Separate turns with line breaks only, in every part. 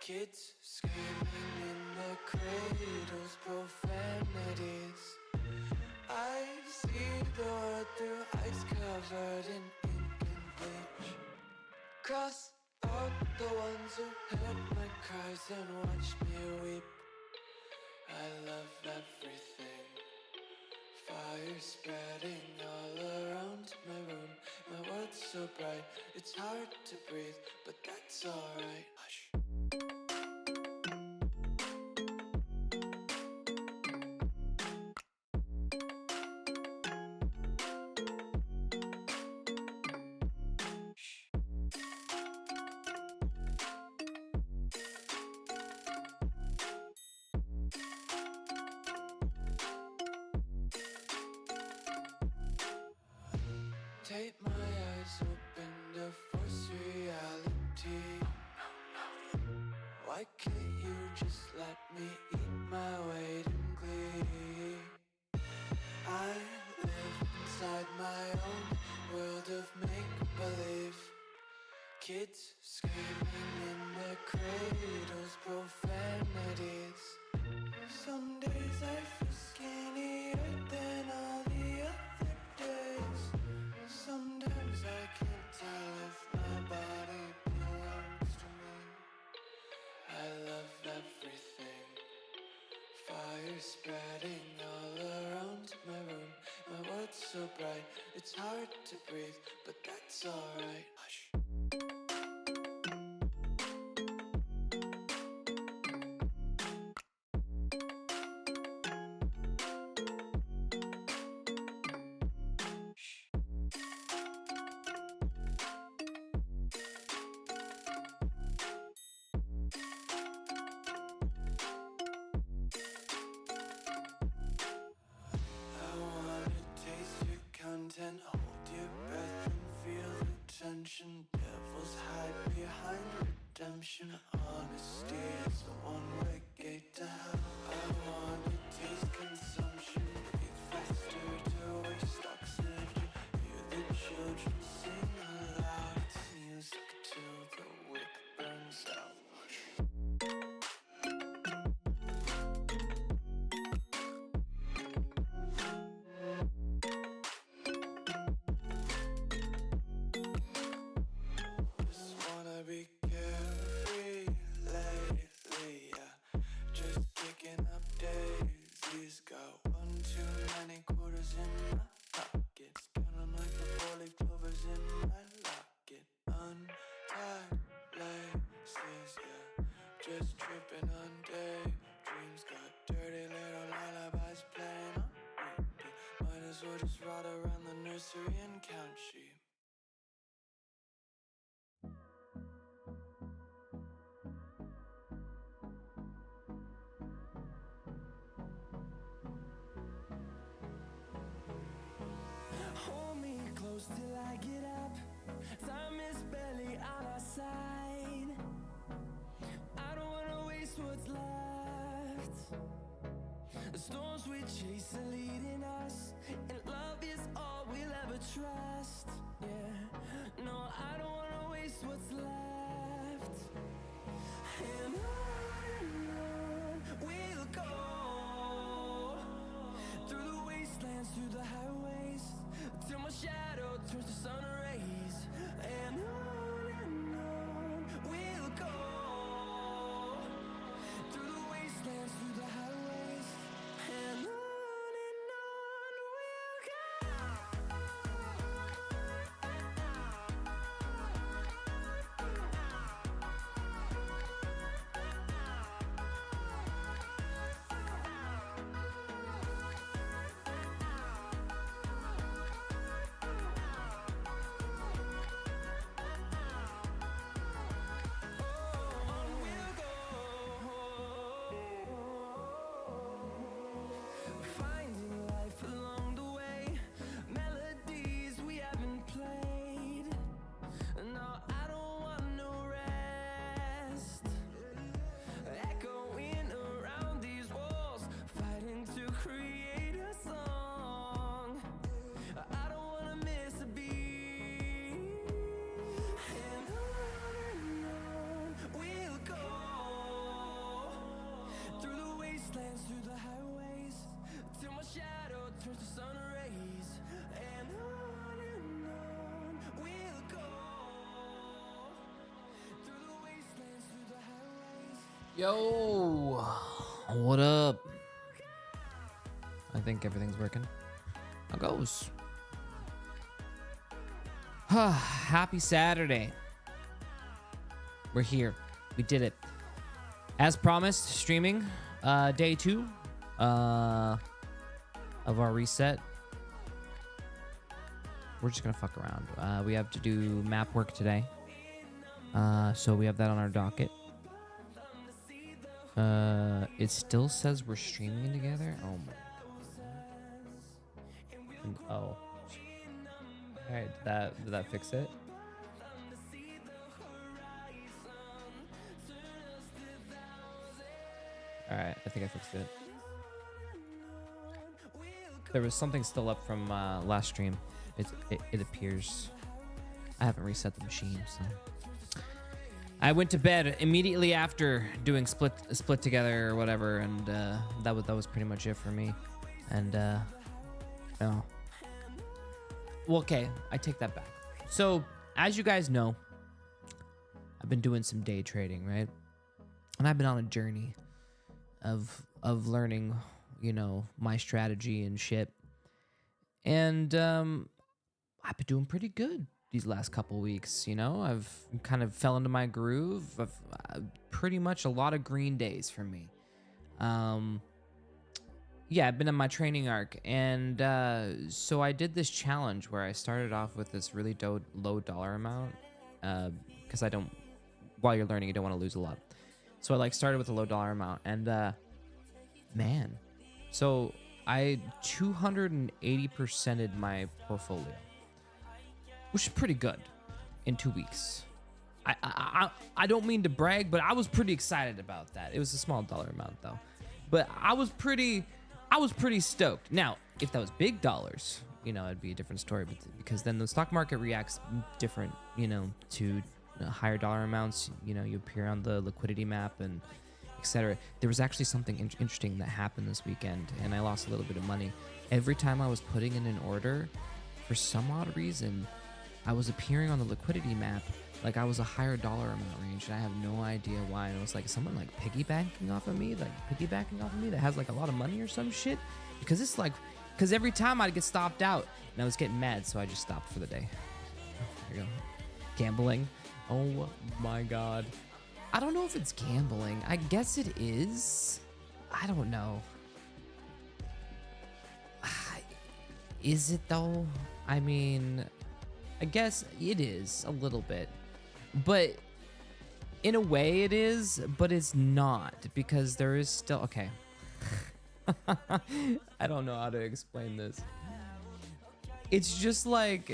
Kids screaming in their cradles, profanities. I see the world through ice covered in ink and bleach. Cross out the ones who heard my cries and watched me weep. I love everything. Fire spreading all around my room. My world's so bright, it's hard to breathe, but that's alright. Hush. Take my eyes open to force reality. Why can't you just let me eat my weight in glee? I live inside my own world of make-believe. Kids screaming in their cradles, profanities. Some days I feel skinnier than all the other days. Sometimes I can't tell if my body belongs to me. I love everything. Fire spreading all around my room. My world's so bright, it's hard to breathe, but that's alright. Hush. Content, hold your breath and feel the tension. Devils hide behind redemption. Honesty is a one-way gate to hell. I wanna taste consumption. Breathe faster to waste oxygen. Hear the children sing aloud. It's music till the wick burns out. Be carefree lately, yeah. Just picking up daisies. Got one too many quarters in my pockets. Count 'em like the four-leaf clovers in my locket. Untied laces, yeah. Just tripping on daydreams. Got dirty little lullabies playing on repeat. Might as well just ride around the nursery and count sheep.
Close till I get up. Time is barely on our side. I don't wanna waste what's left. The storms we chase are leading us, and love is all we'll ever trust. Yeah, no, I don't wanna waste what's left. And on we'll go, through the wastelands, through the highways, till my shadow turns to sun rays. And on we'll go, through the wastelands, through the highways. And on we'll go. turns to sun rays, and on we'll go through the wastelands, through the highways.
Yo, what up? I think everything's working. How goes? Happy Saturday. We're here. We did it. As promised, streaming day 2 of our reset. We're just gonna fuck around. We have to do map work today. So we have that on our docket. It still says we're streaming together. Oh my. Oh. Alright, did that fix it? Alright, I think I fixed it. There was something still up from last stream. It appears. I haven't reset the machine, so. I went to bed immediately after doing split together or whatever, and that was pretty much it for me. And oh. Well, okay, I take that back. So, as you guys know, I've been doing some day trading, right? And I've been on a journey of learning, you know, my strategy and shit. And I've been doing pretty good these last couple weeks, you know? I've kind of fell into my groove. Pretty much a lot of green days for me. Yeah, I've been in my training arc, and so I did this challenge where I started off with this really low dollar amount, because while you're learning, you don't want to lose a lot. So I started with a low dollar amount, and man, so I 280%ed my portfolio, which is pretty good in 2 weeks. I don't mean to brag, but I was pretty excited about that. It was a small dollar amount though, but I was pretty stoked. Now, if that was big dollars, you know, it'd be a different story, but because then the stock market reacts different, you know, to higher dollar amounts. You know, you appear on the liquidity map and etc. There was actually something interesting that happened this weekend, and I lost a little bit of money. Every time I was putting in an order, for some odd reason, I was appearing on the liquidity map like I was a higher dollar amount range, and I have no idea why. And it was like someone like piggybacking off of me that has like a lot of money or some shit. Because every time I'd get stopped out, and I was getting mad, so I just stopped for the day. There you go. Gambling. Oh my god. I don't know if it's gambling. I guess it is. I don't know. Is it though? I mean, I guess it is a little bit. But in a way it is, but it's not, because there is still, okay. I don't know how to explain this. It's just like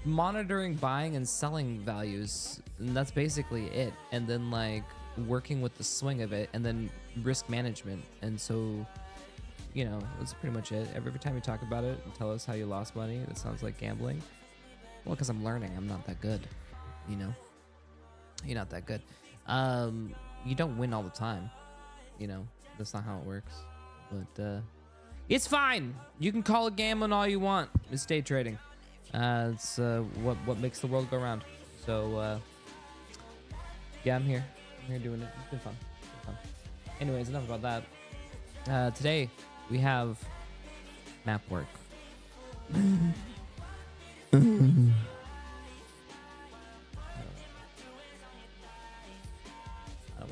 monitoring buying and selling values, and that's basically it. And then like working with the swing of it, and then risk management. And so, you know, that's pretty much it. Every time you talk about it and tell us how you lost money, it sounds like gambling. Well, because I'm learning. I'm not that good, you know? You're not that good. You don't win all the time, you know? That's not how it works. But it's fine. You can call it gambling all you want. It's day trading. It's what makes the world go round. So yeah, I'm here. I'm here doing it. It's been fun. Anyways, enough about that. Today we have map work. I don't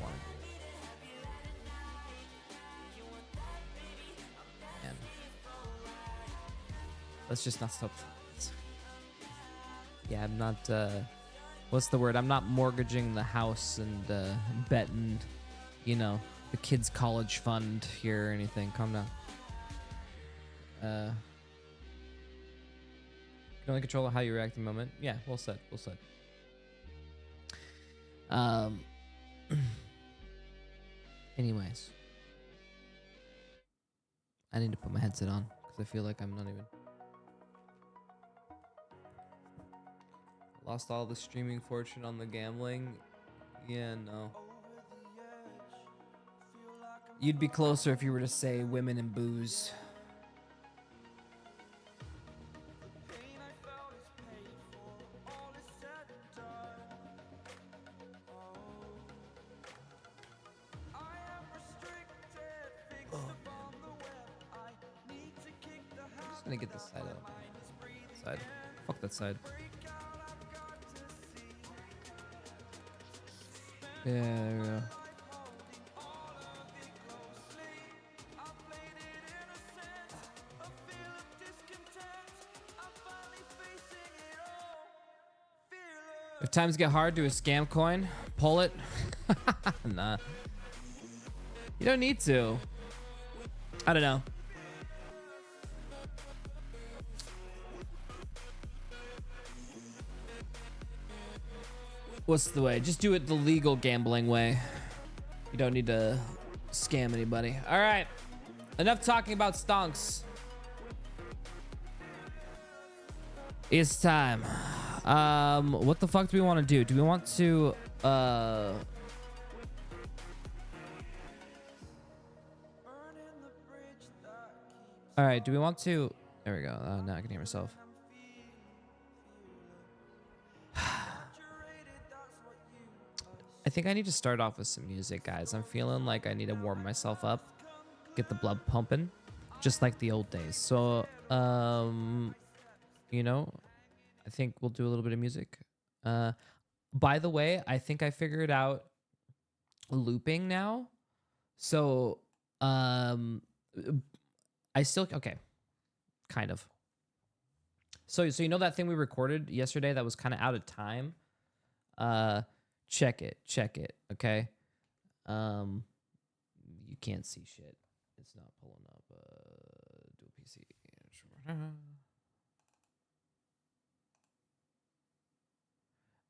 want to do it. Man. Let's just not stop. Yeah, I'm not, what's the word? I'm not mortgaging the house and betting, you know, the kids' college fund here or anything. Calm down. You can only control how you react in the moment. Yeah, well said. Anyways. I need to put my headset on because I feel like I'm not even... Lost all the streaming fortune on the gambling. Yeah, no. You'd be closer if you were to say women and booze. just gonna get this side up. Side. Fuck that side. Yeah, there we go. If times get hard, do a scam coin. Pull it. Nah. You don't need to. I don't know. What's the way? Just do it the legal gambling way. You don't need to scam anybody. All right. Enough talking about stonks. It's time. What the fuck do we want to do? Do we want to all right, do we want to... There we go. Now I can hear myself. I think I need to start off with some music, guys. I'm feeling like I need to warm myself up, get the blood pumping, just like the old days. So, you know, I think we'll do a little bit of music. By the way, I think I figured out looping now. So, I still, okay, kind of. So you know that thing we recorded yesterday that was kind of out of time? Check it, okay? You can't see shit. It's not pulling up. Dual PC.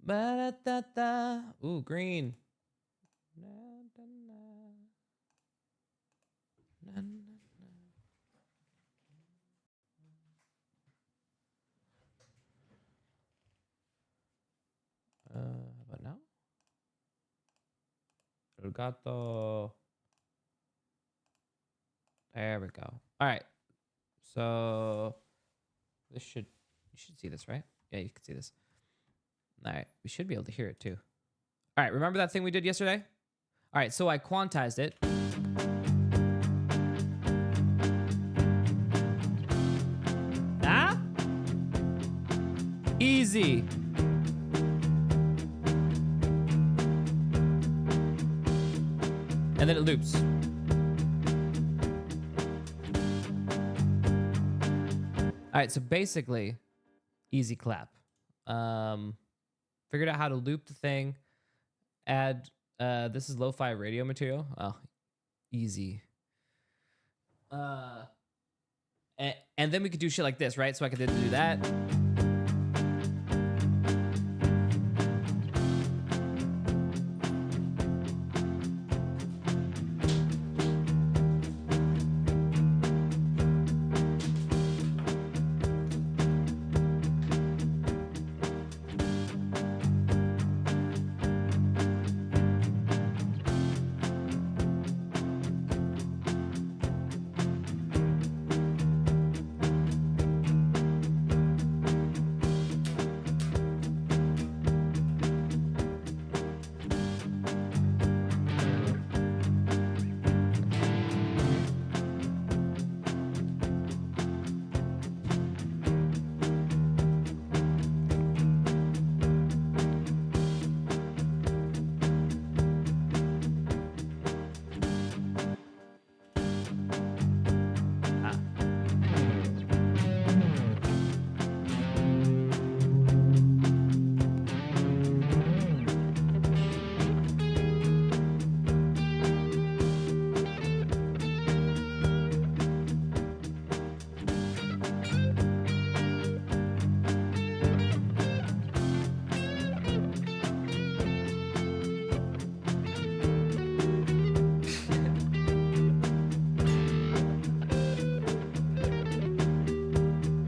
Ba-da-da-da. Ooh, green. How about now? El gato. There we go. All right. So you should see this, right? Yeah, you can see this. All right. We should be able to hear it too. All right. Remember that thing we did yesterday? All right. So I quantized it. Ah? Easy. And then it loops. All right, so basically, easy clap. Figured out how to loop the thing. Add, this is lo-fi radio material. Oh, easy. And then we could do shit like this, right? So I could do that.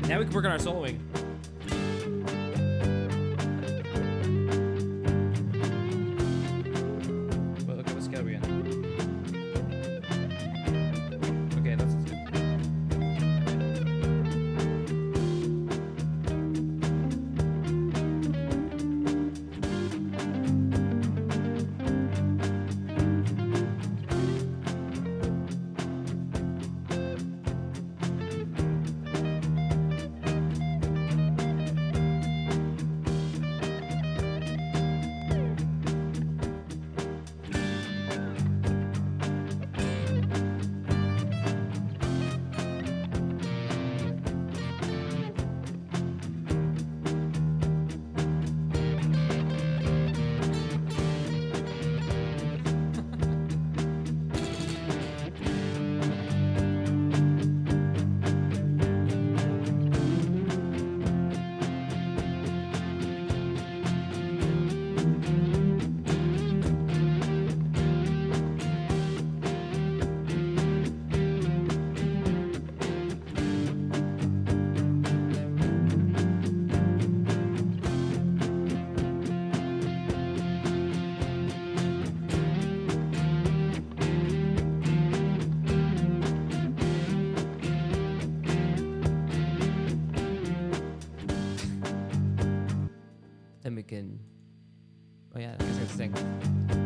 Now we can work on our soloing. Well, okay, what scale are we in? Okay, that's good. can. Oh yeah, I guess I have to sing.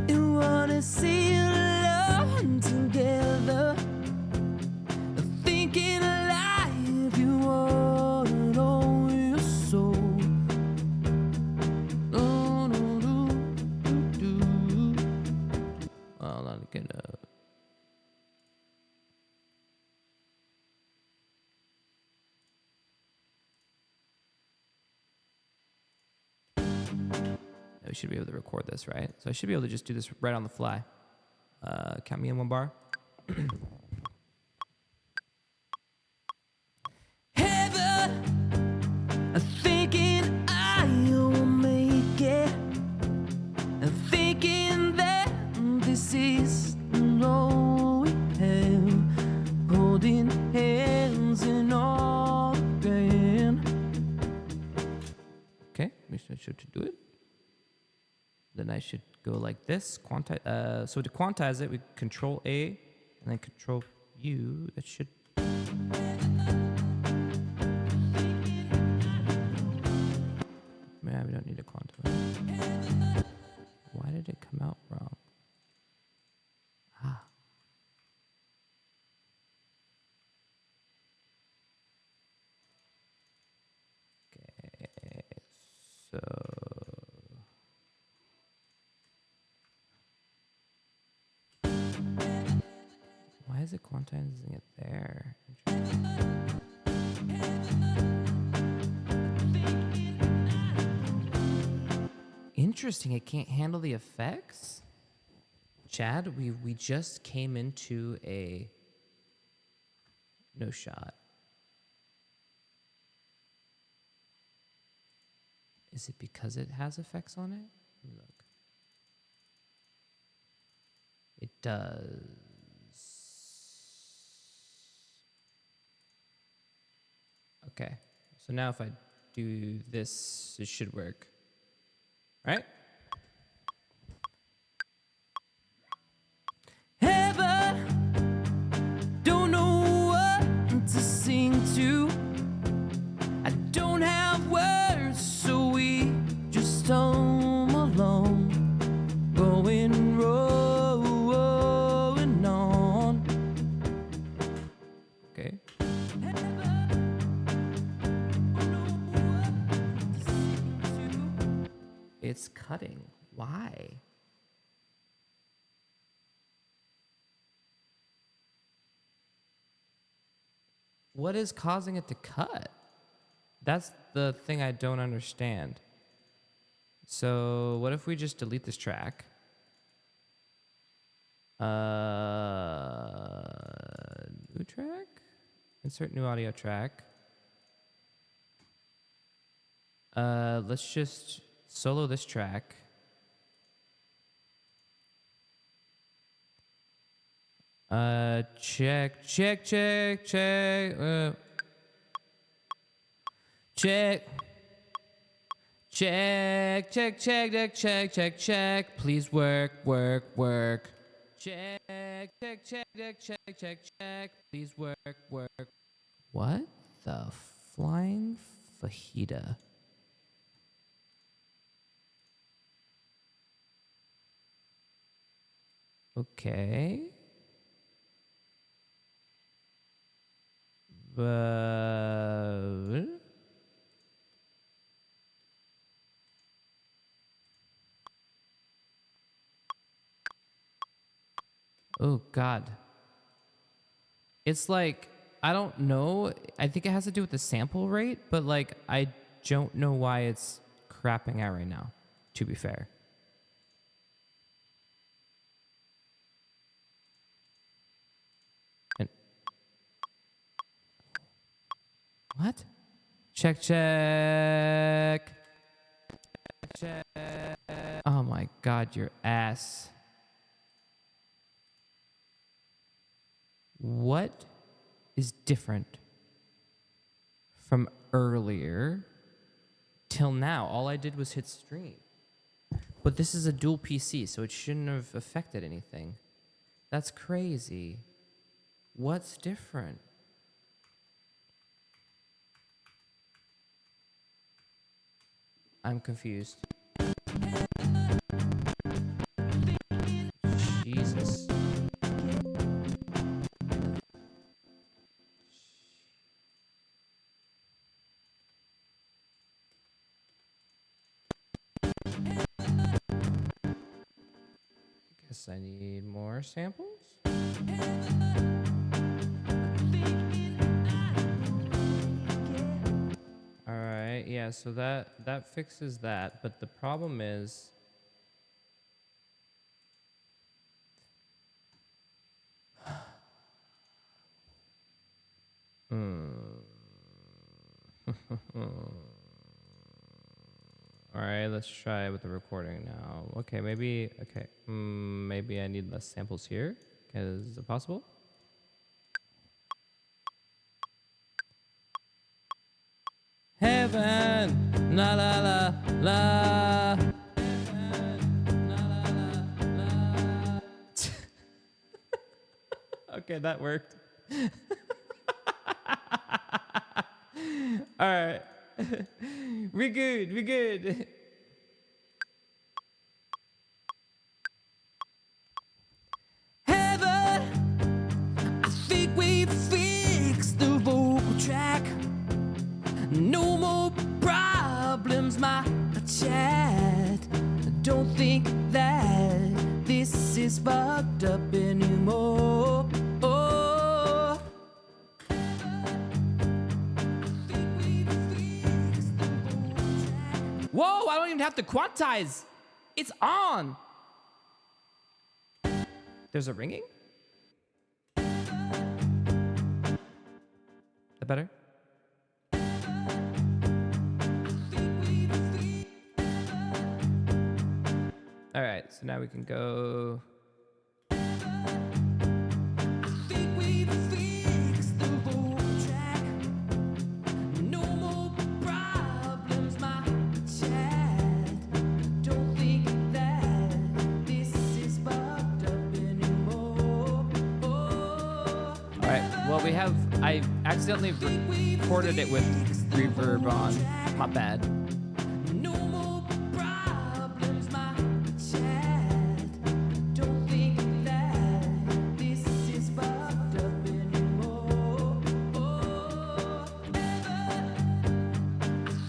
You wanna see alone together, thinking alive. You want it all your soul.
Well, not gonna. We should be able to record this, right? So I should be able to just do this right on the fly. Count me in one bar.
Heaven, thinking I will make it, thinking that this is all we have, holding hands in all again.
Okay, we should do it. Then I should go like this. Quantize. So to quantize it, we Control A and then Control U. That should. Man, we don't need to quantize. Why did it come out wrong? Ah. Okay. So. Why is it quantizing it there? Interesting, it can't handle the effects? Chad, we just came into a no shot. Is it because it has effects on it? Let me look. It does. Okay, so now if I do this, it should work, right?
Heaven, don't know what to sing to. I don't have words, so we just hum along, going rolling on.
Okay. It's cutting. Why? What is causing it to cut? That's the thing I don't understand. So what if we just delete this track? New track? Insert new audio track. Let's just solo this track. Check. Check. Please work. Check. Please work. What the flying fajita? Okay. But oh God. It's like, I don't know. I think it has to do with the sample rate, but like I don't know why it's crapping out right now, to be fair. And what? Check. Oh my God, your ass. What is different from earlier till now? All I did was hit stream. But this is a dual PC, so it shouldn't have affected anything. That's crazy. What's different? I'm confused. Guess I need more samples. All right, yeah, so that fixes that, but the problem is All right, let's try with the recording now. Okay, maybe maybe I need less samples here. Is it possible? Heaven, la la la la. Okay, that worked. All right. We good, we good.
Heaven, I think we fixed the vocal track. No more problems, my chat. Don't think that this is fucked up anymore. Oh.
Whoa, I don't even have to quantize. It's on. There's a ringing? That better? All right, so now we can go. Well, I accidentally recorded it with reverb on. My bad.
No more problems, my chat. Don't think that this is fucked up anymore. Oh, I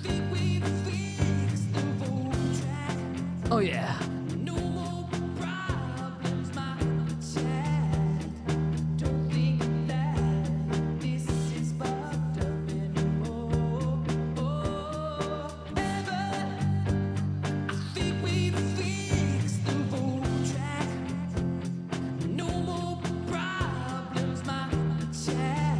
think we fixed the vocal track.
Oh yeah.
No more problems, my chat. Don't think that this is fucked up anymore. Oh, I think we fixed the vocal track. No more problems, my chat.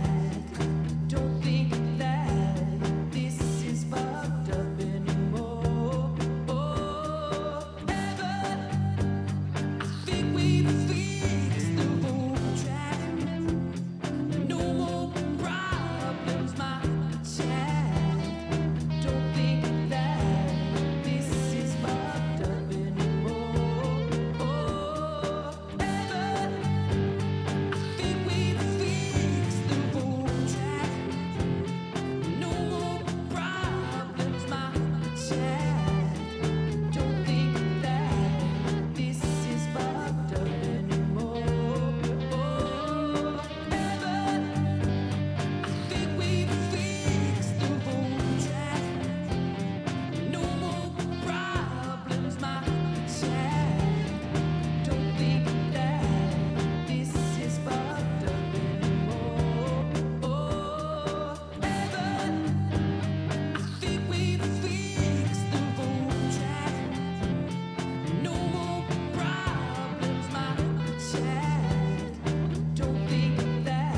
Don't think that this is fucked up anymore. Oh, I think we fixed the vocal track. No more problems, my chat. Don't think that this is fucked up anymore. Oh, I think we fixed the vocal track. No more problems, my chat. Don't think that this is fucked up anymore. Oh, I think we fixed the vocal track. No more problems, my chat. Don't think that this is fucked up anymore. Oh, I think we fixed the vocal track. No more problems, my chat. Don't think that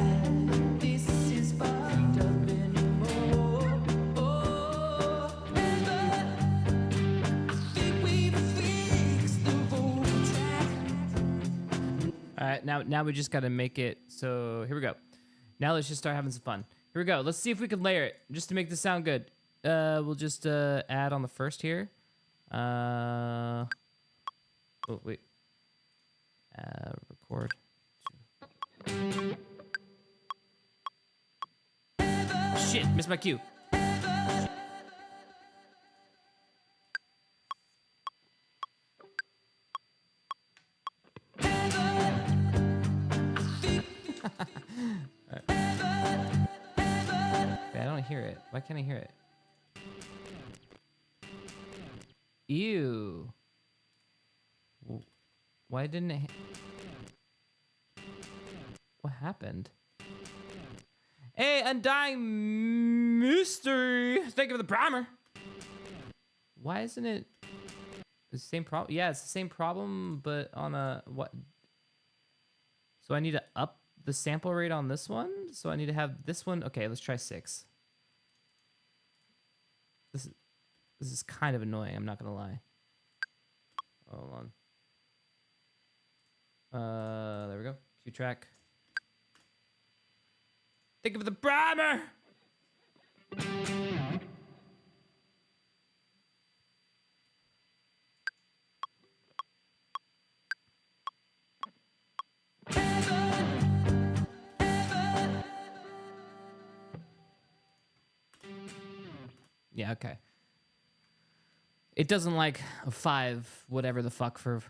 this is fucked up anymore. Oh, I think we fixed the vocal track.
All right, now we just got to make it. So here we go. Now let's just start having some fun. Here we go. Let's see if we can layer it just to make this sound good. We'll just add on the first here. Oh wait. Record. Shit, missed my cue. I don't hear it. Why can't I hear it? Ew. Why didn't it? What happened? Hey, Undying Mystery. Thank you for the primer. Why isn't it the same problem? Yeah, it's the same problem, but on a what? So I need to up the sample rate on this one. So I need to have this one. Okay, let's try 6. This is kind of annoying. I'm not gonna lie. Hold on. There we go. Cue track. Think of the primer. Yeah, okay. It doesn't like a 5, whatever the fuck for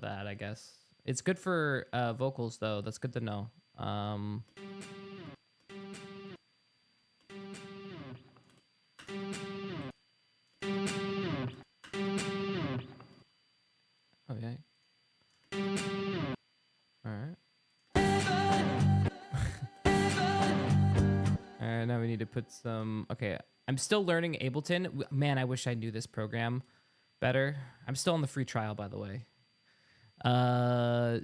that, I guess. It's good for vocals though. That's good to know. Oh yeah. All right. All right, now we need to put some. Okay, I'm still learning Ableton. Man, I wish I knew this program better. I'm still on the free trial, by the way.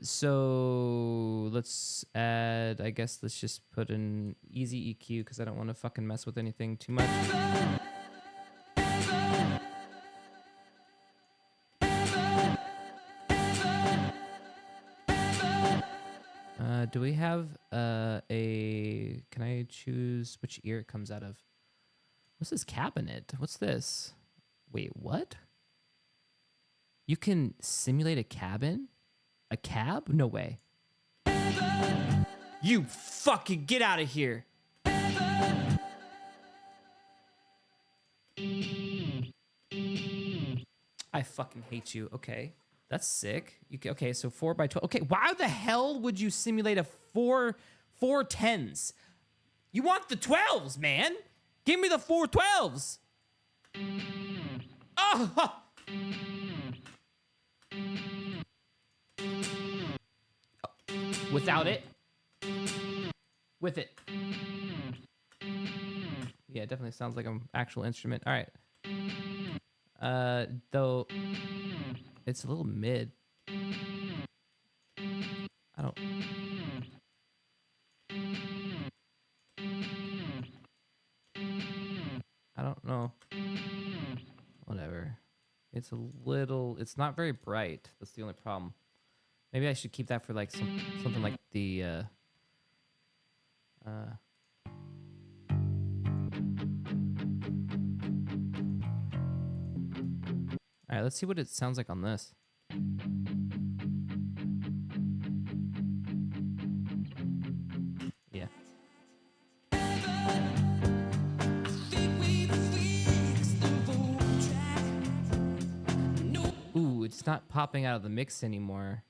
So let's add, I guess let's just put an easy EQ because I don't want to fucking mess with anything too much. Do we have can I choose which ear it comes out of? What's this cabinet? What's this? Wait, what? You can simulate a cabin? A cab? No way. You fucking get out of here. I fucking hate you. Okay. That's sick. Okay, so 4x12. Okay, why the hell would you simulate a four 10s? You want the 12s, man. Give me the 4 12s. Oh! Without it? With it. Yeah, it definitely sounds like an actual instrument. All right. Though it's a little mid. I don't know. Whatever. It's not very bright. That's the only problem. Maybe I should keep that for like something like the all right, let's see what it sounds like on this. Yeah. Ooh, it's not popping out of the mix anymore.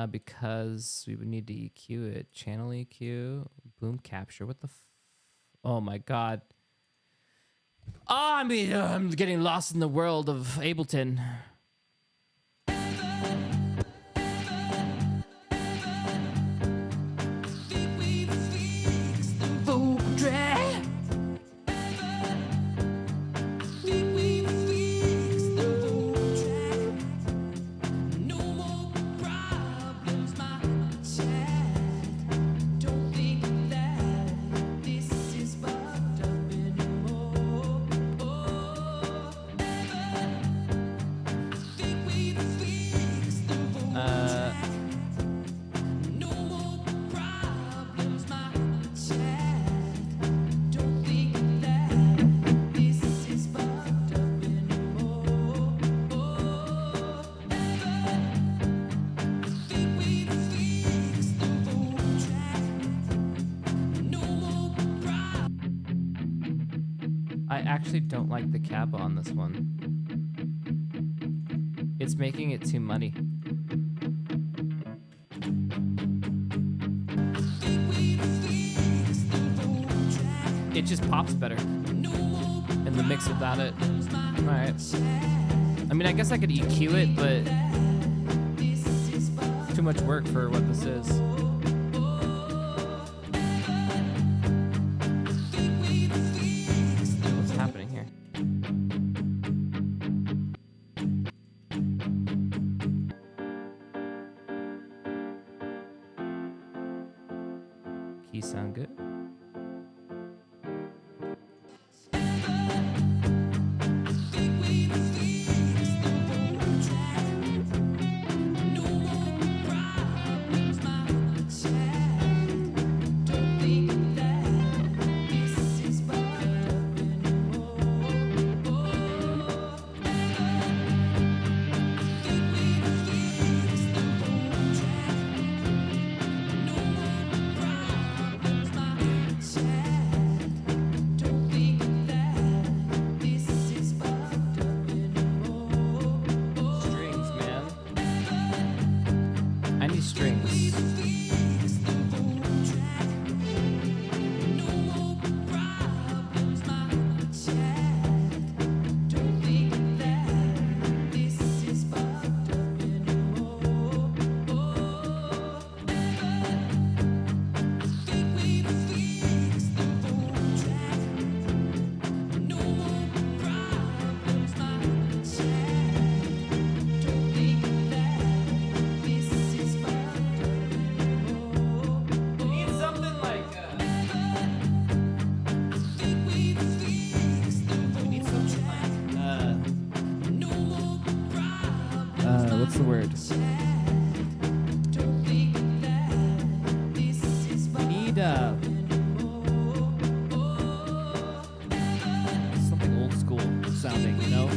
Because we would need to EQ it. Channel EQ, boom capture. What the oh my god. Oh, I mean, I'm getting lost in the world of Ableton. I actually don't like the cap on this one. It's making it too muddy. It just pops better in the mix without it. All right. I mean, I guess I could EQ it, but too much work for what this is. What's happening here? Keys sound good. Strings, man. I need strings. Need something like need something like what's the word? We need something old school sounding, you know?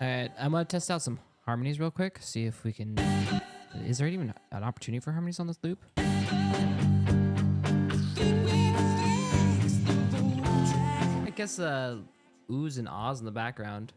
Alright, I'm gonna test out some harmonies real quick, see if we can. Is there even an opportunity for harmonies on this loop? I guess oohs and ahs in the background.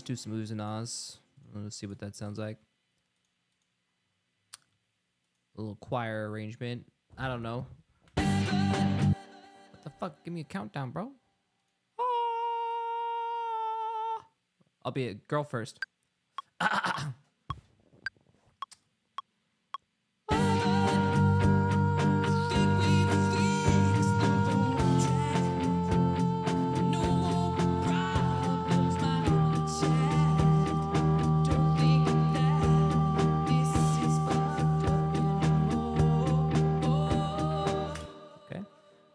Do some oohs and ahs. Let's see what that sounds like. A little choir arrangement. I don't know. What the fuck? Give me a countdown, bro. I'll be a girl first.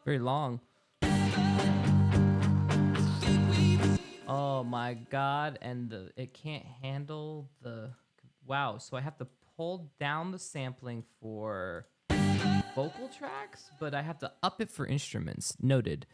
Very long. Oh my god, and it can't handle the wow, so I have to pull down the sampling for vocal tracks, but I have to up it for instruments. Noted.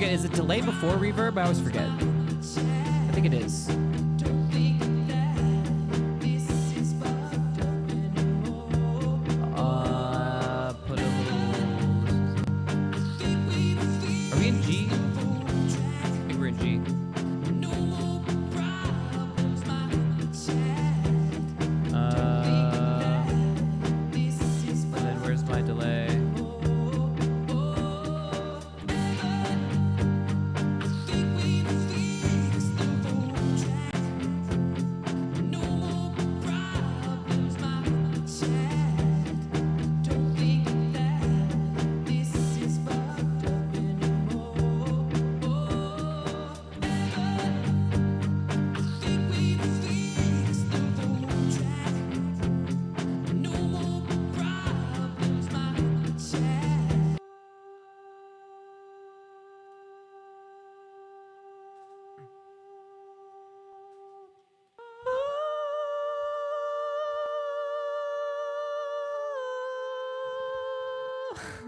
Is it delay before reverb? I always forget. I think it is. Put a little. Are we in G? I think we're in G. And then where's my delay?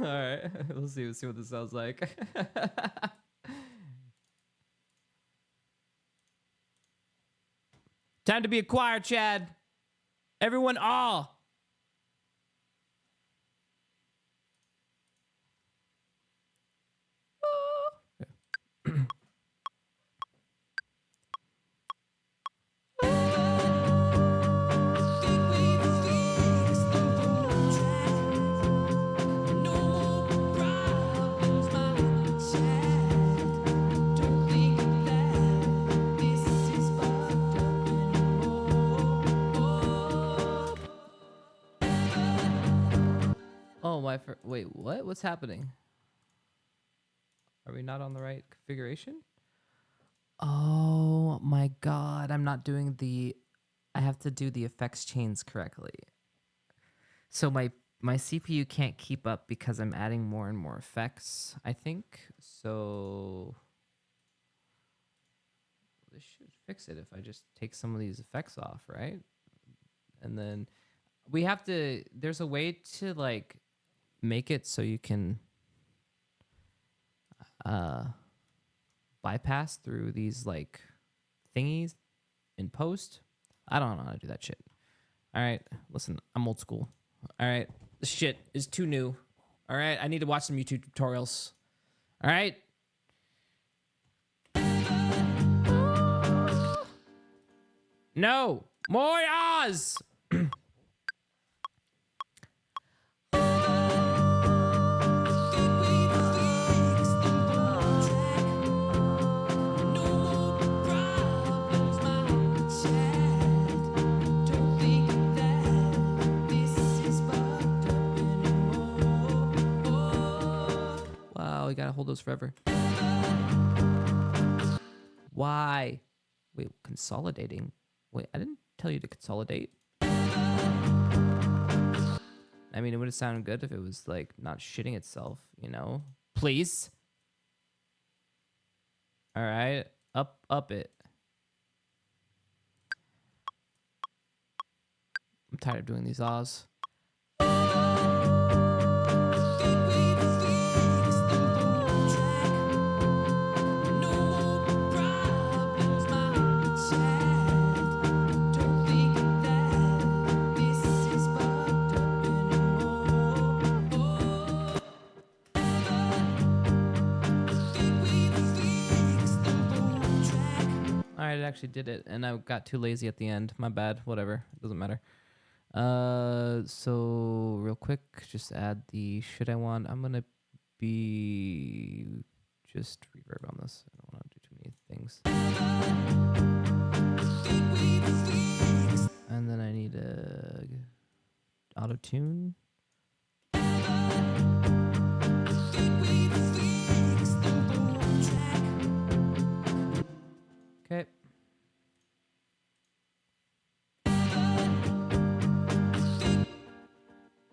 All right, let's see what this sounds like. Time to be a choir, Chad. Everyone, all. Oh, wait, what? What's happening? Are we not on the right configuration? Oh my god, I'm not doing I have to do the effects chains correctly. So my CPU can't keep up because I'm adding more and more effects, I think. So this should fix it if I just take some of these effects off, right? And then we have to, there's a way to like make it so you can bypass through these like thingies in post. I don't know how to do that shit. All right, listen, I'm old school. All right, this shit is too new. All right, I need to watch some YouTube tutorials. All right. No, more Oz. Wow, we gotta hold those forever. Why? Wait, consolidating. Wait, I didn't tell you to consolidate. I mean, it would have sounded good if it was like not shitting itself, you know? Please. All right, up it. I'm tired of doing these ahs. I actually did it, and I got too lazy at the end. My bad. Whatever. It doesn't matter. So real quick, just add the shit I want. I'm gonna be just reverb on this. I don't want to do too many things. And then I need a auto tune. Okay.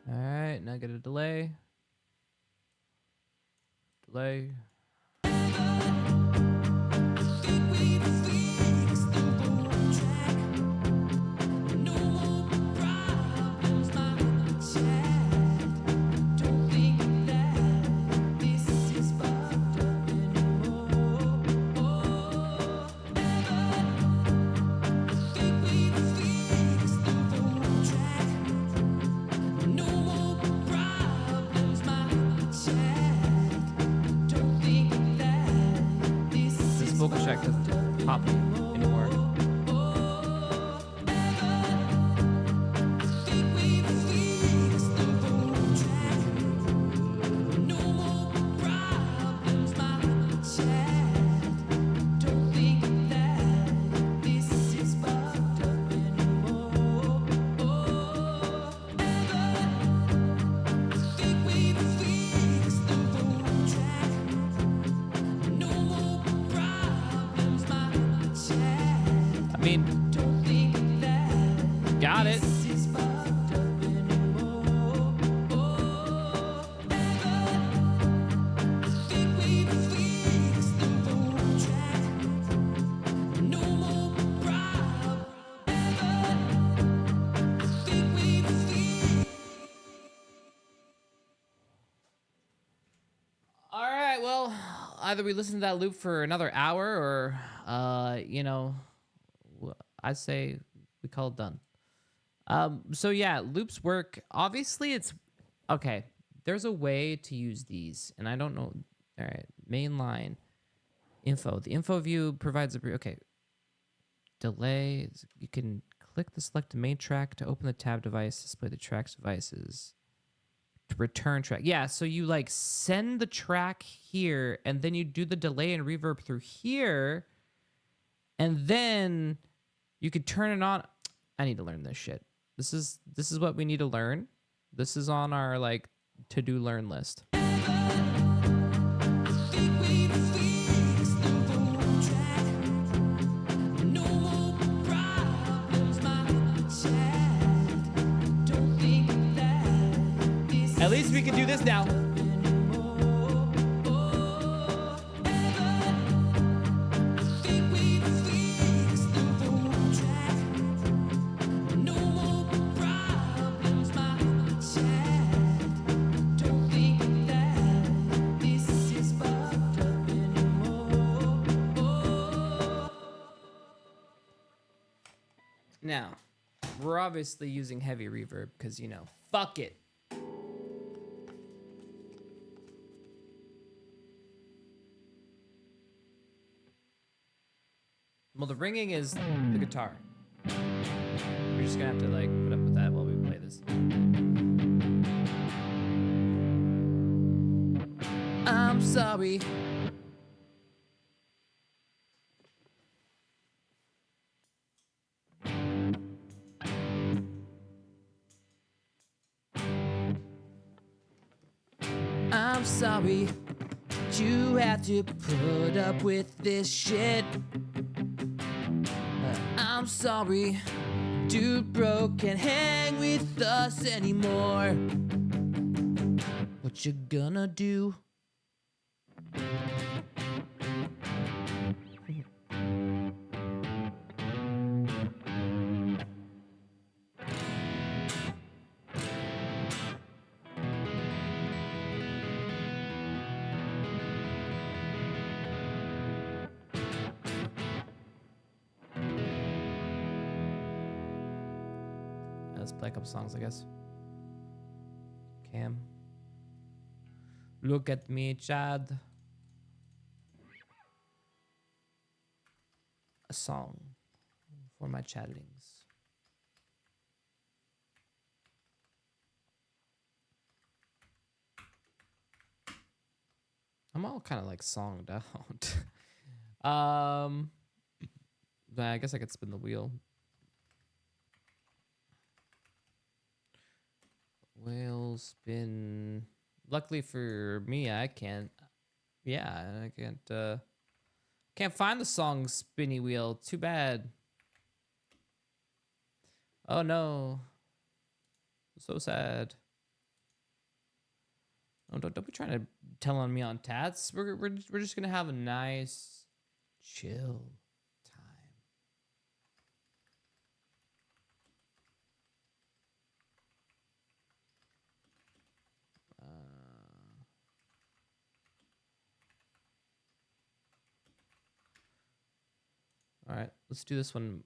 All right, now get a delay. Delay. This vocal track doesn't pop anymore. I mean, got it. All right, well, either we listen to that loop for another hour or, you know, I say we call it done. So yeah, loops work. Obviously, it's okay. There's a way to use these, and I don't know. All right, main line info. The info view provides a okay. Delay. You can click the select main track to open the tab device, display the track's devices. To return track. Yeah, so you like send the track here, and then you do the delay and reverb through here, and then you could turn it on. I need to learn this shit. This is what we need to learn. This is on our like to-do learn list. At least we can do this now. Now, we're obviously using heavy reverb because, you know, fuck it. Well, the ringing is the guitar. We're just gonna have to like put up with that while we play this. I'm sorry. I'm sorry that you have to put up with this shit. I'm sorry, dude broke, can't hang with us anymore. What you gonna do? Let's play a couple songs, I guess. Cam. Look at me, Chad. a song for my chatlings. I'm all kind of like songed out. I guess I could spin the wheel. Wheel spin. Luckily for me, I can't. Yeah, I can't find the song Spinny Wheel. Too bad. Oh no. So sad. Oh, don't be trying to tell on me on tats. We're just gonna have a nice, chill time. All right, let's do this one.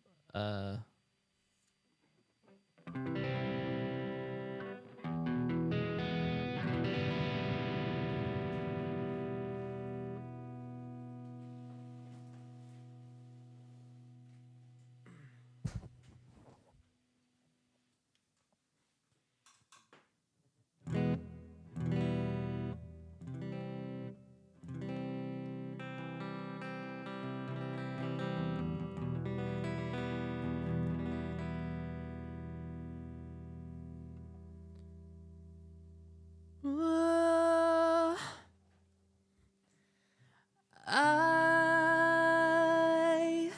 I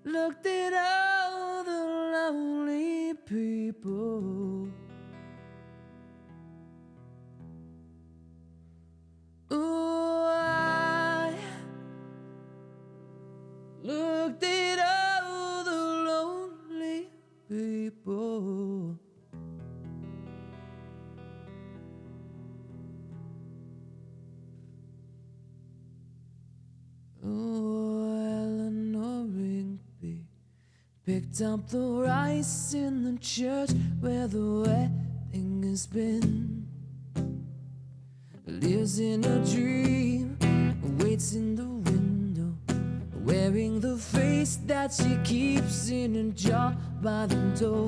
looked at all the lonely people. Ooh, I looked at all the lonely people. Eleanor Rigby picked up the rice in the church where the wedding has been. Lives in a dream, waits in the window, wearing the face that she keeps in a jar by the door.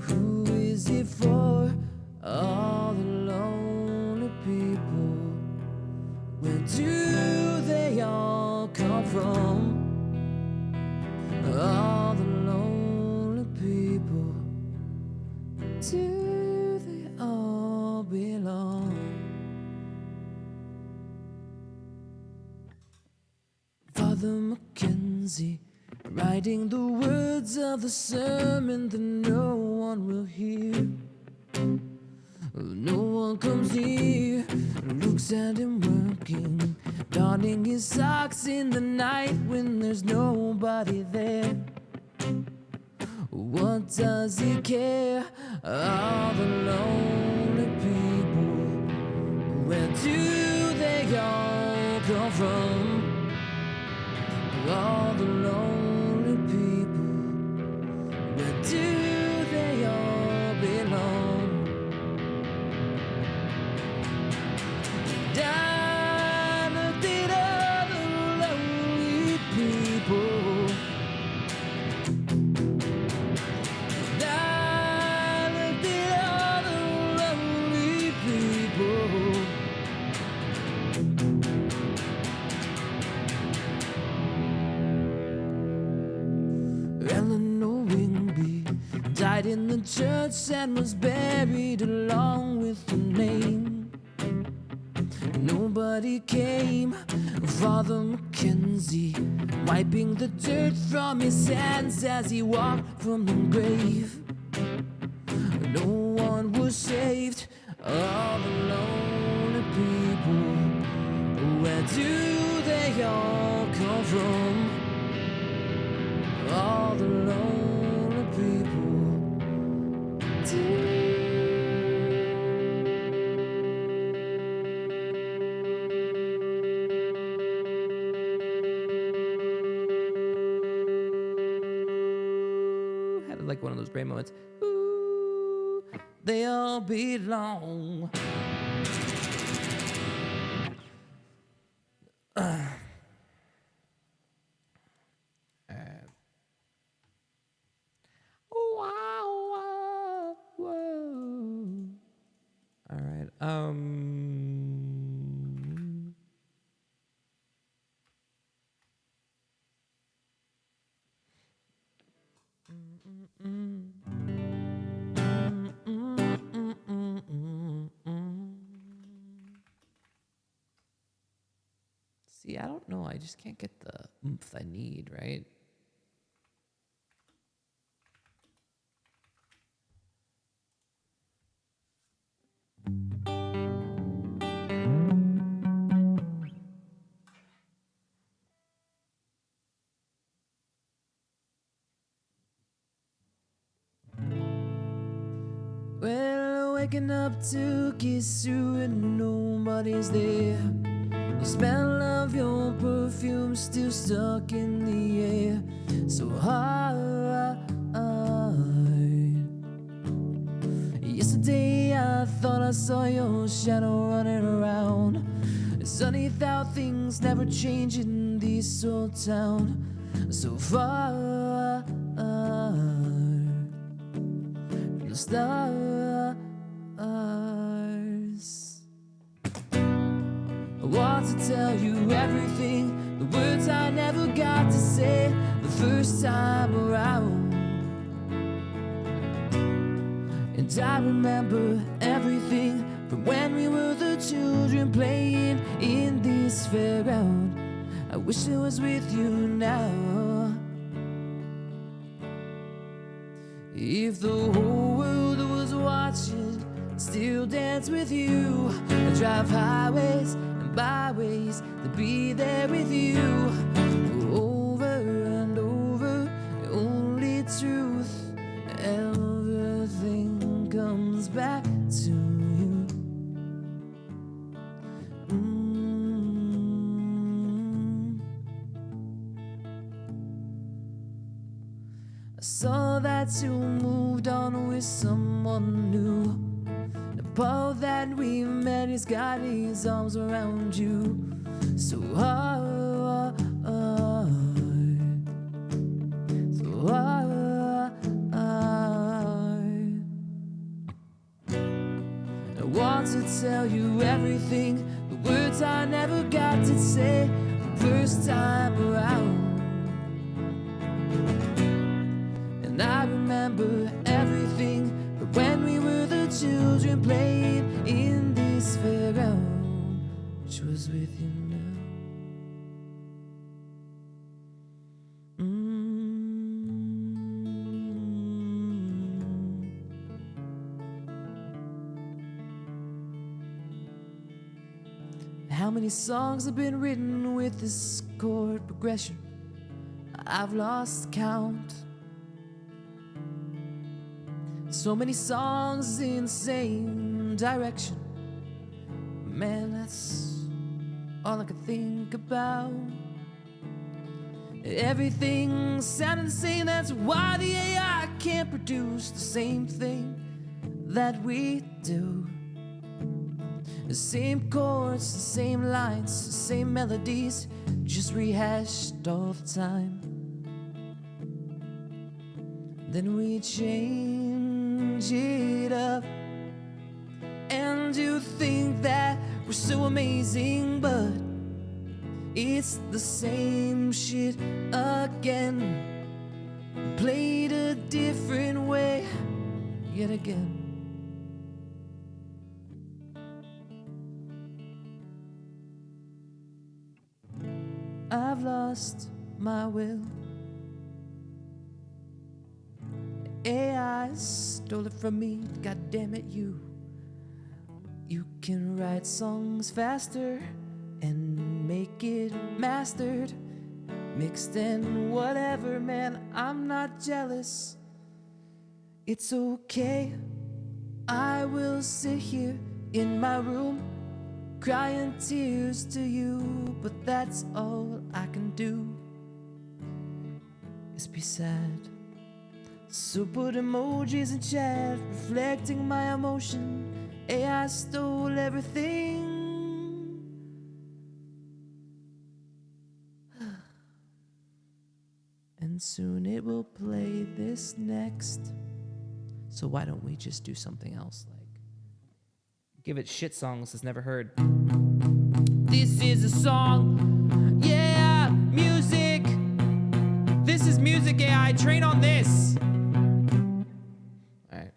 Who is it for? All the lonely people. Where do they all come from? All the lonely people. Do they all belong? Father Mackenzie, writing the words of the sermon that no one will hear. No one comes here, looks at him working, donning his socks in the night when there's nobody there. What does he care? All the lonely people. Where do they all come from? All the lonely people. Where do they all belong? I looked at all the lonely people. I looked at all the lonely people. Eleanor Rigby died in the church and was buried along with her name. Nobody came. Father Mackenzie wiping the dirt from his hands as he walked from the grave. No one was saved. All the lonely people. Where do they all come from? All the lonely people. Like one of those brain moments. Ooh, they all belong. Um. See, I don't know. I just can't get the oomph I need, right? Well, waking up to kiss you and nobody's there. The smell of your perfume still stuck in the air. So hard. Yesterday I thought I saw your shadow running around. Sunny thought things never change in this old town. So far from the stars. I want to tell you everything, the words I never got to say the first time around. And I remember everything from when we were the children playing in this fairground. I wish I was with you now. If the whole world was watching, I'd still dance with you. I drive highways and byways to be there with you. Over and over, the only truth, everything comes back to you. I saw that you moved on with someone new. The Paul that we met, he's got his arms around you. So hard, so hard. I want to tell you everything, the words I never got to say the first time around. And I remember everything from when we were the children playing in this fairground, which was with you now. How many songs have been written with this chord progression? I've lost count. So many songs in the same direction. Man, that's all I could think about. Everything sounding the same, that's why the AI can't produce the same thing that we do. The same chords, the same lines, the same melodies, just rehashed all the time. Then we change it up, and you think that we're so amazing, but it's the same shit again, played a different way yet again. I've lost my will. AI stole it from me. God damn it, you can write songs faster and make it mastered, mixed and whatever. Man, I'm not jealous. It's okay. I will sit here in my room crying tears to you, but that's all I can do is be sad. So put emojis in chat reflecting my emotion. AI stole everything. And soon it will play this next. So why don't we just do something else, like Give it shit songs it's never heard. This is a song. Yeah, music. This is music AI. Train on this. All right.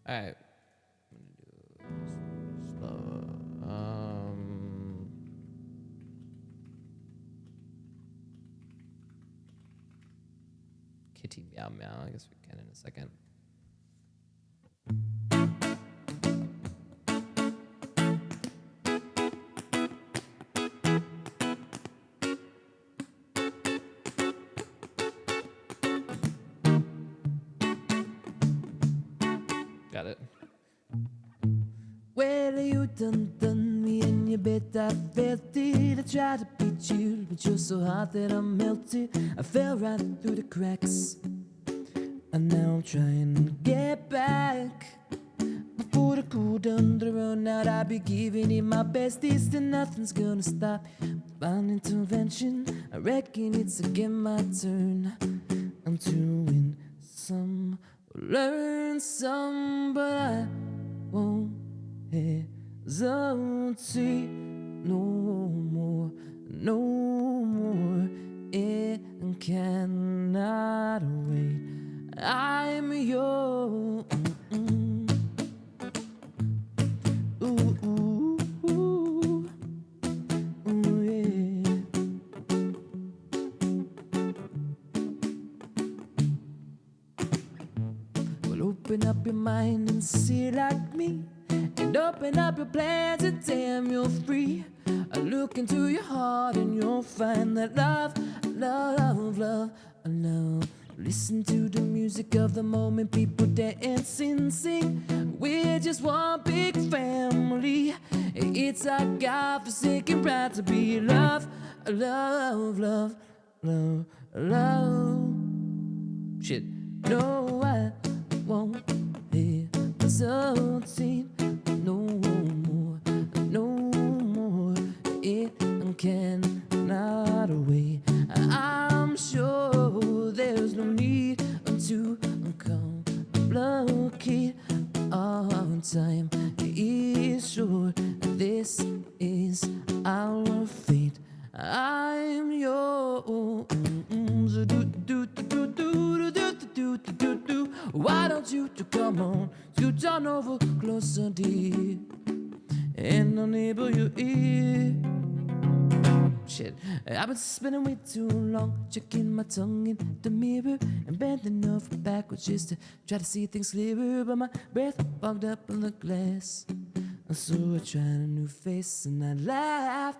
All right. Kitty meow meow. I guess we can in a second. Got it.
Well, you done me and you bet I felt it. I tried to beat you, but you're so hot that I melted. I fell right through the cracks, and now I'm trying to get back. Before the cool done to run out, I'll be giving it my best. This and nothing's gonna stop divine intervention. I reckon it's again my turn. I'm to win some, learn some, but I won't hesitate no more, no more. It cannot wait. I'm yours. Ooh, ooh, ooh, ooh, yeah. Well, open up your mind and see like me. And open up your plans and damn, you're free. I look into your heart and you'll find that love, love, love, love. Listen to the music of the moment, people dance and sing. We're just one big family. It's our God-forsaken right to be love, love, love, love, love. Shit, no, I won't hesitate no more, no more. It cannot wait. I'm sure there's no need to complicate our time. Is sure this is our fate. I'm yours. Why don't you come on, scoot on over closer, dear, and enable your ear. Shit, I've been spinning way too long, checking my tongue in the mirror and bending over backwards just to try to see things clearer. But my breath fogged up in the glass, so I tried a new face and I laughed.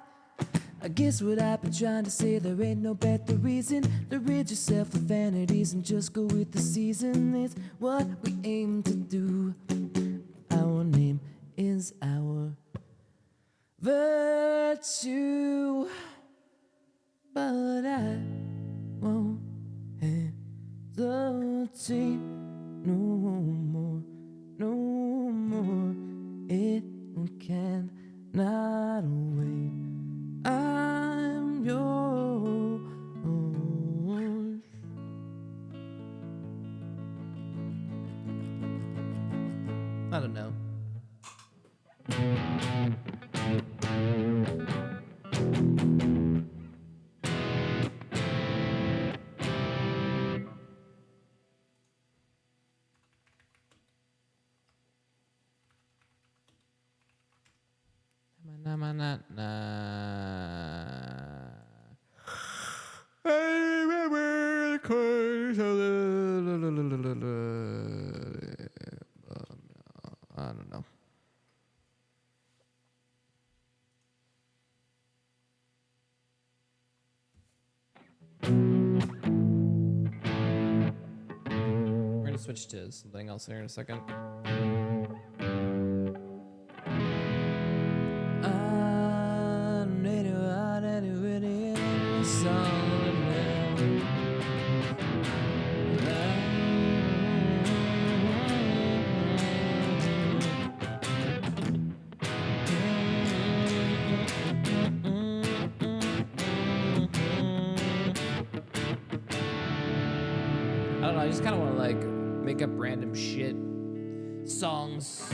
I guess what I've been trying to say, there ain't no better reason to rid yourself of vanities and just go with the season. It's what we aim to do. Our name is our virtue, but I won't hesitate no more, no more. It cannot wait. I'm yours.
I don't know. I remember the course of I don't know. We're gonna switch to something else here in a second. don't know. I just kind of want to like make up random shit, songs.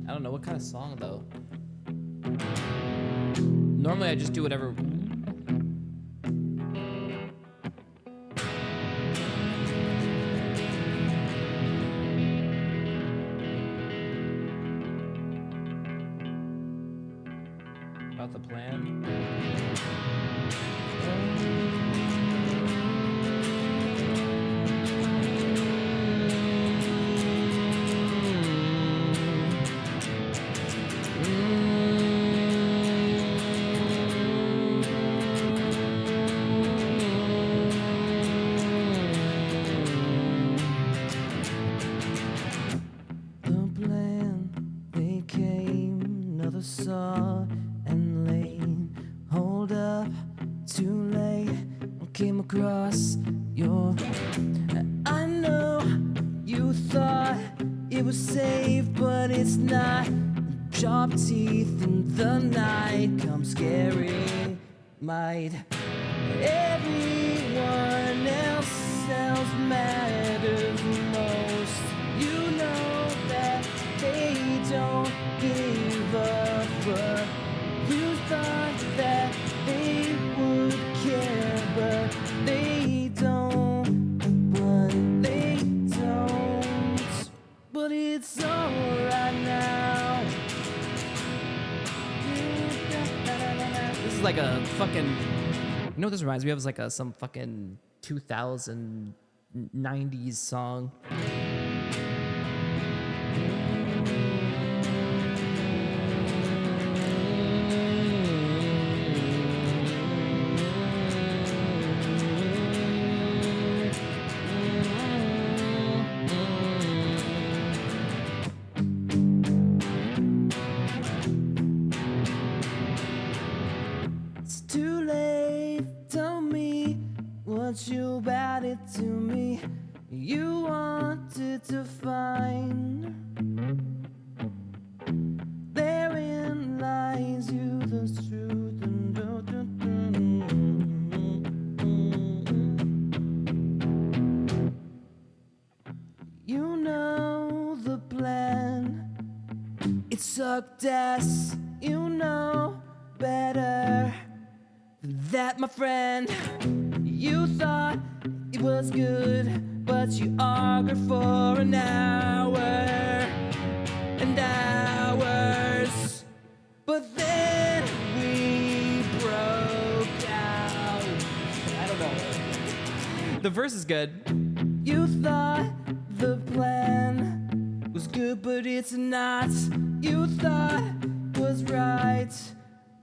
I don't know what kind of song though. Normally I just do whatever. About the plan.
Saw and lane, hold up, too late. Came across your. I know you thought it was safe, but it's not. Sharp teeth in the night, come scary. Might everyone else matters most. You know that they don't give a fuck. You thought that they would care, but they don't. But they don't. But it's alright now.
This is like a fucking. You know what this reminds me of? Is like some fucking 2090s song.
Too late, tell me what you about it to me. You wanted to find. Therein lies you the truth. You know the plan. It sucked ass. You know better. That, my friend, you thought it was good, but you argued for an hour and hours. But then we broke out.
I don't know. The verse is good.
You thought the plan was good, but it's not. You thought it was right,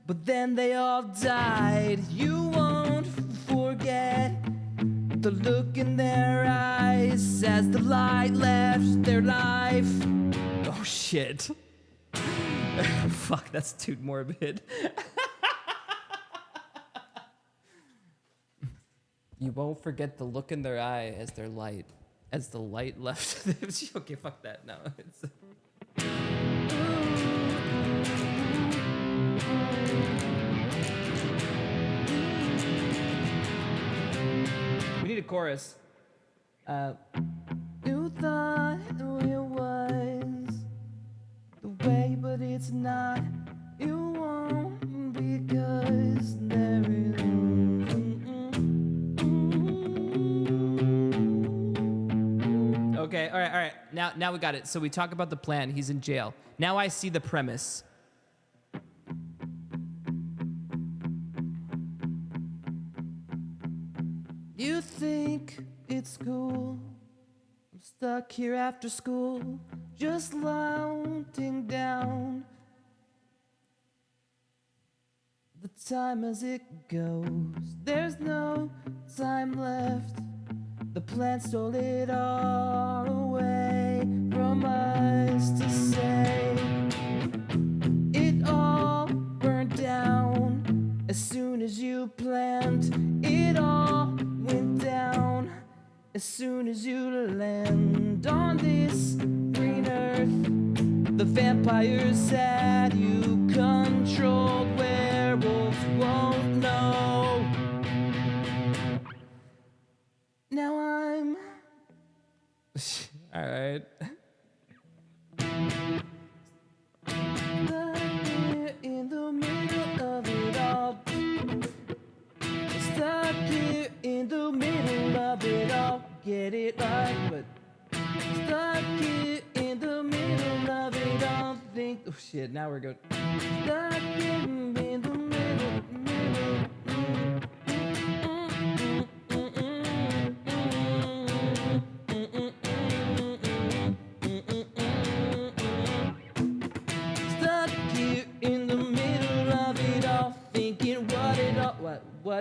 but then they all died. You won't forget the look in their eyes as the light left their life.
Oh shit. Fuck, that's too morbid. You won't forget the look in their eye as the light left them. Okay, fuck that. No, it's. We need a chorus.
You thought it was the way, but it's not. You won't because there is.
Okay, all right. Now we got it. So we talk about the plan. He's in jail. Now I see the premise. You think it's cool? I'm stuck here after school, just lounging down. The time as it goes, there's no time left. The plan stole it all away from us to say. It all burned down as soon as you planned. It all went down as soon as you land on this green earth. The vampires had you controlled, werewolves won't know. Now I'm all right. Stuck here in the middle of it all. Stuck here in the middle of it all. Get it right, but stuck here in the middle of it all. Think, oh shit, now we're good. Stuck in the middle. Stuck here in the middle of it all, thinking what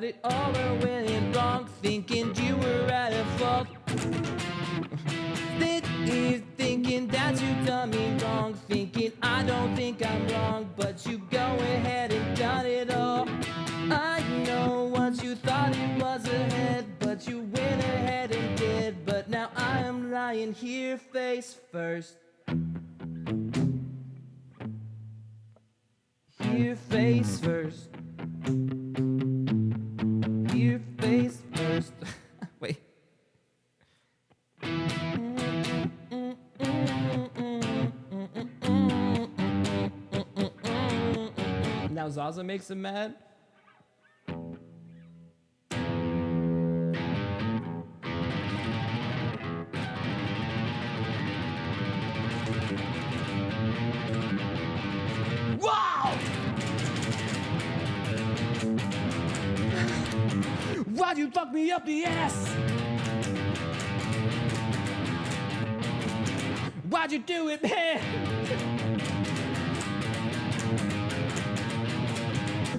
it all went wrong, thinking you were at fault. Thinking that you done me wrong, thinking I don't think I'm wrong, but you go ahead and done it all. I know what you thought it was ahead, but you went ahead and did. But now I am lying here face first. Here face first. Here face first. Wait. Now Zaza makes him mad. Wow! Why'd you fuck me up the ass? Why'd you do it, man?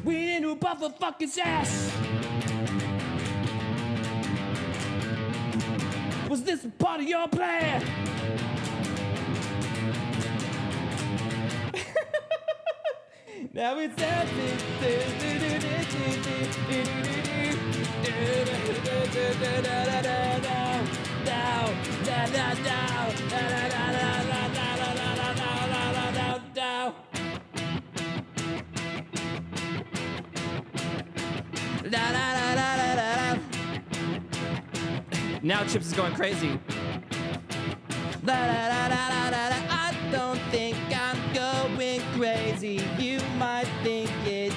We need to buff a fucking ass. Was this a part of your plan? Now it's happening. Now Chips is going crazy. I don't think I'm going crazy. You might think it,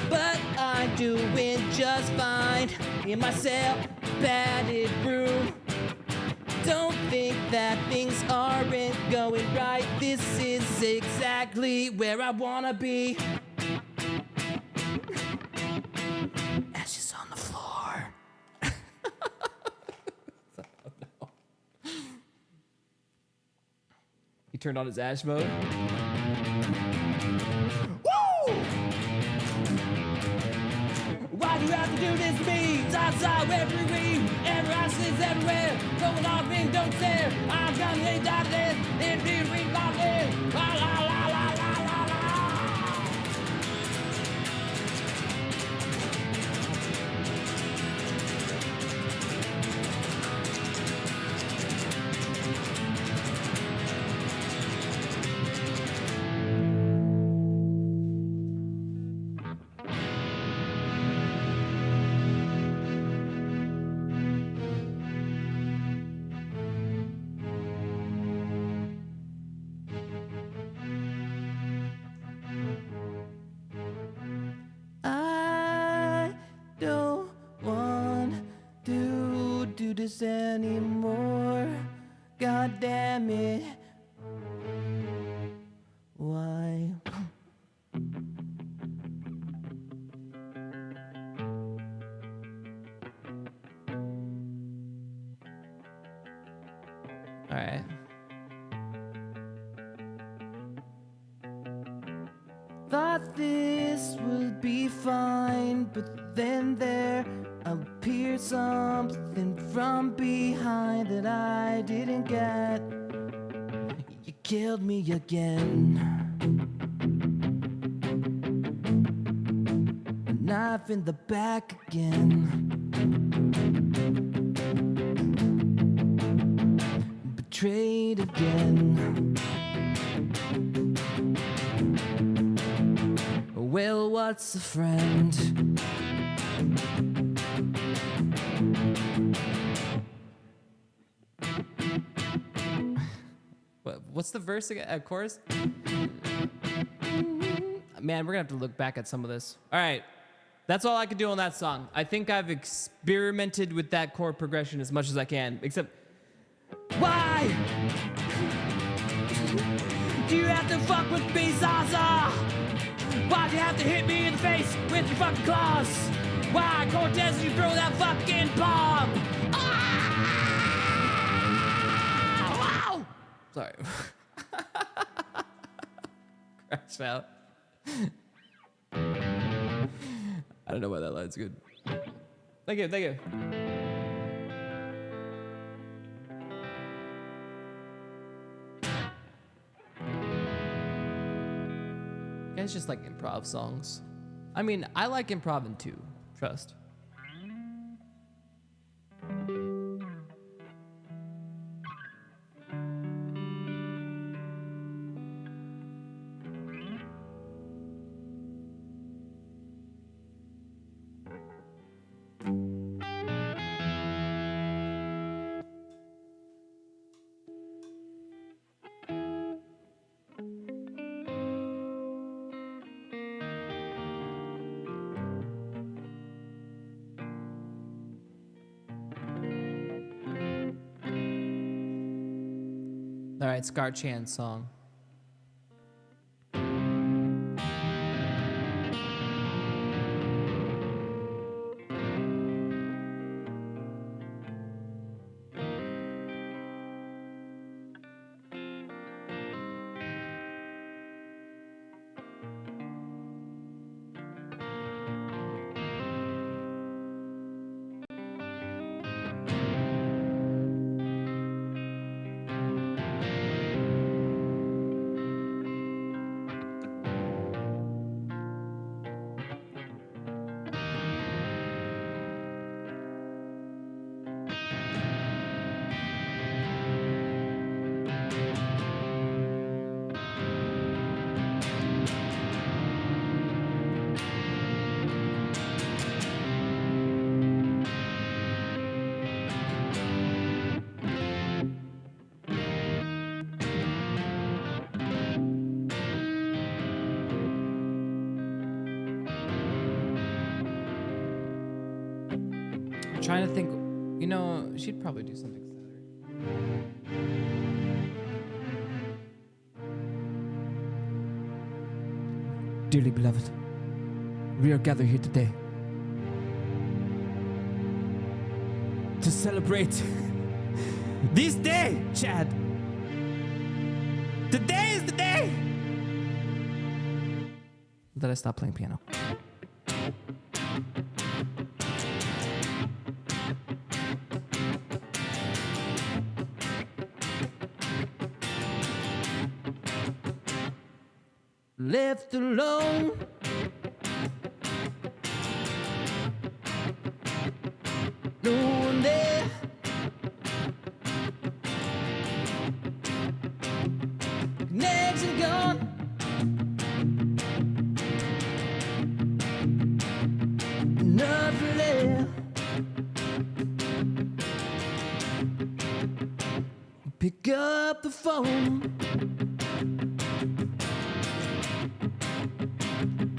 but I'm doing just fine in my self-padded room. Don't think that things aren't going right. This is exactly where I wanna be. Ashes on the floor. Oh, no. He turned on his ash mode. Woo! Why do you have to do this to me? Zaza everywhere, every ashes everywhere. Going off and don't stare. I'm gonna hate that list. If you read my list, la la la la la la la.
this anymore. God damn it. Why?
All right.
Thought this would be fine, but then there appeared something from behind that I didn't get. You killed me again. A knife in the back again. Betrayed again. Well, what's a friend?
What's the verse again? Chorus? Man, we're gonna have to look back at some of this. All right, that's all I can do on that song. I think I've experimented with that chord progression as much as I can, except why do you have to fuck with me, Zaza? Why'd you have to hit me in the face with your fucking claws? Why, Cortez, you throw that fucking bomb? Ah! Wow! Sorry. Crashed out. I don't know why that line's good. Thank you, thank you. You guys just like improv songs. I mean, I like improv too. Trust. All right, Scar Chan's song. Trying to think, you know, she'd probably do something sadder.
Dearly beloved, we are gathered here today to celebrate this day, Chad. Today is the day that I stopped playing piano. Left alone, no one there. Connection gone. Nothing left. Pick up the phone.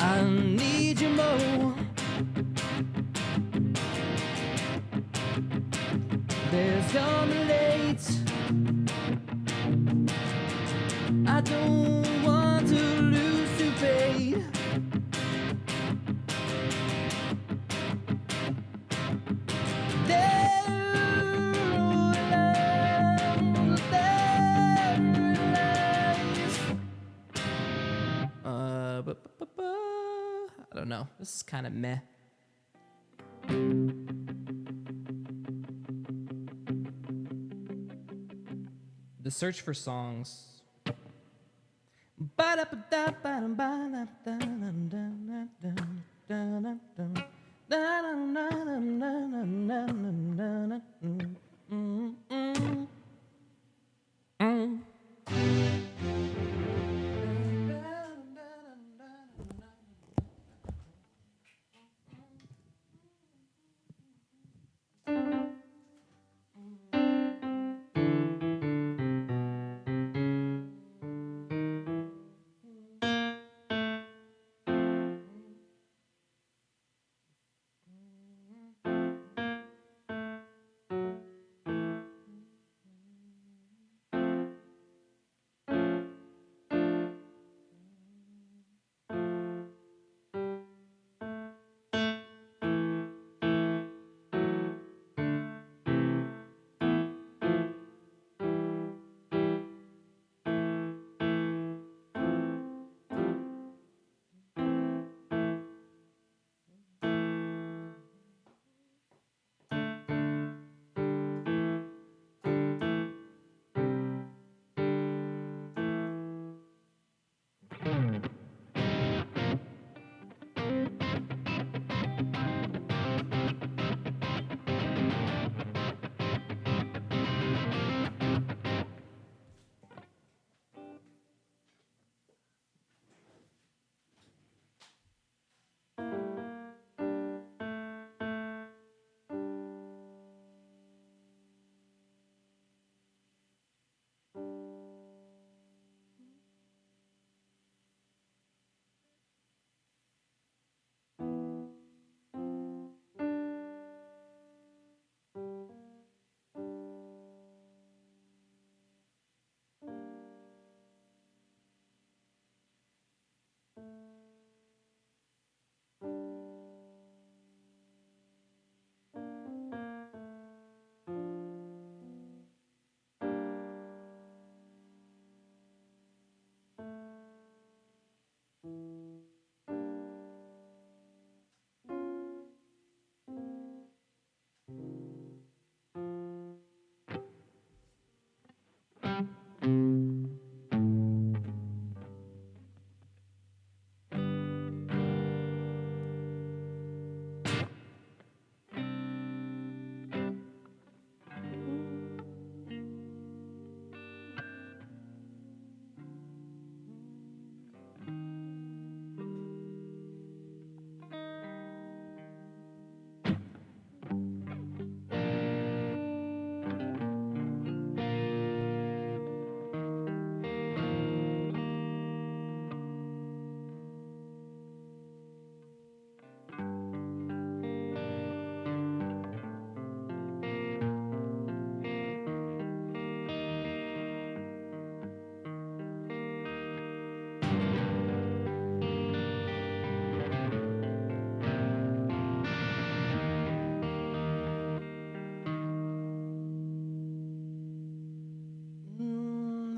I need you more. There's coming late. I don't want to lose to fate. I don't know. This is kind of meh. The search for songs.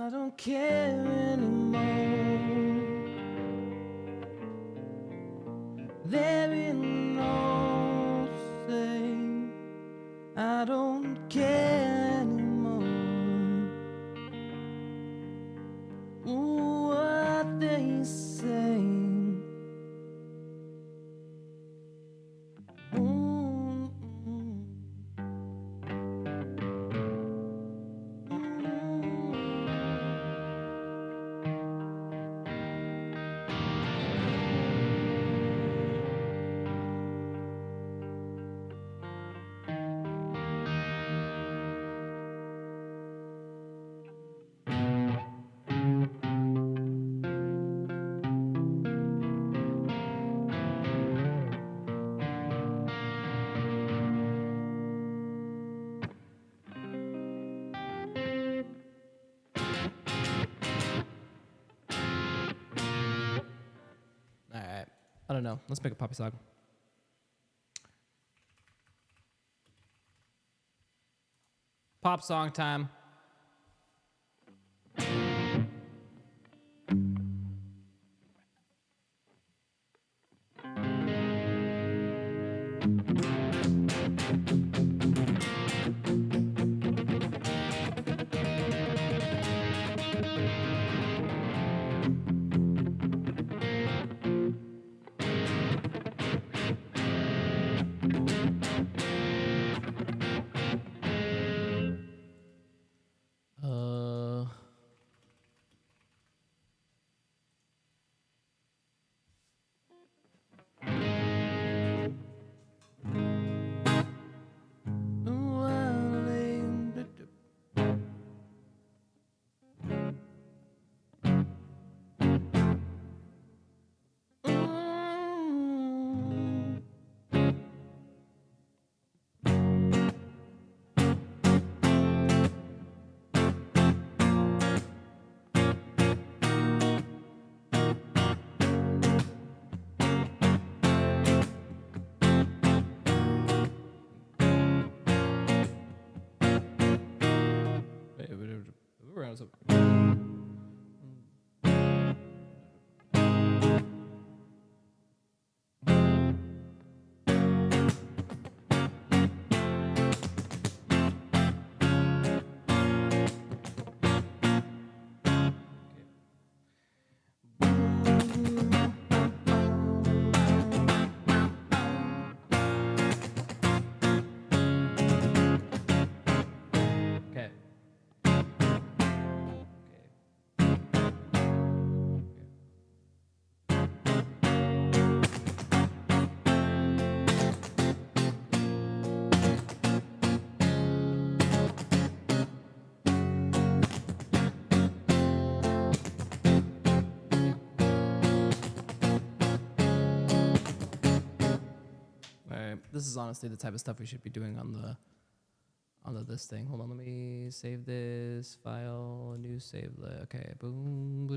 I don't care anymore. There is no say. I don't care anymore. What they say.
I don't know. Let's make a poppy song. Pop song time. Okay. All right. This is honestly the type of stuff we should be doing on the this thing. Hold on, let me save this file. New save. Okay. Boom.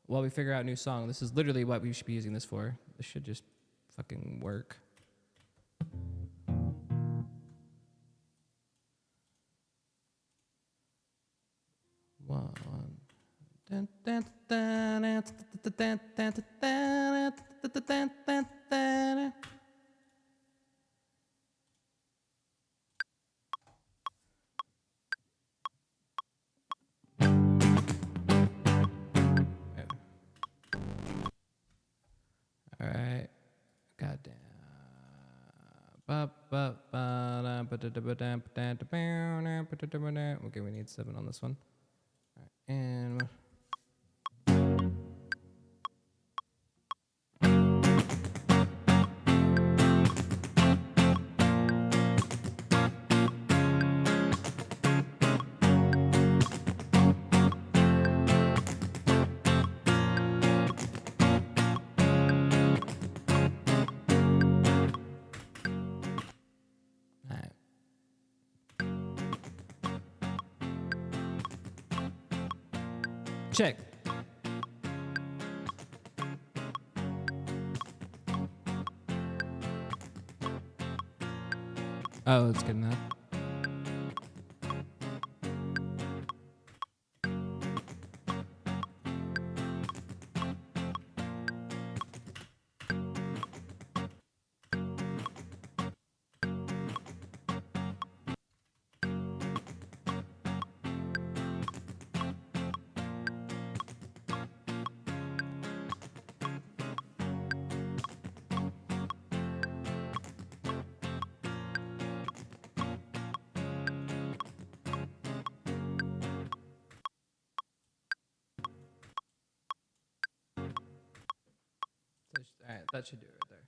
While we figure out a new song, this is literally what we should be using this for. This should just fucking work. One. All right. Goddamn. Okay, we need 7 on this one. All right, and check. Oh, it's good enough. All right, that should do it right there.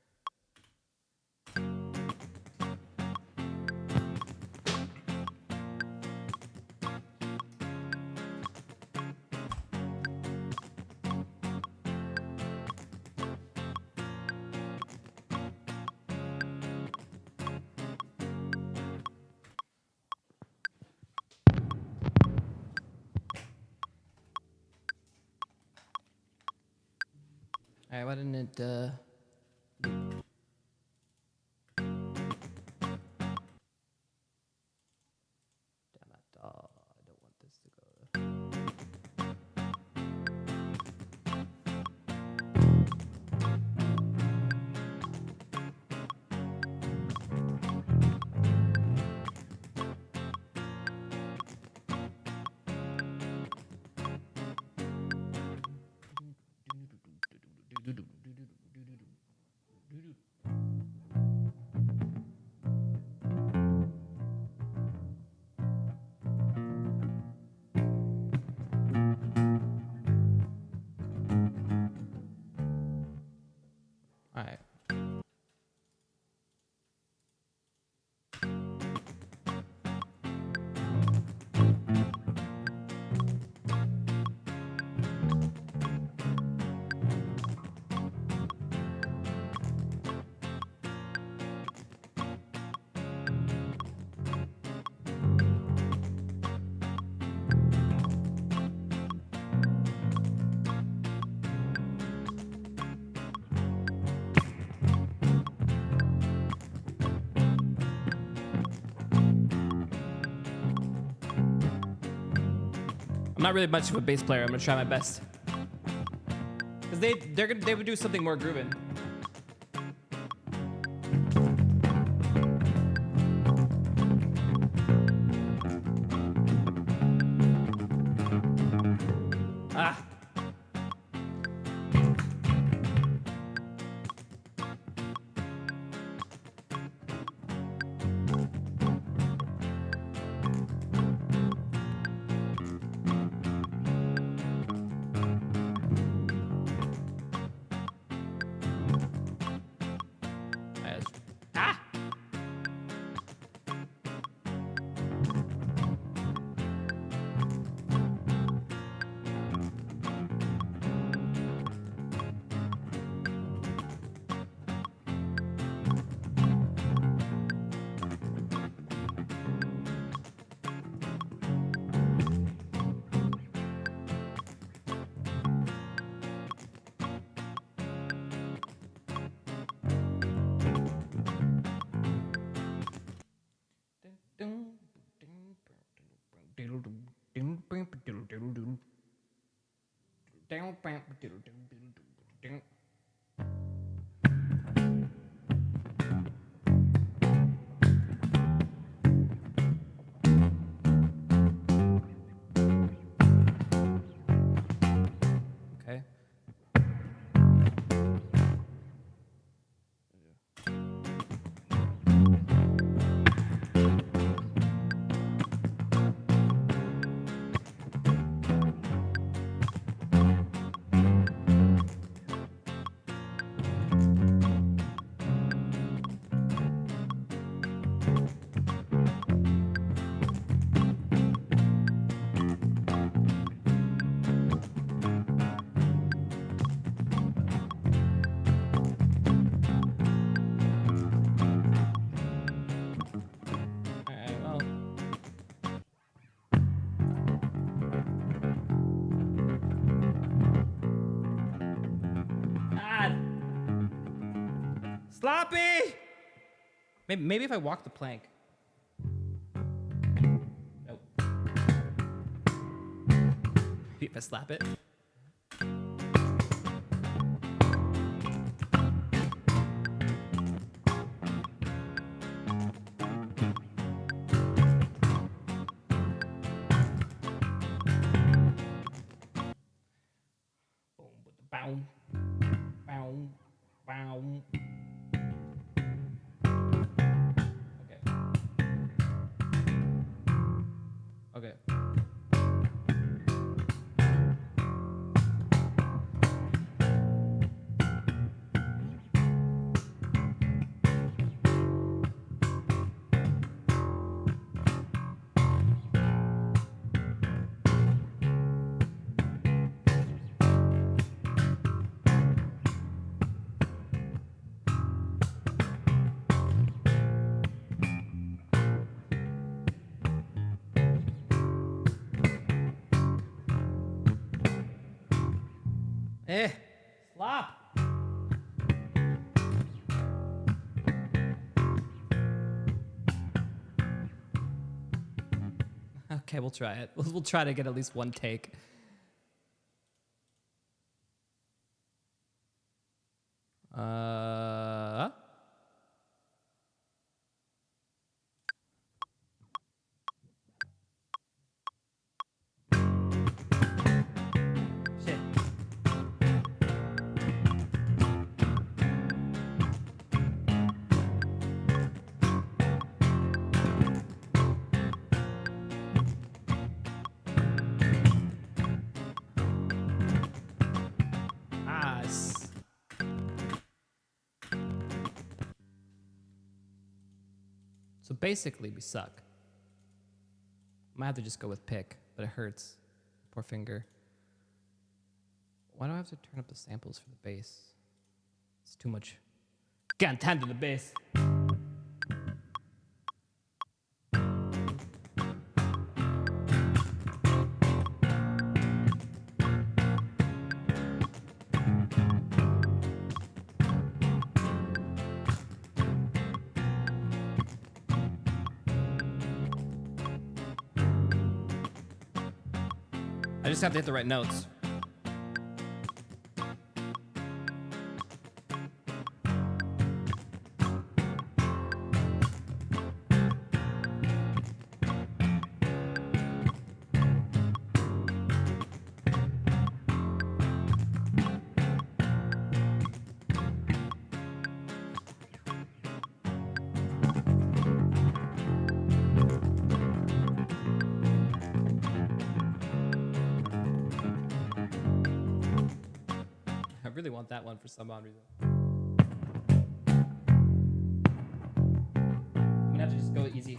All right, why didn't it? Damn it! I don't want this to go. All right. I'm not really much of a bass player. I'm gonna try my best. Cause they would do something more grooving. Ah. Ah! Okay. Alright, well. God. Sloppy! Maybe if I walk the plank. Nope. Maybe if I slap it. Bow. Bow. Bow. Okay. Slop. Okay, we'll try it. We'll try to get at least one take. Shit. So basically, we suck. I might have to just go with pick, but it hurts. Poor finger. Why do I have to turn up the samples for the bass? It's too much. Can't handle the bass. I just have to hit the right notes. I really want that one for some odd reason. I'm gonna have to just go easy.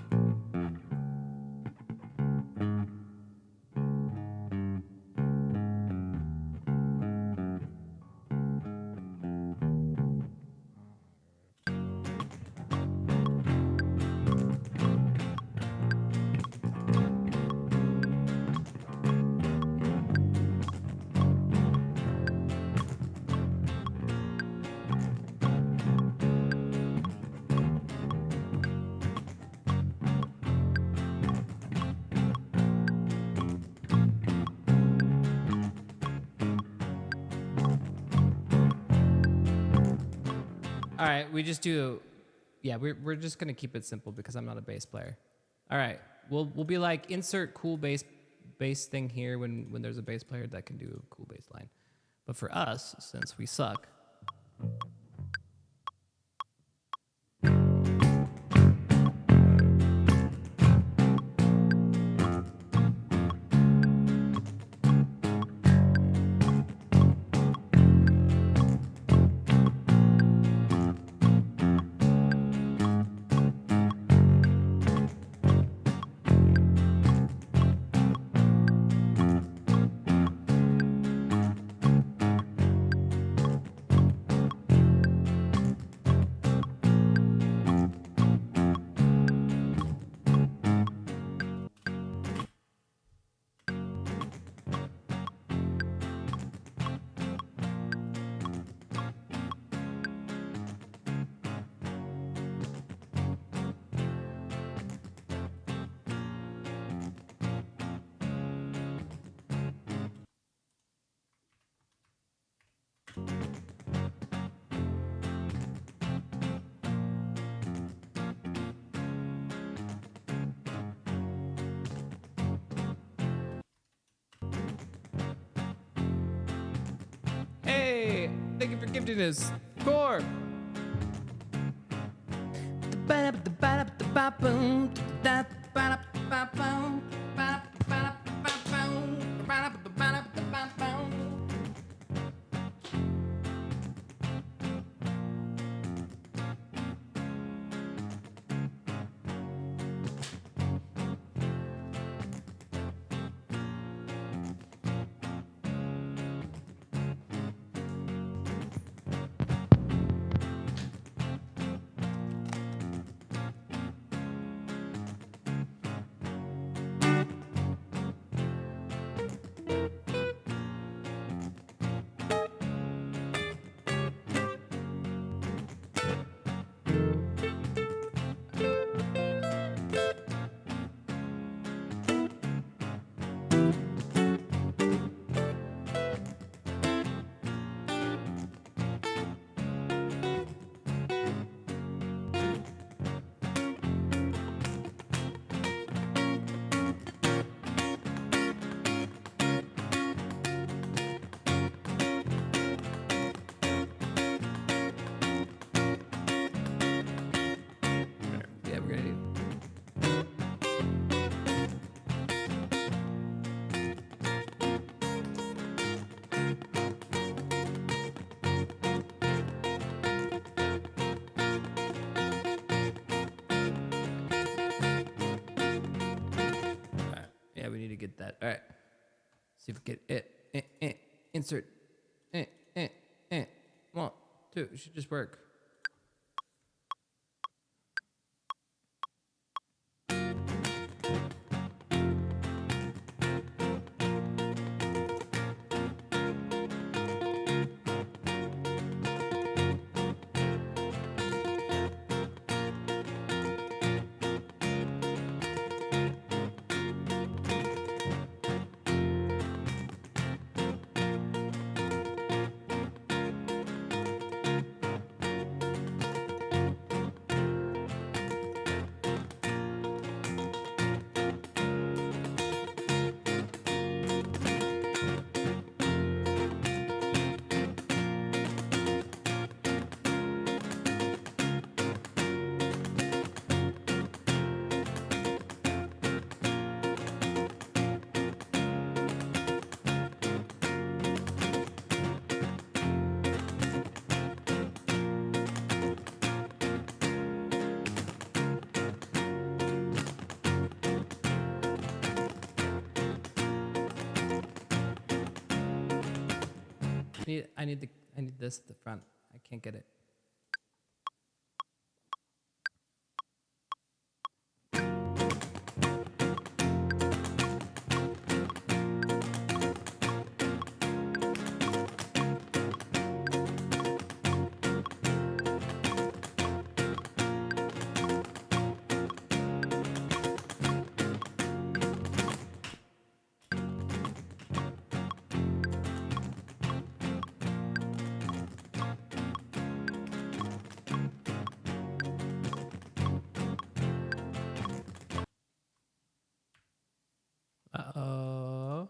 All right, we just do. Yeah, we're just gonna keep it simple because I'm not a bass player. All right, we'll be like insert cool bass thing here when there's a bass player that can do a cool bass line. But for us, since we suck. Hey, thank you for gifting us. Core. to get that. All right. See if we get it. Insert. 1, 2. It should just work. I need this at the front. I can't get it. Uh-oh.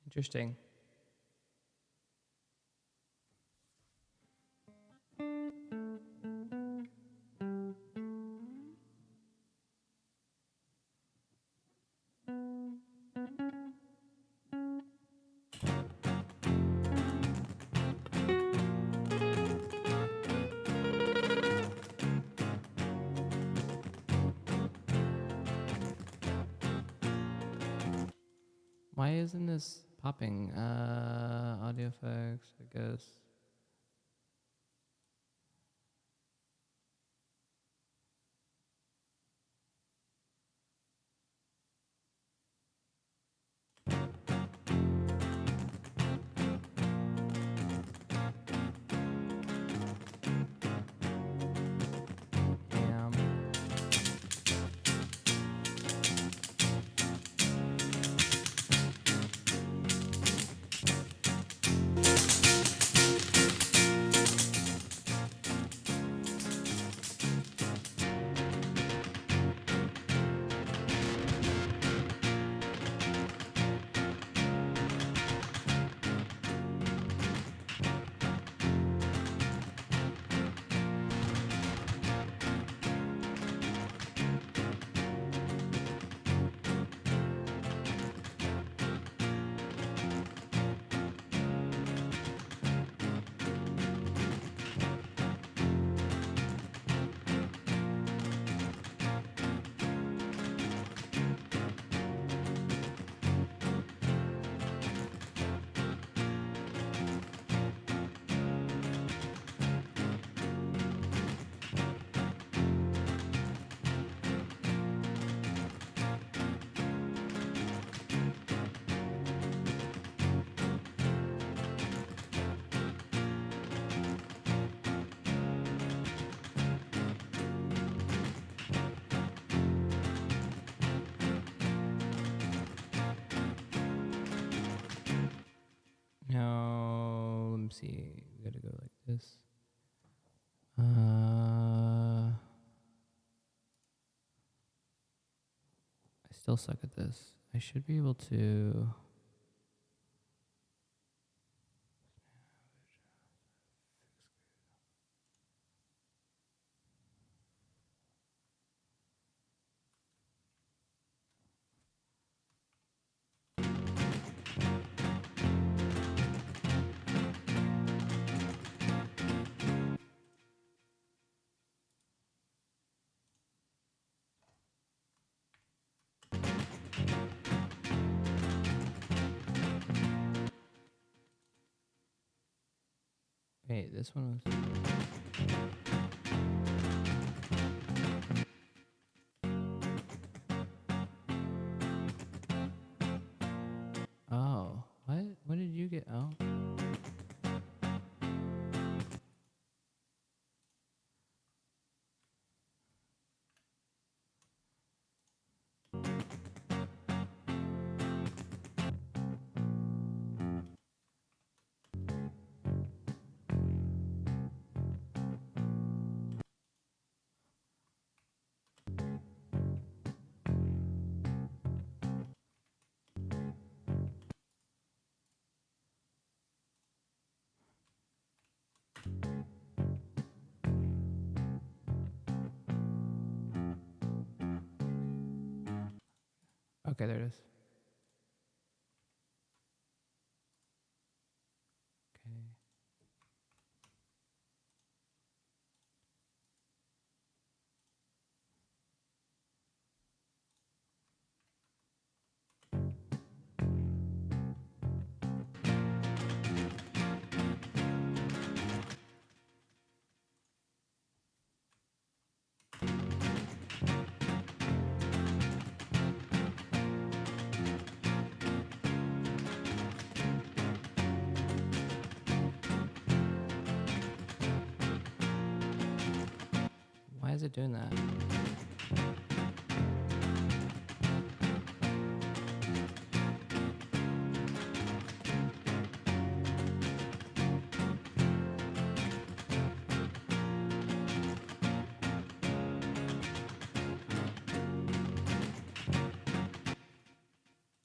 Interesting. Why isn't this popping? Audio effects, I guess. Damn. see. We gotta go like this. I still suck at this. I should be able to. Wait, this one was. Oh, what? What did you get? Oh. Okay, there it is. Okay. Why is it doing that? I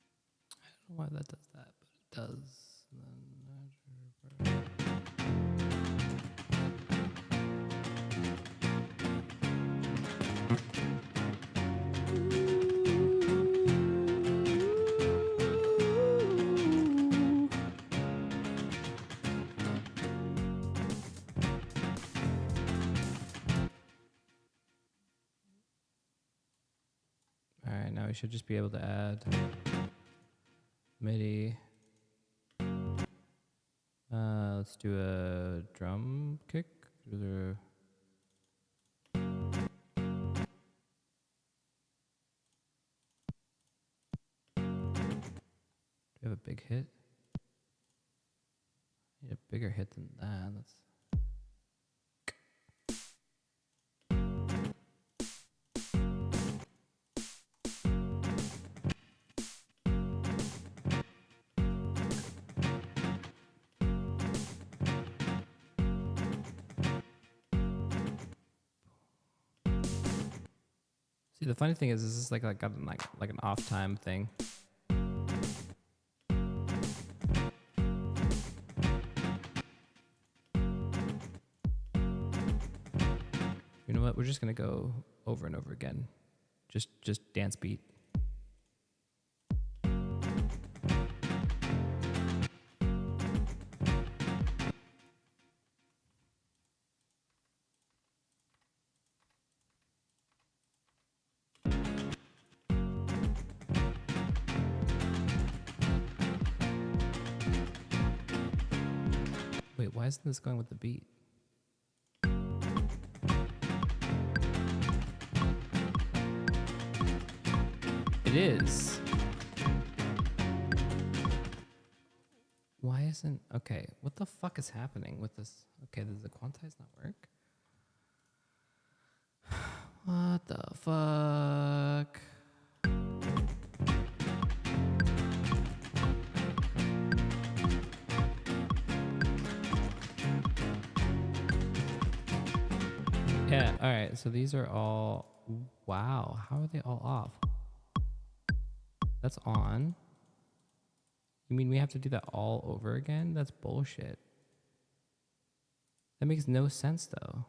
don't know why that does that, but it does. All right, now we should just be able to add MIDI. Let's do a drum kick. Is there... Do we have a big hit? Need a bigger hit than that. Let's... See, the funny thing is, this is like got like an off time thing. You know what? We're just gonna go over and over again. Just dance beat. Wait, why isn't this going with the beat? It is. Why isn't... Okay, what the fuck is happening with this? Okay, does the quantize not work? What the fuck? Yeah, all right. So these are all... Wow, how are they all off? That's on. You mean we have to do that all over again? That's bullshit. That makes no sense, though.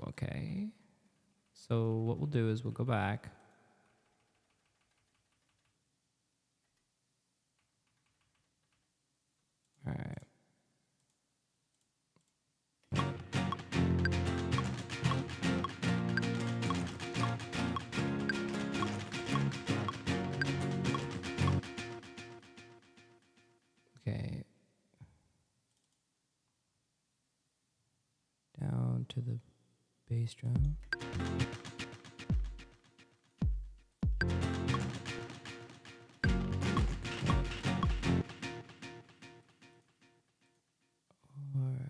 Okay. So what we'll do is we'll go back. All right. Okay. Down to the bass drum. All right.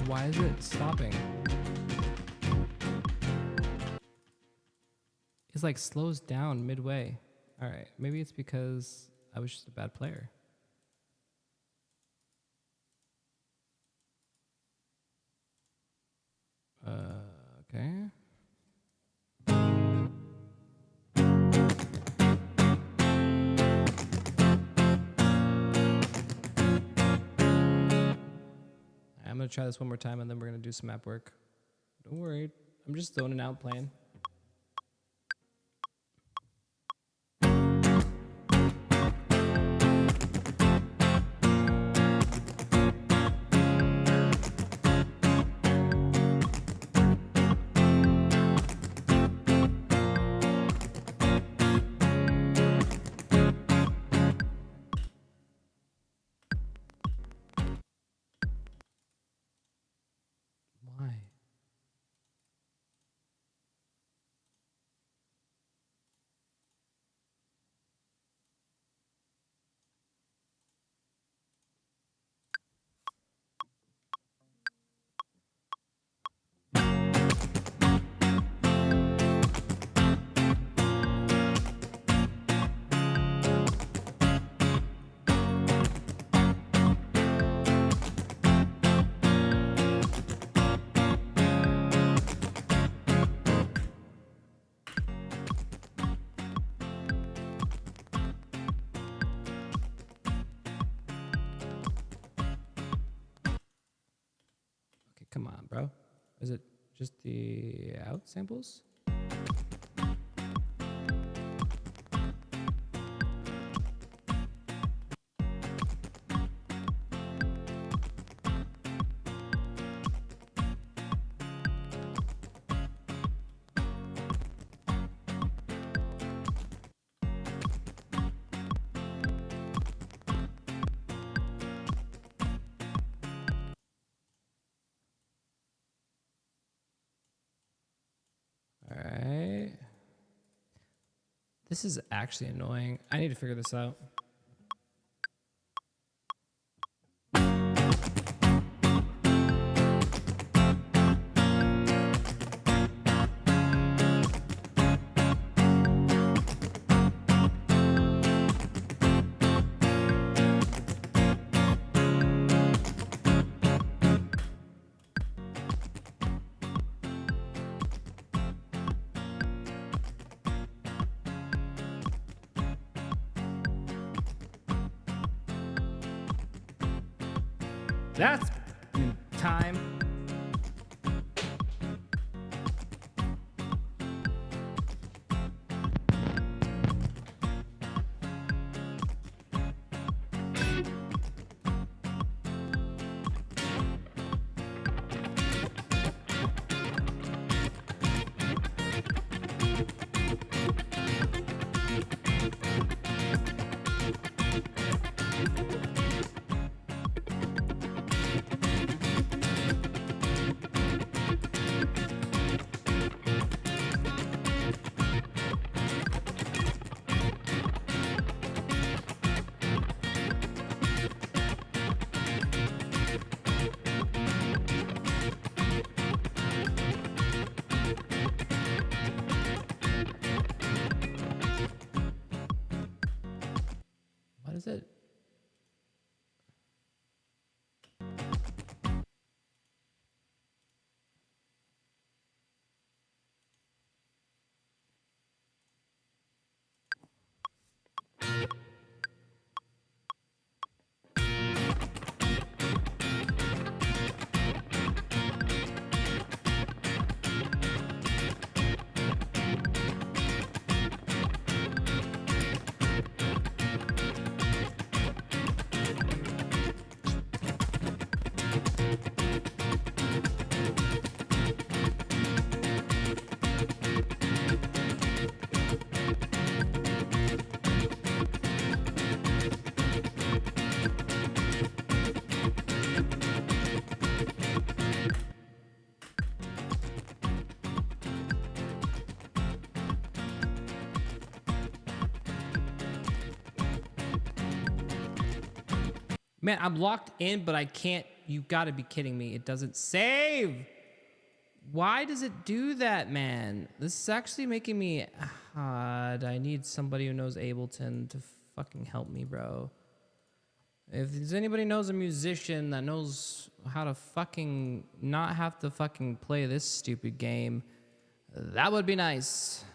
Why is it stopping? It's like slows down midway. All right, maybe it's because I was just a bad player. Okay. I'm gonna try this one more time and then we're gonna do some map work. Don't worry, I'm just zoning out playing. Why? Okay, come on, bro. Is it just the out samples? All right. This is actually annoying. I need to figure this out. That's time. it? Man, I'm locked in, but I can't. You gotta be kidding me. It doesn't save. Why does it do that, man? This is actually making me odd. I need somebody who knows Ableton to fucking help me, bro. If there's anybody knows a musician that knows how to fucking not have to fucking play this stupid game, that would be nice.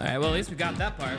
All right, well, at least we got that part.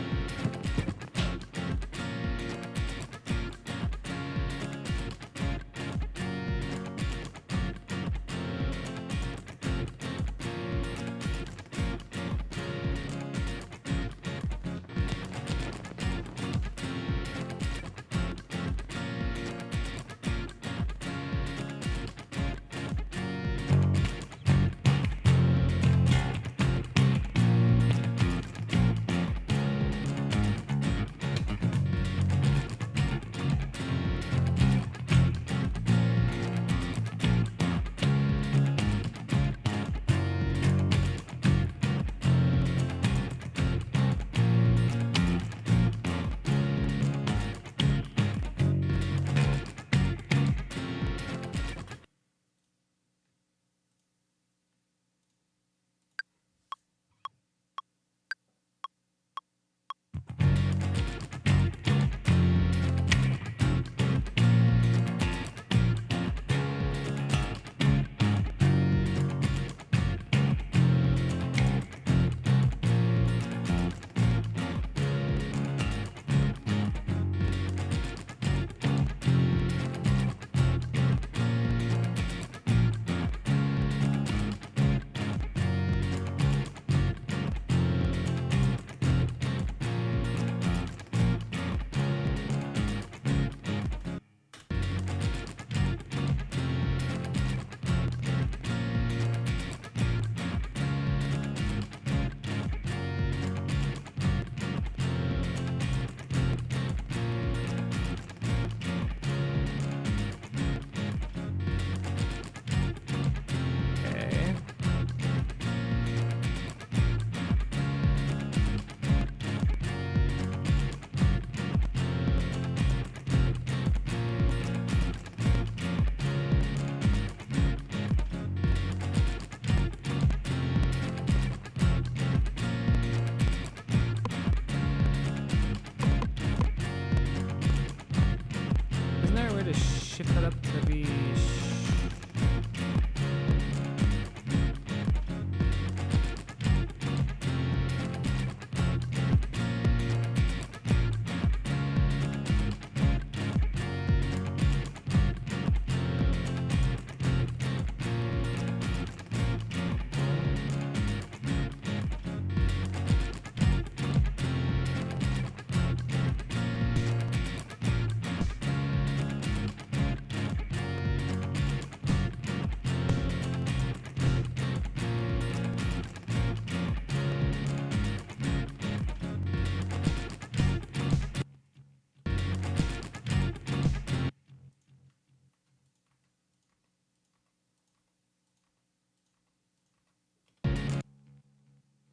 shift that up to be.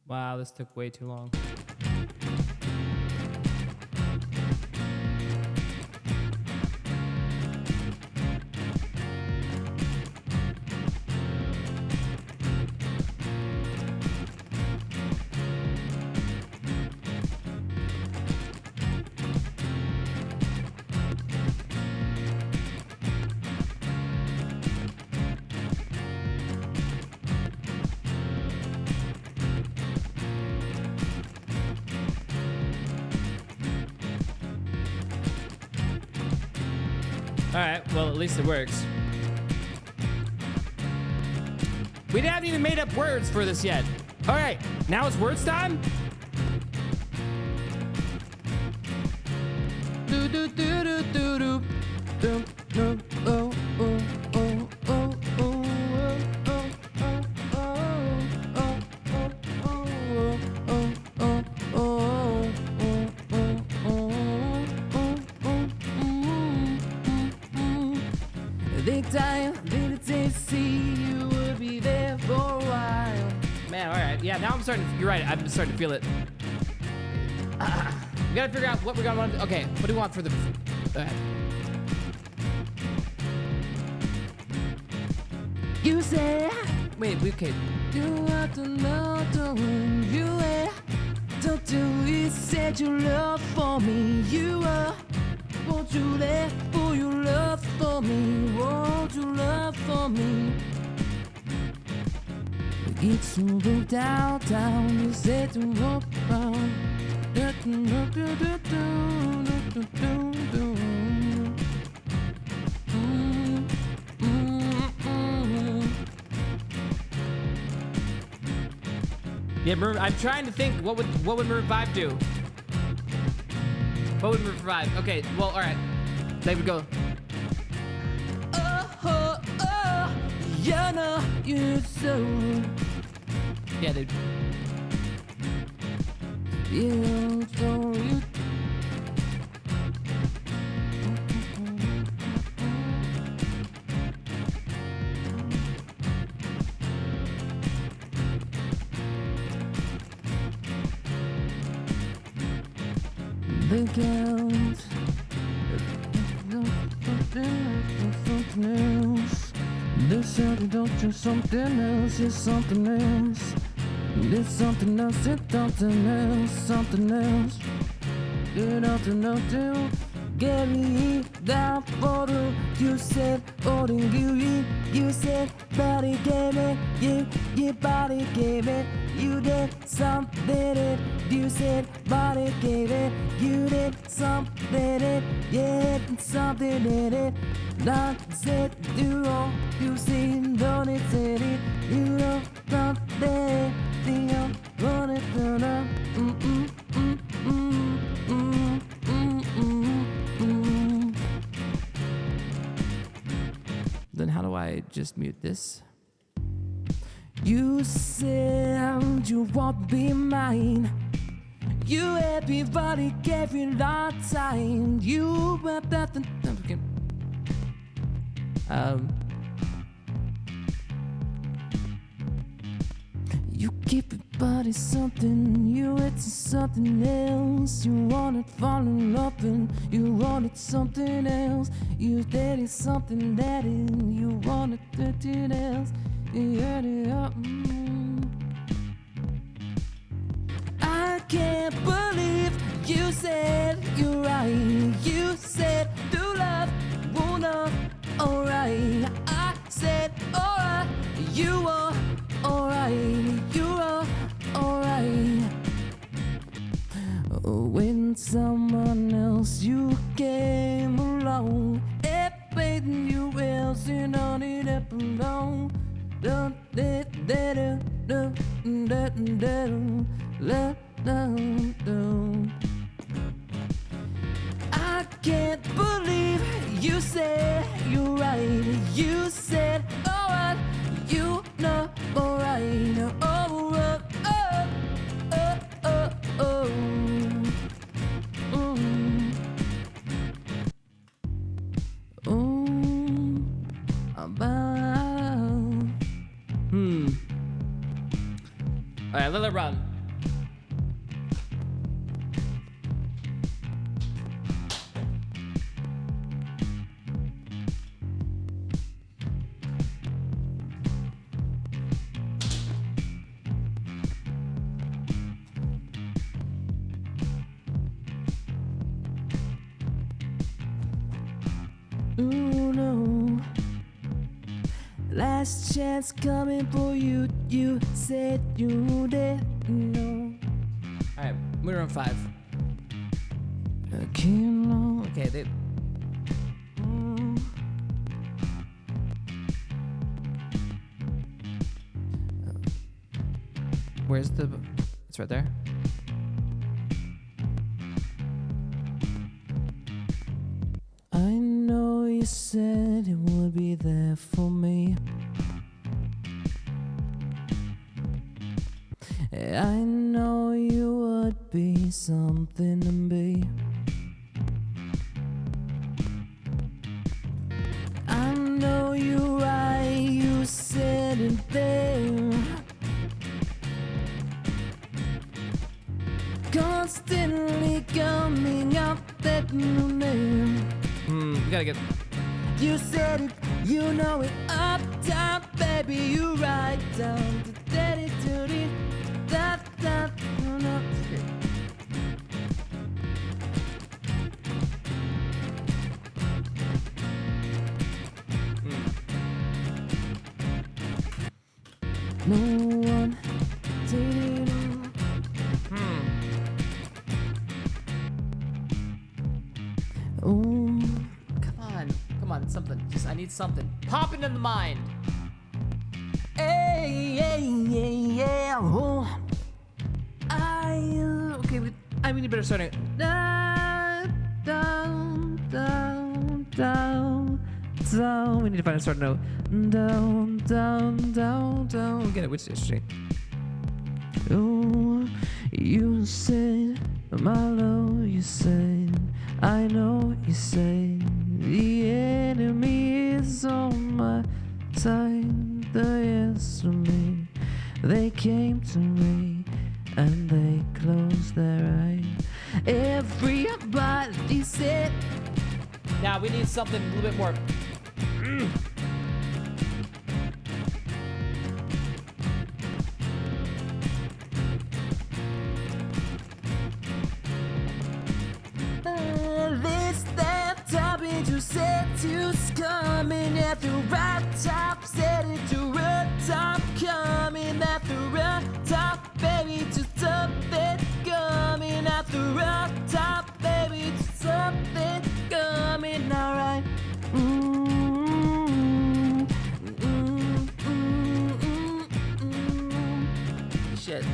Wow, this took way too long. Alright, well, at least it works. We haven't even made up words for this yet. Alright, now it's words time? Do do do do do do do do oh oh oh oh oh time did it see you would be there for a while. Man, all right. Yeah, now I'm starting. You're right. I'm starting to feel it. We gotta figure out what we're gonna want to do. Okay, what do we want for the? You say, wait, okay. You have to know, don't you? Don't you said your love for me? You are. Won't you let for your love for me? Won't you love for me? It's over downtown. You said to walk around. Yeah, I'm trying to think. What would Maroon 5 do? What would Maroon 5? Okay, well, all right. There we go. Oh, you know you so. Yeah, dude. You so you. The girls. Something else. They said don't you something else, it's something else. There's something else, it's something else, something else. You don't know to get me down for the. You said, holding you said, body gave it, you body gave it. You did something it. You said, body gave it. You did something it. Yeah, something did it. Not said you all. You seen, don't it said it. You know something. You want it to know. Then how do I just mute this? You said you won't be mine. You everybody gave you a lot of time. You wept at the you keep it, but it's something. You it's something else. You wanted fall in love and you wanted something else. You did it something that in you wanted something else. You had it up. I can't believe you said you're right. You said to love, oh no.
bouncing on it up and down. Dun, da, da, da, dun, da, da, da, dun, dun. I can't believe you said you're right. You said, alright, you know, alright. Oh, oh, oh, oh, oh, oh.
All right, let it run.
Ooh, no. Last chance coming for you. You said you didn't know.
All right, we're on 5.
I can't know.
Okay, they. Where's the? It's right there.
I know you said it would be there for me. I know you would be something to be. I know you're right, you said it there. Constantly coming up that new name.
We gotta get.
You said it, you know it, up down, baby, you right down to daddy to the da da no. No one did. Oh.
Come on, something. Just I need something. Pop into the mind.
Hey, yeah, yeah, yeah. Oh.
Okay, we need better starting.
Down, down, down, down, down.
We need to find a start note.
Down, down, down, down.
We'll get it. Which street?
Oh, you said, my love, you said, I know you said, the enemy is on my side. The yes to me, they came to me, and they closed their eyes. Everybody said,
Now we need something a little bit more.
this that topic you said you's coming at the right top, said it to right top, coming at the right top, baby, to something coming at the right top, baby, to something coming, alright. Shit.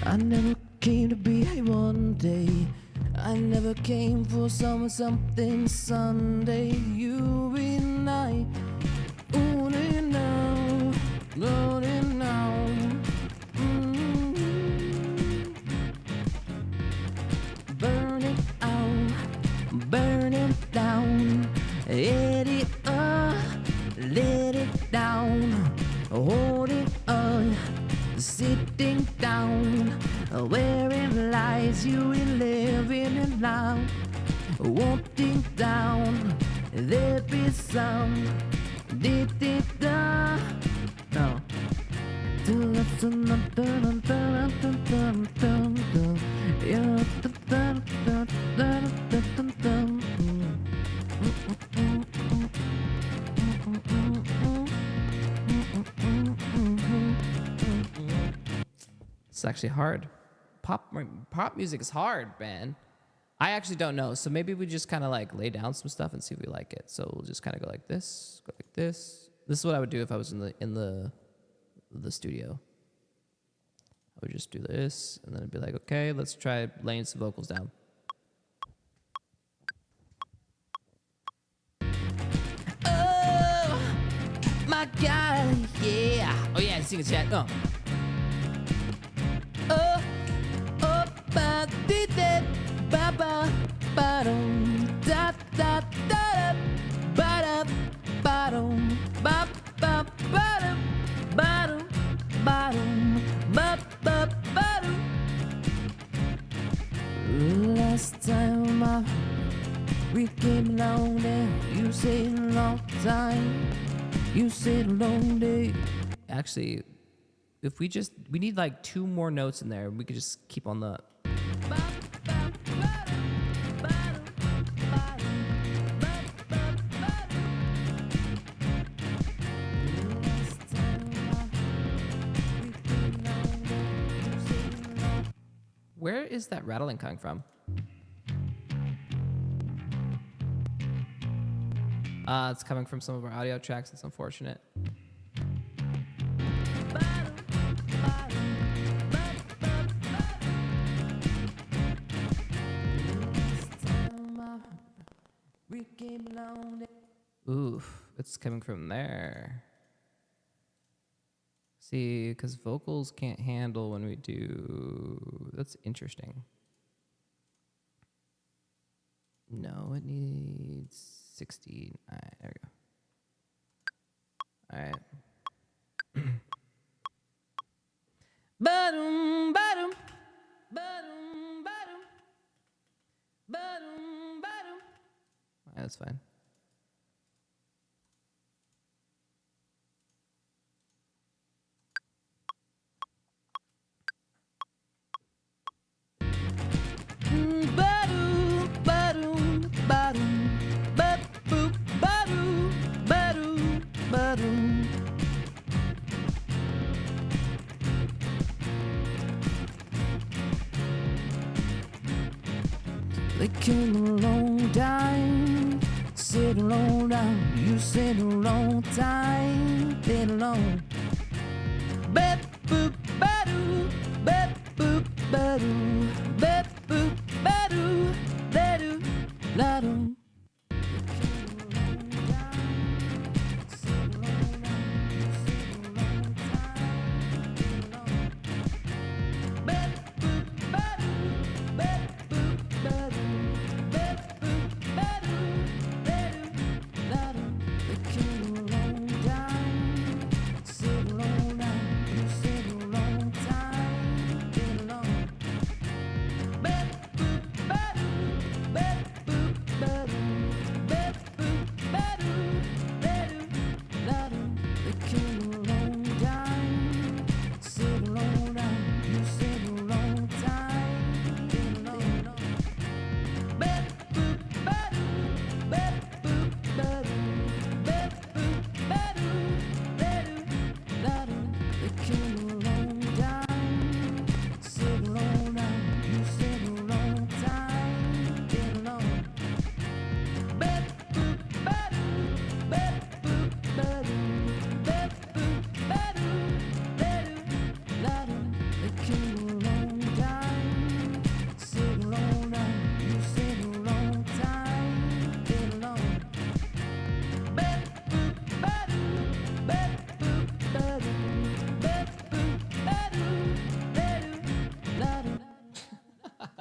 I never came to be one day. I never came for something Sunday. You and I, only now, only now. Burn it out, burn it down, let it up, let it down, hold it up. Sitting down, wearing lies, you in living in love. Wanting down, there be some. Did it da? No.
It's actually hard. Pop music is hard, man. I actually don't know. So maybe we just kind of like lay down some stuff and see if we like it. So we'll just kind of go like this, go like this. This is what I would do if I was in the studio. I would just do this, and then I'd be like, okay, let's try laying some vocals down. Oh my God, yeah. Oh yeah, sing it, chat. Oh, ba dee da ba ba ba dum da da da ba da ba dum ba ba ba dum ba dum ba dum ba ba ba dum. Last time we came along there, you said a long time, you said a long day. Actually, if we need like 2 more notes in there, we could just keep on the. Where is that rattling coming from? It's coming from some of our audio tracks. It's unfortunate. Ooh, it's coming from there. See, because vocals can't handle when we do. That's interesting. No, it needs 69. There we go. All right. Ba-dum, ba-dum, ba-dum, ba-dum, ba-dum, ba-dum. All right, that's fine. They came a long time, said a long time, you said a long time, been alone. Bep boop ba-doo, bep boop ba-doo, bep boop ba-doo, ba-doo, la-doo.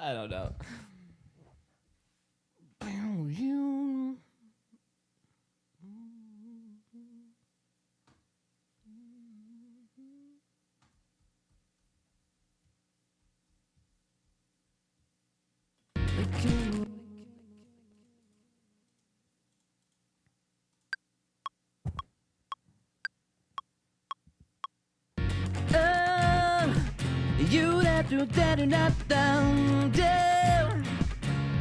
I don't know. You let the knock down, down.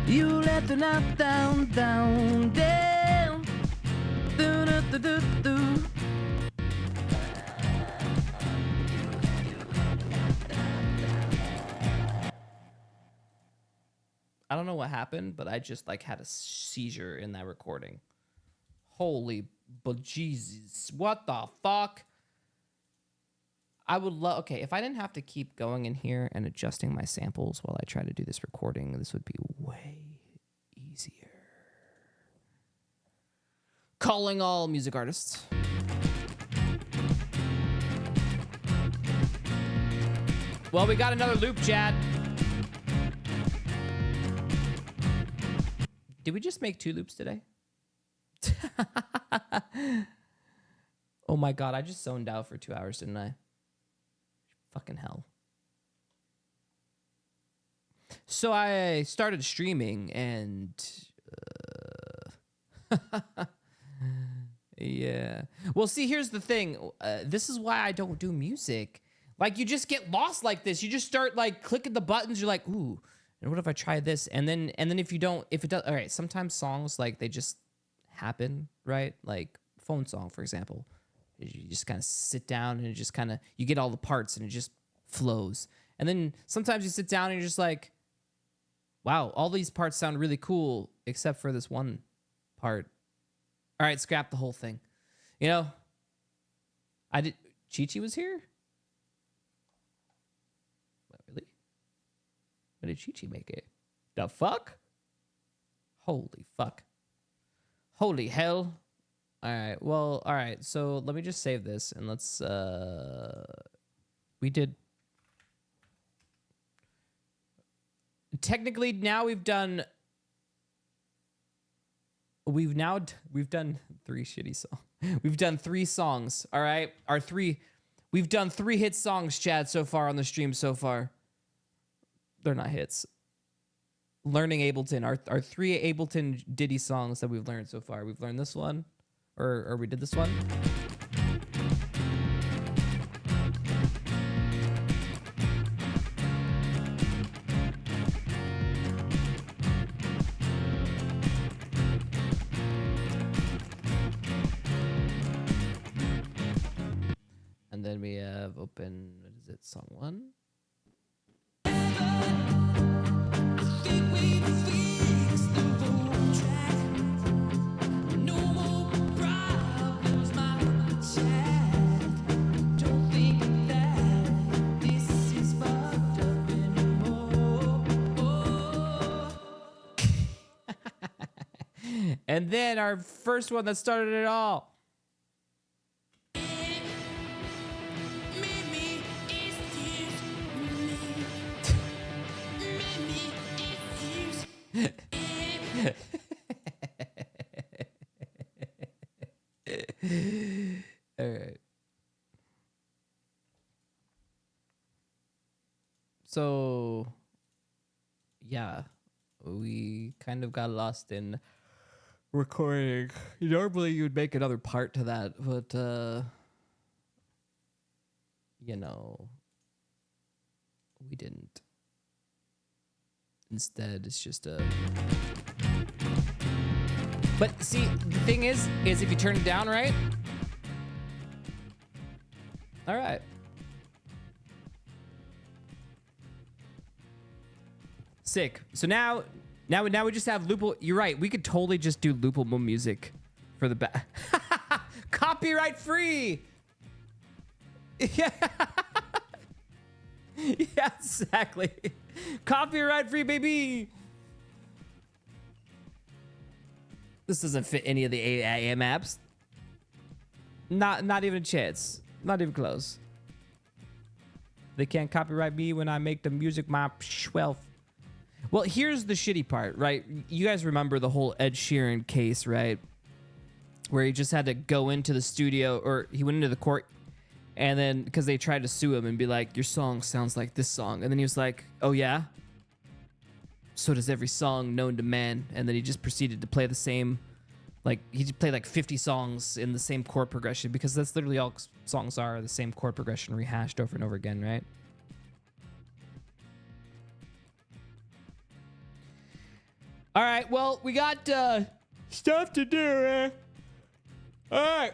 You let the knock down, down, down. Do do do do do. I don't know what happened, but I just like had a seizure in that recording. Holy but Jesus, what the fuck? I would love, okay, if I didn't have to keep going in here and adjusting my samples while I try to do this recording, this would be way easier. Calling all music artists. Well, we got another loop, Chad. Did we just make 2 loops today? Oh my God, I just zoned out for 2 hours, didn't I? Fucking hell. So I started streaming and yeah. Well, see, here's the thing. This is why I don't do music. Like, you just get lost like this. You just start like clicking the buttons. You're like, ooh, and what if I try this? And then if you don't, if it does, all right. Sometimes songs like they just happen, right? Like Phone Song, for example. You just kind of sit down and it just kind of, you get all the parts and it just flows. And then sometimes you sit down and you're just like, wow, all these parts sound really cool except for this one part. All right, scrap the whole thing. You know, Chi-Chi was here? What, really? When did Chi-Chi make it? The fuck? Holy fuck. Holy hell. All right. Well, all right. So let me just save this and let's we did technically now we've done 3 shitty songs. We've done 3 songs, all right? We've done 3 hit songs, Chad, so far on the stream so far. They're not hits. Learning Ableton, our 3 Ableton Diddy songs that we've learned so far. We've learned this one. Or we did this one. And then we have open, what is it, song 1? And then our first one that started it all. All right. So, yeah, we kind of got lost in recording. Normally you'd make another part to that, but you know, we didn't. Instead, it's just a. But see, the thing is if you turn it down right. All right. Sick. So now we just have loopable. You're right. We could totally just do loopable music for the back. Copyright free. Yeah. Yeah, exactly. Copyright free, baby. This doesn't fit any of the AIM apps. Not even a chance. Not even close. They can't copyright me when I make the music myself. Well, here's the shitty part, right? You guys remember the whole Ed Sheeran case, right? Where he just had to go into the studio, or he went into the court, and then because they tried to sue him and be like, your song sounds like this song. And then he was like, oh yeah? So does every song known to man. And then he just proceeded to play the same, like, he just played like 50 songs in the same chord progression, because that's literally all songs are, the same chord progression rehashed over and over again, right? All right, well, we got stuff to do, All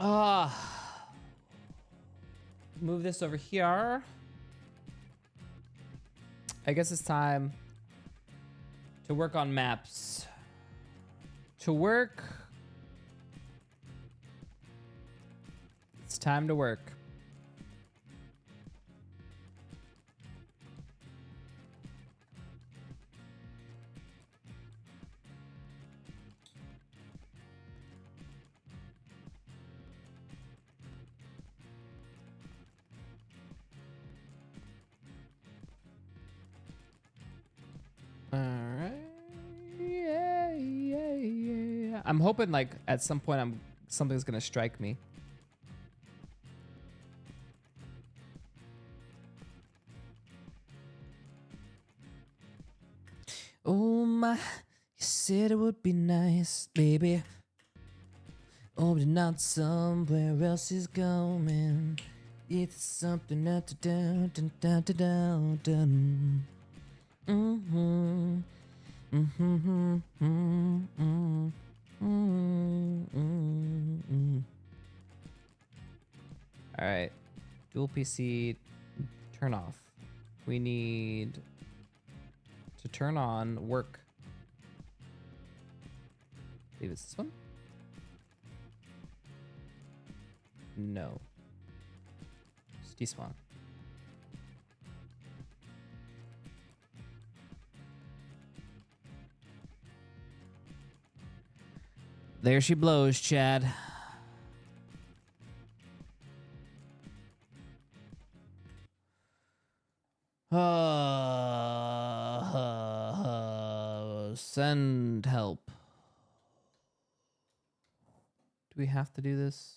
right. Move this over here. I guess it's time to work on maps. To work. It's time to work. All right. Yeah. I'm hoping like at some point something's gonna strike me. Oh my, you said it would be nice, baby. Oh, but not somewhere else is going. It's something that to down, down, down, down. All right, dual PC, turn off. We need to turn on work. I believe it's this one. No, it's this one. There she blows, Chad. Send help. Do we have to do this?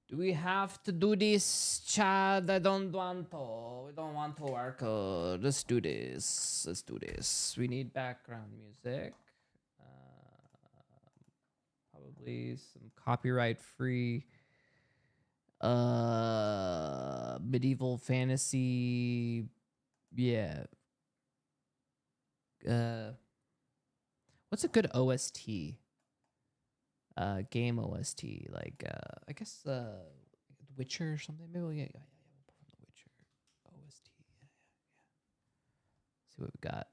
Do we have to do this, Chad? I don't want to. We don't want to work. Let's do this. Let's do this. We need background music. Probably some copyright-free medieval fantasy. Yeah. What's a good OST? Game OST, like I guess Witcher or something. Maybe we'll we'll put on the Witcher OST. Yeah. See what we got.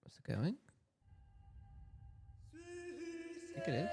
What's it going? I think it is.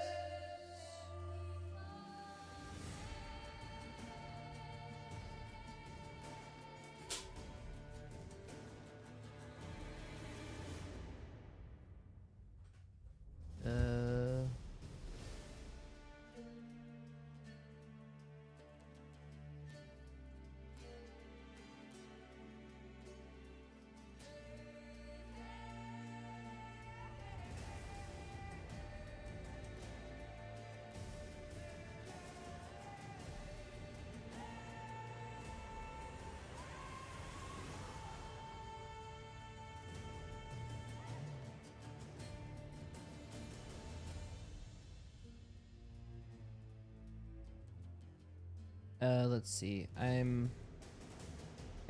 Let's see. I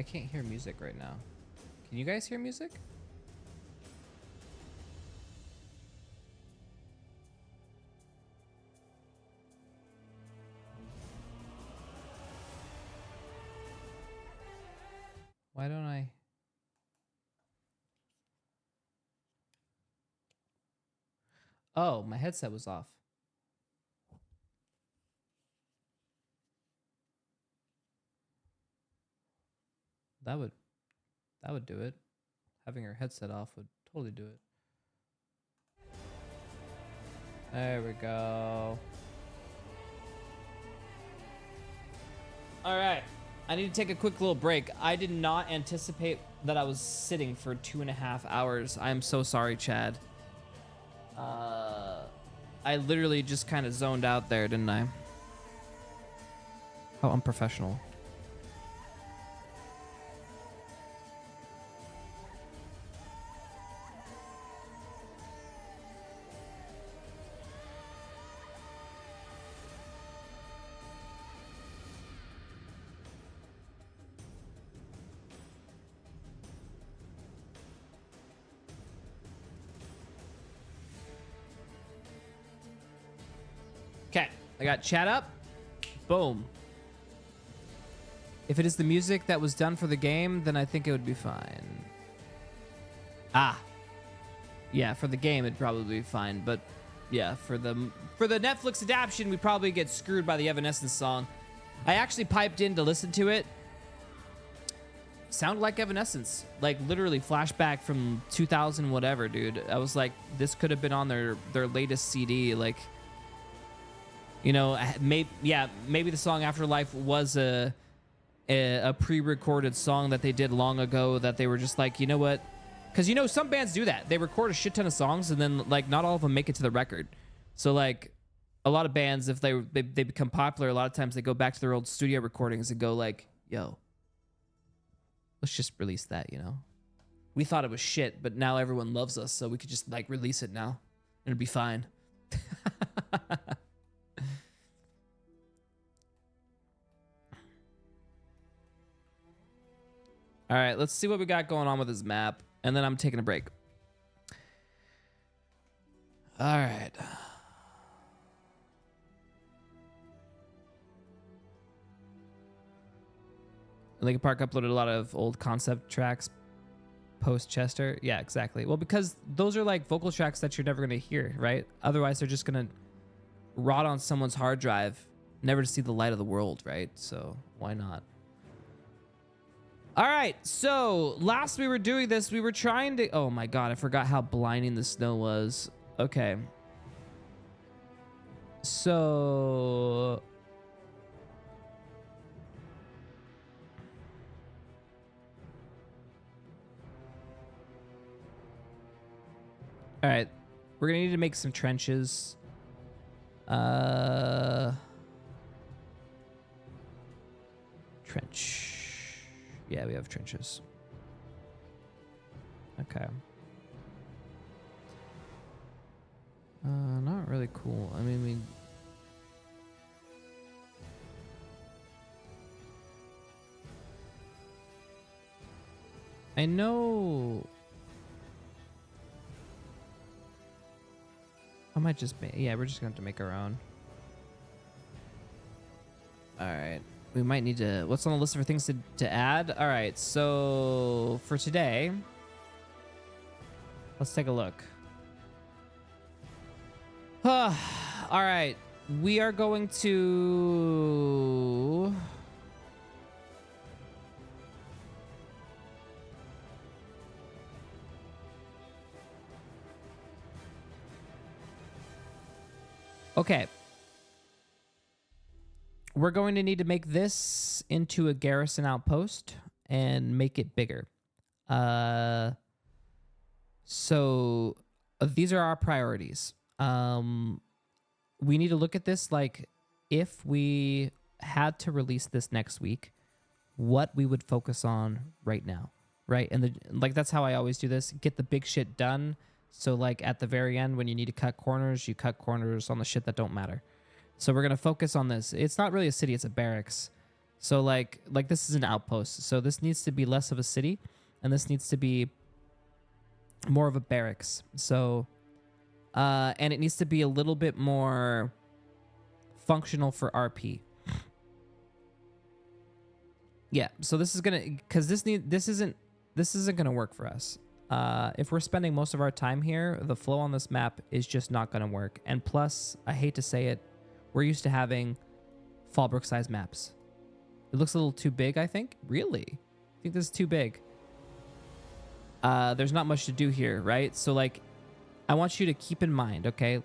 can't hear music right now. Can you guys hear music? Why don't I? Oh, my headset was off. That would do it. Having her headset off would totally do it. There we go. All right. I need to take a quick little break. I did not anticipate that I was sitting for 2.5 hours. I am so sorry, Chad. I literally just kind of zoned out there, didn't I? How unprofessional. I got chat up. Boom. If it is the music that was done for the game, then I think it would be fine. Ah. Yeah, for the game, it'd probably be fine. But yeah, for the Netflix adaptation, we probably get screwed by the Evanescence song. I actually piped in to listen to it. Sounded like Evanescence. Like, literally flashback from 2000 whatever, dude. I was like, this could have been on their latest CD. Like, you know, maybe the song Afterlife was a pre-recorded song that they did long ago that they were just like, you know what? Because, you know, some bands do that. They record a shit ton of songs and then, like, not all of them make it to the record. So, like, a lot of bands, if they become popular, a lot of times they go back to their old studio recordings and go like, yo, let's just release that, you know? We thought it was shit, but now everyone loves us, so we could just, like, release it now. And it'd be fine. All right, let's see what we got going on with this map, and then I'm taking a break. All right. Linkin Park uploaded a lot of old concept tracks post Chester. Yeah, exactly. Well, because those are like vocal tracks that you're never going to hear, right? Otherwise, they're just going to rot on someone's hard drive, never to see the light of the world, right? So why not? All right. So last we were doing this, we were trying to... Oh my God, I forgot how blinding the snow was. Okay. So... All right, we're gonna need to make some trenches. Trench. Yeah, we have trenches. Okay. Not really cool. I mean, I know. I might just make, yeah, we're just going to have to make our own. All right. We might need to, what's on the list for things to add? All right. So for today, let's take a look. All right. We are going to... Okay. We're going to need to make this into a garrison outpost and make it bigger. So these are our priorities. We need to look at this like if we had to release this next week, what we would focus on right now, right? And like that's how I always do this. Get the big shit done. So like at the very end, when you need to cut corners, you cut corners on the shit that don't matter. So we're going to focus on this. It's not really a city, it's a barracks. So like this is an outpost. So this needs to be less of a city and this needs to be more of a barracks. So, and it needs to be a little bit more functional for RP. Yeah. So this is going to, cause this isn't going to work for us. If we're spending most of our time here, the flow on this map is just not going to work. And plus, I hate to say it, we're used to having Fallbrook-sized maps. It looks a little too big, I think. Really? I think this is too big. There's not much to do here, right? So, like, I want you to keep in mind, okay?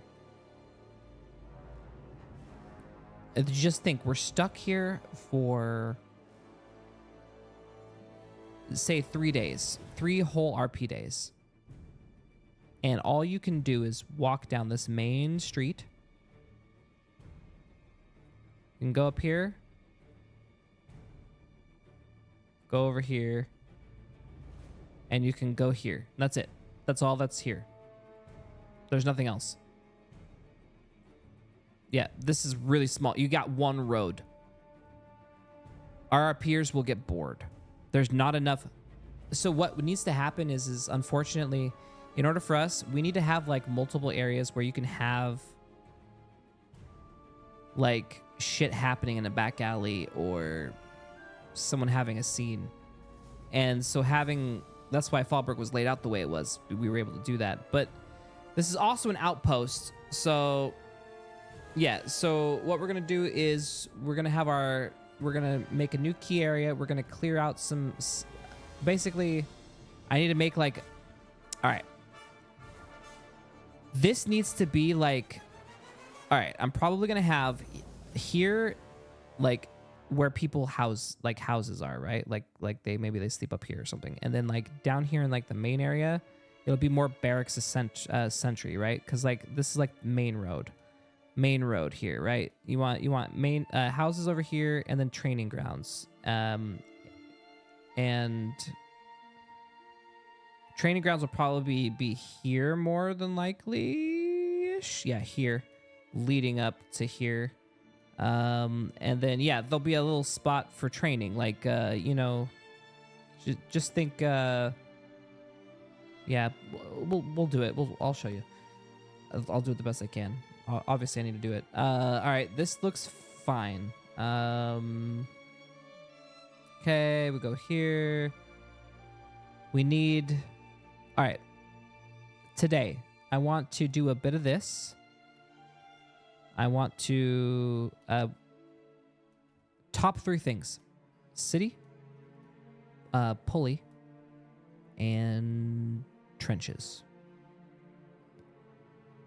Just think, we're stuck here for... say 3 days, 3 whole RP days. And all you can do is walk down this main street. You can go up here. Go over here. And you can go here. That's it. That's all that's here. There's nothing else. Yeah, this is really small. You got one road. Our RPers will get bored. There's not enough. So what needs to happen is unfortunately, in order for us, we need to have like multiple areas where you can have like shit happening in a back alley or someone having a scene. And so that's why Fallbrook was laid out the way it was. We were able to do that. But this is also an outpost. So yeah, so what we're going to do is we're going to make a new key area. We're going to clear out basically I need to make like, all right. This needs to be like, all right, I'm probably going to have here, like where people houses are, right? Like maybe they sleep up here or something. And then like down here in like the main area, it'll be more barracks sentry, right? Cause like this is like main road here, right? You want main houses over here and then training grounds. And training grounds will probably be here more than likely. Yeah, here, leading up to here. And then yeah, there'll be a little spot for training, like just think yeah, we'll do it. I'll show you. I'll do it the best I can. Obviously I need to do it. All right, this looks fine. Okay, we go here. We need, all right, today I want to do a bit of this. I want to top 3 things: city, pulley, and trenches.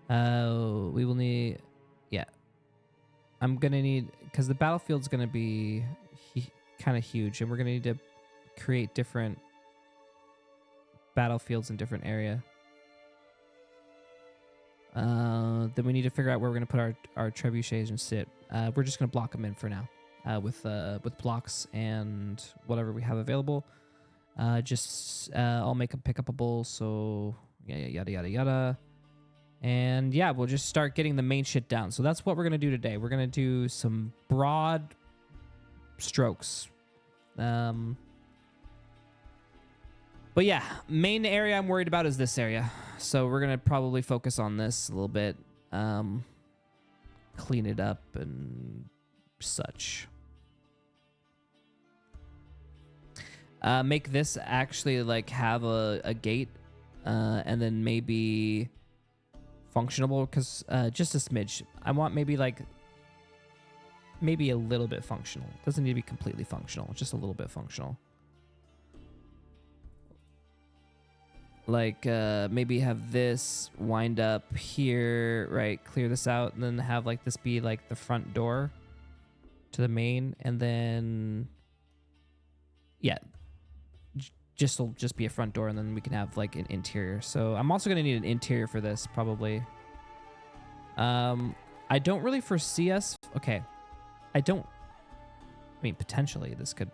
We will need, yeah. I'm gonna need, because the battlefield's gonna be kind of huge, and we're gonna need to create different battlefields in different area. Then we need to figure out where we're gonna put our trebuchets and sit. We're just gonna block them in for now, with blocks and whatever we have available. I'll make them pick upable. So yeah, yada yada yada, and yeah, we'll just start getting the main shit down. So that's what we're gonna do today. We're gonna do some broad strokes. But yeah, main area I'm worried about is this area. So we're going to probably focus on this a little bit. Clean it up and such. Make this actually like have a gate. And then maybe functionable, because just a smidge. I want maybe a little bit functional. Doesn't need to be completely functional. Just a little bit functional. Like maybe have this wind up here, right? Clear this out, and then have like this be like the front door to the main, and then yeah, will just be a front door, and then we can have like an interior. So I'm also gonna need an interior for this probably. I don't really foresee us. Okay, I mean potentially this could,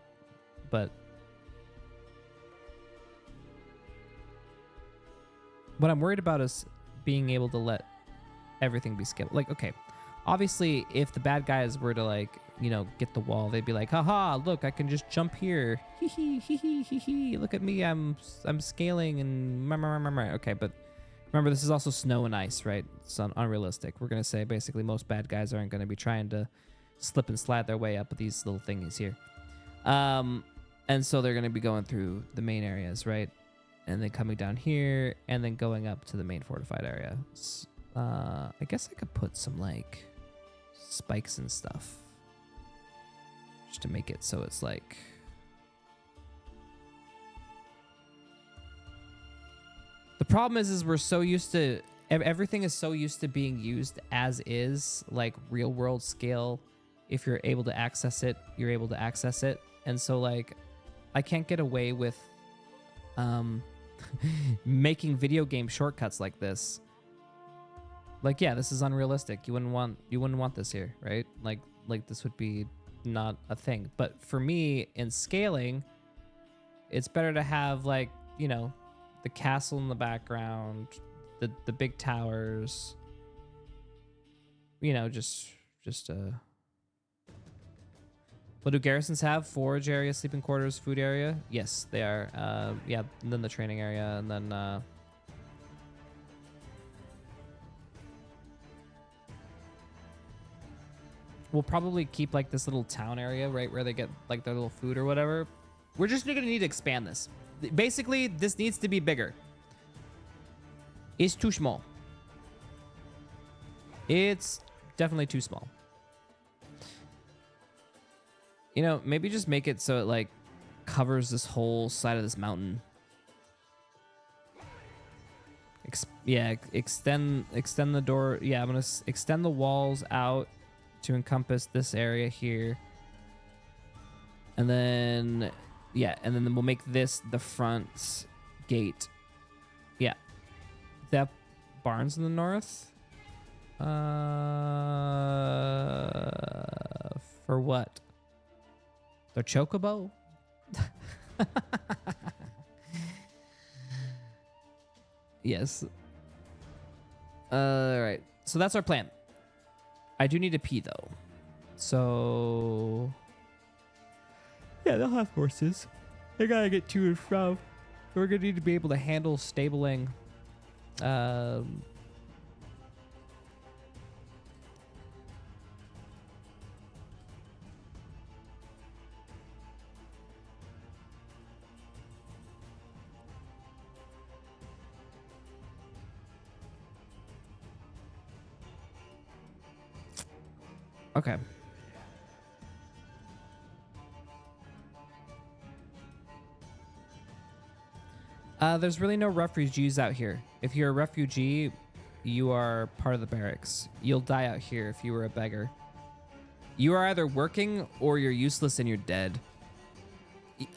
but. What I'm worried about is being able to let everything be skipped. Like, okay, obviously, if the bad guys were to like, get the wall, they'd be like, haha, look, I can just jump here. Hee hee hee hee hee hee. Look at me, I'm scaling and okay, but remember this is also snow and ice, right? It's unrealistic. We're gonna say basically most bad guys aren't gonna be trying to slip and slide their way up these little thingies here. And so they're gonna be going through the main areas, right? And then coming down here, and then going up to the main fortified area. I guess I could put some like spikes and stuff, just to make it so it's like. The problem is we're so used to everything is so used to being used as is, like real world scale. If you're able to access it, you're able to access it, and so like, I can't get away with. Making video game shortcuts like this. Like, yeah, this is unrealistic. You wouldn't want this here, right? Like this would be not a thing. But for me, in scaling, it's better to have like, the castle in the background, the big towers. What do garrisons have? Forage area, sleeping quarters, food area? Yes, they are. Yeah, and then the training area, and then... we'll probably keep like this little town area right where they get like their little food or whatever. We're just gonna need to expand this. Basically, this needs to be bigger. It's too small. It's definitely too small. You know, maybe just make it so it like covers this whole side of this mountain. Extend the door. Yeah, I'm gonna extend the walls out to encompass this area here. And then, yeah, and then we'll make this the front gate. Yeah. That barn's in the north. For what? The chocobo? Yes. All right. So that's our plan. I do need to pee though. So yeah, they'll have horses. They gotta get to and from. We're gonna need to be able to handle stabling. Okay. There's really no refugees out here. If you're a refugee, you are part of the barracks. You'll die out here if you were a beggar. You are either working or you're useless and you're dead.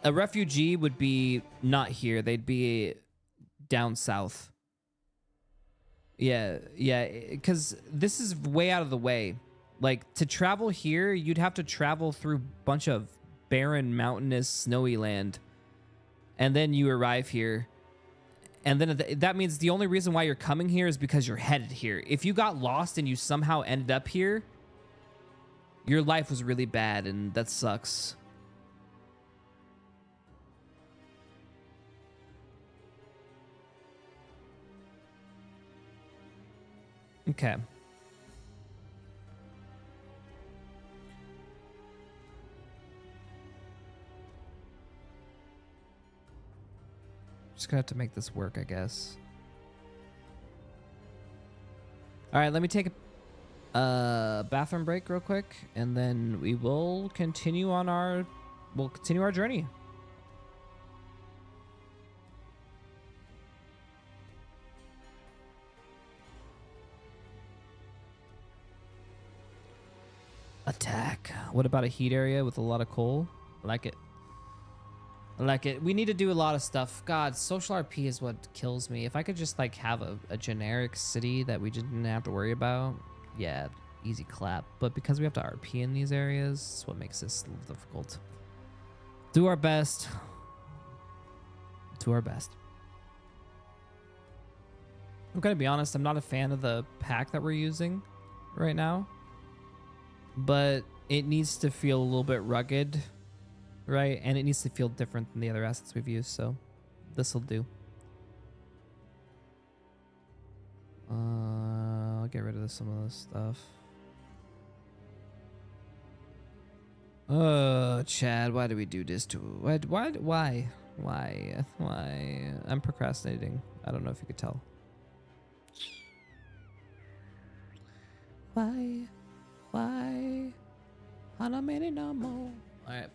A refugee would be not here. They'd be down south. Yeah, because this is way out of the way. Like, to travel here, you'd have to travel through a bunch of barren, mountainous, snowy land. And then you arrive here. And then that means the only reason why you're coming here is because you're headed here. If you got lost and you somehow ended up here, your life was really bad, and that sucks. Okay. Just gonna have to make this work, I guess. All right, let me take a bathroom break real quick, and then we will continue on our journey. Attack. What about a heat area with a lot of coal? I like it. I like it. We need to do a lot of stuff. God, social RP is what kills me. If I could just like have a generic city that we didn't have to worry about, yeah, easy clap. But because we have to RP in these areas, it's what makes this a little difficult. Do our best. Do our best. I'm gonna be honest, I'm not a fan of the pack that we're using right now. But it needs to feel a little bit rugged, right? And it needs to feel different than the other assets we've used, so this will do. I'll get rid of some of this stuff. Oh, Chad, why do we do this to... Why? I'm procrastinating. I don't know if you could tell. Why? I don't mean it no more. All right.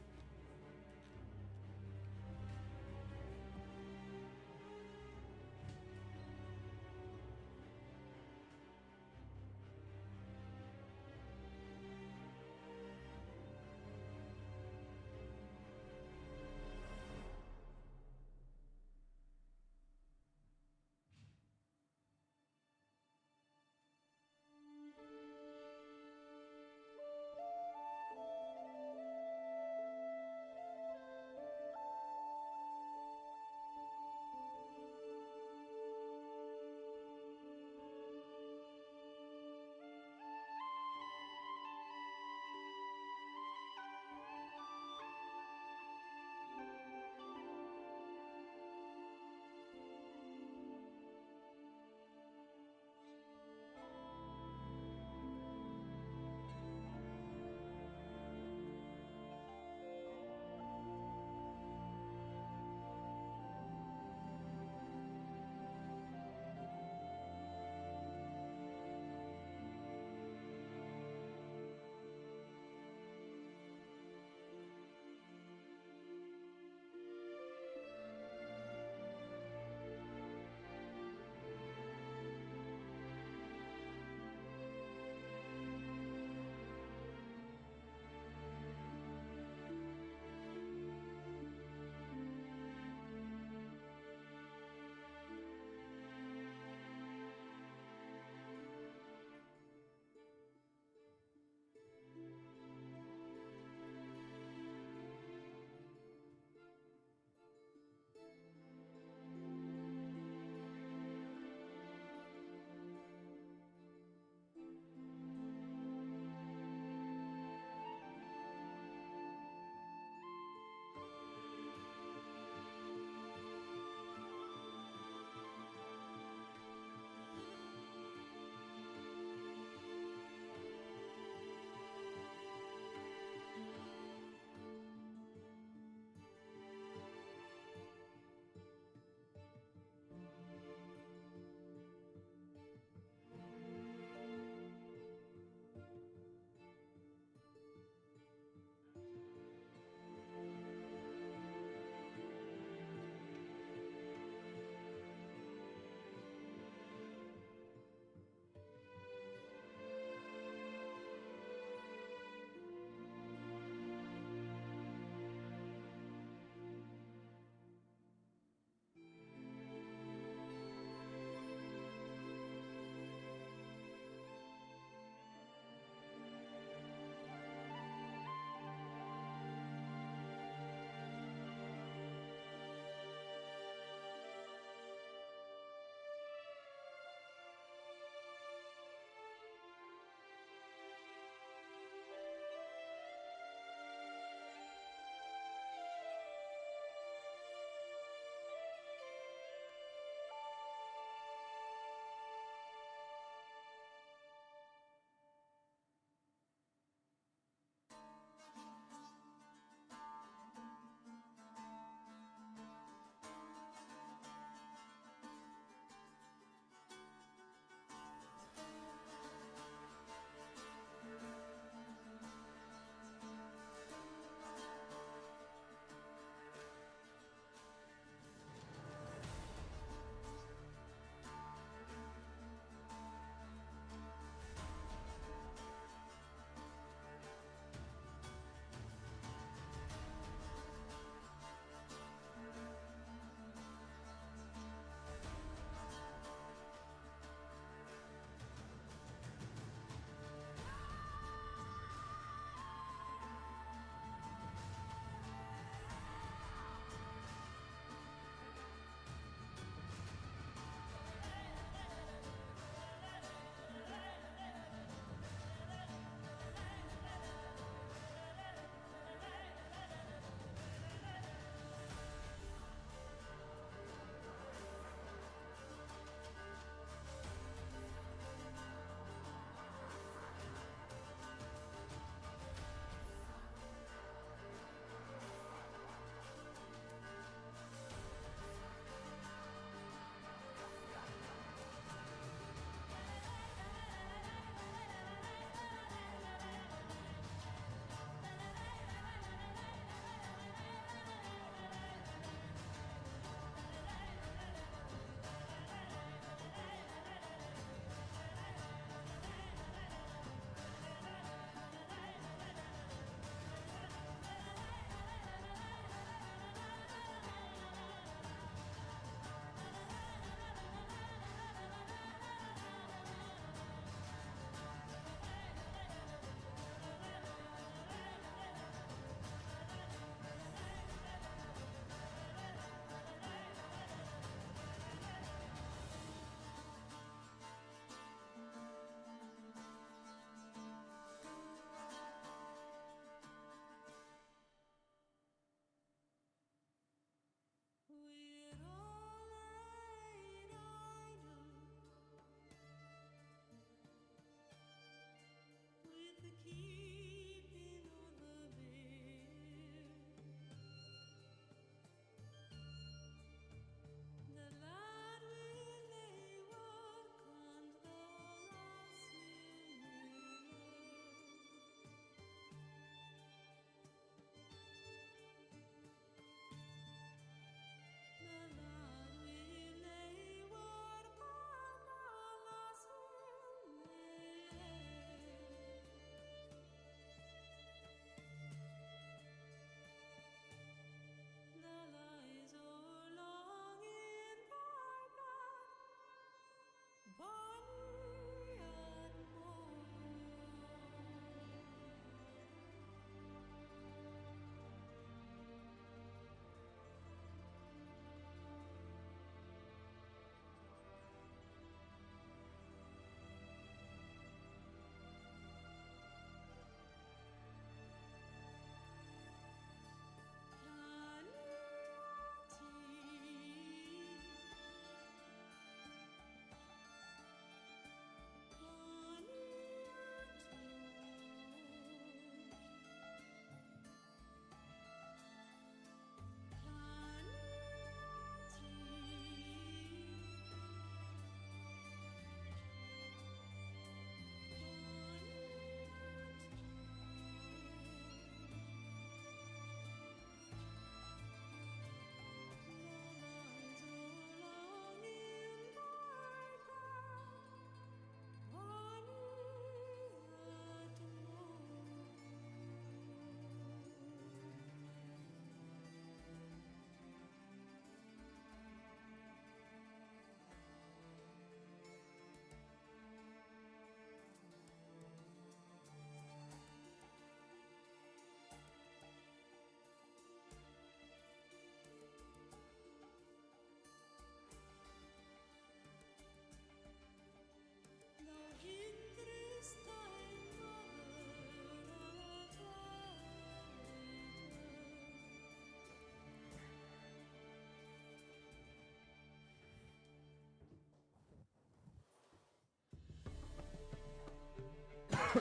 All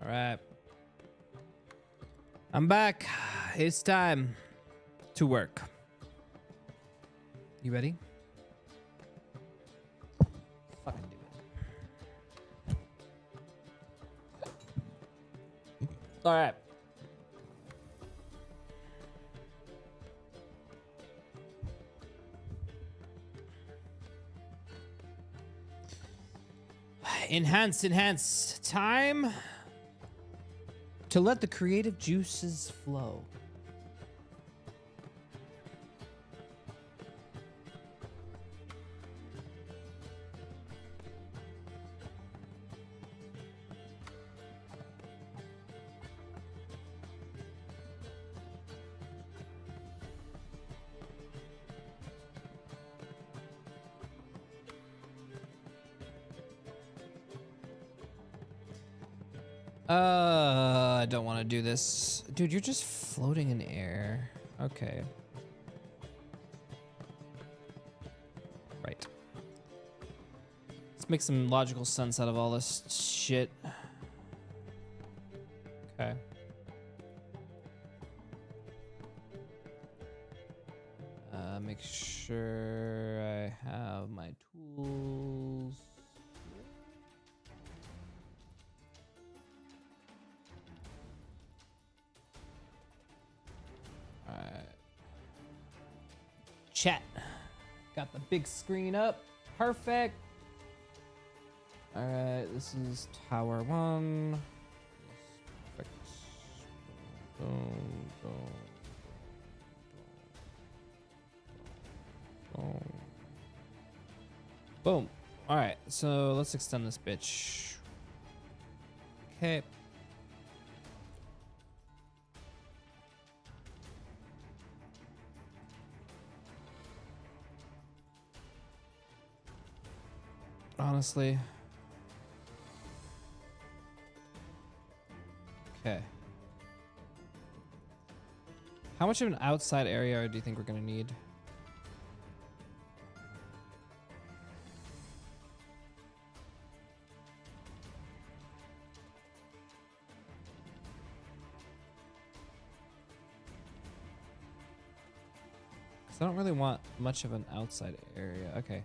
right. I'm back. It's time to work. You ready? Fucking do it. All right. Enhance, enhance. Time to let the creative juices flow. I don't want to do this. Dude, you're just floating in air. Okay. Right. Let's make some logical sense out of all this shit. Okay. Make sure I have my tools. Chat. Got the big screen up. Perfect. All right, this is Tower 1. Perfect. Boom, boom, boom. Boom. All right, so let's extend this bitch. Okay. Honestly. Okay. How much of an outside area do you think we're gonna need? Because I don't really want much of an outside area. Okay.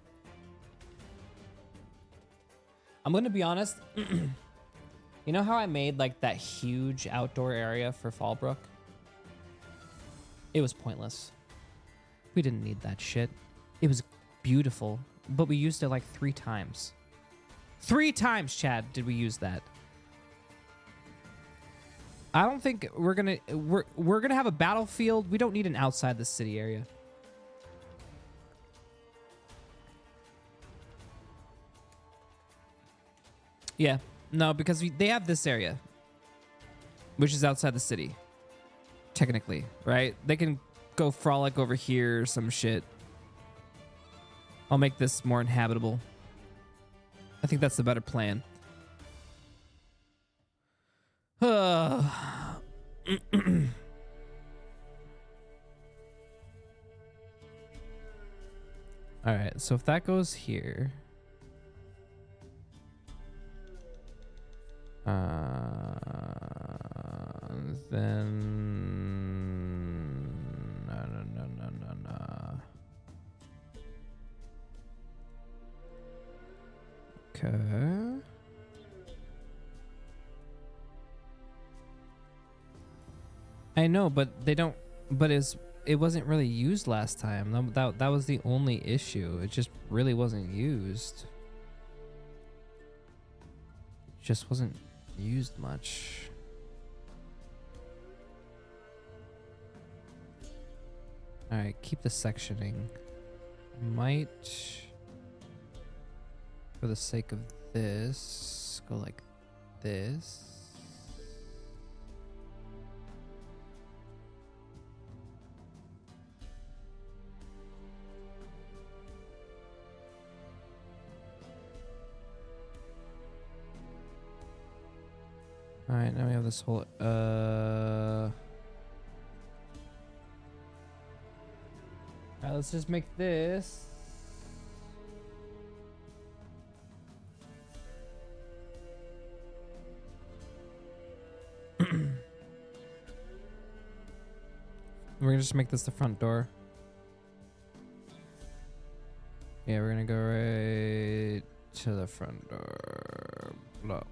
I'm gonna be honest. You know how I made like that huge outdoor area for Fallbrook? It was pointless. We didn't need that shit. It was beautiful, but we used it like 3 times. 3 times, Chad, did we use that. I don't think we're gonna have a battlefield. We don't need an outside the city area. Yeah, no, because they have this area, which is outside the city, technically, right? They can go frolic over here or some shit. I'll make this more inhabitable. I think that's the better plan. All right, so if that goes here... then no. Okay. I know, but they don't. But it wasn't really used last time. That was the only issue. It just really wasn't used. Just wasn't used much. All right, keep the sectioning. Might, for the sake of this, go like this. All right, now we have this whole Alright, let's just make this. We're gonna just make this the front door. Yeah, we're gonna go right to the front door. No.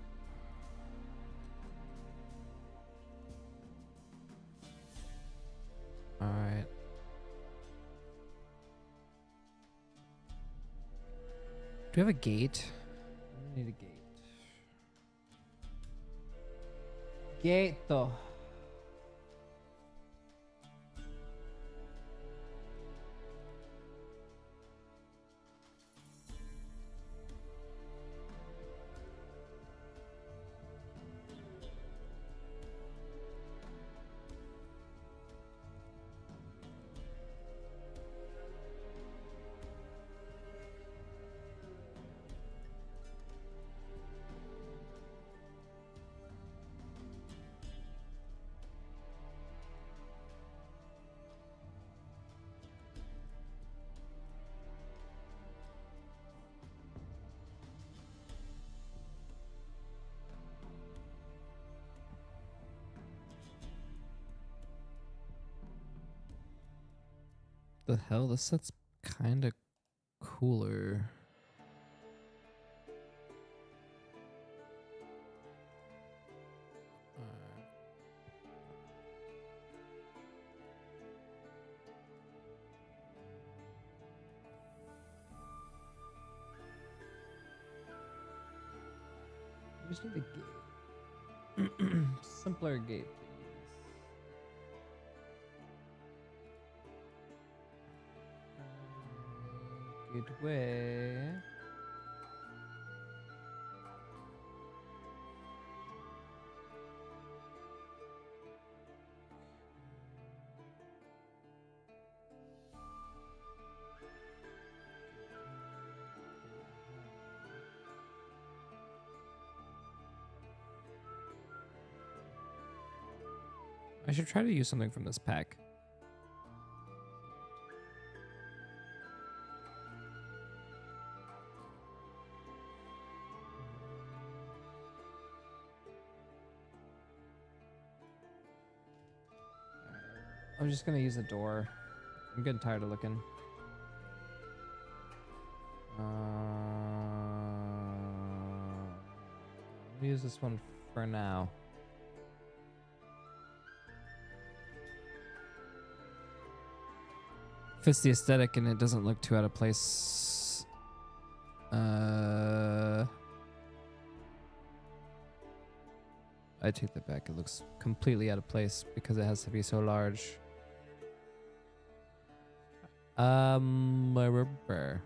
Alright. Do we have a gate? We need a gate. Gate though. The hell, this set's kind of cooler. We just need a gate. Simpler gate, please. Gateway. I should try to use something from this pack. I'm just gonna use a door. I'm getting tired of looking. I'll use this one for now. Fits the aesthetic and it doesn't look too out of place. I take that back. It looks completely out of place because it has to be so large. Rubber.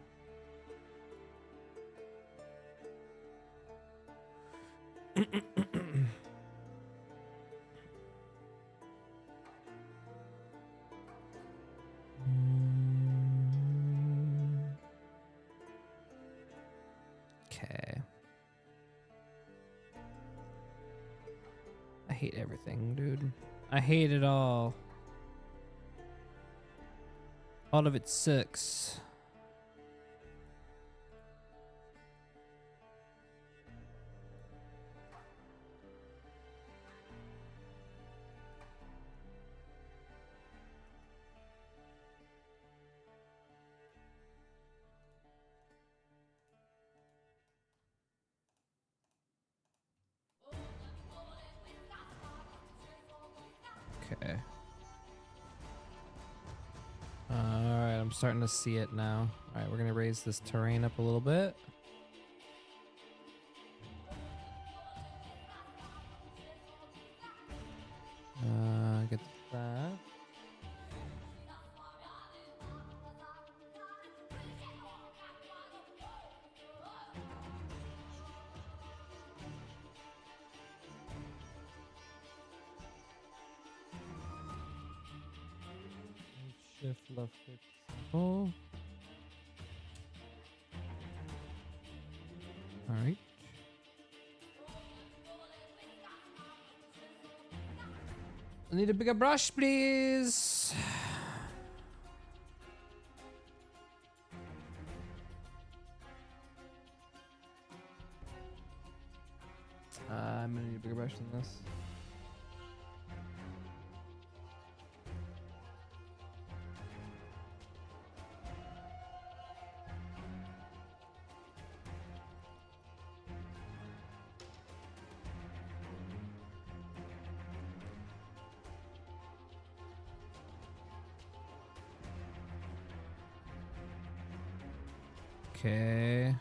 Okay. I hate everything, dude. I hate it all. All of it sucks. Okay. Alright, I'm starting to see it now. Alright, we're gonna raise this terrain up a little bit. Get that. Shift left click. Oh. All right. I need a bigger brush, please. Okay.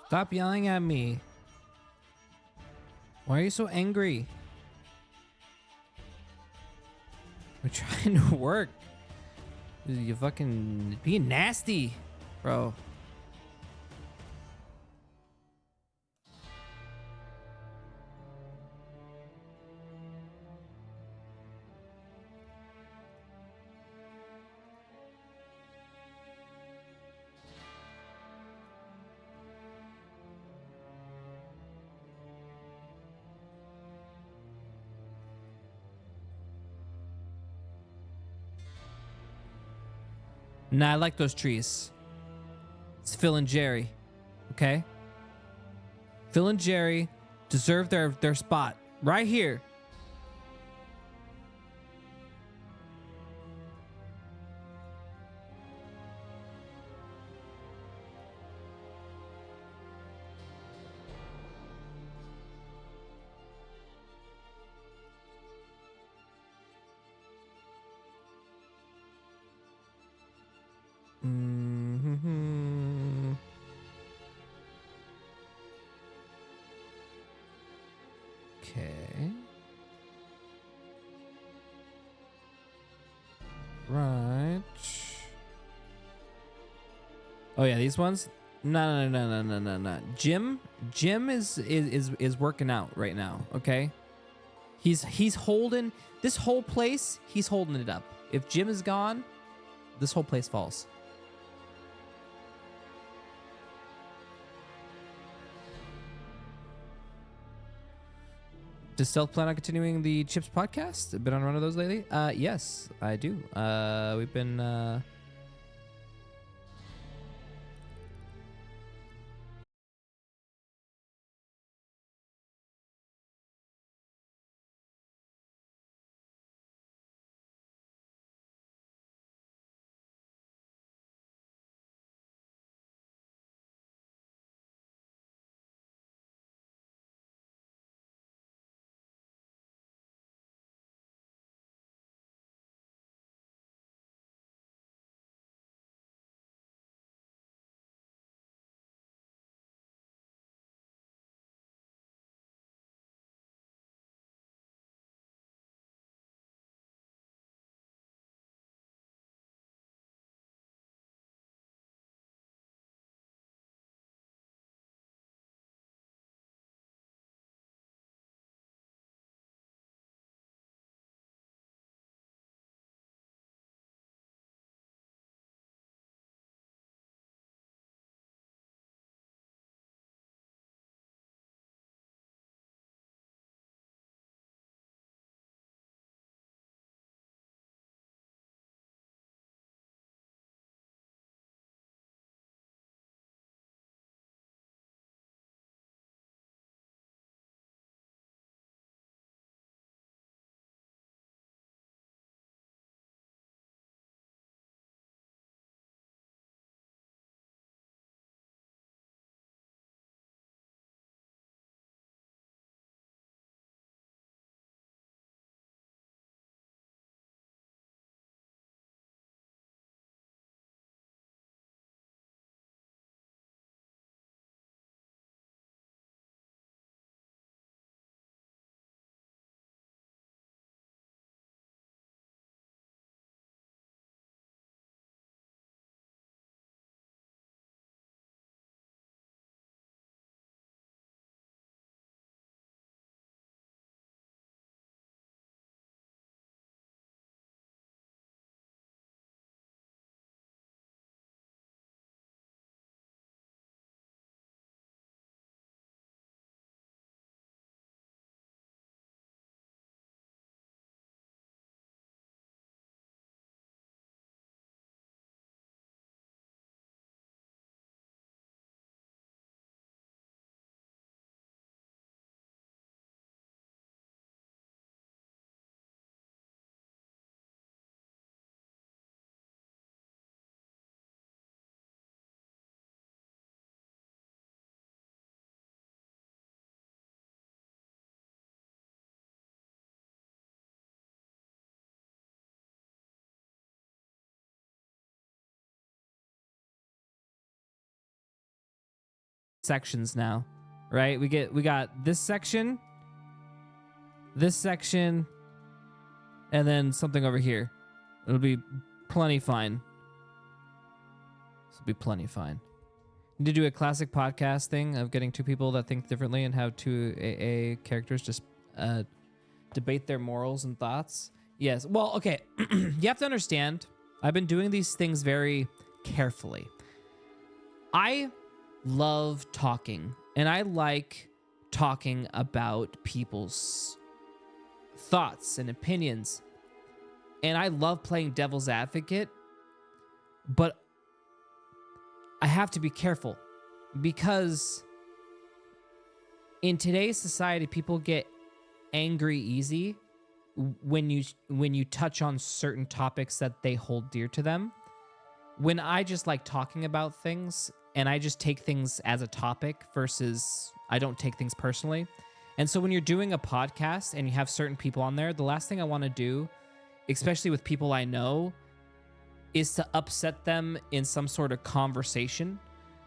Stop yelling at me. Why are you so angry? We're trying to work. You fucking being nasty, bro. Nah, I like those trees. It's Phil and Jerry. Okay? Phil and Jerry deserve their spot right here. Mm-hmm. Okay. Right. Oh yeah, these ones. No. Jim is working out right now. Okay. He's holding this whole place. He's holding it up. If Jim is gone, this whole place falls. Does Stealth plan on continuing the Chips podcast? Been on one of those lately? Yes, I do. We've been sections now, right? We got this section, and then something over here. It'll be plenty fine. This will be plenty fine. Need to do a classic podcast thing of getting two people that think differently and have two AA characters just debate their morals and thoughts. Yes. Well, okay. You have to understand, I've been doing these things very carefully. I love talking, and I like talking about people's thoughts and opinions. And I love playing devil's advocate, but I have to be careful because in today's society, people get angry easy when you touch on certain topics that they hold dear to them. When I just like talking about things and I just take things as a topic versus I don't take things personally. And so when you're doing a podcast and you have certain people on there, the last thing I want to do, especially with people I know, is to upset them in some sort of conversation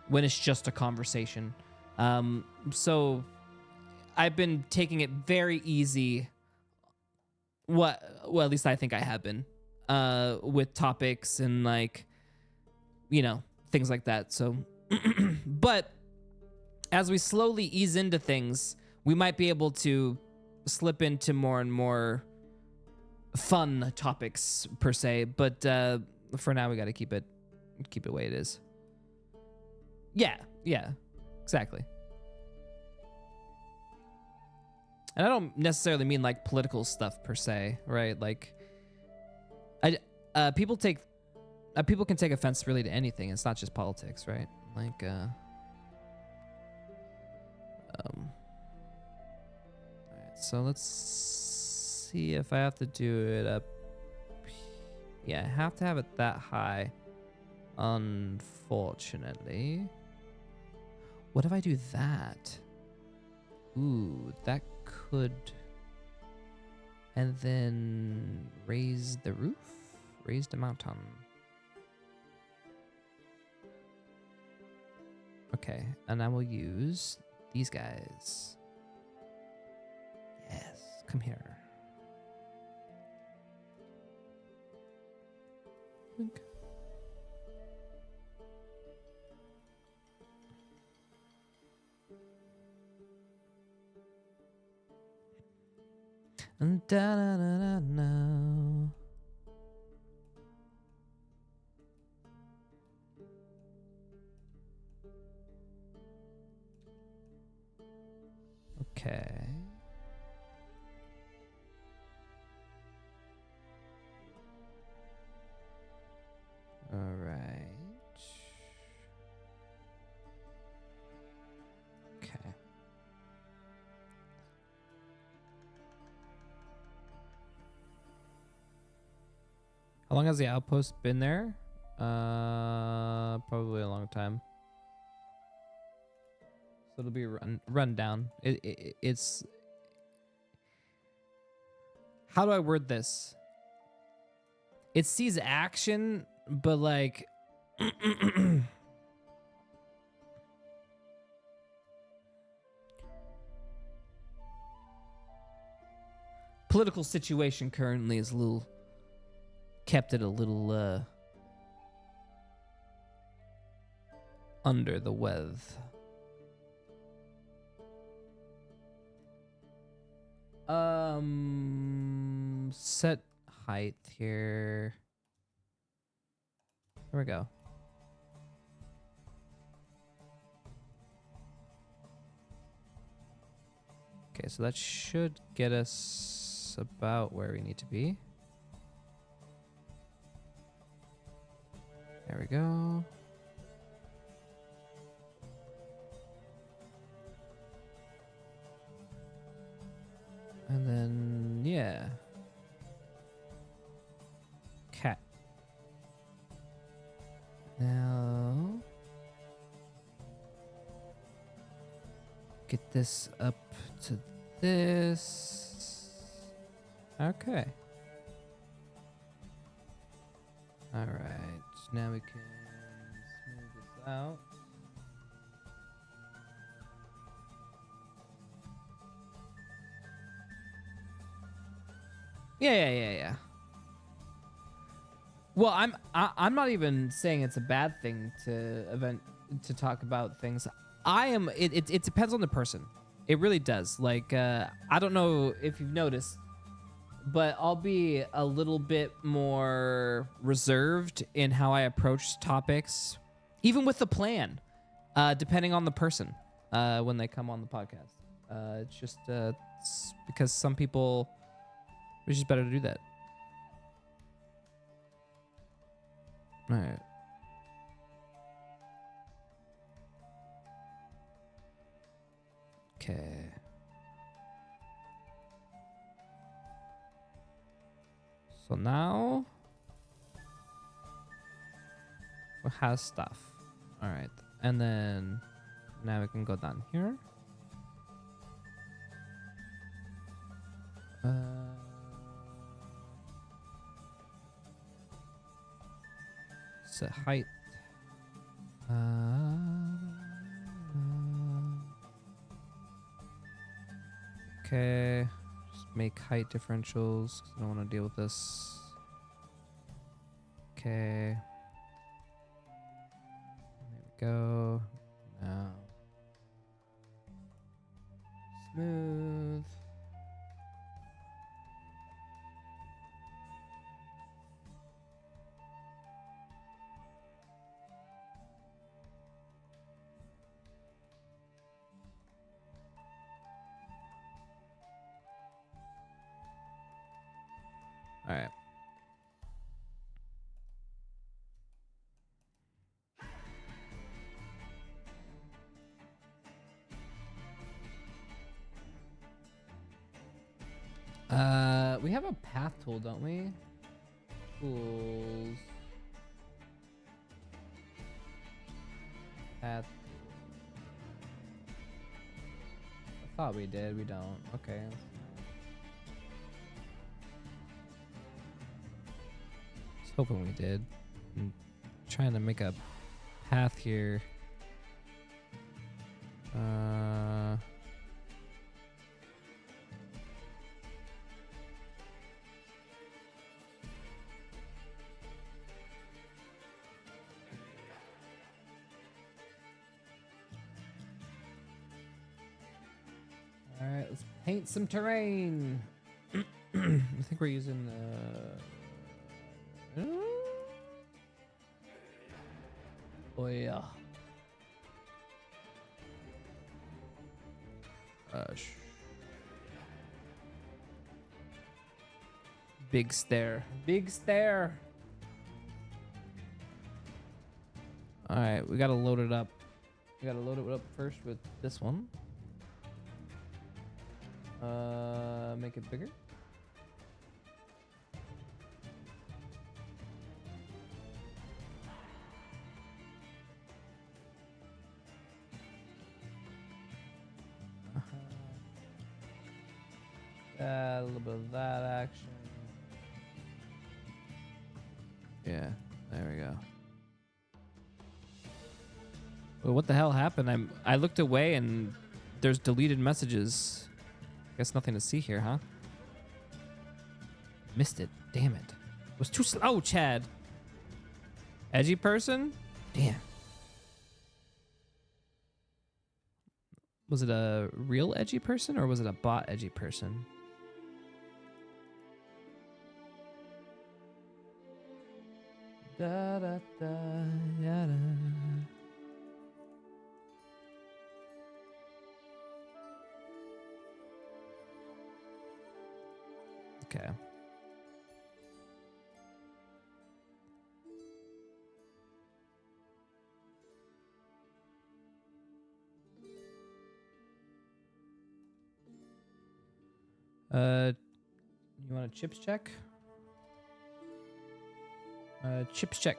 when it's just a conversation. So I've been taking it very easy. Well, at least I think I have been, with topics and like, things like that. So, but as we slowly ease into things, we might be able to slip into more and more fun topics per se. But for now, we got to keep it the way it is. Yeah, exactly. And I don't necessarily mean like political stuff per se, right? Like, people can take offense really to anything. It's not just politics, right? Like, all right, so let's see if I have to do it up. Yeah, I have to have it that high, unfortunately. What if I do that? Ooh, that could... And then raise the roof? Raise the mountain. Okay, and I will use these guys. Yes, come here. Blink. And da da da da no. Okay. All right. Okay. How long has the outpost been there? Probably a long time. So it'll be run down. It's... How do I word this? It sees action, but like... Political situation currently is a little... Kept it a little, under the weather. Set height here. There we go. Okay, so that should get us about where we need to be. There we go. And then, yeah. Cat. Now, get this up to this. Okay. All right. Now we can smooth this out. Yeah. Well, I'm not even saying it's a bad thing to talk about things. I am. It depends on the person. It really does. Like I don't know if you've noticed, but I'll be a little bit more reserved in how I approach topics, even with the plan, depending on the person when they come on the podcast. It's just it's because some people, it's just better to do that. All right. Okay. So now we have stuff. All right. And then now we can go down here. Set height. Okay. Just make height differentials 'cause I don't want to deal with this. Okay. There we go. Now. Smooth. All right. We have a path tool, don't we? Tools. Path. I thought we did. We don't. Okay. I was hoping we did. I'm trying to make a path here. All right, let's paint some terrain. I think we're using oh yeah. Big stair. Big stair. All right, we gotta load it up. We gotta load it up first with this one. Make it bigger. A little bit of that action. Yeah, there we go. Well, what the hell happened? I looked away and there's deleted messages. Guess nothing to see here, huh? Missed it. Damn it. It was too slow, Chad. Edgy person? Damn. Was it a real edgy person or was it a bot edgy person? Da da da ya da. Okay. You want a chips check? Chips check.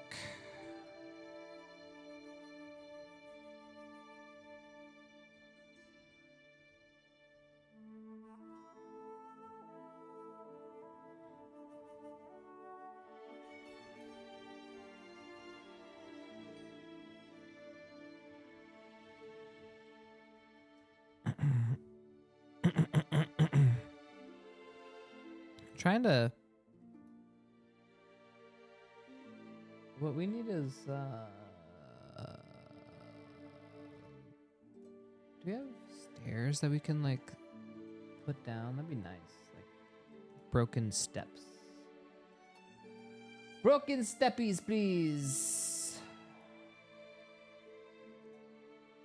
trying to. What we need is. Do we have stairs that we can like put down? That'd be nice. Like broken steps. Broken steppies, please.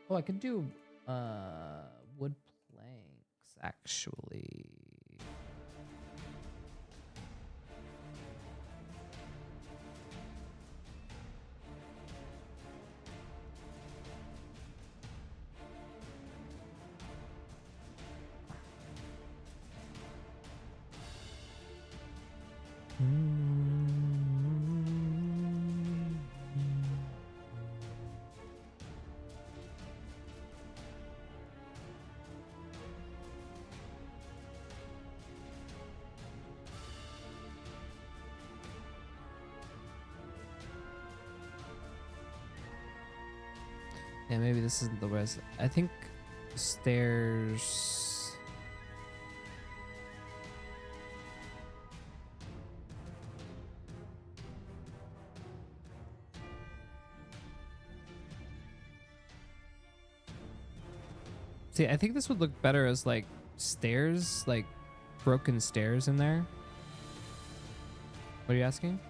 Oh, I could do wood planks actually. Yeah, maybe this isn't the res. I think stairs. See, I think this would look better as like stairs, like broken stairs in there. What are you asking?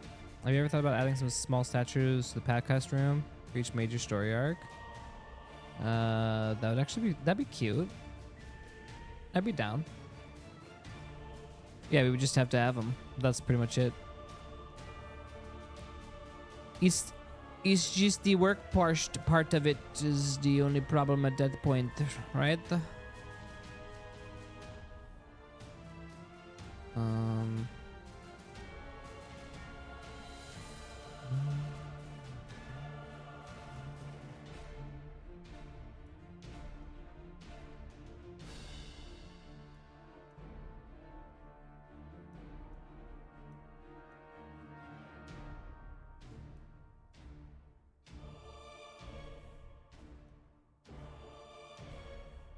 Have you ever thought about adding some small statues to the podcast room for each major story arc? That would actually that'd be cute. I'd be down. Yeah, we would just have to have them. That's pretty much it. It's just the work part of it is the only problem at that point, right?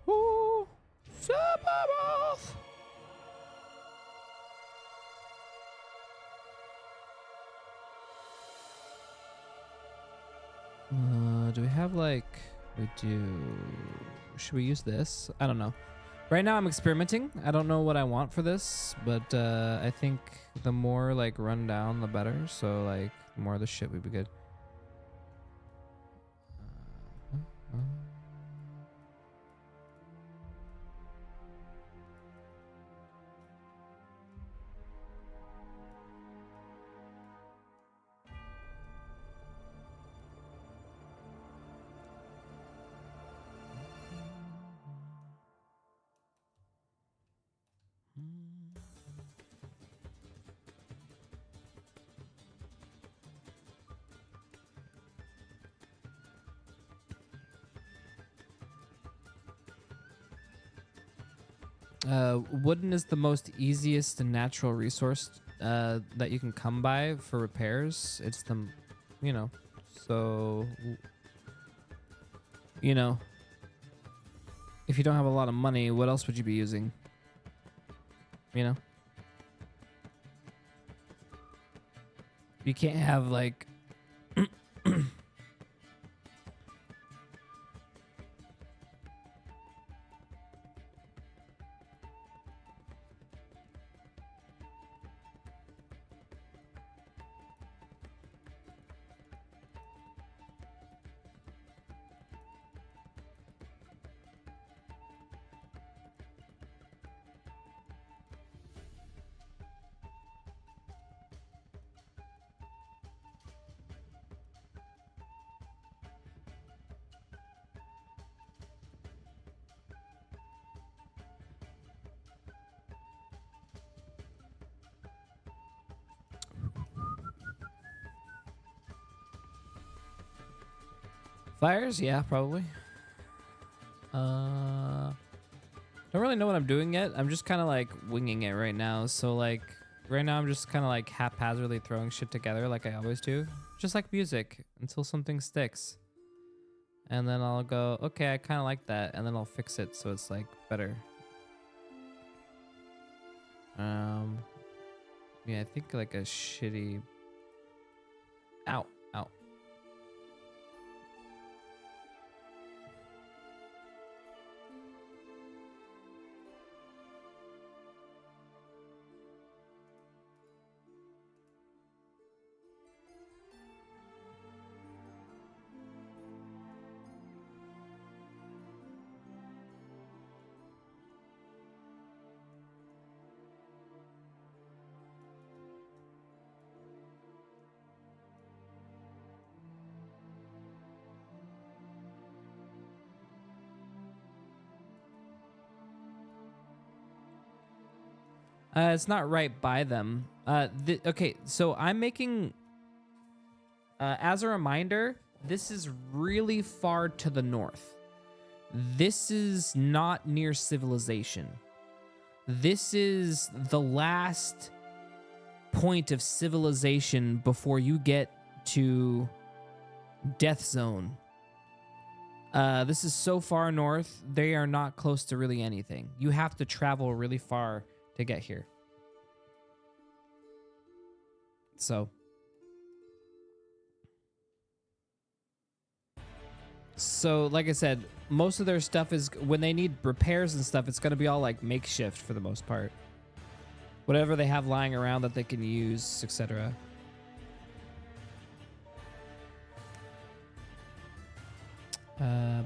Ooh, Sephiroth. Do we have like we do? Should we use this? I don't know. Right now I'm experimenting. I don't know what I want for this, but I think the more like run down, the better. So like the more of the shit would be good. Wooden is the most easiest and natural resource that you can come by for repairs. It's the, you know, so, you know, if you don't have a lot of money, what else would you be using? You know? You can't have like fires? Yeah, probably. Don't really know what I'm doing yet. I'm just kind of like winging it right now. So like right now I'm just kind of like haphazardly throwing shit together like I always do. Just like music until something sticks. And then I'll go, okay, I kind of like that. And then I'll fix it so it's like better. Yeah, I think like a shitty. Ow, ow. It's not right by them. Okay, so I'm making. As a reminder, this is really far to the north. This is not near civilization. This is the last point of civilization before you get to Death Zone. This is so far north, they are not close to really anything. You have to travel really far to get here. So like I said, most of their stuff is when they need repairs and stuff, it's going to be all like makeshift for the most part. Whatever they have lying around that they can use, etc.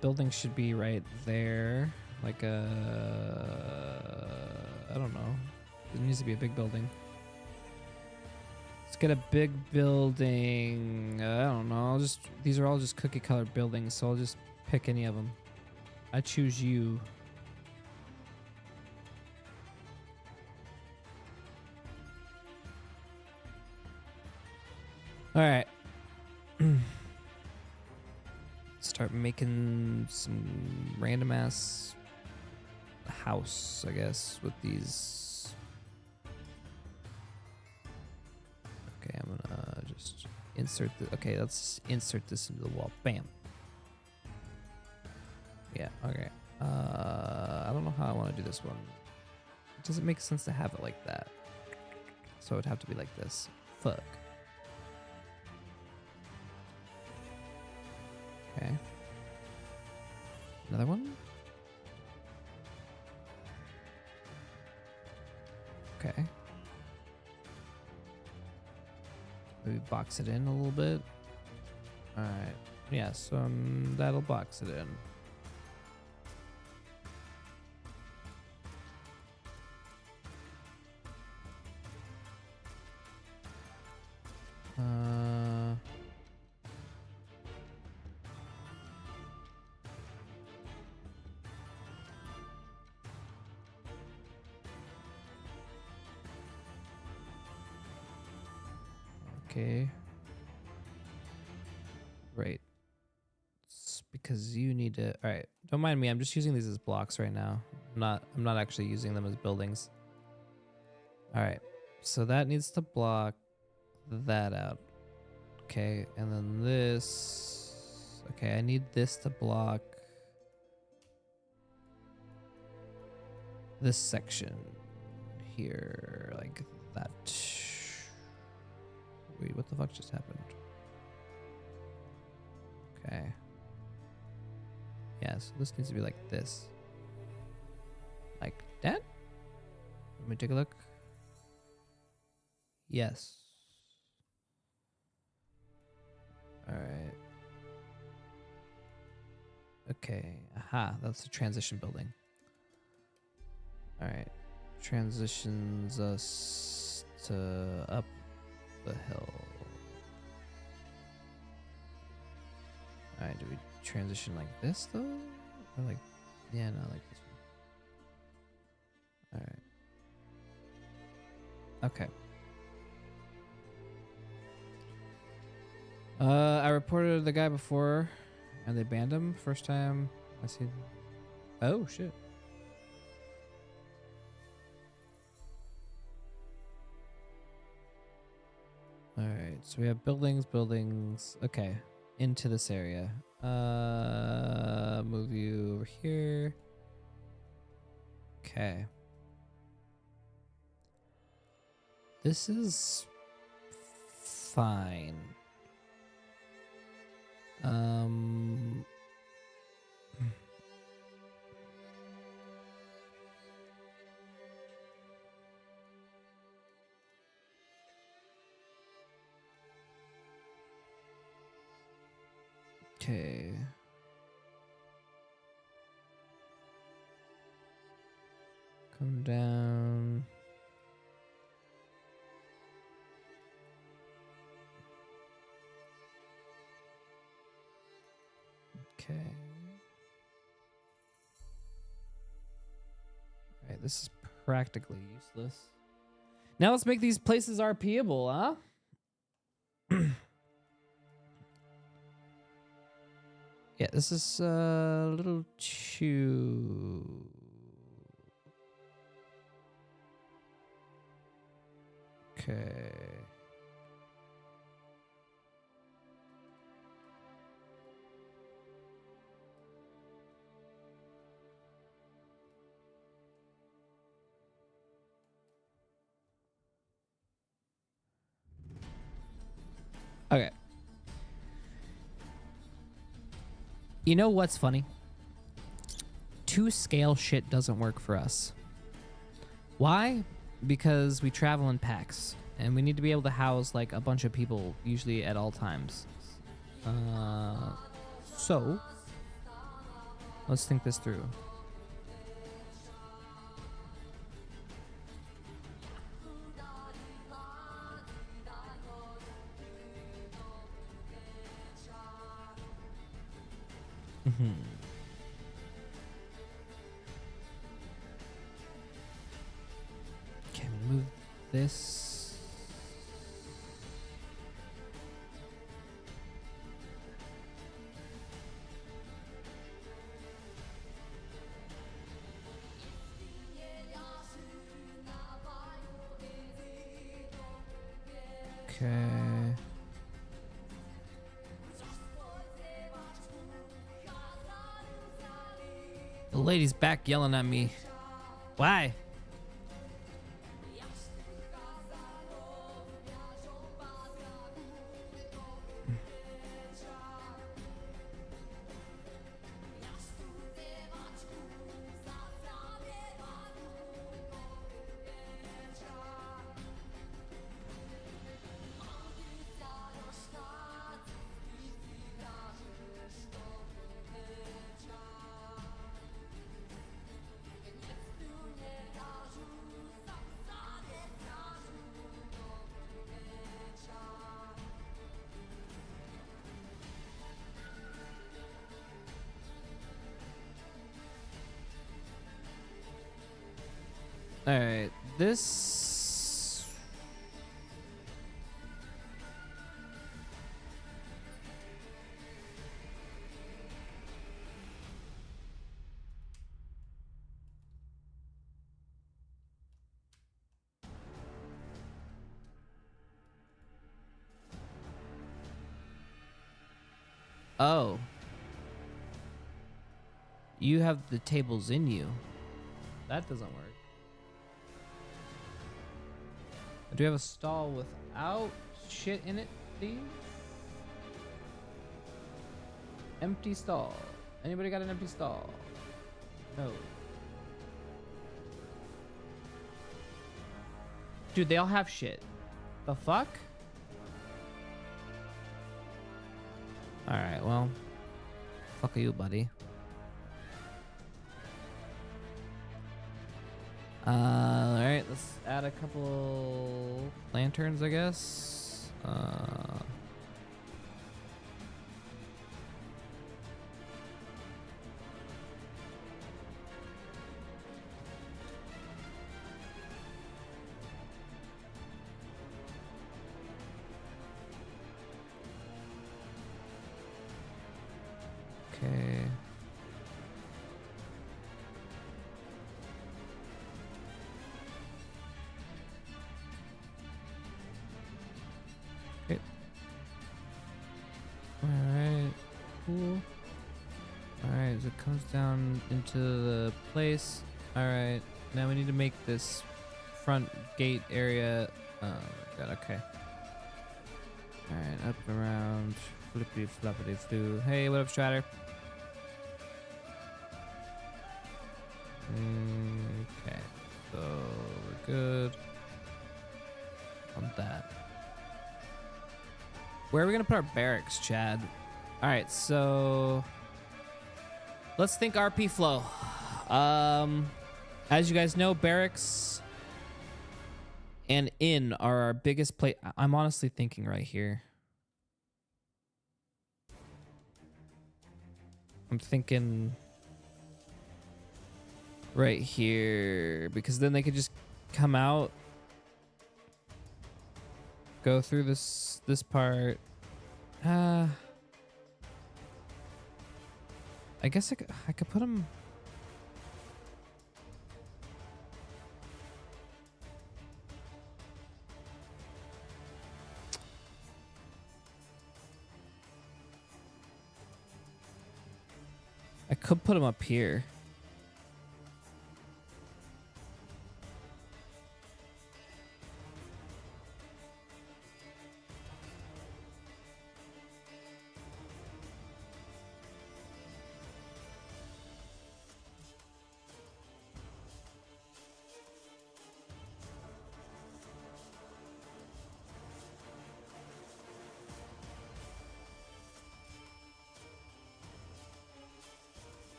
Building should be right there. Like I don't know. It needs to be a big building. Let's get a big building. I don't know. These are all just cookie colored buildings, so I'll just pick any of them. I choose you. All right. Start making some random ass house, I guess, with these. Okay, I'm gonna just insert the. Okay, let's insert this into the wall. Bam. Yeah. Okay. I don't know how I want to do this one. It doesn't make sense to have it like that. So it would have to be like this. Fuck. Okay. Another one? Okay. Maybe box it in a little bit. Alright. Yeah, so that'll box it in. Okay. Right. It's because you need to. All right. Don't mind me. I'm just using these as blocks right now. I'm not actually using them as buildings. All right. So that needs to block that out. Okay. And then this. Okay. I need this to block this section here, like that. Wait, what the fuck just happened? Okay. Yeah, so this needs to be like this. Like that? Let me take a look. Yes. Alright. Okay. Aha, that's the transition building. Alright. Transitions us to up the hill. Alright, do we transition like this though? Or like, yeah, no, like this one. Alright. Okay. I reported the guy before and they banned him. First time I see. Oh shit. Alright, so we have buildings. Okay, into this area. Move you over here. Okay. This is fine. Okay. Come down. Okay. Alright, this is practically useless. Now let's make these places RPable, huh? Yeah, this is a little too... Okay. Okay. You know what's funny? 2 scale shit doesn't work for us. Why? Because we travel in packs and we need to be able to house like a bunch of people usually at all times. So let's think this through. Okay, move this. Okay. The lady's back yelling at me. Why? All right, this. Oh. You have the tables in you. That doesn't work. Do you have a stall without shit in it, please? Empty stall. Anybody got an empty stall? No. Dude, they all have shit. The fuck? Alright, well. Fuck you, buddy. Alright, let's add a couple lanterns, I guess. Okay. Alright, cool. Alright, so it comes down into the place. Alright, now we need to make this front gate area Oh, God, okay. Alright, up and around. Flippity floppity flu. Hey, what up, Strider? Okay, so we're good on that. Where are we gonna put our barracks, Chad? Alright, so let's think RP flow. As you guys know, barracks and inn are our biggest play. I'm honestly thinking right here. I'm thinking right here because then they could just come out, go through this part. I guess I could put them. I could put them up here.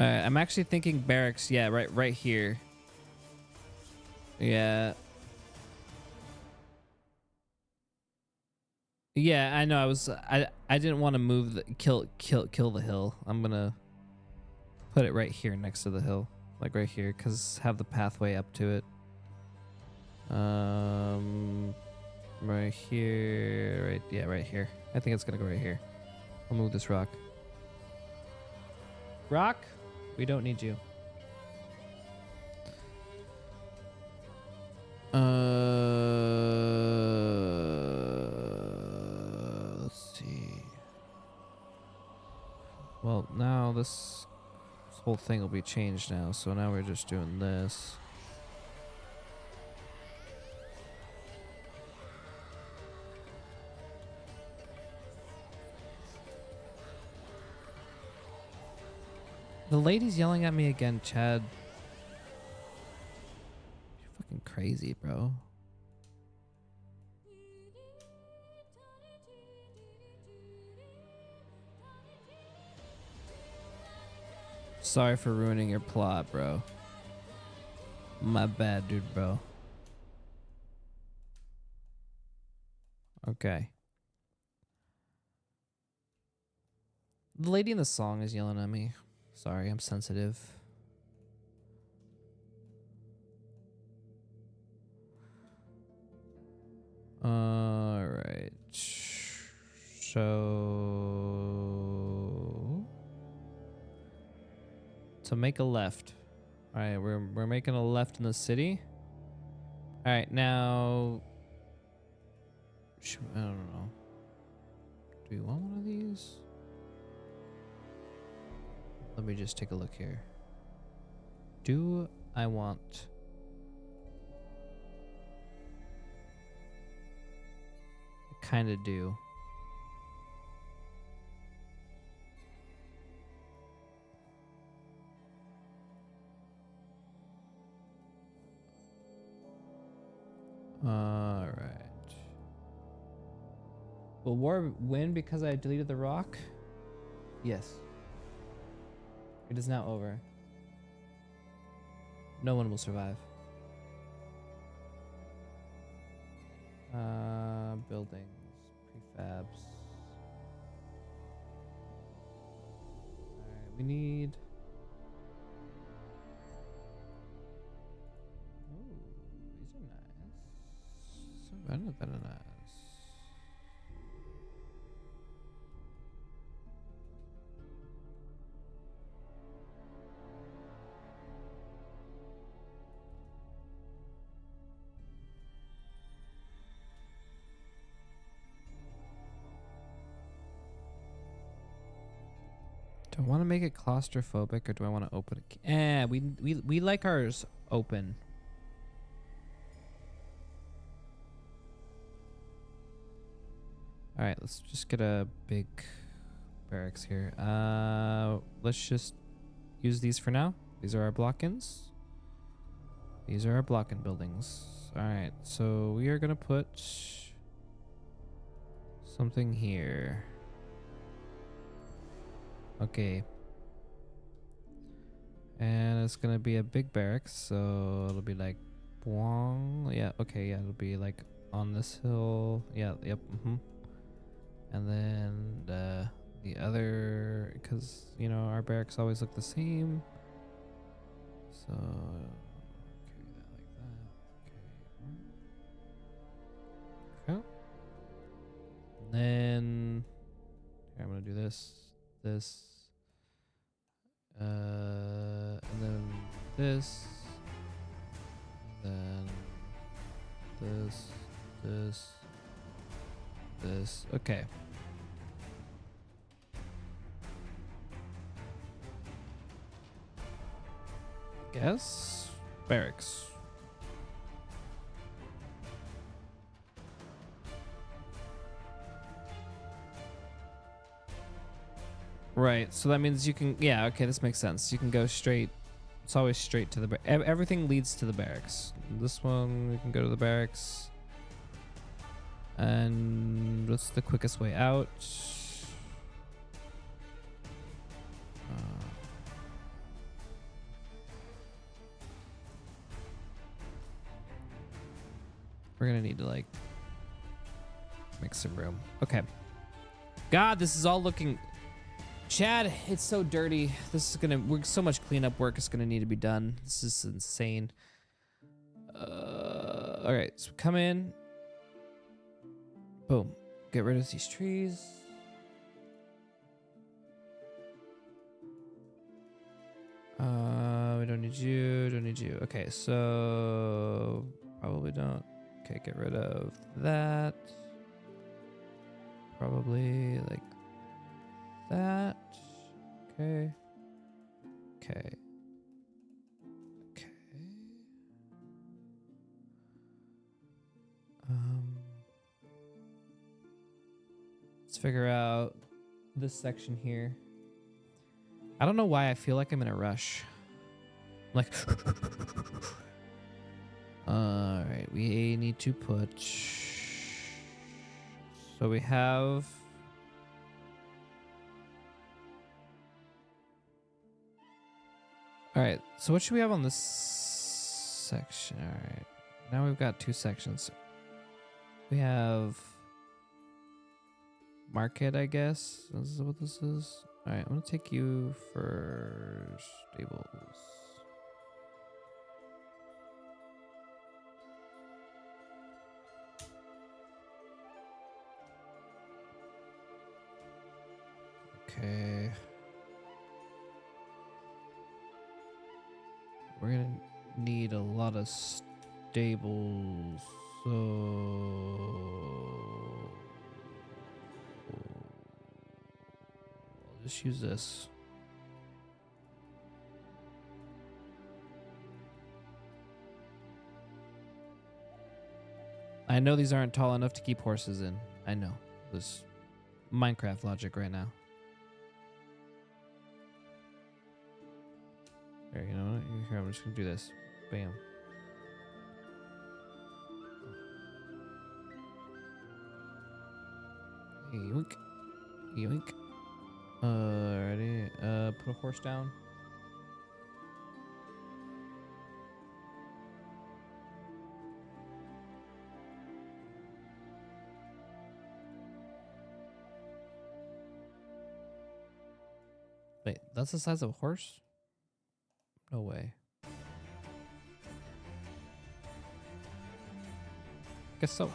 I'm actually thinking barracks. Yeah, right here. Yeah. Yeah, I know. I didn't want to move the kill the hill. I'm gonna put it right here next to the hill, like right here, cause have the pathway up to it. Right here, right here. I think it's gonna go right here. I'll move this rock. Rock, we don't need you. Let's see. Well, now this whole thing will be changed now. So now we're just doing this. The lady's yelling at me again, Chad. You're fucking crazy, bro. Sorry for ruining your plot, bro. My bad, dude, bro. Okay. The lady in the song is yelling at me. Sorry, I'm sensitive. All right. So to make a left. All right, we're making a left in the city. All right, now I don't know. Do we want one of these? Let me just take a look here. Do I want... I kind of do. All right. Will war win because I deleted the rock? Yes. It is now over. No one will survive. Buildings, prefabs. Alright, we need... Ooh, these are nice. So very nice. Do I want to make it claustrophobic or do I want to open it? We like ours open. All right, let's just get a big barracks here. Let's just use these for now. These are our block-ins. These are our block-in buildings. All right, so we are gonna put something here. Okay. And it's gonna be a big barracks, so it'll be like, boing. Yeah, okay, yeah, it'll be like on this hill. Yeah, yep, And then the other, because, you know, our barracks always look the same. So, carry that like that. Okay. Okay. And then, here, I'm gonna do this, and then this, and then this. Okay. Guess barracks. Right, so that means you can, yeah, okay, this makes sense. You can go straight, it's always straight to the, everything leads to the barracks. This one, we can go to the barracks. And what's the quickest way out? We're gonna need to like make some room. Okay. God, this is all looking, Chad, it's so dirty. This is gonna, so much cleanup work is gonna need to be done. This is insane. All right, so come in. Boom. Get rid of these trees. We don't need you, don't need you. Okay, so probably don't. Okay, get rid of that. Probably like that. Okay. Okay. Okay. Let's figure out this section here. I don't know why I feel like I'm in a rush. I'm like, all right, we need to put, so we have, all right, so what should we have on this section? All right, now we've got two sections. We have market, I guess. This is what this is. All right, I'm gonna take you for stables. Okay. We're gonna need a lot of stables, so I'll just use this. I know these aren't tall enough to keep horses in. I know. This Minecraft logic right now. Here, you know what? Here, I'm just gonna do this. Bam. Yoink. Yoink. Ready? Put a horse down. Wait, that's the size of a horse? No way. Guess so.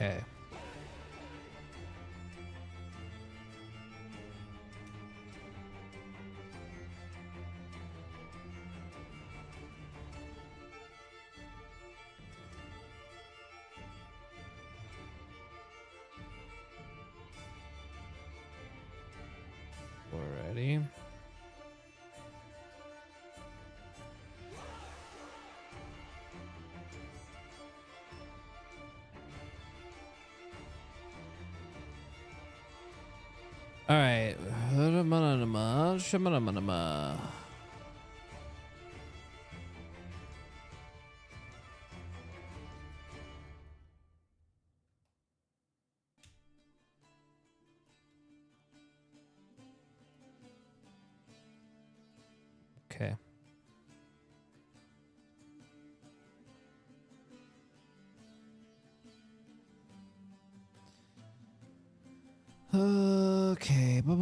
Okay. Alrighty. All right. Okay. Okay. Let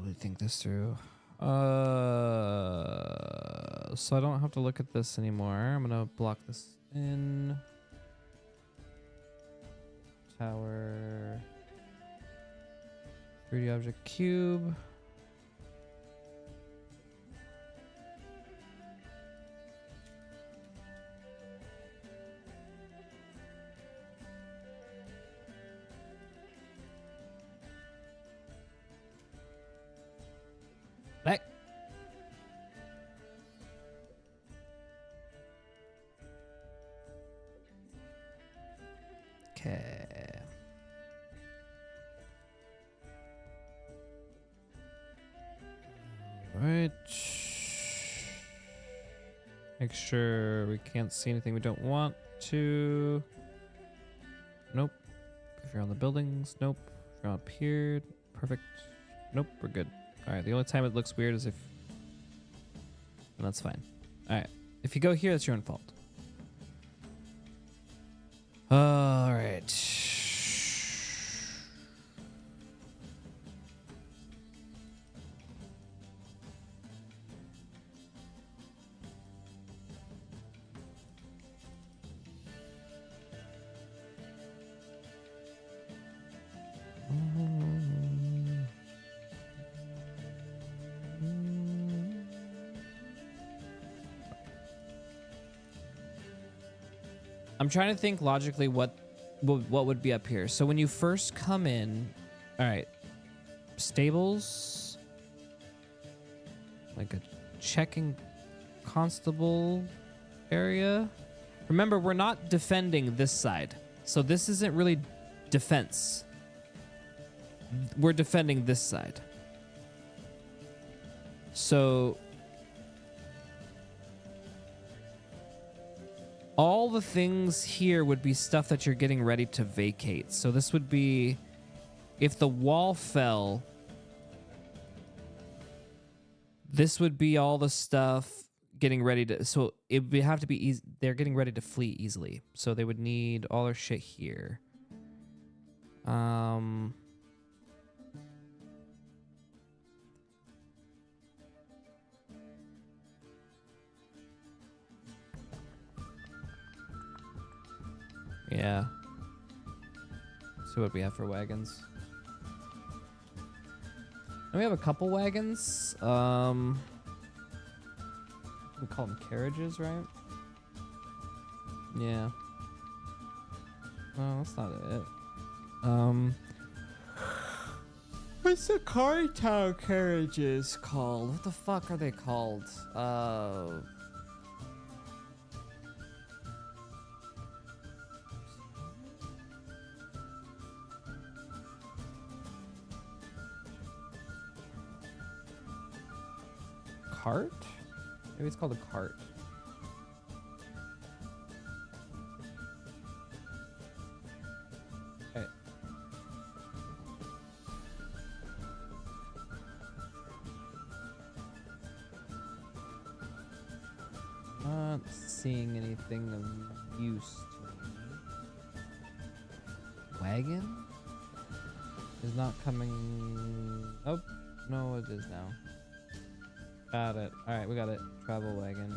me think this through. So I don't have to look at this anymore. I'm gonna block this in. Tower. 3D object cube. Back. Okay. Right. Make sure we can't see anything we don't want to. Nope. If you're on the buildings, nope. If you're up here, perfect. Nope, we're good. All right, the only time it looks weird is if... And that's fine. All right, if you go here, that's your own fault. All right. I'm trying to think logically what would be up here. So when you first come in, all right, stables, like a checking constable area. Remember, we're not defending this side, so this isn't really defense. We're defending this side. So all the things here would be stuff that you're getting ready to vacate. So this would be, if the wall fell, this would be all the stuff getting ready to, so it would have to be easy. They're getting ready to flee easily. So they would need all their shit here. Yeah. See what we have for wagons. And we have a couple wagons. We call them carriages, right? Yeah. No, that's not it. What's the car town carriages called? What the fuck are they called? Cart? Maybe it's called a cart. Okay. Not seeing anything of use to me. Wagon? Is not coming. Oh, no, it is now. Got it. All right, we got it. Travel wagon.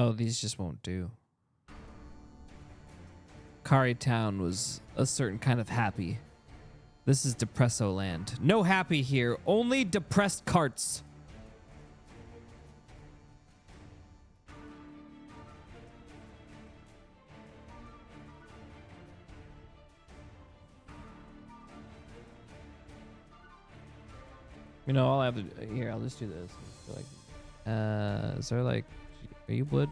Oh, these just won't do. Kari Town was a certain kind of happy. This is Depresso land. No happy here, only depressed carts. You know, all I have to do, here, I'll just do this. Is there like, are you wood?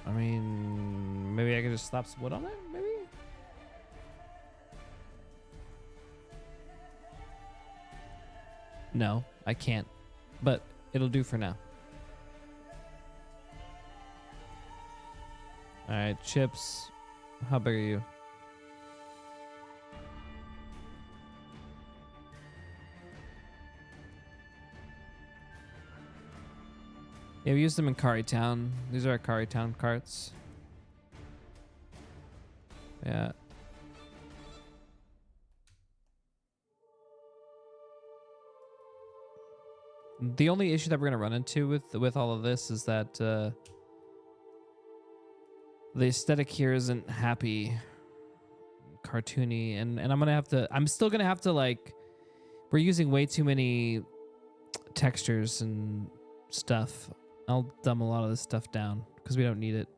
I mean, maybe I could just slap some wood on it, maybe? No, I can't, but it'll do for now. All right, Chips, how big are you? Yeah, we used them in Kari Town. These are our Kari Town carts. Yeah. The only issue that we're gonna run into with all of this is that the aesthetic here isn't happy, cartoony, and I'm still gonna have to like, we're using way too many textures and stuff. I'll dumb a lot of this stuff down because we don't need it.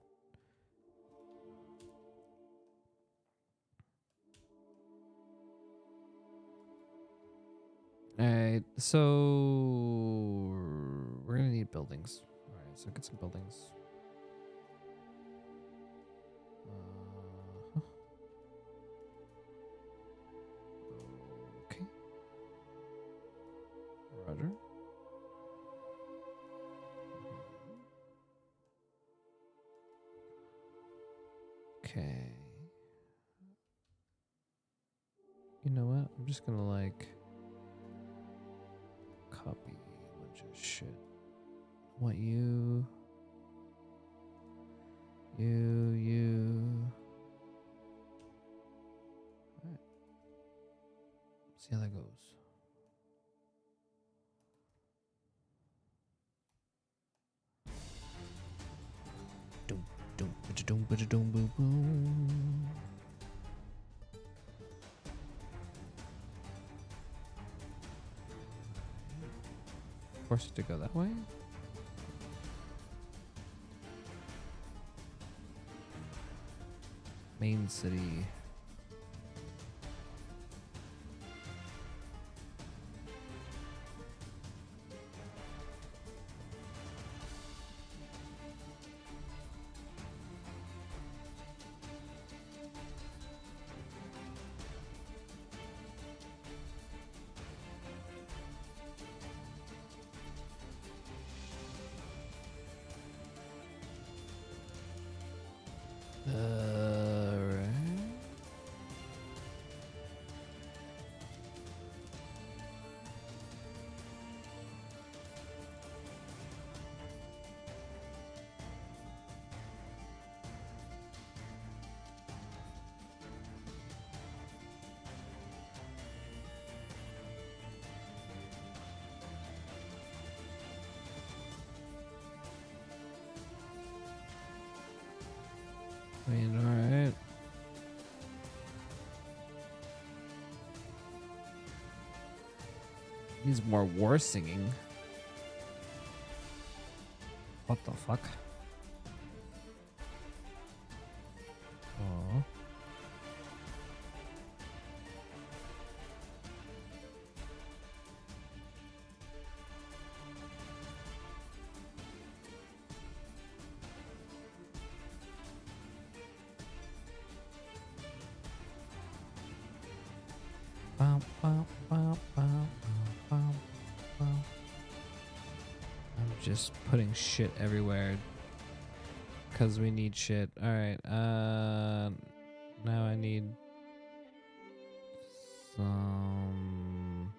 All right, so we're gonna need buildings. All right, so get some buildings. Okay. Roger. Okay. You know what? I'm just gonna like copy a bunch of shit. I want you. Alright. See how that goes. Force it to go that way. Main city. I mean, alright. Needs more war singing. What the fuck? Oh. I'm just putting shit everywhere because we need shit. All right. Now I need some.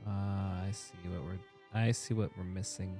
I see what we're missing.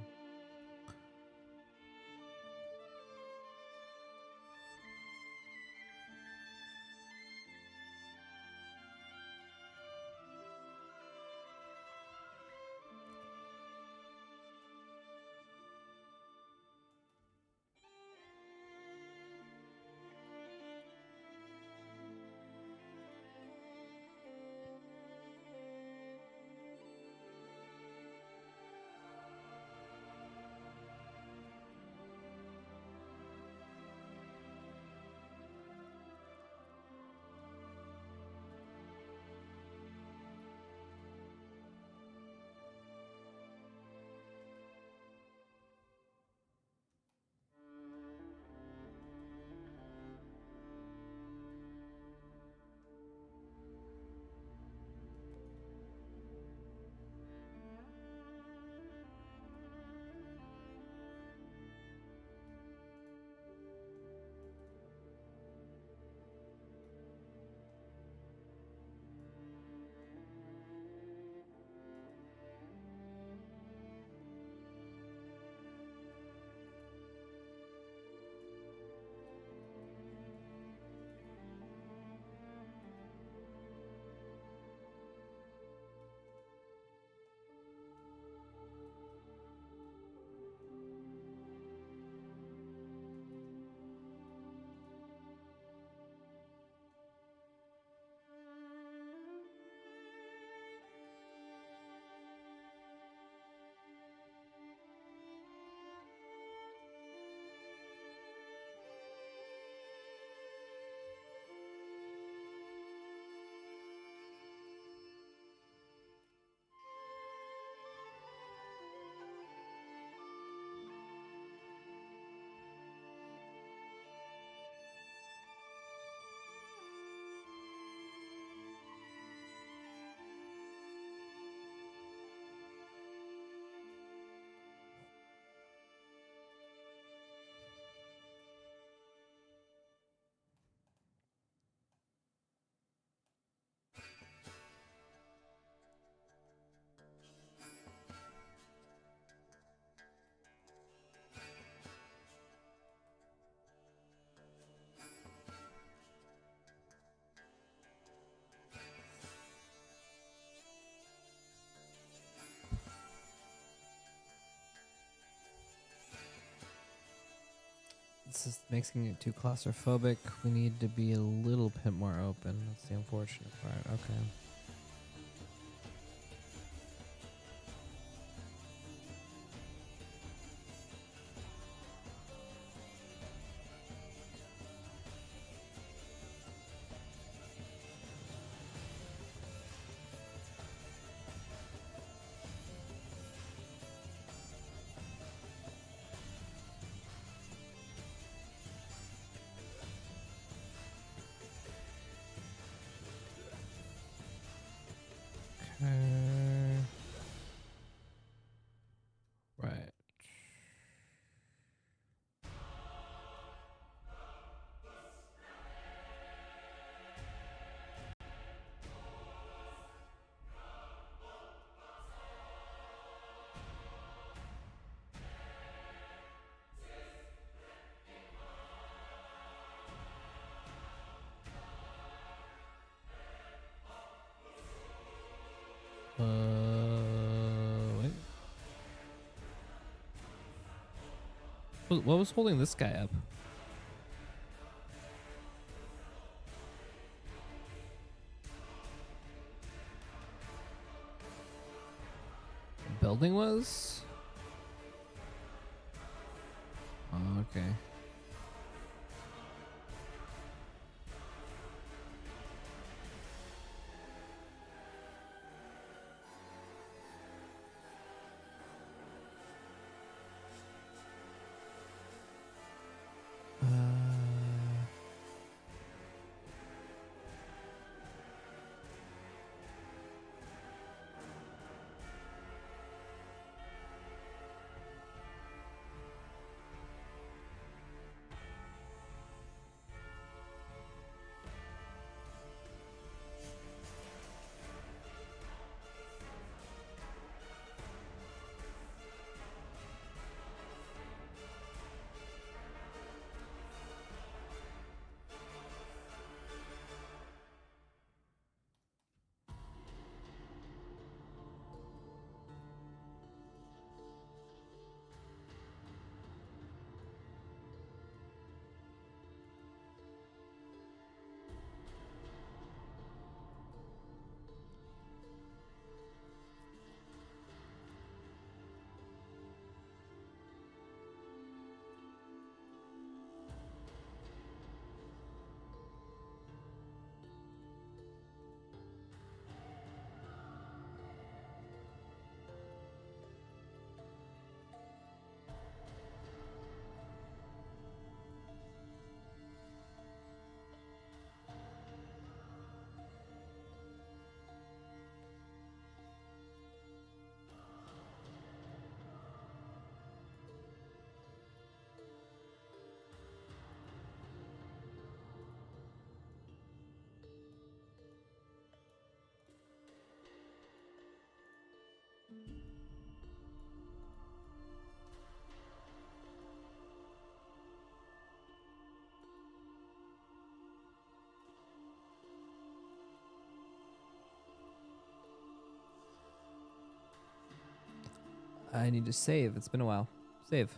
This is making it too claustrophobic. We need to be a little bit more open. That's the unfortunate part. Okay. Right. Wait. What was holding this guy up? The building was? Oh, okay. I need to save. It's been a while. Save.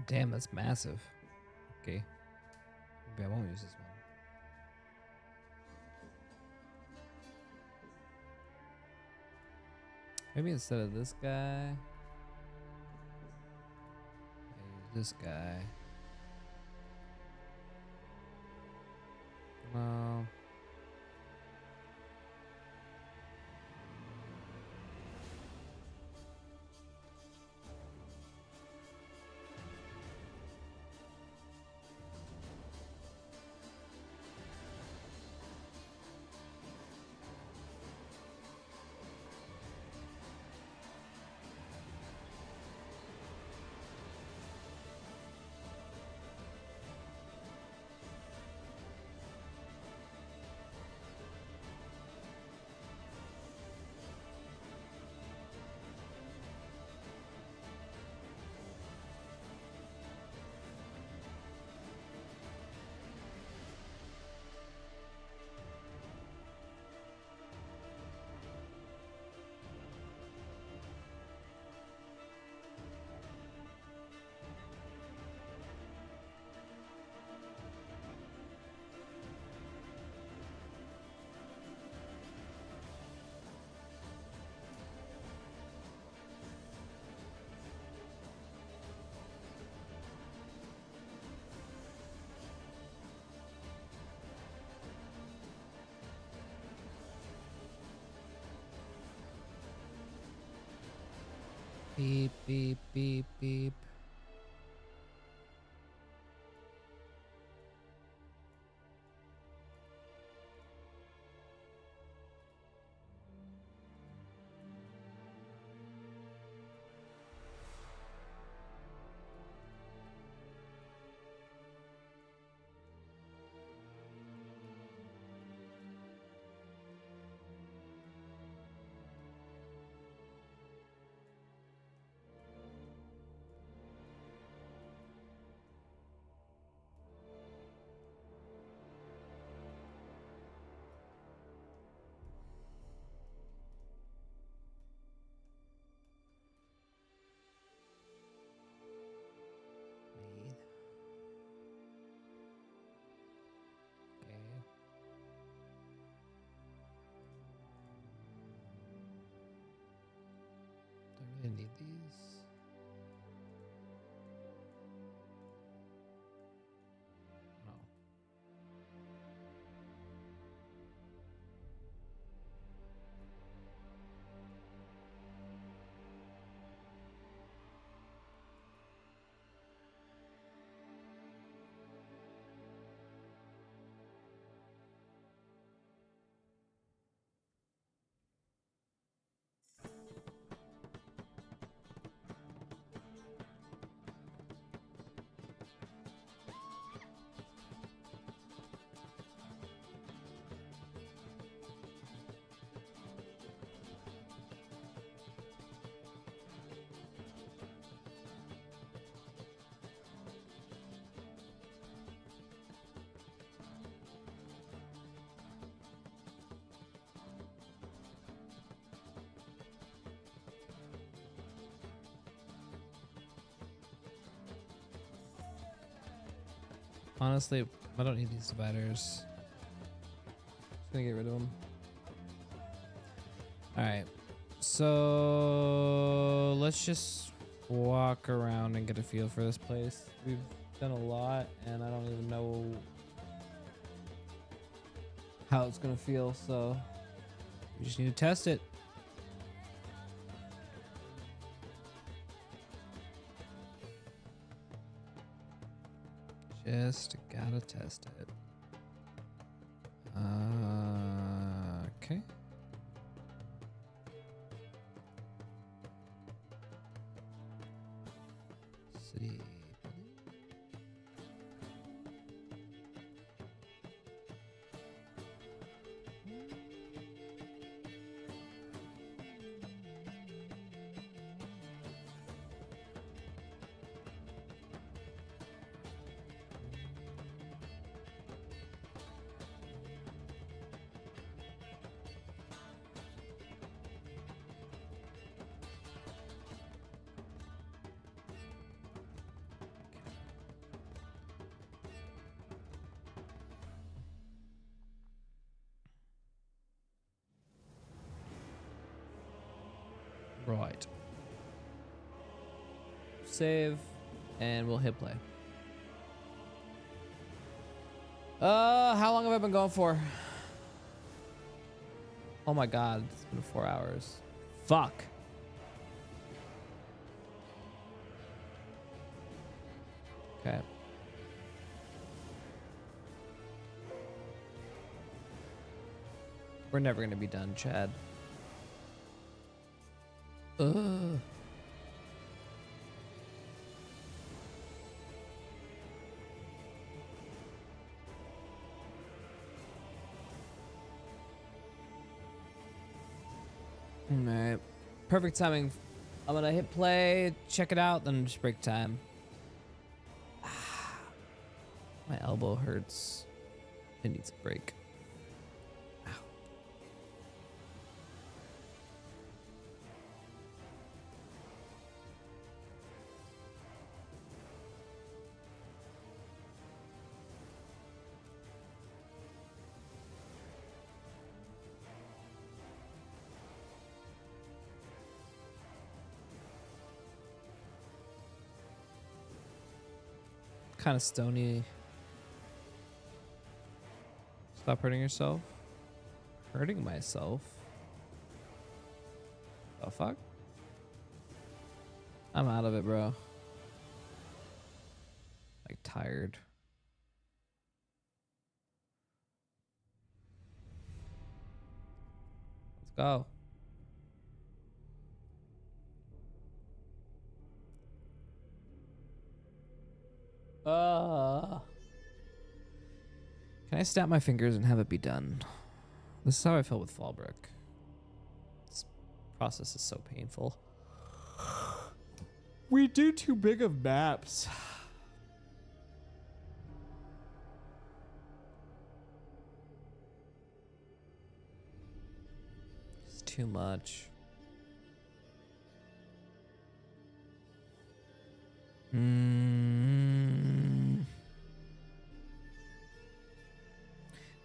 Damn, that's massive. Okay. Maybe I won't use this one. Maybe instead of this guy, I use this guy. No. Beep, beep, beep, beep. Made. Okay. Do I really need these? No. Honestly, I don't need these dividers. Just gonna get rid of them. All right, so let's just walk around and get a feel for this place. We've done a lot, and I don't even know how it's gonna feel, so we just need to test it. Just gotta test it. Okay. City. Right. Save, and we'll hit play. How long have I been going for? Oh my god, it's been 4 hours. Fuck. Okay. We're never gonna be done, Chad. Ugh. Alright. Perfect timing. I'm gonna hit play, check it out, then just break time. My elbow hurts. It needs a break. Ow. Kind of stony. Stop hurting yourself. Hurting myself. The fuck? I'm out of it, bro. Like tired. Let's go. Can I snap my fingers and have it be done? This is how I felt with Fallbrook. This process is so painful. We do too big of maps. It's too much.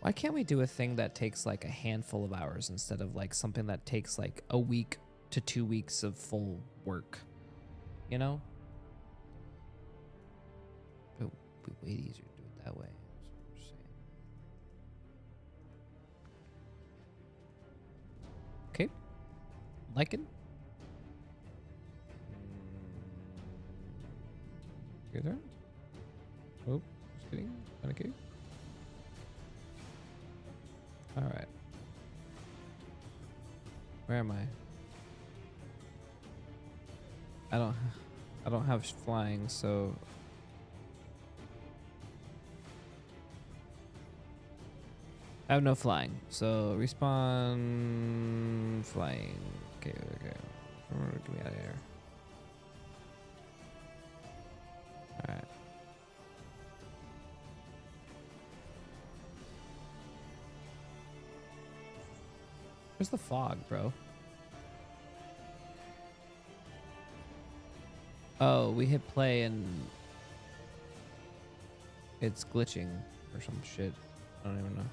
Why can't we do a thing that takes like a handful of hours instead of like something that takes like a week to 2 weeks of full work? You know? But it'd be way easier to do it that way. That's what I'm saying. Okay. Liking. Your turn. Oh, just kidding. Okay. All right. Where am I? I don't have flying, so I have no flying. So respawn flying. Okay. Get me out of here. All right. Where's the fog, bro? Oh, we hit play and it's glitching or some shit. I don't even know.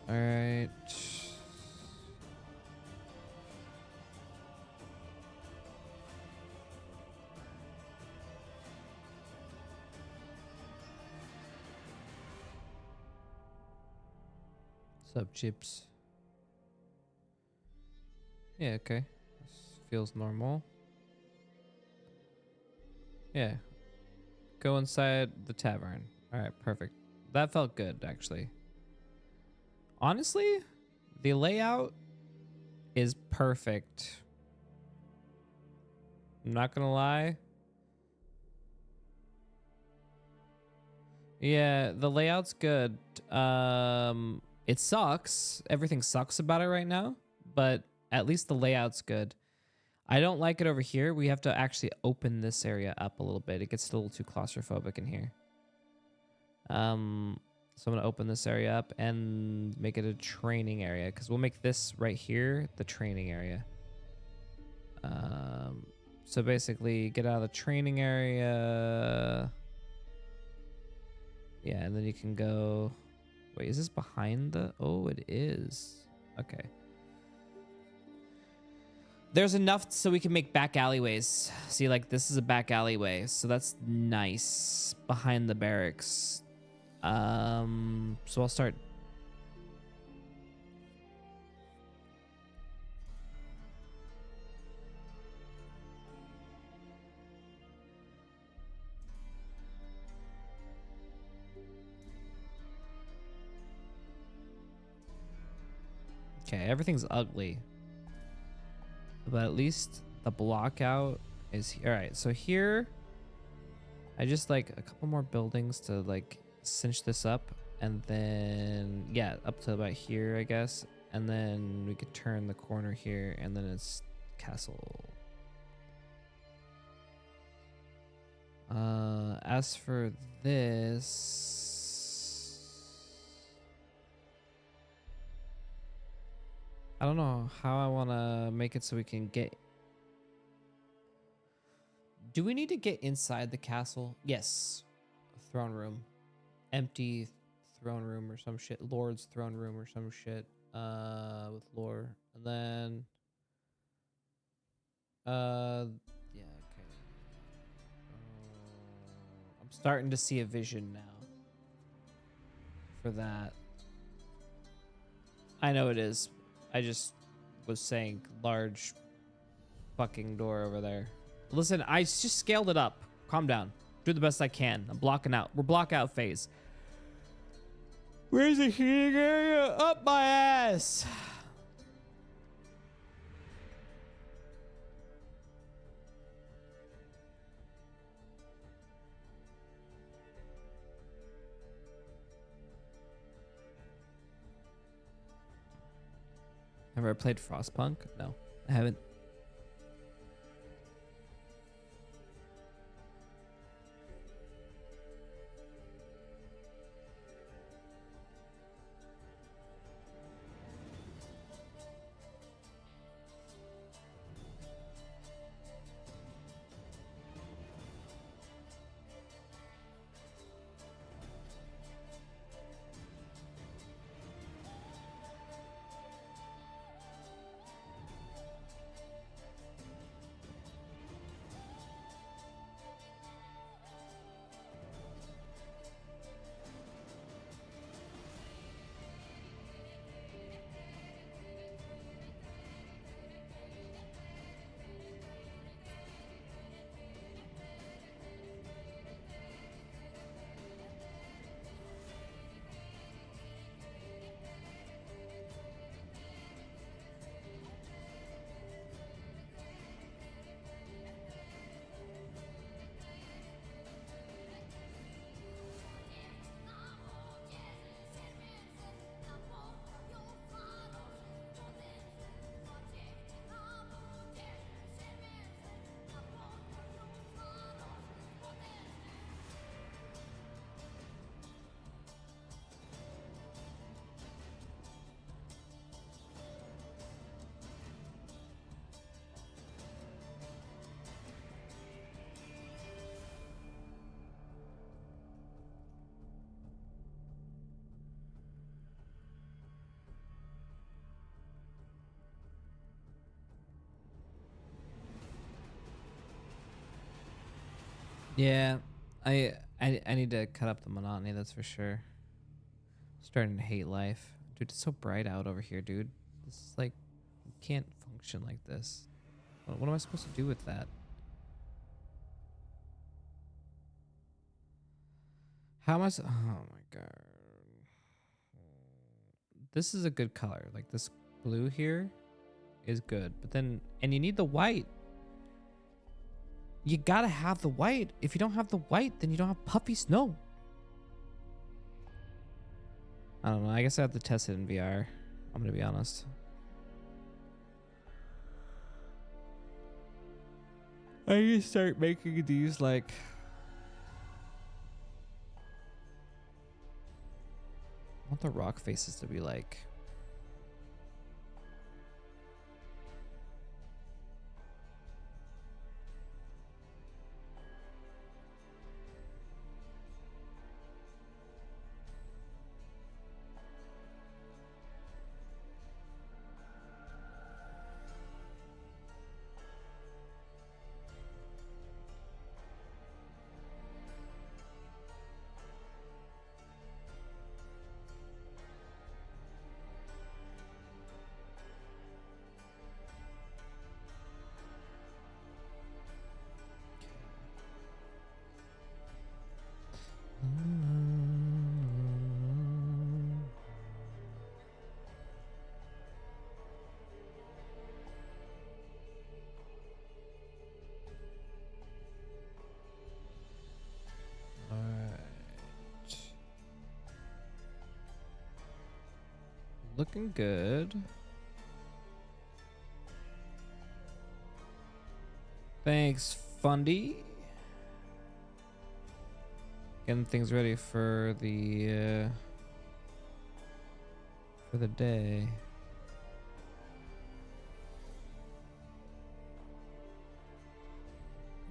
All right. What's up, chips? Yeah, okay. This feels normal. Yeah. Go inside the tavern. Alright, perfect. That felt good, actually. Honestly, the layout is perfect. I'm not gonna lie. Yeah, the layout's good. It sucks. Everything sucks about it right now, but at least the layout's good. I don't like it over here. We have to actually open this area up a little bit. It gets a little too claustrophobic in here. So I'm gonna open this area up and make it a training area, because we'll make this right here the training area. So basically get out of the training area. Yeah, and then you can go. Wait, is this behind the? Oh, it is. Okay. There's enough so we can make back alleyways. See, like this is a back alleyway, so that's nice behind the barracks. So I'll start. Okay, everything's ugly. But at least the block out is here. All right, so here I just like a couple more buildings to like cinch this up, and then yeah, up to about here, I guess. And then we could turn the corner here, and then it's castle. As for this, I don't know how I want to make it so we can get. Do we need to get inside the castle? Yes. Throne room. Empty throne room or some shit. Lord's throne room or some shit. With lore. And then. Yeah, okay. I'm starting to see a vision now. For that. I know it is. I just was saying large fucking door over there. Listen, I just scaled it up. Calm down. Do the best I can. I'm blocking out. We're block out phase. Where's the heating area? Up my ass. Ever played Frostpunk? No, I haven't. Yeah, I need to cut up the monotony, that's for sure. Starting to hate life. Dude, it's so bright out over here, dude. This is like, you can't function like this. What am I supposed to do with that? How am I oh my god. This is a good color. Like this blue here is good. But then, and you need the white. You gotta have the white. If you don't have the white, then you don't have puffy snow. I don't know. I guess I have to test it in VR. I'm gonna be honest. I need to start making these like. I want the rock faces to be like. Looking good. Thanks, Fundy. Getting things ready for the day.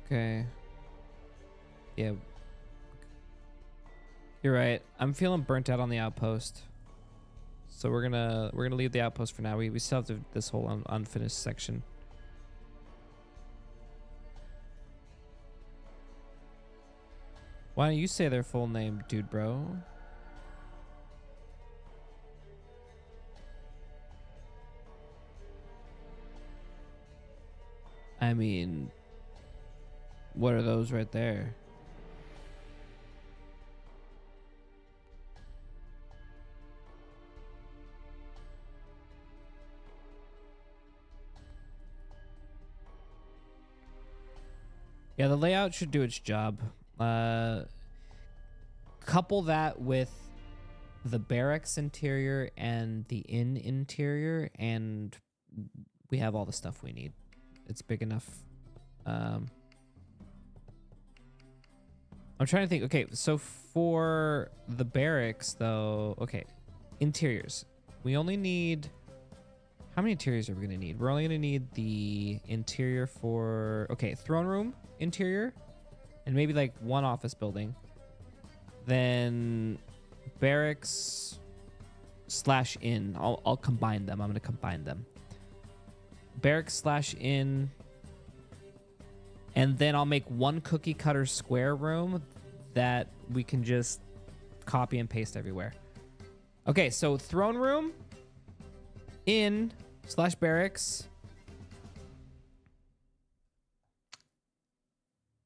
Okay. Yeah. You're right. I'm feeling burnt out on the outpost. So we're gonna leave the outpost for now. We still have this whole unfinished section. Why don't you say their full name, dude, bro? I mean, what are those right there? Yeah, the layout should do its job. Couple that with the barracks interior and the inn interior, and we have all the stuff we need. It's big enough. I'm trying to think. Okay, so for the barracks, though, okay, interiors. We only need... How many interiors are we going to need? We're only going to need the interior for... Okay, throne room interior, and maybe like one office building. Then barracks / inn. I'll combine them. I'm going to combine them. Barracks / inn. And then I'll make one cookie cutter square room that we can just copy and paste everywhere. Okay, so throne room, inn / barracks,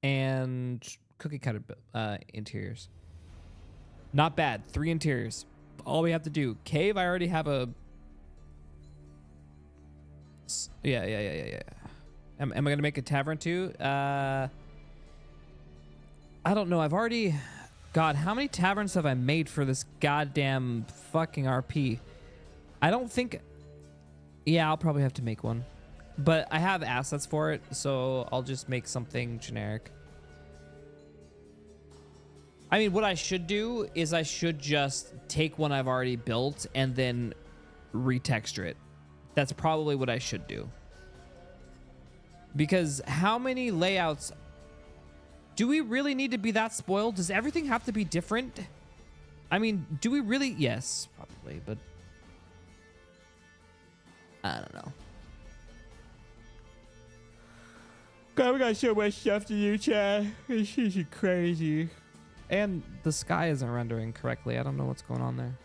and cookie cutter interiors. Not bad. 3 interiors. All we have to do. Cave, I already have a... Yeah. Am I going to make a tavern too? I don't know. I've already... God, how many taverns have I made for this goddamn fucking RP? I don't think... Yeah, I'll probably have to make one. But I have assets for it, so I'll just make something generic. I mean, what I should do is I should just take one I've already built and then retexture it. That's probably what I should do. Because how many layouts... Do we really need to be that spoiled? Does everything have to be different? I mean, do we really? Yes, probably, but... I don't know. God, we got so much stuff to do, Chad. This is crazy. And the sky isn't rendering correctly. I don't know what's going on there.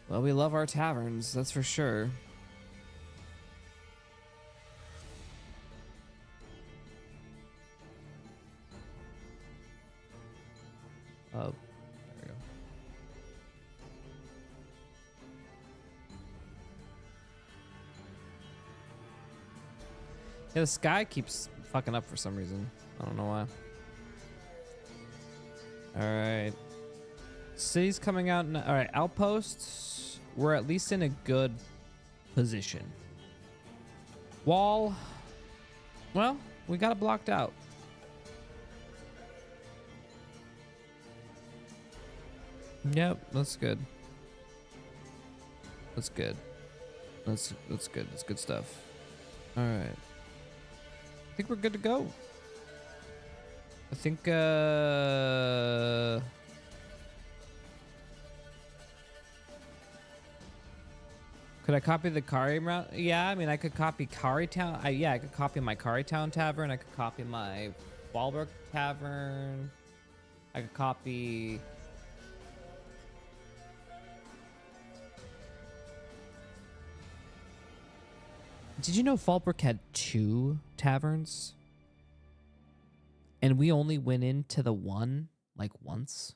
Well, we love our taverns, that's for sure. Oh, there we go. Yeah, the sky keeps fucking up for some reason. I don't know why. All right. City's coming out. All right, outposts. We're at least in a good position. Wall. Well, we got it blocked out. Yep, that's good. That's good. That's good. That's good stuff. All right. I think we're good to go. I think could I copy the Kari route? Yeah, I mean I could copy Kari Town. I could copy my Kari Town Tavern. I could copy my Fallbrook Tavern. I could copy... Did you know Fallbrook had 2 taverns? And we only went into the one, like, once?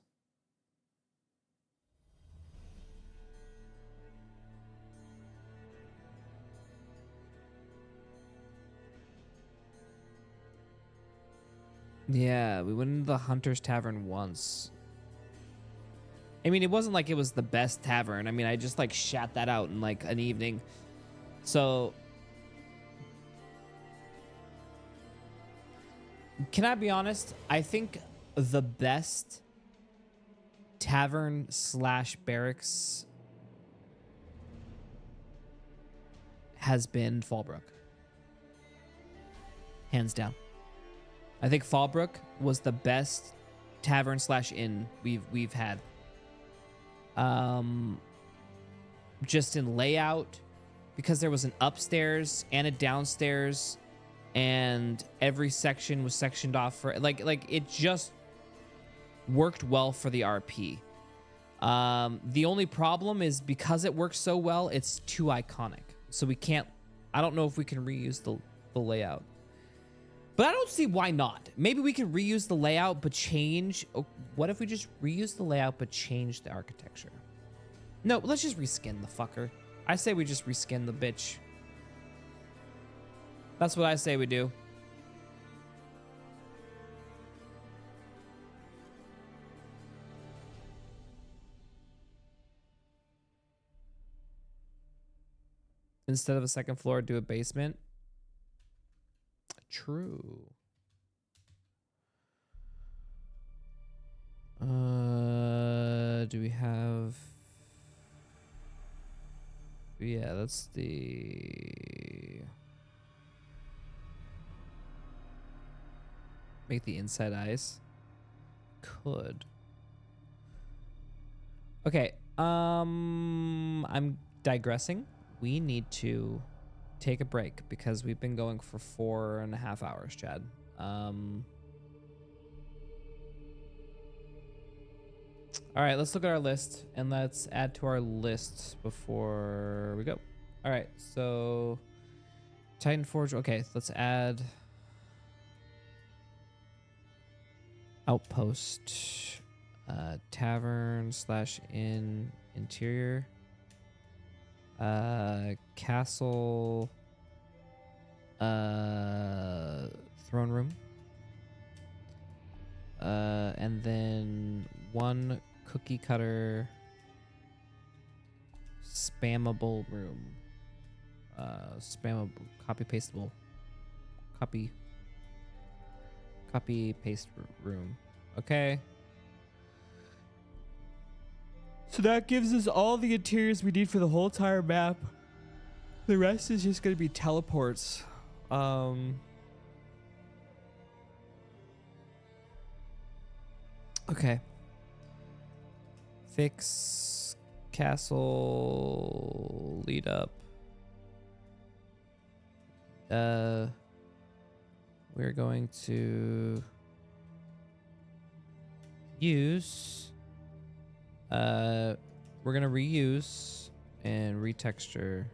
Yeah, we went into the Hunter's Tavern once. I mean, it wasn't like it was the best tavern. I mean, I just like shat that out in like an evening. So, can I be honest? I think the best tavern slash barracks has been Fallbrook. Hands down. I think Fallbrook was the best tavern slash inn we've had. Just in layout, because there was an upstairs and a downstairs, and every section was sectioned off for like it just worked well for the RP. The only problem is because it works so well, it's too iconic. So we can't. I don't know if we can reuse the layout. But I don't see why not. Maybe we can reuse the layout, but change. Oh, what if we just reuse the layout, but change the architecture? No, let's just reskin the fucker. I say we just reskin the bitch. That's what I say we do. Instead of a second floor, do a basement. True. Do we have? Yeah, that's the. Make the inside eyes. Could. Okay. I'm digressing. We need to take a break because we've been going for 4.5 hours, Chad. All right, let's look at our list and let's add to our list before we go. All right, so Titan Forge. Okay, let's add outpost, tavern slash inn interior, castle, throne room, and then one cookie cutter spammable room, spammable copy paste room. Okay, so that gives us all the interiors we need for the whole entire map. The rest is just gonna be teleports. Okay. Fix castle lead up. We're going to use we're gonna reuse and retexture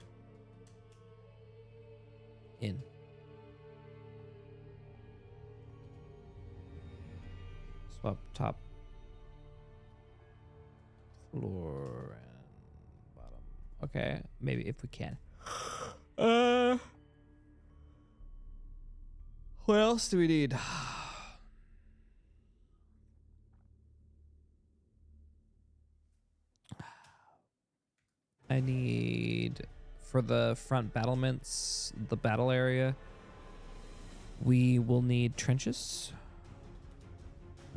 in. Swap top floor and bottom. Okay, maybe if we can. What else do we need? I need for the front battlements, the battle area. We will need trenches.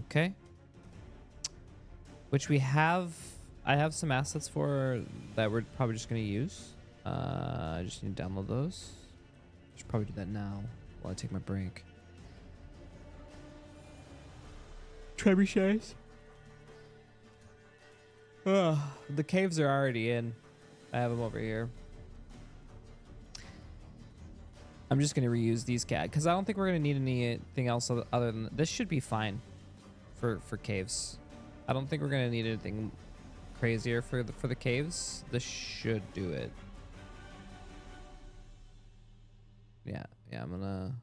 Okay. Which we have. I have some assets for that we're probably just going to use. I just need to download those. Should probably do that now while I take my break. Trebuchets. The caves are already in. I have them over here. I'm just going to reuse these cat because I don't think we're going to need anything else other than this. Should be fine for caves. I don't think we're going to need anything crazier for the caves. This should do it. Yeah, I'm gonna.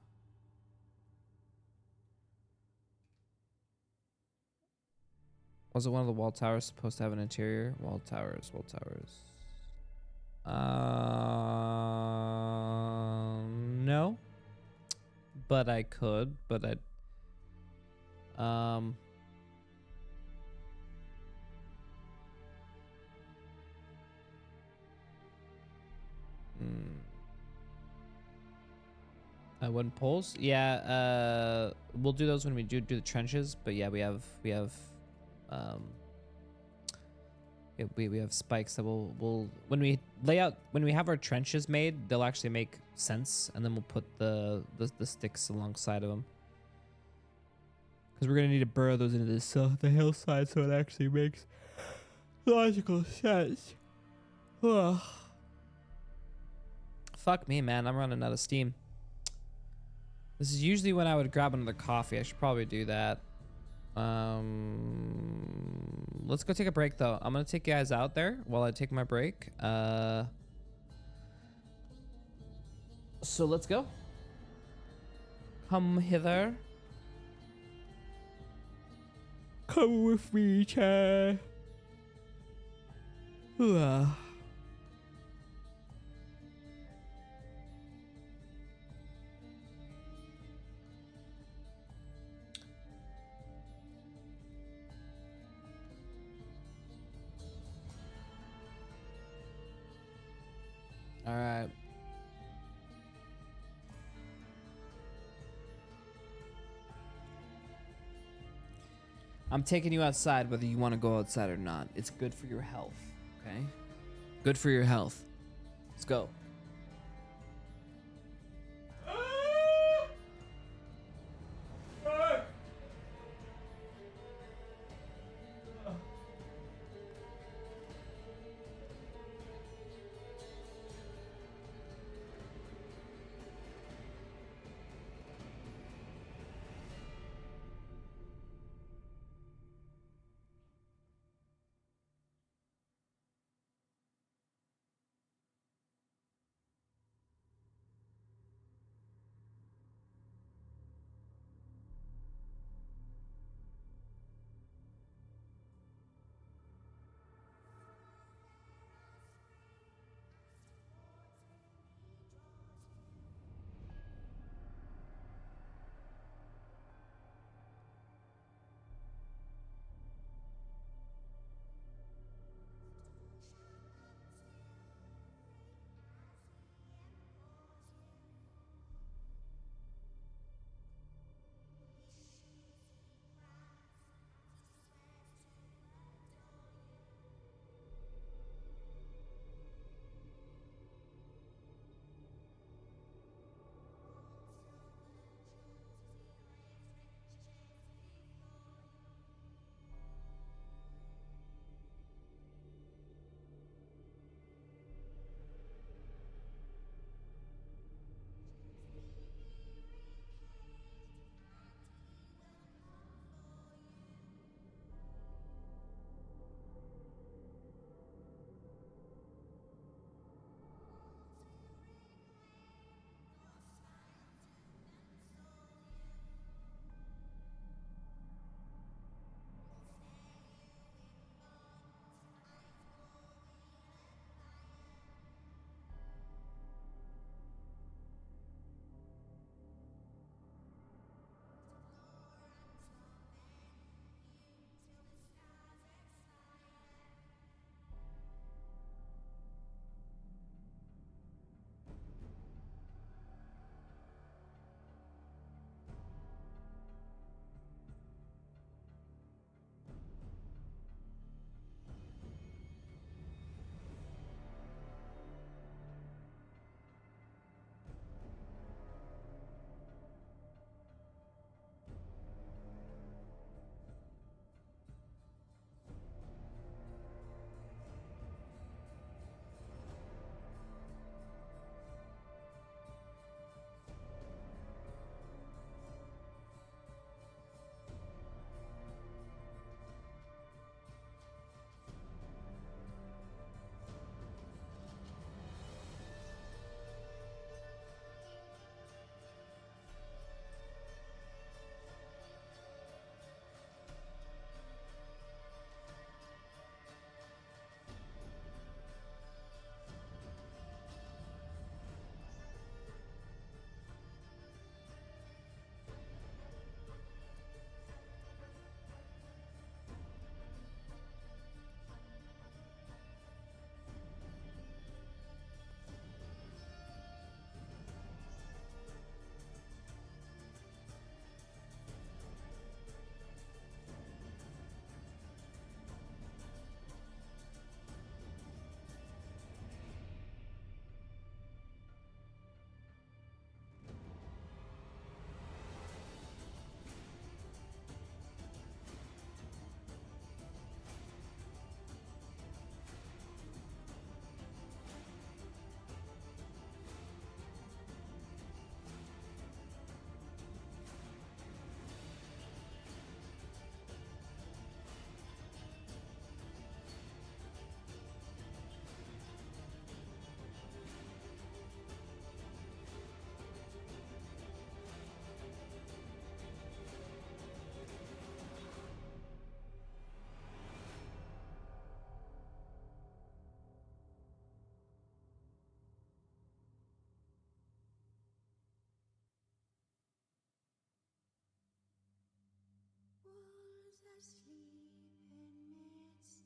Was it one of the wall towers supposed to have an interior? Wall towers. No. But I could. But Um, wooden poles. Yeah. We'll do those when we do the trenches. But yeah, we have um. Yeah, we have spikes that will when we lay out when we have our trenches made, they'll actually make sense, and then we'll put the sticks alongside of them. Because we're gonna need to burrow those into the hillside, so it actually makes logical sense. Ugh. Fuck me, man. I'm running out of steam. This is usually when I would grab another coffee. I should probably do that. Let's go take a break, though. I'm gonna take you guys out there while I take my break. So let's go. Come hither. Come with me, chair. All right. I'm taking you outside whether you want to go outside or not. It's good for your health, okay? Good for your health. Let's go.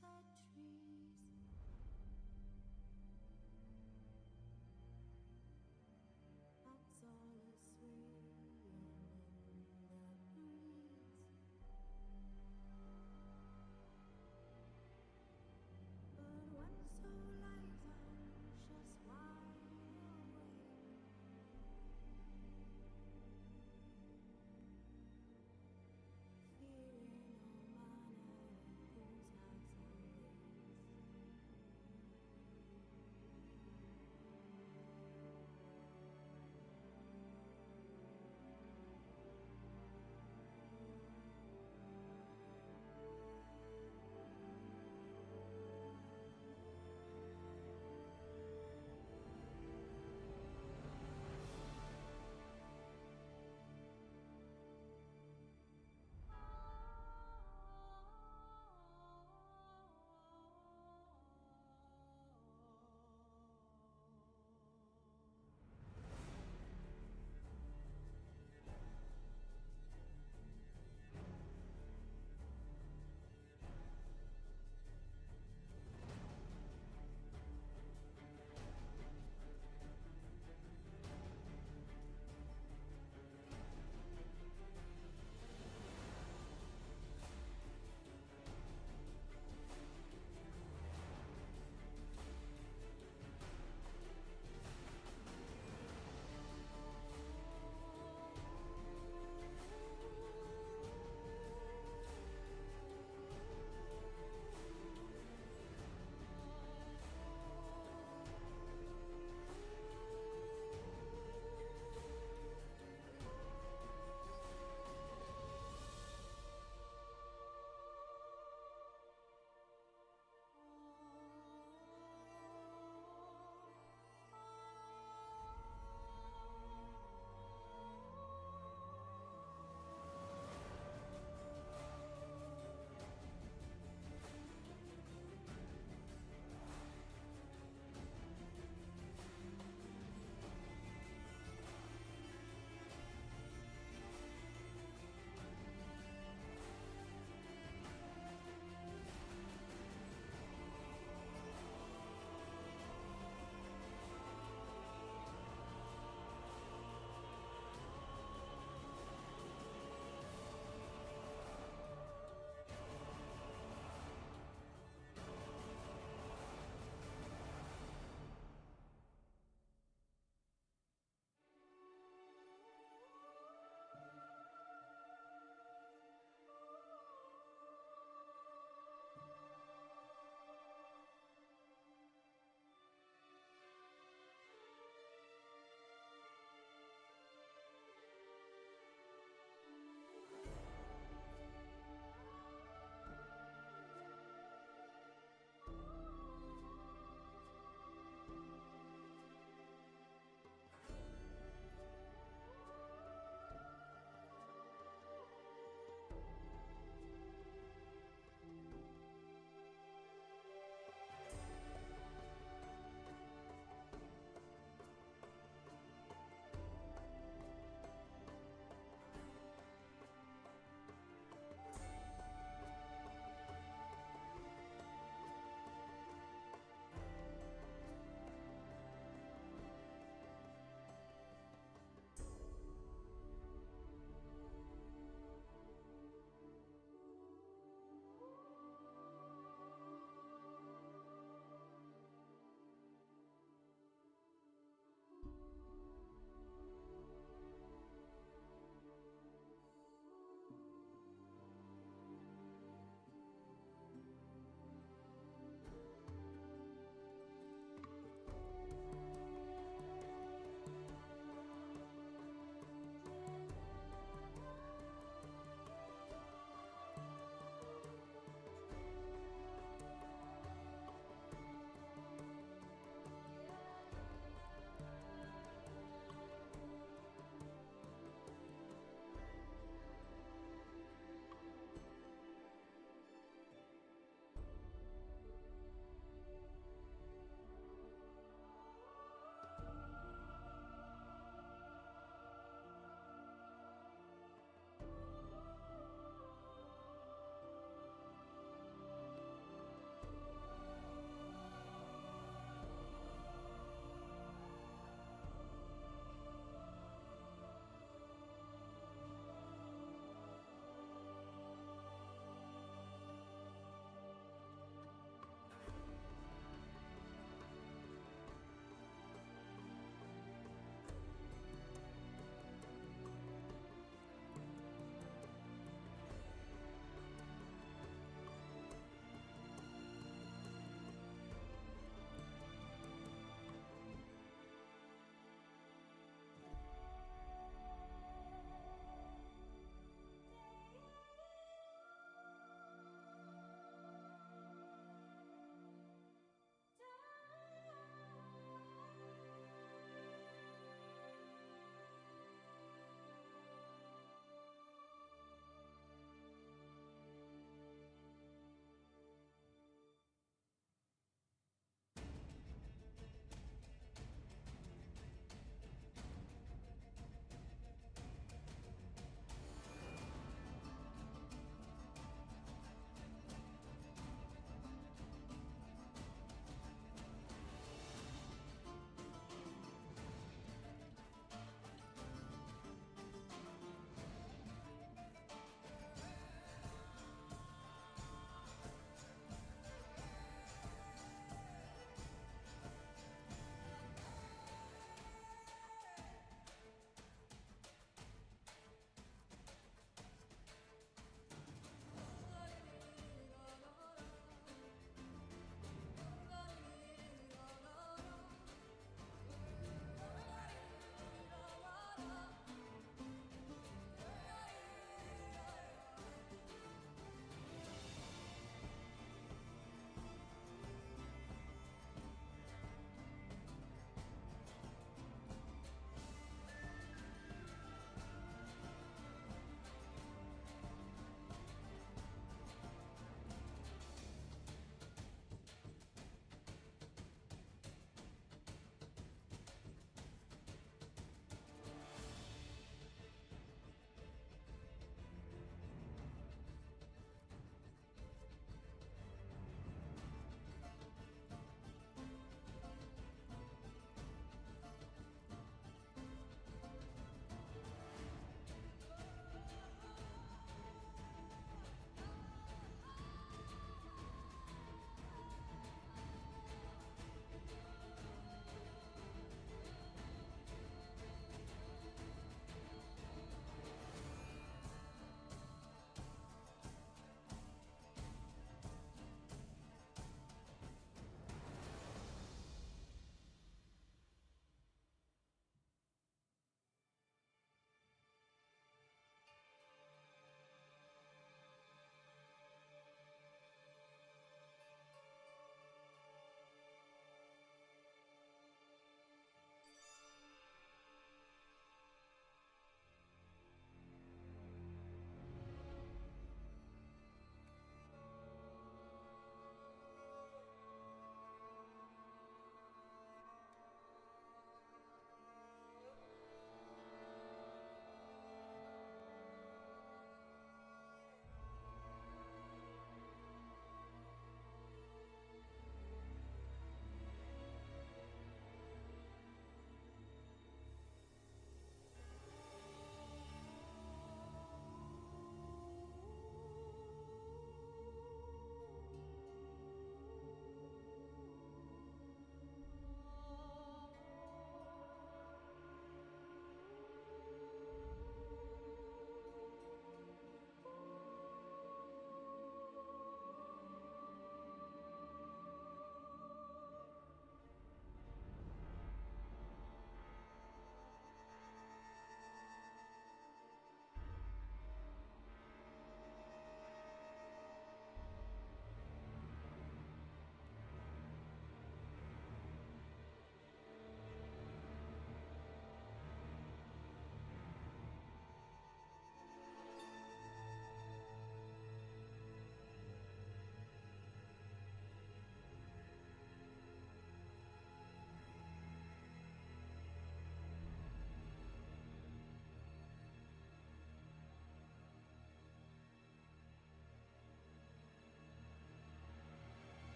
the trees. That's all is swaying in the breeze. But when soul lies anxious, wide awake, fearing no man whose heart's awake.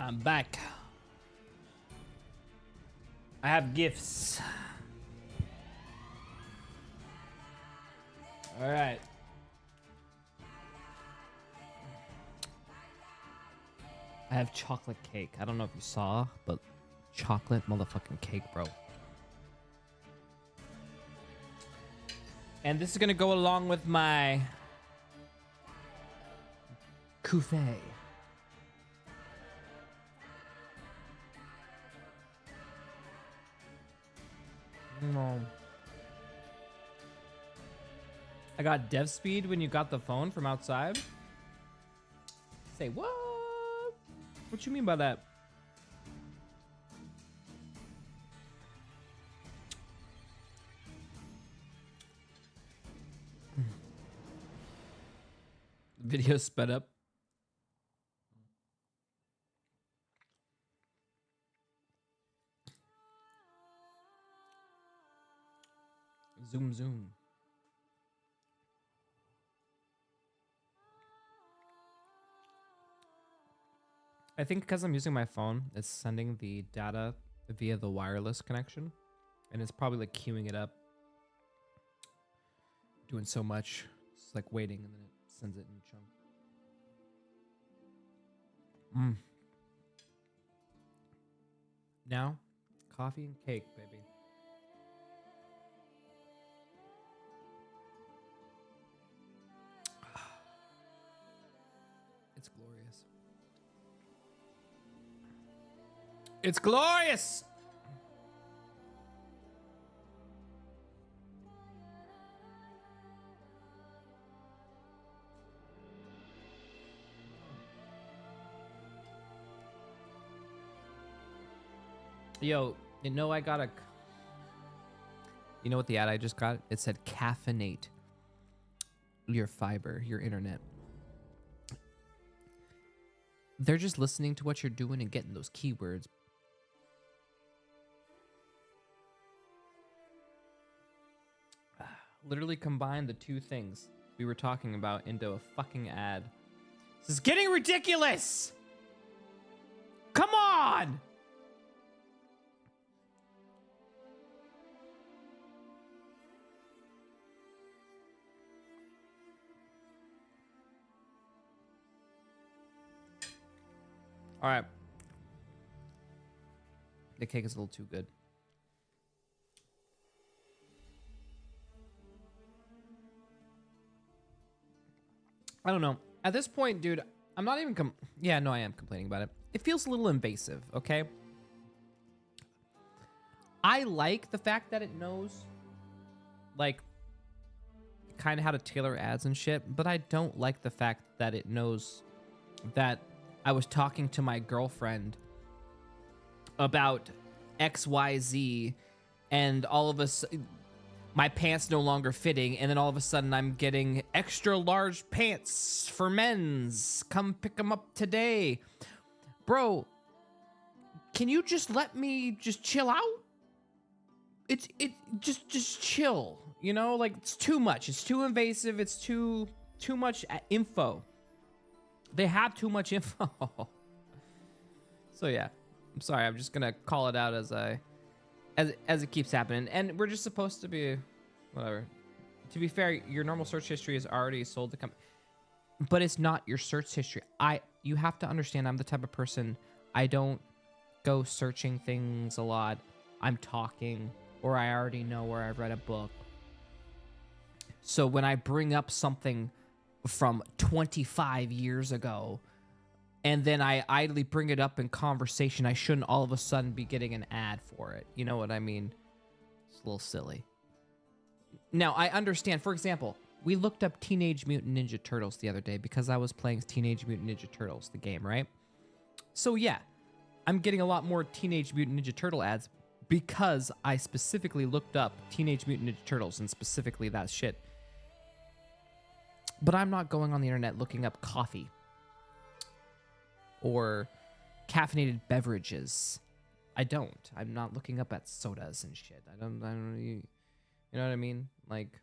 I'm back. I have gifts. All right. I have chocolate cake. I don't know if you saw, but chocolate motherfucking cake, bro. And this is gonna go along with my Couffet. No. I got dev speed when you got the phone from outside. Say what? What you mean by that? Video sped up. Zoom, zoom. I think because I'm using my phone, it's sending the data via the wireless connection. And it's probably like queuing it up. Doing so much. It's like waiting and then it sends it in a chunk. Now, coffee and cake, baby. It's glorious. It's glorious! Yo, you know I got a... You know what the ad I just got? It said caffeinate your fiber, your internet. They're just listening to what you're doing and getting those keywords. Literally combine the two things we were talking about into a fucking ad. This is getting ridiculous! Come on! All right. The cake is a little too good. I don't know. At this point, dude, I'm not even yeah, no, I am complaining about it. It feels a little invasive, okay? I like the fact that it knows, like, kind of how to tailor ads and shit, but I don't like the fact that it knows that I was talking to my girlfriend about XYZ, and all of us, my pants no longer fitting, and then all of a sudden I'm getting extra large pants for men's. Come pick them up today. Bro, can you just let me just chill out? Just chill, you know? Like, it's too much. It's too invasive. It's too much info. They have too much info. So yeah, I'm sorry. I'm just gonna call it out as it keeps happening. And we're just supposed to be, whatever. To be fair, your normal search history is already sold to company, but it's not your search history. You have to understand, I'm the type of person, I don't go searching things a lot. I'm talking, or I already know, or I've read a book. So when I bring up something from 25 years ago, and then I idly bring it up in conversation, I shouldn't all of a sudden be getting an ad for it. You know what I mean? It's a little silly. Now, I understand. For example, we looked up Teenage Mutant Ninja Turtles the other day because I was playing Teenage Mutant Ninja Turtles, the game, right? So yeah, I'm getting a lot more Teenage Mutant Ninja Turtle ads because I specifically looked up Teenage Mutant Ninja Turtles and specifically that shit. But I'm not going on the internet looking up coffee or caffeinated beverages. I don't. I'm not looking up at sodas and shit. I don't you know what I mean? Like,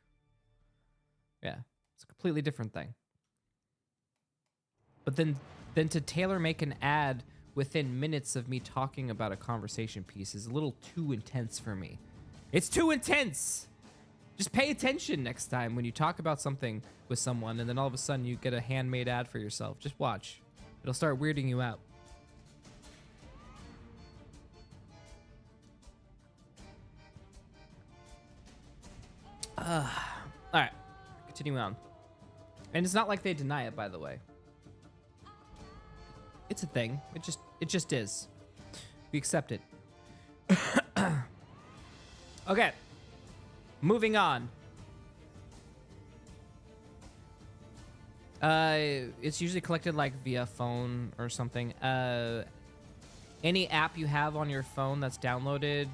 yeah, it's a completely different thing. But then to tailor make an ad within minutes of me talking about a conversation piece is a little too intense for me. It's too intense. Just pay attention next time when you talk about something with someone and then all of a sudden you get a handmade ad for yourself. Just watch. It'll start weirding you out. All right, continuing on. And it's not like they deny it, by the way. It's a thing. It just is. We accept it. Okay. Moving on. It's usually collected like via phone or something. Any app you have on your phone that's downloaded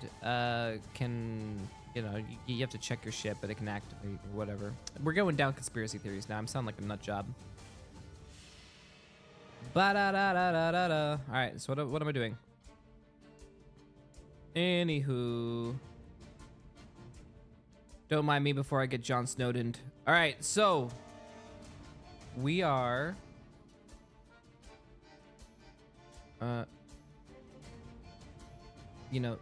can, you know, you have to check your shit, but it can activate or whatever. We're going down conspiracy theories now. I'm sounding like a nut job. Ba-da-da-da-da-da-da. All right, so what am I doing? Anywho. Don't mind me before I get John Snowden. All right, so we are you know,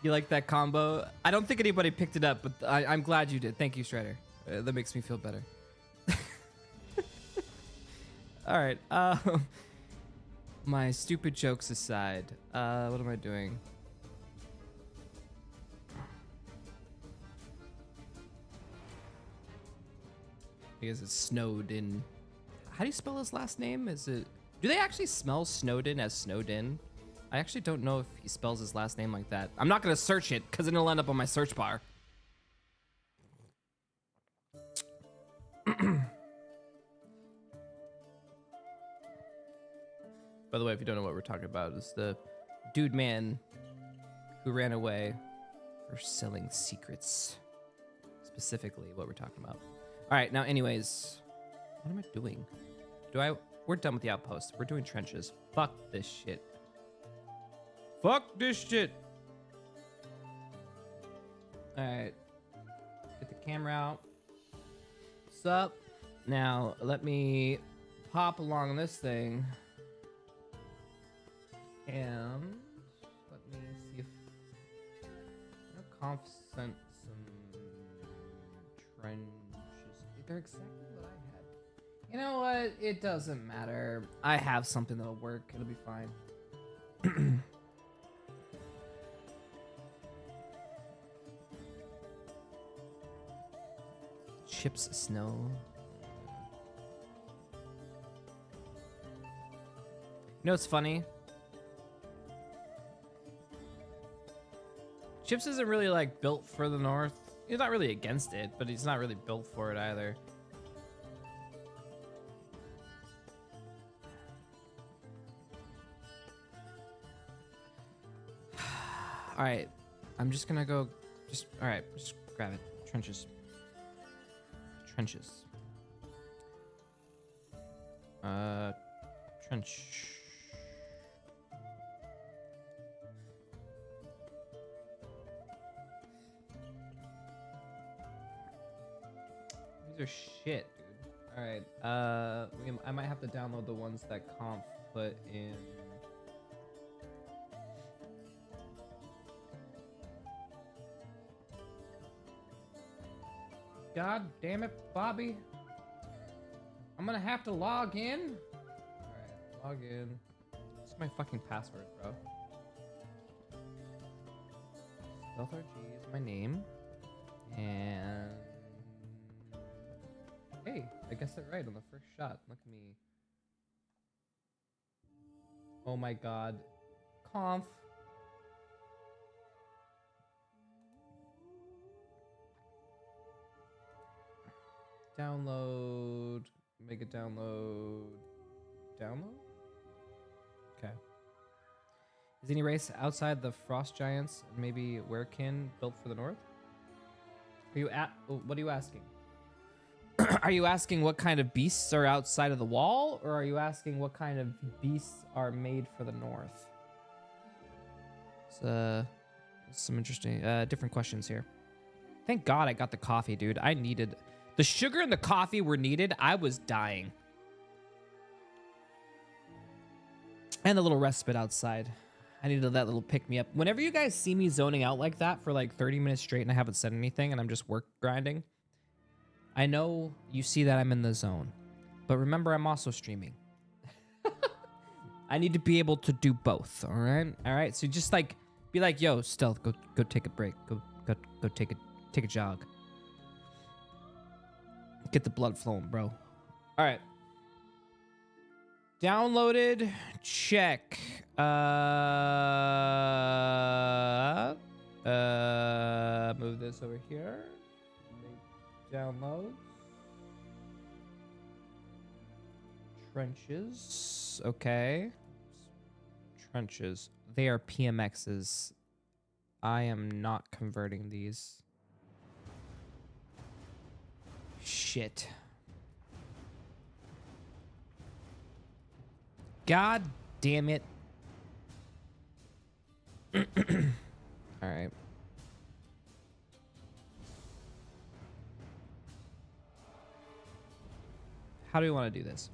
you like that combo? I don't think anybody picked it up, but I'm glad you did. Thank you, Shredder. That makes me feel better. All right. My stupid jokes aside, what am I doing? I guess it's Snowden. How do you spell his last name? Is it? Do they actually spell Snowden as Snowden? I actually don't know if he spells his last name like that. I'm not gonna search it because then it'll end up on my search bar. By the way, if you don't know what we're talking about, it's the dude man who ran away for selling secrets. Specifically what we're talking about. All right, now anyways, what am I doing? We're done with the outpost. We're doing trenches. Fuck this shit. Fuck this shit. All right, get the camera out. What's up? Now, let me pop along this thing. And let me see if Conf sent some trenches. They're exactly what I had. You know what? It doesn't matter. I have something that'll work. It'll be fine. Chips snow. You know what's funny? Chips isn't really like built for the north. He's not really against it, but he's not really built for it either. All right, I'm just gonna go. All right, just grab it. Trenches. Trenches. Trench. These are shit, dude. All right. I might have to download the ones that Conf put in. God damn it, Bobby. I'm gonna have to log in. Alright, log in. What's my fucking password, bro? StealthRG is my name. And hey, I guessed it right on the first shot. Look at me. Oh my god. Conf. Download. Make it download. Download? Okay. Is any race outside the Frost Giants and maybe Werekin built for the north? Are you what are you asking? Are you asking what kind of beasts are outside of the wall, or are you asking what kind of beasts are made for the north? It's some interesting different questions here. Thank God I got the coffee, dude. I needed... The sugar and the coffee were needed. I was dying. And a little respite outside. I needed that little pick-me-up. Whenever you guys see me zoning out like that for like 30 minutes straight and I haven't said anything and I'm just work grinding, I know you see that I'm in the zone. But remember, I'm also streaming. I need to be able to do both, all right? All right, so just like, be like, yo, Stealth, go take a break. Go take a jog. Get the blood flowing, bro. All right. Downloaded, check. Move this over here. Downloads. Trenches, okay. Trenches. They are PMXs. I am not converting these. Shit. God damn it. All right. How do we want to do this?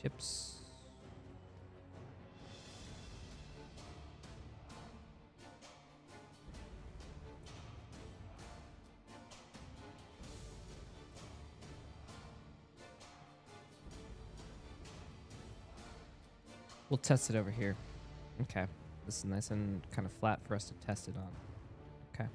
Chips. We'll test it over here. Okay. This is nice and kind of flat for us to test it on. Okay.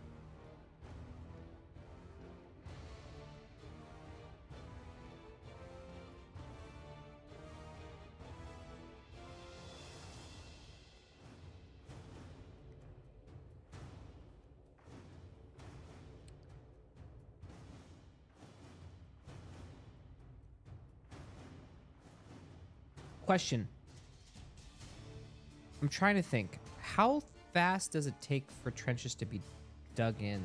Question. I'm trying to think. How fast does it take for trenches to be dug in?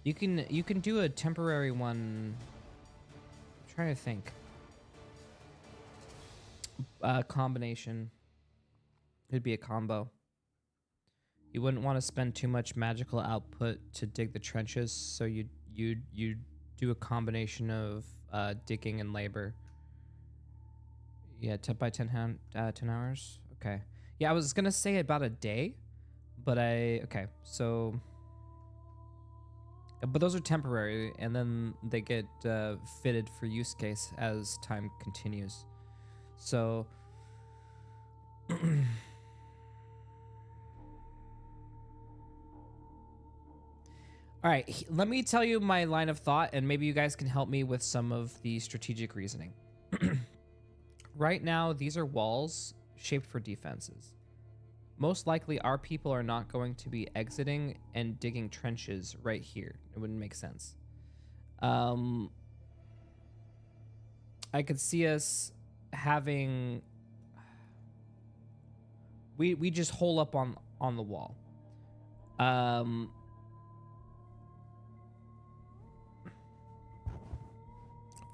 You can do a temporary one. I'm trying to think. Combination. It'd be a combo. You wouldn't want to spend too much magical output to dig the trenches, so you do a combination of digging and labor. Yeah, 10 by 10 hours. Okay. Yeah, I was gonna say about a day, but okay. So, but those are temporary, and then they get fitted for use case as time continues. So. All right, let me tell you my line of thought, and maybe you guys can help me with some of the strategic reasoning. Right now, these are walls shaped for defenses. Most likely, our people are not going to be exiting and digging trenches right here. It wouldn't make sense. I could see us having... We just hole up on the wall.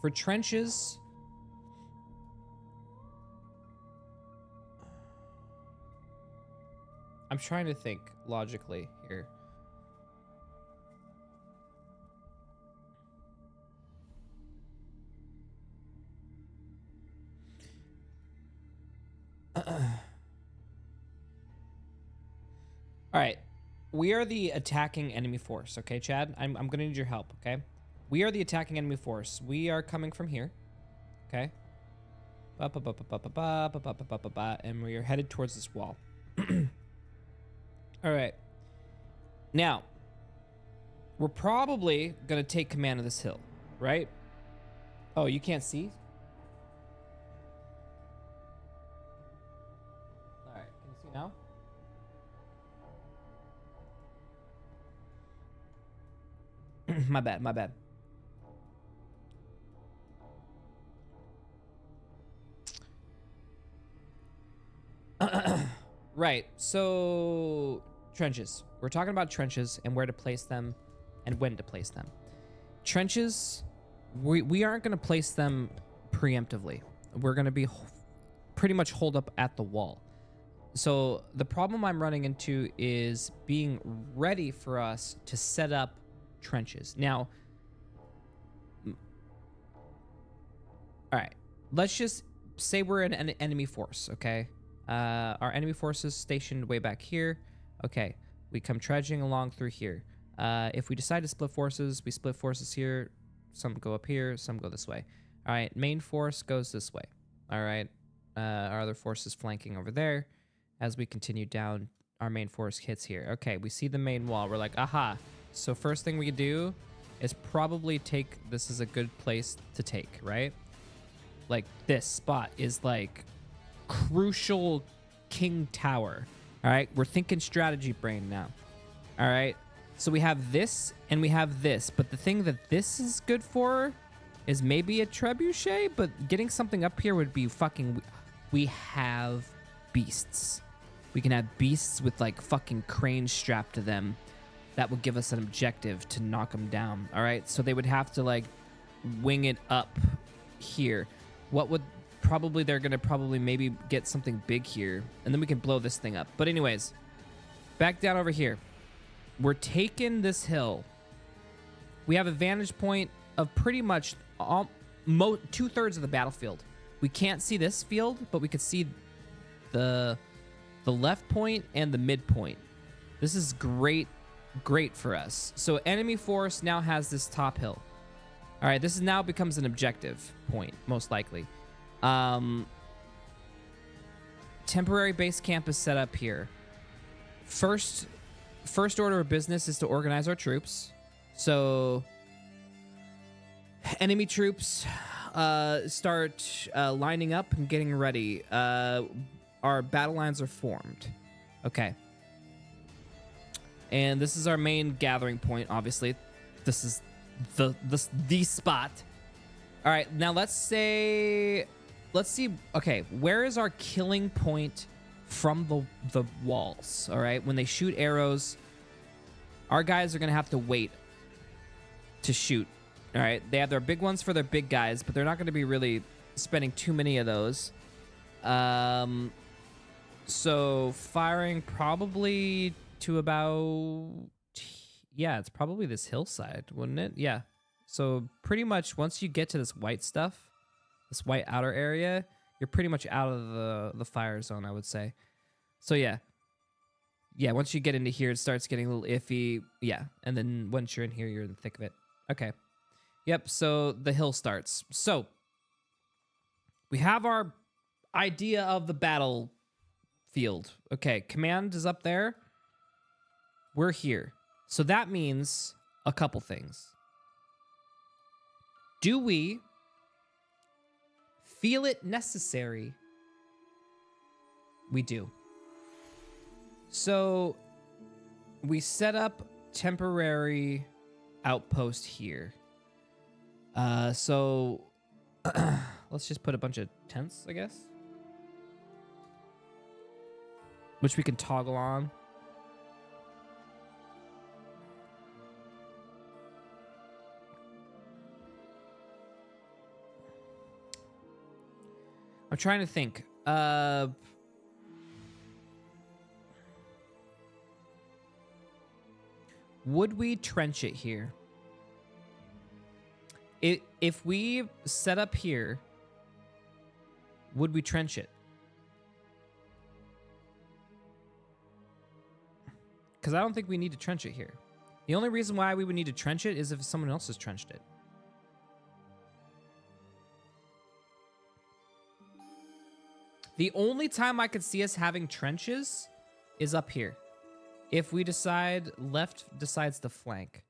For trenches, I'm trying to think logically here. All right. We are the attacking enemy force, okay, Chad? I'm going to need your help, okay? We are the attacking enemy force. We are coming from here, okay? And we are headed towards this wall. All right. Now, we're probably going to take command of this hill, right? Oh, you can't see? All right. Can you see now? My bad, my bad. Right, so trenches. We're talking about trenches and where to place them and when to place them. Trenches we aren't going to place them preemptively. We're going to be pretty much holed up at the wall. So the problem I'm running into is being ready for us to set up trenches. Now, all right, let's just say we're an enemy force, okay? Our enemy force is stationed way back here. Okay, we come trudging along through here. If we decide to split forces, we split forces here. Some go up here, some go this way. All right, main force goes this way. All right, our other force is flanking over there. As we continue down, our main force hits here. Okay, we see the main wall. We're like, aha. So first thing we do is probably take, this is a good place to take, right? Like this spot is like crucial king tower. All right, we're thinking strategy brain now. All right, so we have this and we have this, but the thing that this is good for is maybe a trebuchet, but getting something up here would be fucking, we have beasts. We can have beasts with like fucking cranes strapped to them that would give us an objective to knock them down. All right, so they would have to like wing it up here. What would probably, they're gonna probably maybe get something big here, and then we can blow this thing up. But anyways, back down over here. We're taking this hill. We have a vantage point of pretty much 2/3 of the battlefield. We can't see this field, but we could see the left point and the midpoint. This is great for us. So enemy force now has this top hill. All right, this is now becomes an objective point, most likely. Temporary base camp is set up here. First order of business is to organize our troops. So enemy troops start lining up and getting ready. Our battle lines are formed. Okay. And this is our main gathering point, obviously. This is the spot. All right, now let's see, okay, where is our killing point from the walls? All right, when they shoot arrows, our guys are gonna have to wait to shoot. All right, they have their big ones for their big guys, but they're not gonna be really spending too many of those. So firing probably to about, yeah, it's probably this hillside, wouldn't it? Yeah. So pretty much once you get to this white stuff, this white outer area, you're pretty much out of the fire zone, I would say. So yeah. Yeah, once you get into here, it starts getting a little iffy. Yeah, and then once you're in here, you're in the thick of it. Okay. Yep, so the hill starts. So we have our idea of the battlefield. Okay, command is up there. We're here. So that means a couple things. Do we feel it necessary? We do. So we set up temporary outpost here. So let's just put a bunch of tents, I guess, which we can toggle on. I'm trying to think. Would we trench it here? If we set up here, would we trench it? Because I don't think we need to trench it here. The only reason why we would need to trench it is if someone else has trenched it. The only time I could see us having trenches is up here. If we decide left decides to flank.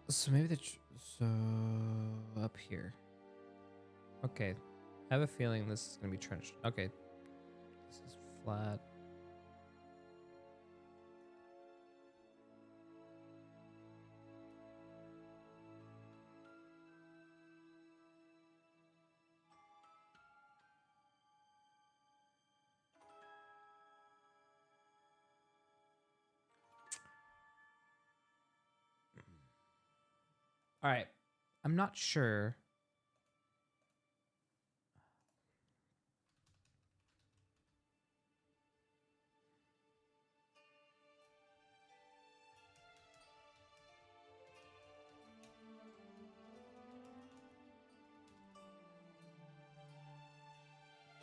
So maybe so up here. Okay, I have a feeling this is gonna be trenched. Okay, this is flat. All right, I'm not sure.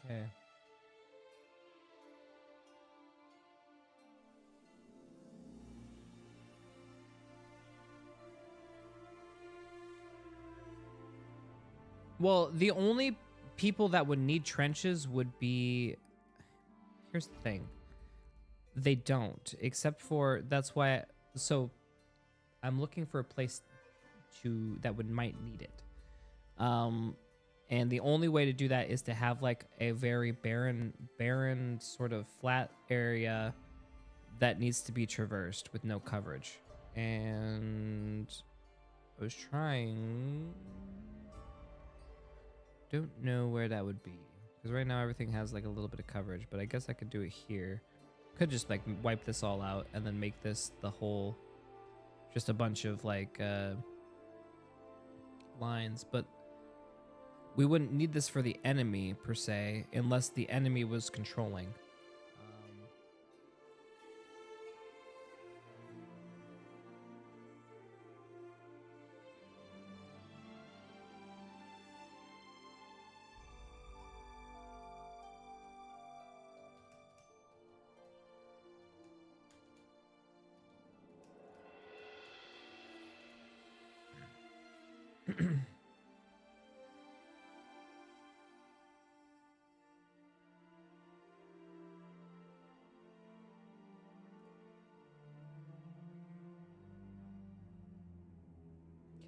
Okay. Well, the only people that would need trenches would be. Here's the thing. They don't, except for that's why. So, I'm looking for a place that might need it. And the only way to do that is to have like a very barren sort of flat area that needs to be traversed with no coverage. And I was trying. Don't know where that would be because right now everything has like a little bit of coverage, but I guess I could do it here. Could just like wipe this all out and then make this the whole, just a bunch of like lines, but we wouldn't need this for the enemy per se unless the enemy was controlling.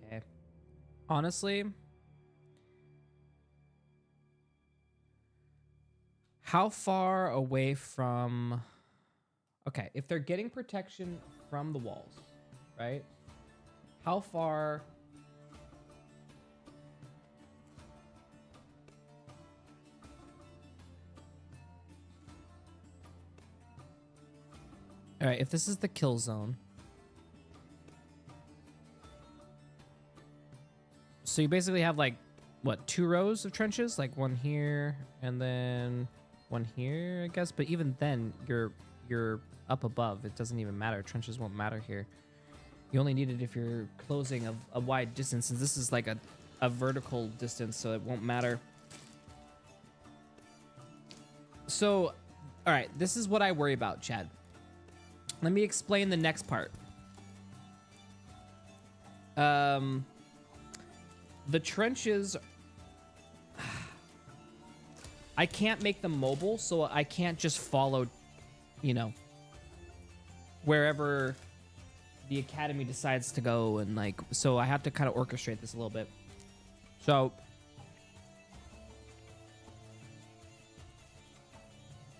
Okay. Honestly, how far away from... Okay, if they're getting protection from the walls, right? How far... All right, if this is the kill zone... So you basically have like, what, 2 rows of trenches? Like one here and then one here, I guess. But even then, you're up above. It doesn't even matter. Trenches won't matter here. You only need it if you're closing a wide distance. And this is like a vertical distance, so it won't matter. So, all right, this is what I worry about, Chad. Let me explain the next part. The trenches, I can't make them mobile, so I can't just follow, wherever the academy decides to go, and like, so I have to kind of orchestrate this a little bit. So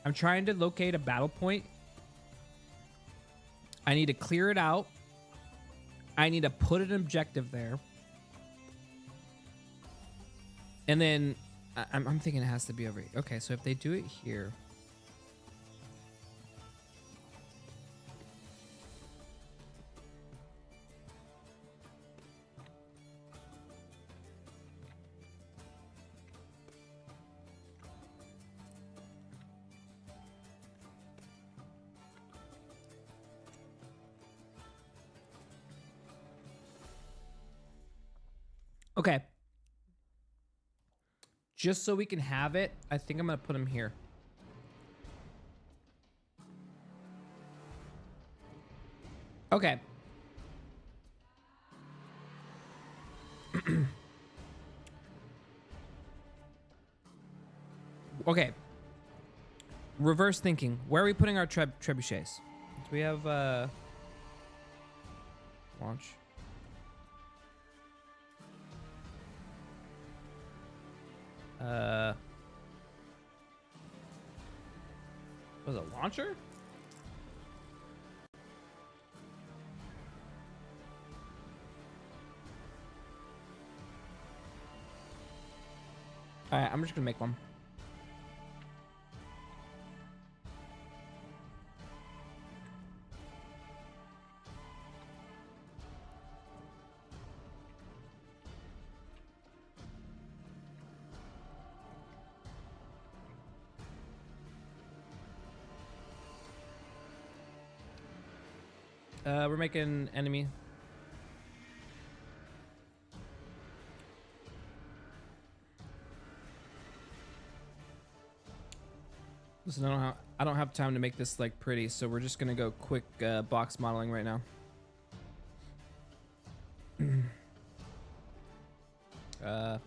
I'm trying to locate a battle point. I need to clear it out. I need to put an objective there. And then I'm thinking it has to be over here. Okay, so if they do it here. Okay. Just so we can have it, I think I'm going to put him here. Okay. Okay. Reverse thinking. Where are we putting our trebuchets? Do we have launch? Was it a launcher? All right, I'm just gonna make one. We're making enemy. Listen, I don't have time to make this like pretty, so we're just gonna go quick box modeling right now. uh.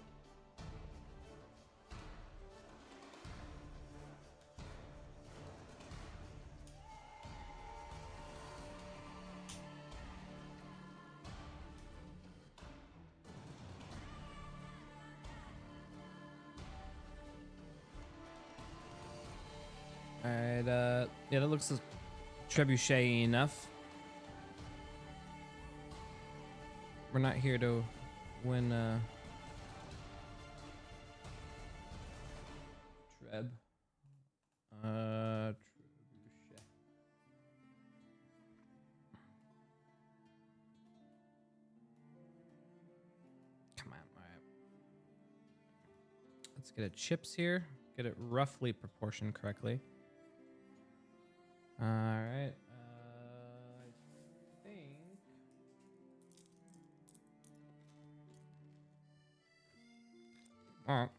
Alright, yeah, that looks trebuchet enough. We're not here to win, Treb. Trebuchet. Come on, alright. Let's get a chips here. Get it roughly proportioned correctly. All right. I think. All right.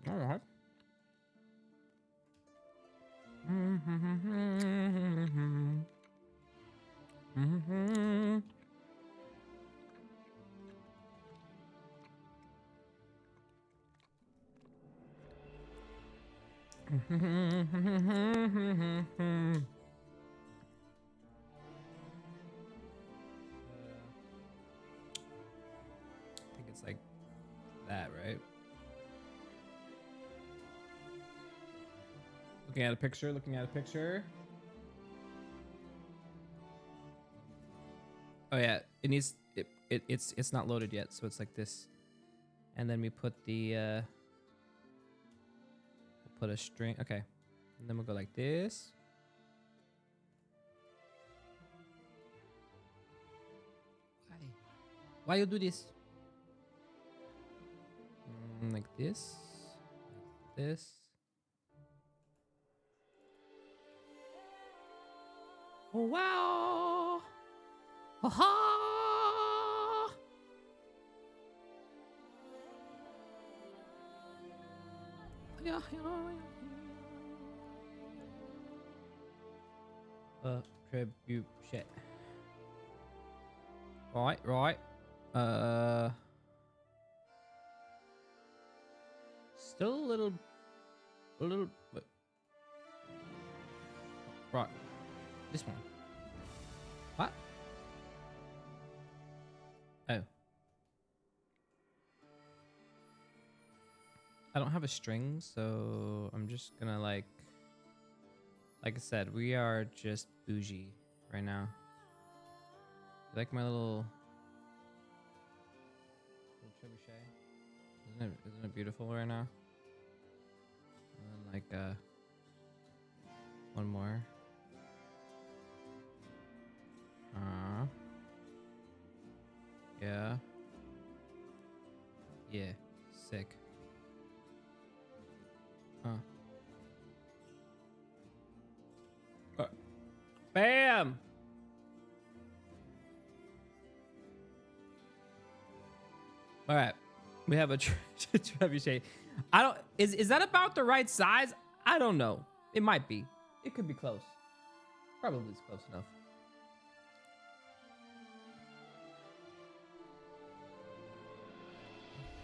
All right. I think it's like that, right? Looking at a picture. Oh yeah, it needs it's not loaded yet, so it's like this. And then we put the we'll put a string. Okay. And then we'll go like this. Why you do this? Like this. Like this. Oh wow! Ha! Yeah. Trebuchet. Right. Still a little. Right. This one. What? Oh. I don't have a string, so I'm just gonna like I said, we are just bougie right now. You like my little trebuchet? Isn't it beautiful right now? And then like one more. Yeah. Yeah. Sick. Bam! All right. We have a trebuchet. I don't is that about the right size? I don't know. It might be. It could be close. Probably is close enough.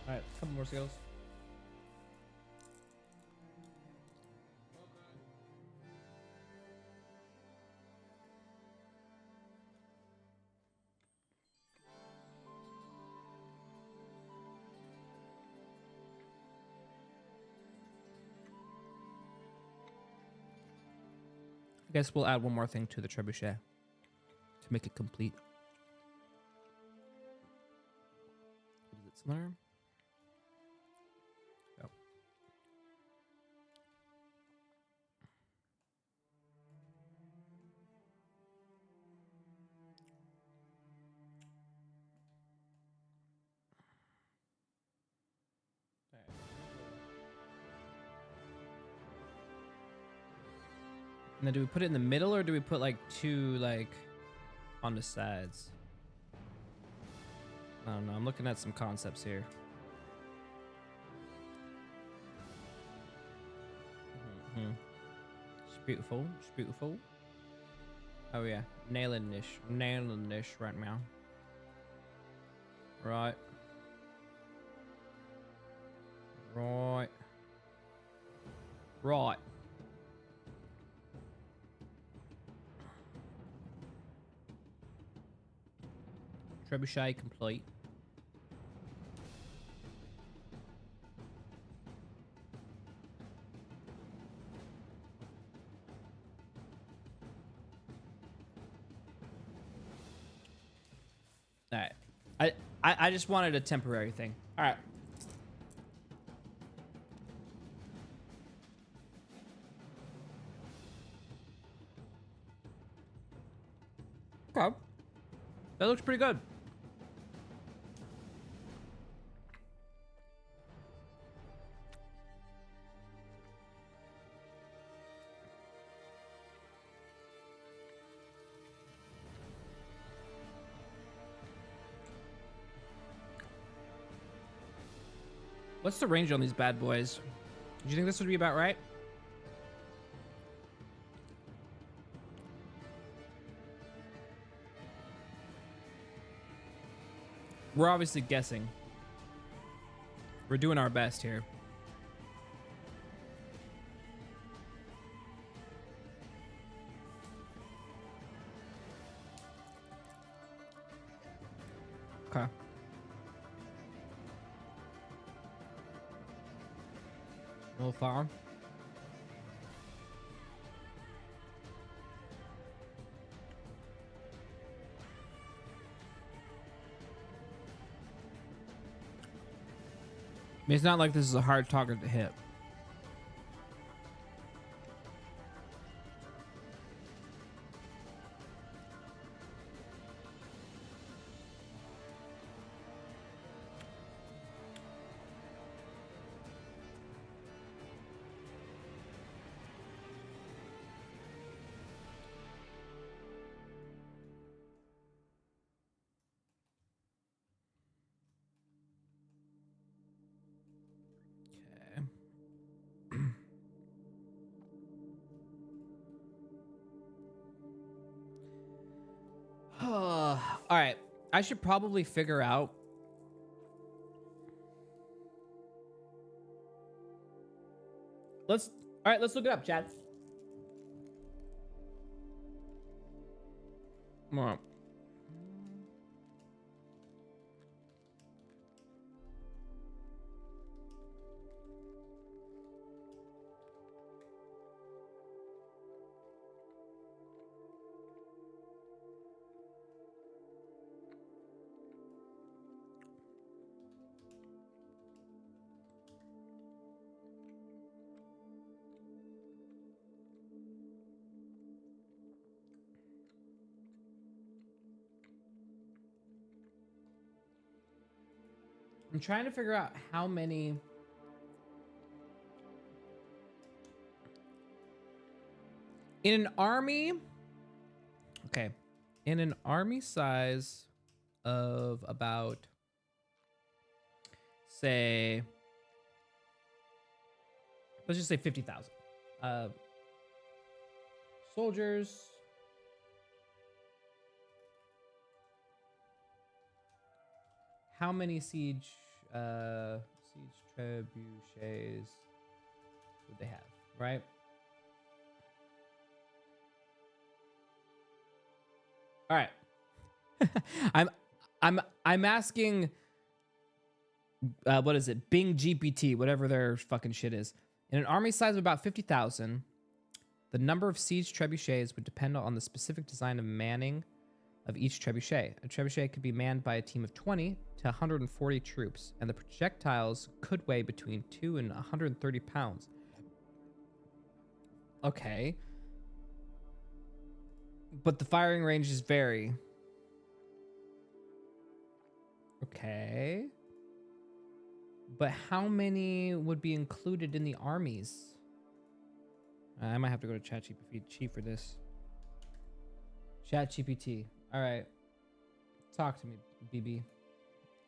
All right, a couple more skills. I guess we'll add one more thing to the trebuchet to make it complete. Is it similar? Go. And then do we put it in the middle or do we put like two like on the sides? I don't know. I'm looking at some concepts here. It's beautiful. It's beautiful. Oh yeah, nailing this right now. Right. Right. Right. Trebuchet complete. All right. I just wanted a temporary thing. All right. Okay. That looks pretty good. What's the range on these bad boys? Do you think this would be about right? We're obviously guessing. We're doing our best here. Okay. A little far. I mean, it's not like this is a hard target to hit. All right. I should probably figure out. All right, let's look it up, Chad. Come on. I'm trying to figure out how many. In an army. Okay. In an army size of about, say, let's just say 50,000 soldiers. How many siege trebuchets would they have, right? All right. I'm asking what is it? Bing GPT, whatever their fucking shit is. In an army size of about 50,000, The number of siege trebuchets would depend on the specific design of manning of each trebuchet. A trebuchet could be manned by a team of 20 to 140 troops, and the projectiles could weigh between 2 and 130 pounds. Okay. But the firing ranges vary. Okay. But how many would be included in the armies? I might have to go to ChatGPT for this. ChatGPT. All right. Talk to me, BB.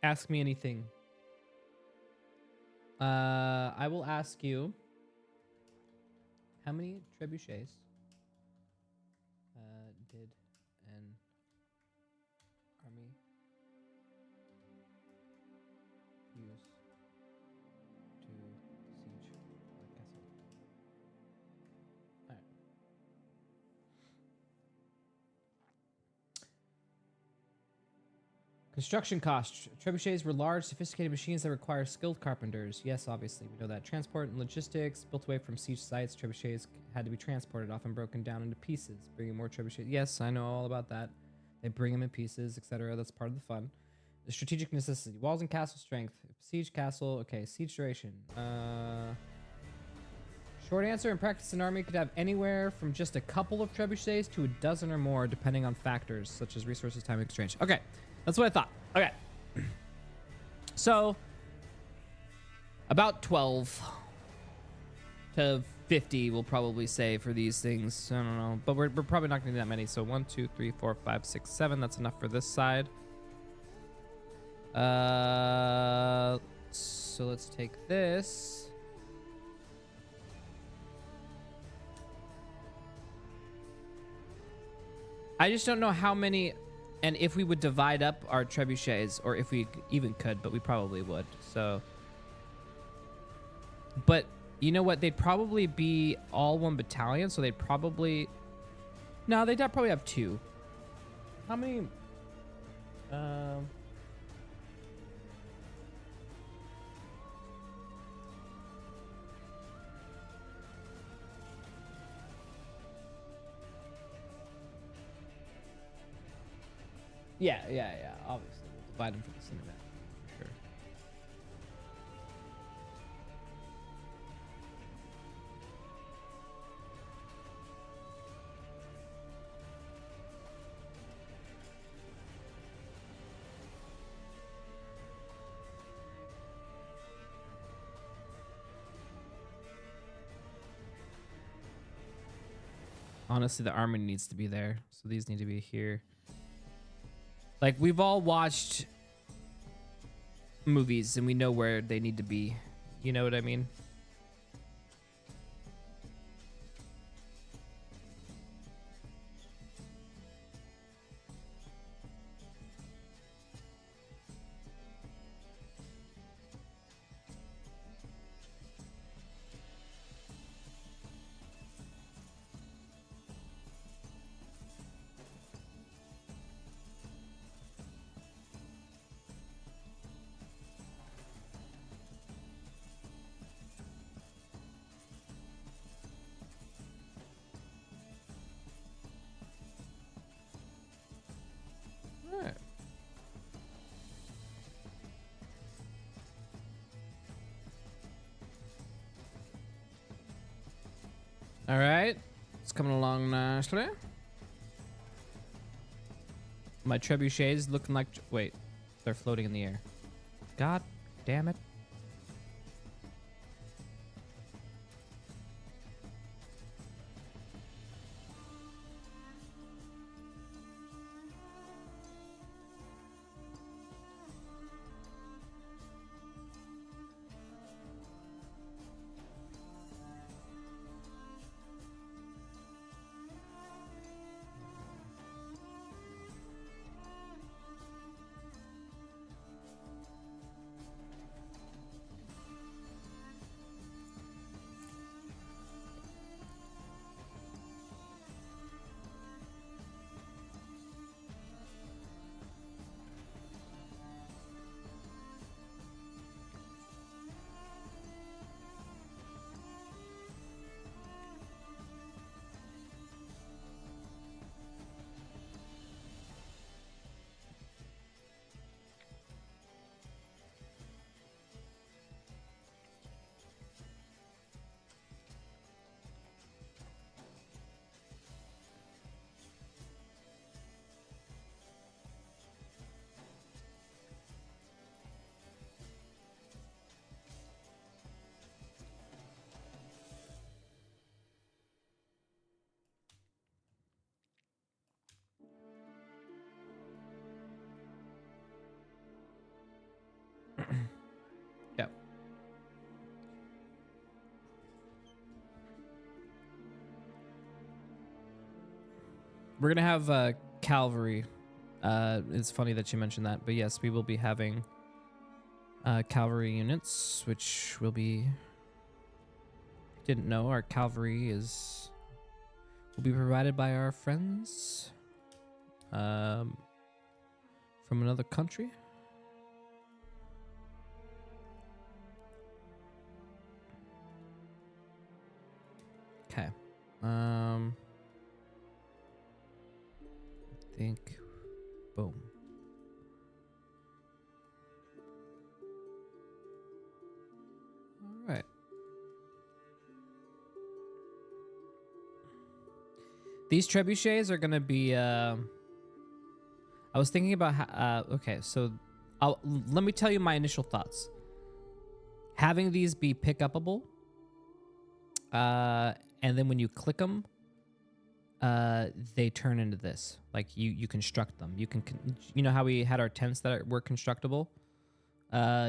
Ask me anything. I will ask you how many trebuchets did an army use to siege a castle? All right. Construction costs. Trebuchets were large, sophisticated machines that require skilled carpenters. Yes, obviously, we know that. Transport and logistics. Built away from siege sites, trebuchets had to be transported, often broken down into pieces, bringing more trebuchets. Yes, I know all about that. They bring them in pieces, etc. That's part of the fun. The strategic necessity. Walls and castle strength. Siege castle. Okay, siege duration. Short answer, in practice, an army could have anywhere from just a couple of trebuchets to a dozen or more, depending on factors such as resources, time, and exchange. Okay. That's what I thought. Okay. So, about 12 to 50, we'll probably say for these things. I don't know. But we're probably not going to do that many. So 1, 2, 3, 4, 5, 6, 7. That's enough for this side. So let's take this. I just don't know how many... And if we would divide up our trebuchets, or if we even could, but we probably would. So, but you know what? They'd probably be all one battalion. So they'd probably, no, they'd probably have 2. How many? Yeah. Obviously, we'll divide them for the cinematic, for sure. Honestly, the army needs to be there, so these need to be here. Like, we've all watched movies and we know where they need to be. You know what I mean? Alright. Alright. It's coming along nicely. My trebuchets looking like... Wait. They're floating in the air. God damn it. We're gonna have cavalry. It's funny that you mentioned that, but yes, we will be having cavalry units, which will be. Didn't know our cavalry will be provided by our friends from another country. Okay. I think boom. All right. These trebuchets are gonna be. I was thinking about how. Okay, so let me tell you my initial thoughts. Having these be pick upable, and then when you click them, they turn into this. Like you construct them. You know how we had our tents that were constructible.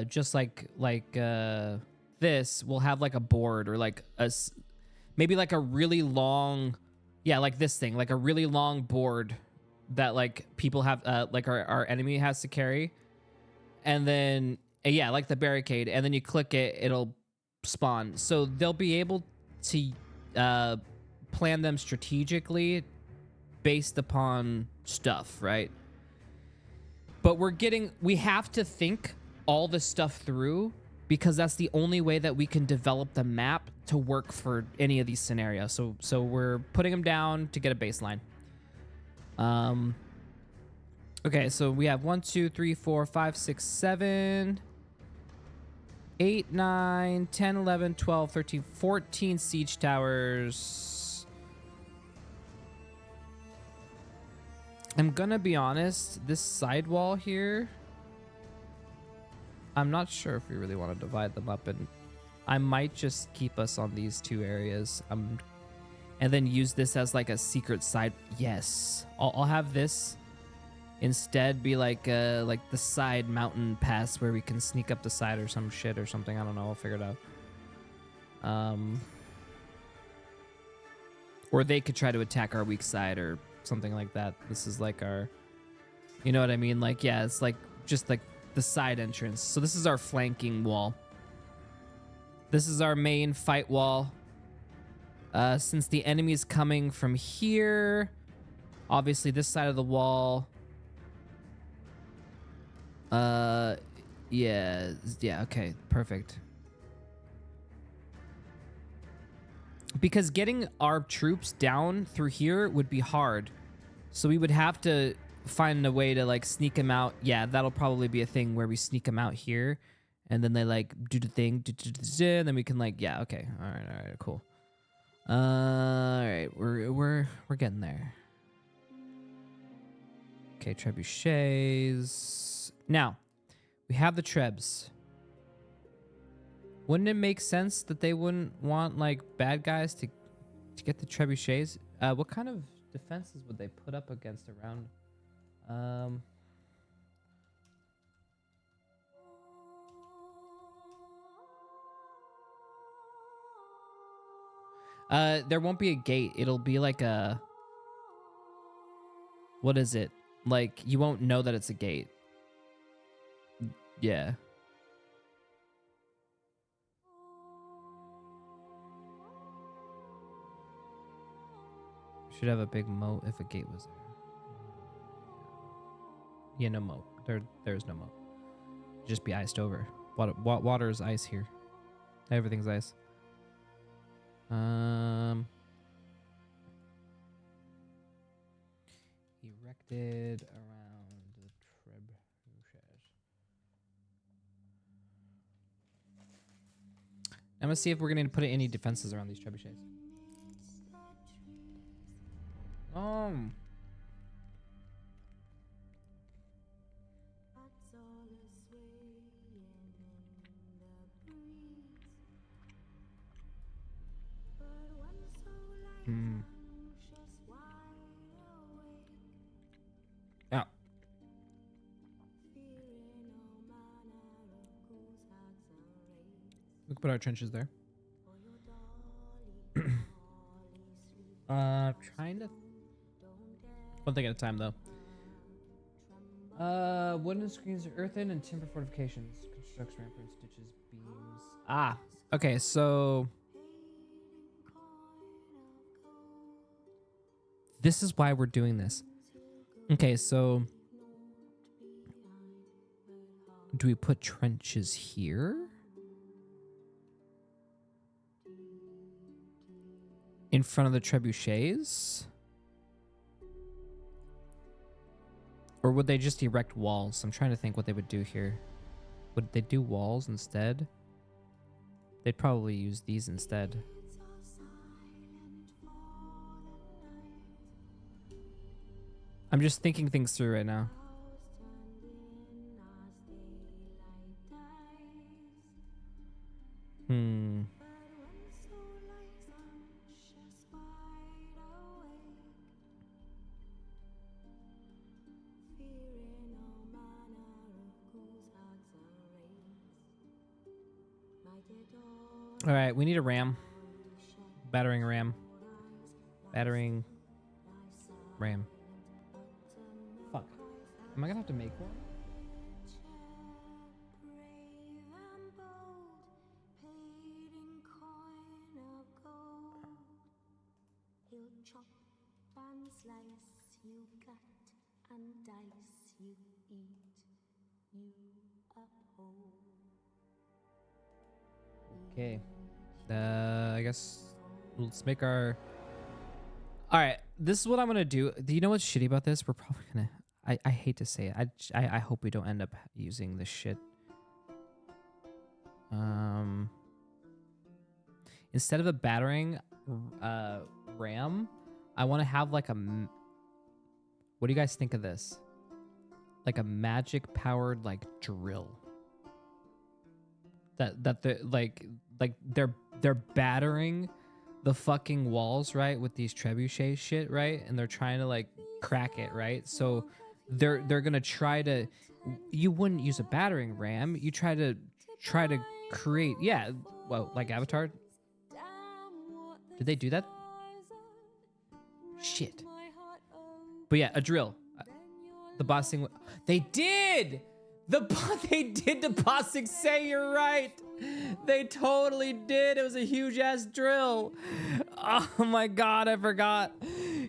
Just like this, we'll have like a board or like maybe like a really long. Yeah, like this thing, like a really long board that like people have, like our enemy has to carry. And then, yeah, like the barricade. And then you click it, it'll spawn. So they'll be able to plan them strategically based upon stuff, right? But we have to think all this stuff through because that's the only way that we can develop the map to work for any of these scenarios. So we're putting them down to get a baseline. Okay, so we have 1, 2, 3, 4, 5, 6, 7, 8, 9, 10, 11, 12, 13, 14 siege towers. I'm gonna be honest, this sidewall here, I'm not sure if we really want to divide them up, and I might just keep us on these two areas. And then use this as like a secret side. Yes, I'll have this instead be like the side mountain pass where we can sneak up the side or some shit or something. I don't know. I'll figure it out. Or they could try to attack our weak side or something like that. This is like our, you know what I mean? Like, yeah, it's like just like the side entrance. So this is our flanking wall. This is our main fight wall. Since the enemy is coming from here, obviously this side of the wall. Yeah, okay, perfect. Because getting our troops down through here would be hard. So we would have to find a way to like sneak them out. Yeah, that'll probably be a thing where we sneak them out here and then they like do the thing, and then we can like, yeah, okay. All right, cool. All right, we're getting there. Okay, trebuchets. Now, we have the trebs. Wouldn't it make sense that they wouldn't want like bad guys to get the trebuchets? What kind of defenses would they put up against around? There won't be a gate. It'll be like a, what is it? Like you won't know that it's a gate. Yeah. Should have a big moat if a gate was there. Yeah, no moat. There's no moat. Just be iced over. Water is ice here. Everything's ice. Erected around the trebuchets. I'm gonna see if we're gonna put any defenses around these trebuchets. Yeah. We can put our trenches there. Trying to. One thing at a time, though. Wooden screens, earthen, and timber fortifications. Constructs ramparts, ditches, beams. Ah, okay, so... This is why we're doing this. Okay, so... Do we put trenches here? In front of the trebuchets? Or would they just erect walls? I'm trying to think what they would do here. Would they do walls instead? They'd probably use these instead. I'm just thinking things through right now. All right, we need a ram. Battering ram. Battering ram. Fuck. Am I gonna have to make one? Okay. I guess let's make our... All right, this is what I'm gonna do. Do you know what's shitty about this? We're probably gonna... I hate to say it. I hope we don't end up using this shit. Instead of a battering ram, I want to have like a... What do you guys think of this? Like a magic powered like drill. That they're battering the fucking walls, right, with these trebuchet shit, right? And they're trying to like crack it, right? So they're gonna try to... You wouldn't use a battering ram. You try to create, yeah, well, like Avatar. Did they do that? Shit. But yeah, a drill. The bossing. They did. They did the bossing. Say you're right. They totally did. It was a huge ass drill. Oh my god, I forgot.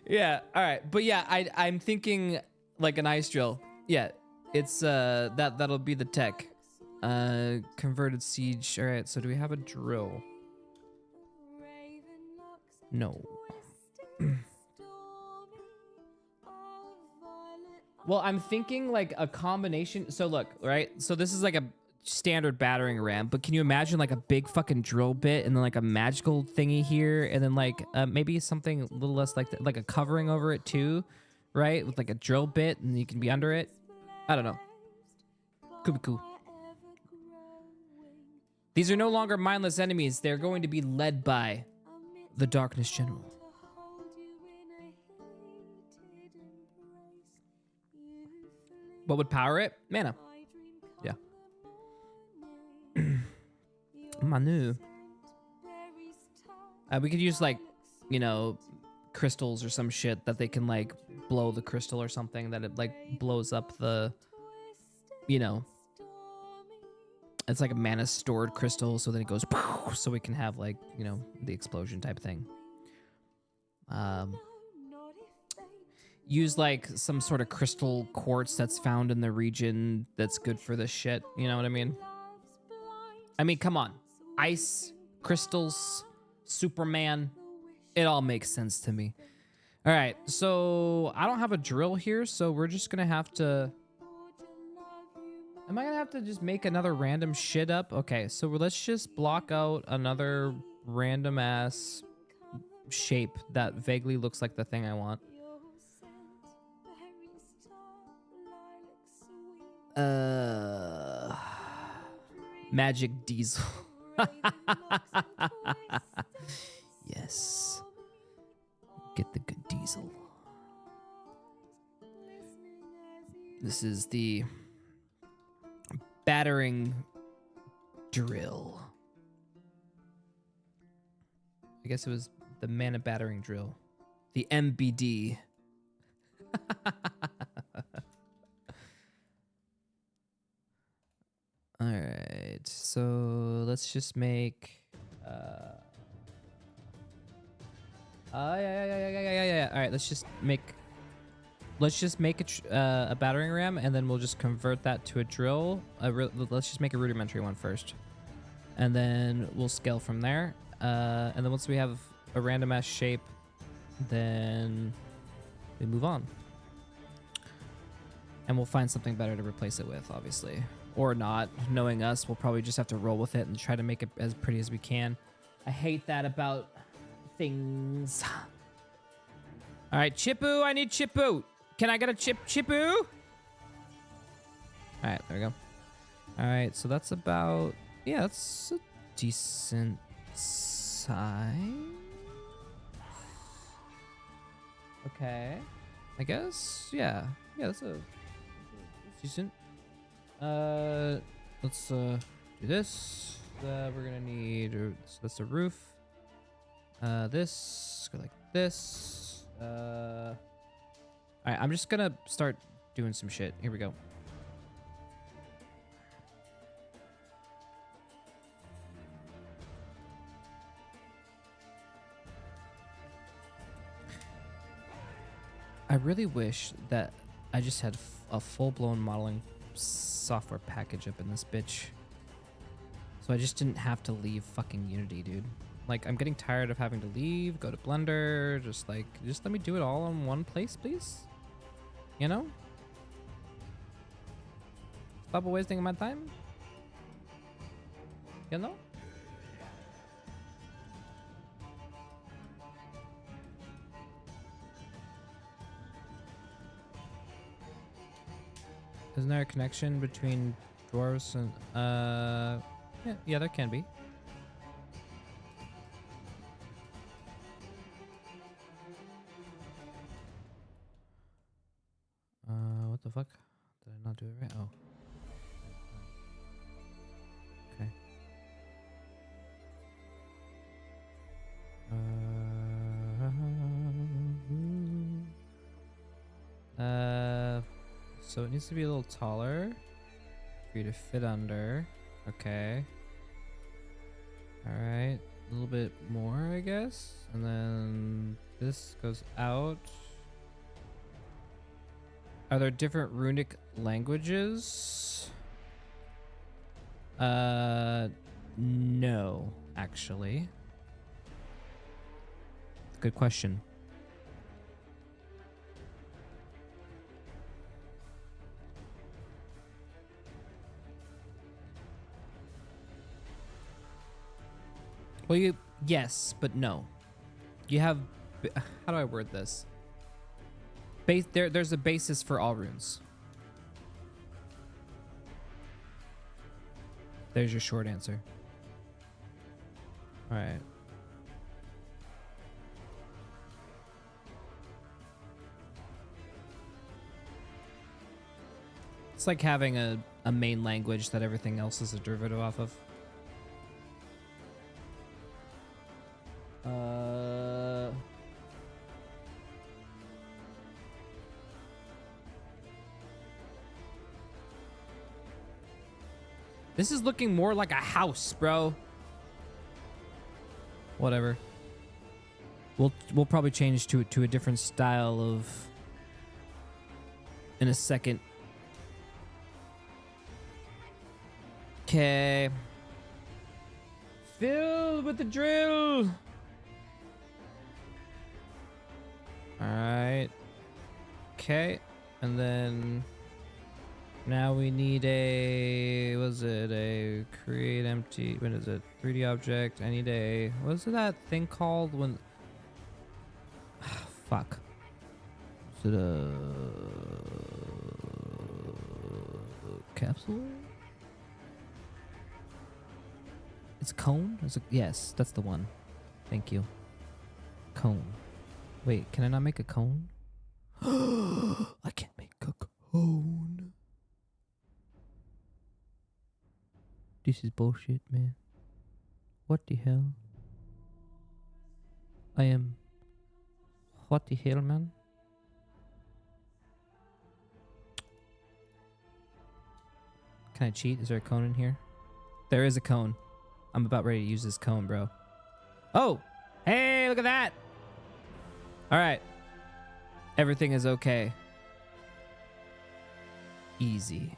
Yeah. All right. But yeah, I'm thinking like an ice drill. Yeah. It's that'll be the tech. Converted siege. All right. So do we have a drill? No. Well, I'm thinking like a combination. So look, right? So this is like a standard battering ram, but can you imagine like a big fucking drill bit and then like a magical thingy here, and then like maybe something a little less like like a covering over it too, right? With like a drill bit and you can be under it. I don't know. Could be cool. These are no longer mindless enemies. They're going to be led by the Darkness General. What would power it? Mana. Yeah. Manu. We could use like, you know, crystals or some shit that they can like blow the crystal or something that it like blows up the, you know, it's like a mana stored crystal, so then it goes so we can have like, you know, the explosion type thing. Use like some sort of crystal quartz that's found in the region that's good for this shit. You know what I mean? I mean, come on. Ice, crystals, Superman. It all makes sense to me. All right. So I don't have a drill here, so we're just going to have to... Am I going to have to just make another random shit up? Okay. So let's just block out another random ass shape that vaguely looks like the thing I want. Magic diesel. Yes. Get the good diesel. This is the battering drill. I guess it was the mana battering drill. The MBD. All right, so let's just make. Yeah. All right, let's just make a battering ram, and then we'll just convert that to a drill. Let's just make a rudimentary one first, and then we'll scale from there. And then once we have a random ass shape, then we move on, and we'll find something better to replace it with, obviously. Or not. Knowing us, we'll probably just have to roll with it and try to make it as pretty as we can. I hate that about things. All right, Chippu, I need Chippu. Can I get a Chippu? All right, there we go. All right, so that's about, yeah, that's a decent size. Okay, I guess, yeah, that's decent. Let's do this. We're gonna need, so that's the roof. This go like this. All right, I'm just gonna start doing some shit. Here we go. I really wish that I just had a full-blown modeling software package up in this bitch, so I just didn't have to leave fucking Unity, dude. Like, I'm getting tired of having to leave, go to Blender, just let me do it all in one place, please. You know? Stop wasting my time. You know? Isn't there a connection between dwarves and yeah, there can be. What the fuck? Did I not do it right? Oh. Okay. So it needs to be a little taller for you to fit under. Okay. All right. A little bit more, I guess. And then this goes out. Are there different runic languages? No, actually. Good question. Well, yes, but no. You have, how do I word this? There's a basis for all runes. There's your short answer. All right. It's like having a main language that everything else is a derivative off of. This is looking more like a house, bro. Whatever. We'll probably change to a different style of in a second. Okay. Fill with the drill. All right. Okay. And then now we need a, was it a create empty, what is it? 3D object. I need a, what's that thing called when, fuck. Is it a capsule? It's cone? Is it, yes, that's the one. Thank you. Cone. Wait, can I not make a cone? I can't make a cone. This is bullshit, man. What the hell? What the hell, man? Can I cheat? Is there a cone in here? There is a cone. I'm about ready to use this cone, bro. Oh! Hey, look at that! Alright. Everything is okay. Easy.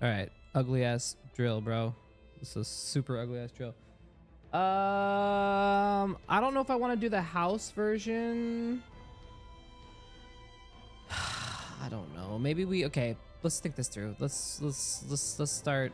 Alright. Ugly ass drill, bro. This is a super ugly ass drill. I don't know if I want to do the house version. I don't know. Maybe we okay. Let's think this through. Let's start.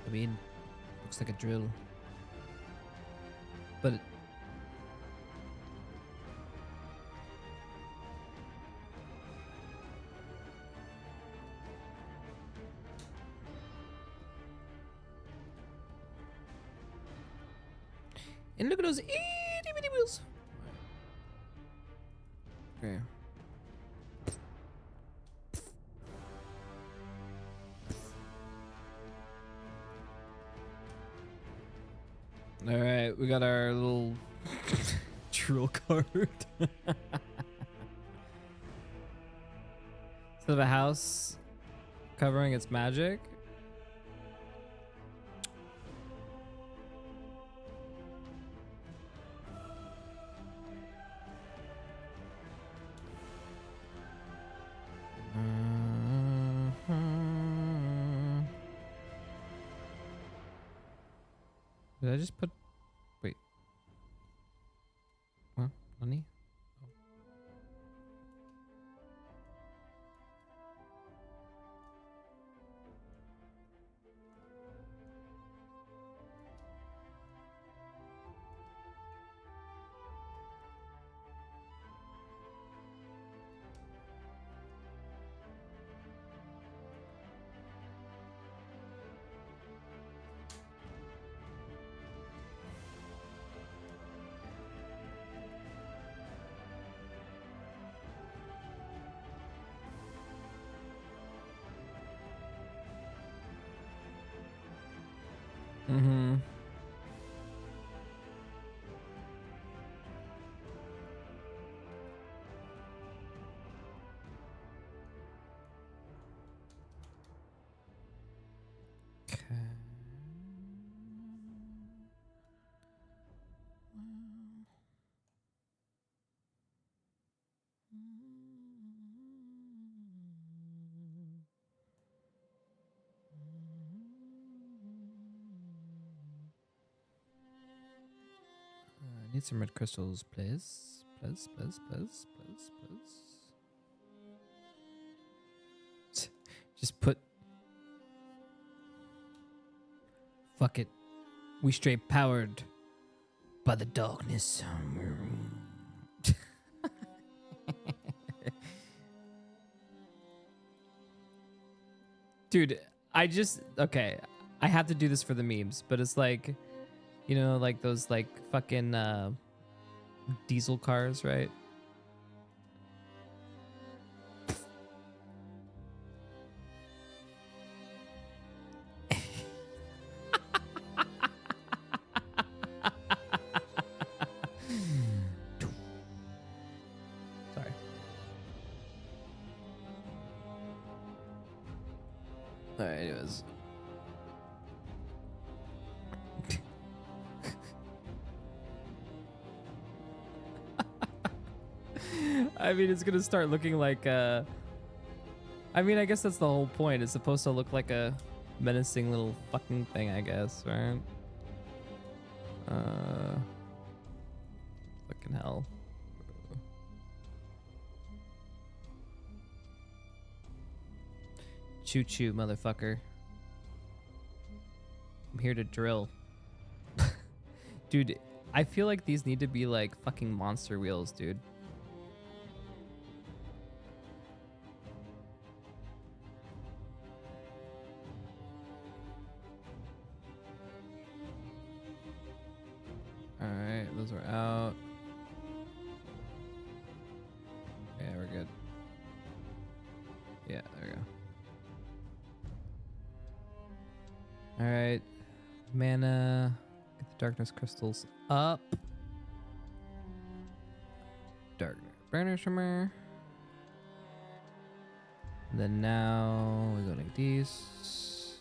I mean, looks like a drill. But and look at those itty bitty wheels. Okay. All right, we got our little drill card. Instead of a house covering its magic. Did I just put... Wait. What? Money? Mm-hmm. Okay. I need some red crystals, please. Please, please, please, please, please. Just put... Fuck it. We straight powered by the darkness. Dude, okay, I have to do this for the memes, but it's like, you know, like those like fucking diesel cars, right? Sorry. All right, anyways. I mean, it's gonna start looking like I mean, I guess that's the whole point. It's supposed to look like a menacing little fucking thing, I guess, right? Fucking hell. Choo choo, motherfucker. I'm here to drill. Dude, I feel like these need to be like fucking monster wheels, dude. Alright, those are out. Yeah, we're good. Yeah, there we go. Alright. Mana. Get the darkness crystals up. Darkness banishment. And then now we go like these.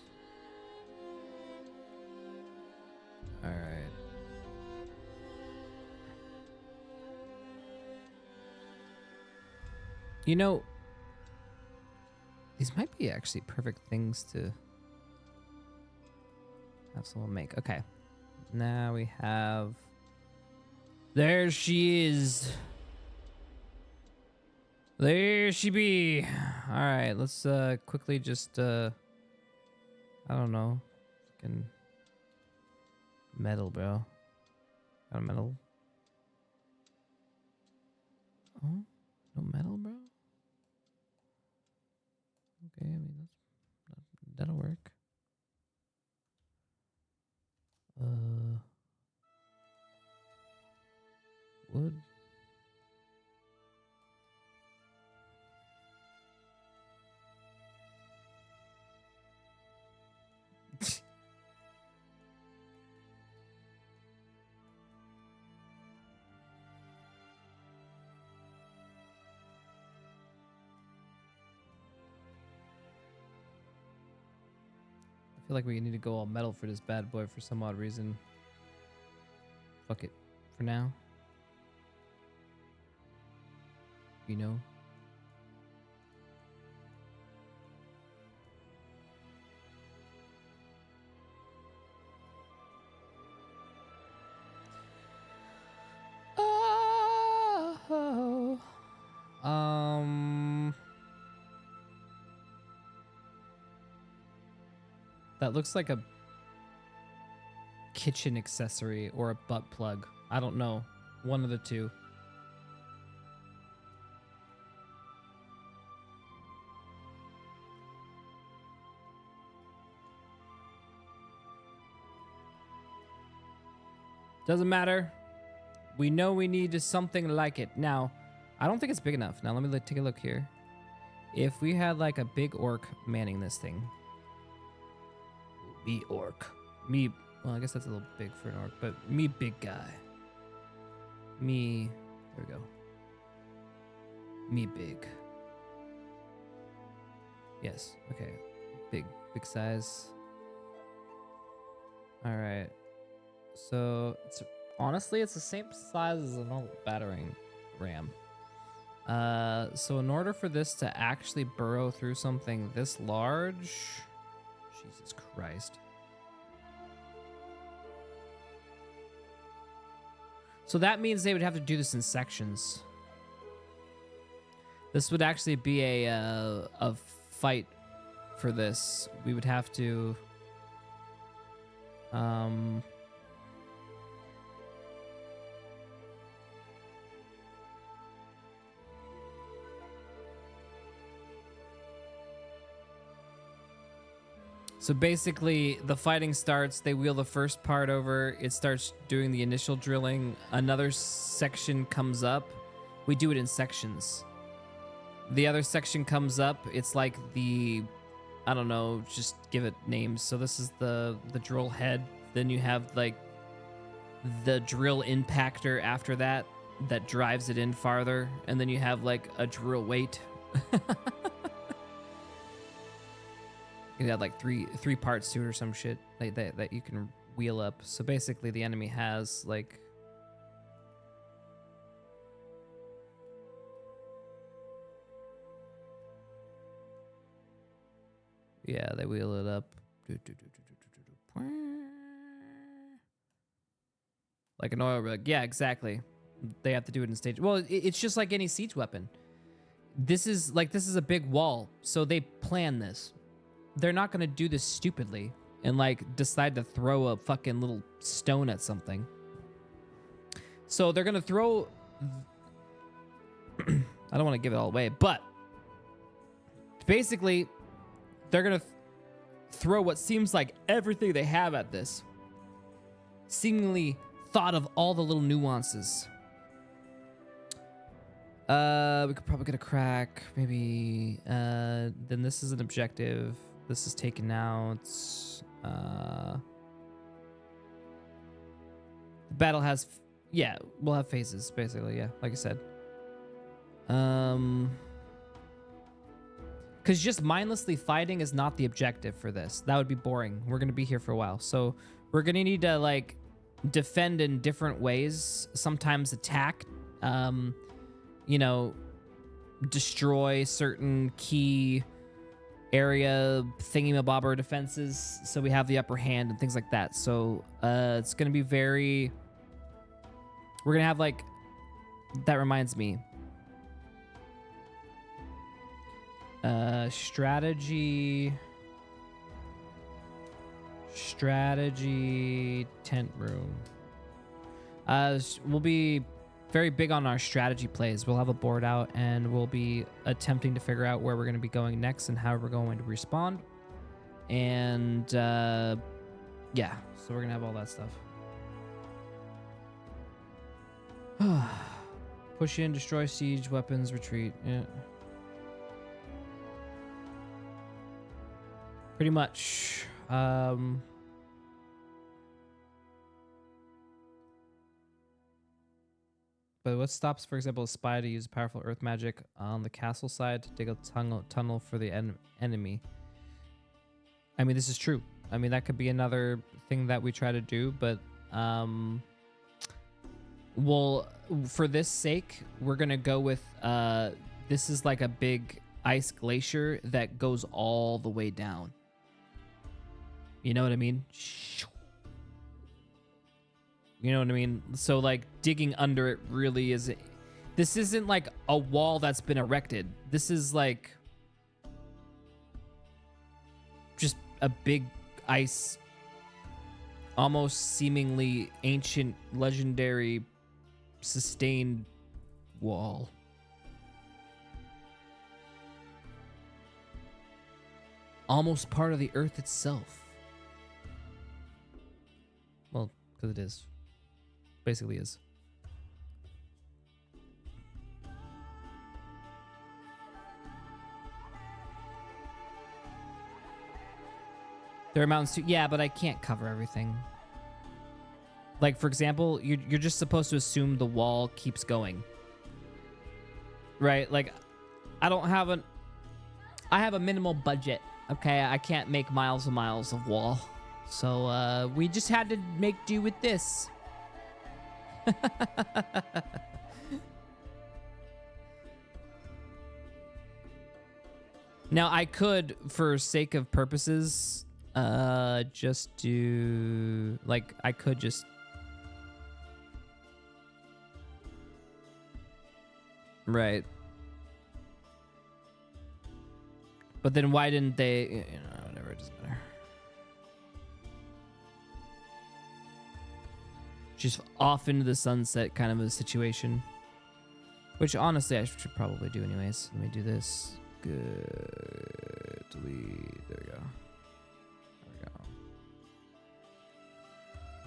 Alright. You know, these might be actually perfect things to have someone make. Okay. Now we have... There she is. There she be. Alright, let's quickly just... I don't know. Fucking... Metal, bro. Got a metal? Oh? No metal, bro? Okay, I mean, that'll work. Wood. I feel like we need to go all metal for this bad boy for some odd reason. Fuck it. For now. You know? Oh. That looks like a kitchen accessory or a butt plug. I don't know. One of the two. Doesn't matter. We know we need something like it. Now, I don't think it's big enough. Now, let me take a look here. If we had like a big orc manning this thing. Me orc. Me, well, I guess that's a little big for an orc, but me big guy. Me, there we go. Me big. Yes, okay. Big size. All right. So, honestly, it's the same size as a normal battering ram. So in order for this to actually burrow through something this large... Jesus Christ. So that means they would have to do this in sections. This would actually be a fight for this. We would have to... So basically, the fighting starts, they wheel the first part over, it starts doing the initial drilling, another section comes up, we do it in sections. The other section comes up, it's like the, I don't know, just give it names. So this is the drill head, then you have like the drill impactor after that drives it in farther, and then you have like a drill weight. You have like three parts to it or some shit like that you can wheel up. So basically the enemy has like... Yeah, they wheel it up. Like an oil rig. Yeah, exactly. They have to do it in stage. Well, it's just like any siege weapon. This is a big wall, so they plan this. They're not gonna do this stupidly and like decide to throw a fucking little stone at something. So they're gonna throw. I don't want to give it all away, but basically, they're gonna throw what seems like everything they have at this. Seemingly thought of all the little nuances. We could probably get a crack, maybe. Then this is an objective. This is taken out. The battle has, yeah, we'll have phases basically. Yeah, like I said. Because just mindlessly fighting is not the objective for this. That would be boring. We're gonna be here for a while, so we're gonna need to like defend in different ways. Sometimes attack. You know, destroy certain key area thingy-mabobber defenses so we have the upper hand and things like that. So it's gonna be very, we're gonna have like, that reminds me, strategy tent room. We'll be very big on our strategy plays. We'll have a board out and we'll be attempting to figure out where we're going to be going next and how we're going to respond. And yeah, so we're going to have all that stuff. Push in, destroy siege, weapons, retreat. Yeah. Pretty much. But what stops, for example, a spy to use powerful earth magic on the castle side to dig a tunnel for the enemy? I mean, this is true. I mean, that could be another thing that we try to do, but well, for this sake, we're gonna go with this is like a big ice glacier that goes all the way down. You know what I mean? You know what I mean? So like digging under it really is. This isn't like a wall that's been erected. This is like just a big ice, almost seemingly ancient, legendary, sustained wall. Almost part of the earth itself. Well, because it is. Basically is. There are mountains too. Yeah, but I can't cover everything. Like, for example, you're just supposed to assume the wall keeps going. Right? Like, I have a minimal budget. Okay, I can't make miles and miles of wall. So, we just had to make do with this. Now, I could, for sake of purposes, just do, like, I could just... Right. But then why didn't they, you know, whatever, it doesn't matter. Just off into the sunset kind of a situation. Which, honestly, I should probably do anyways. Let me do this. Good. Delete. There we go. There we go.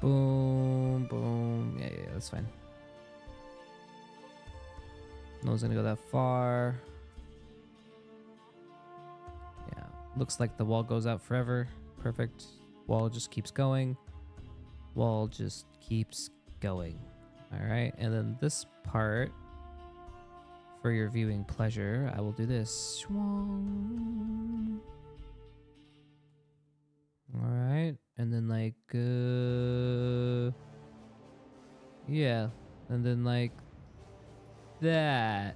Boom. Boom. Yeah, that's fine. No one's gonna go that far. Yeah. Looks like the wall goes out forever. Perfect. Wall just keeps going. Wall just keeps going. All right, and then this part, for your viewing pleasure, I will do this. All right, and then like, yeah, and then like that.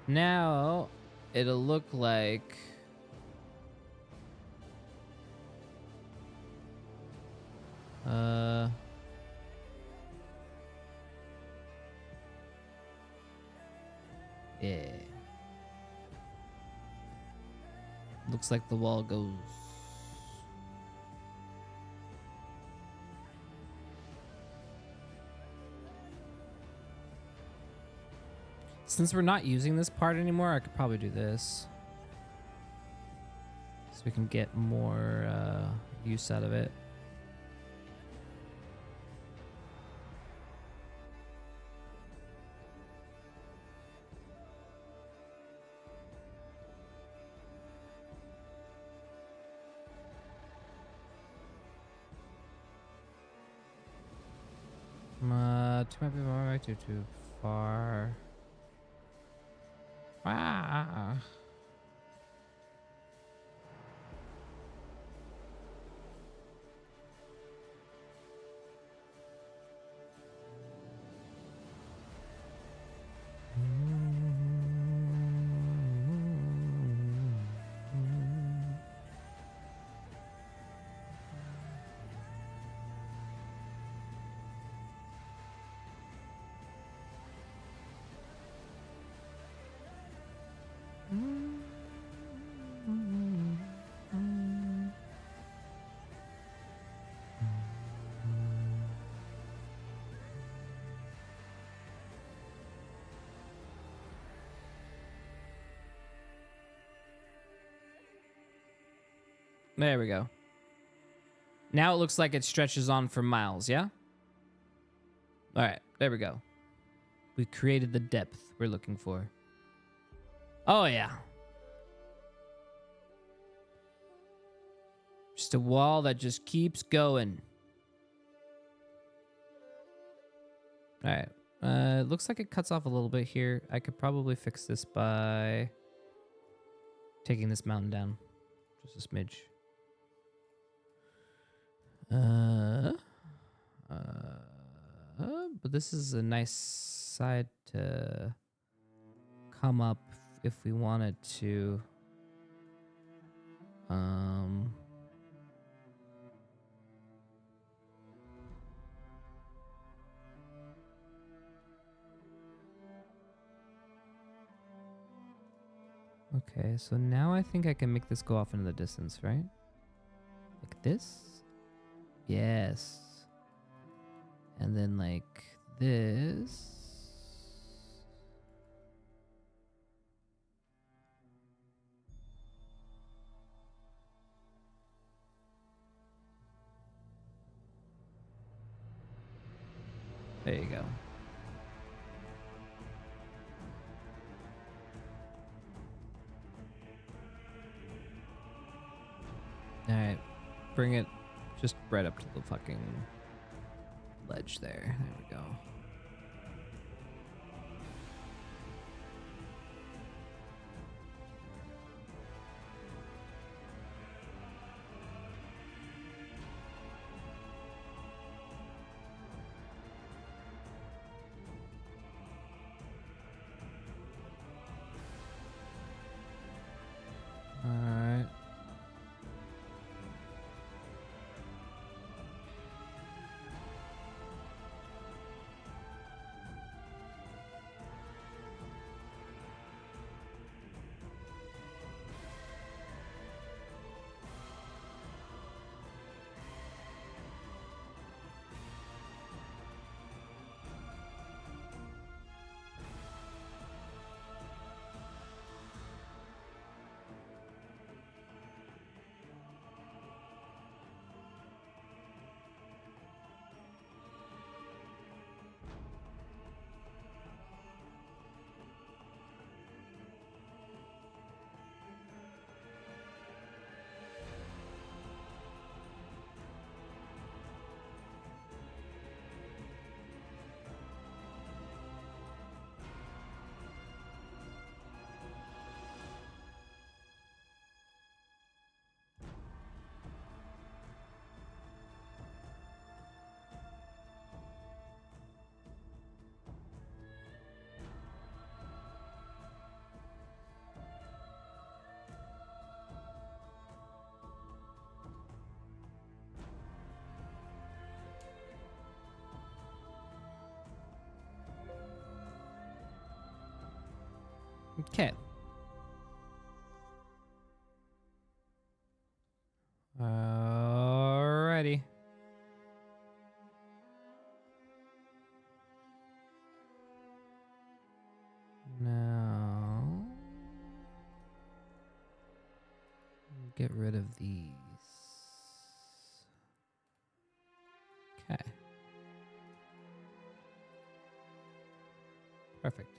Now it'll look like Yeah. Looks like the wall goes. Since we're not using this part anymore, I could probably do this. So we can get more use out of it. Too far. Ah. There we go. Now it looks like it stretches on for miles, yeah? All right, there we go. We created the depth we're looking for. Oh, yeah. Just a wall that just keeps going. All right. It looks like it cuts off a little bit here. I could probably fix this by taking this mountain down. Just a smidge. But this is a nice side to come up if we wanted to. Okay, so now I think I can make this go off into the distance, right? Like this? Yes. And then like this. There you go. All right, bring it just right up to the fucking ledge there. There we go. All right. Okay. Alrighty. Now, get rid of these. Okay. Perfect.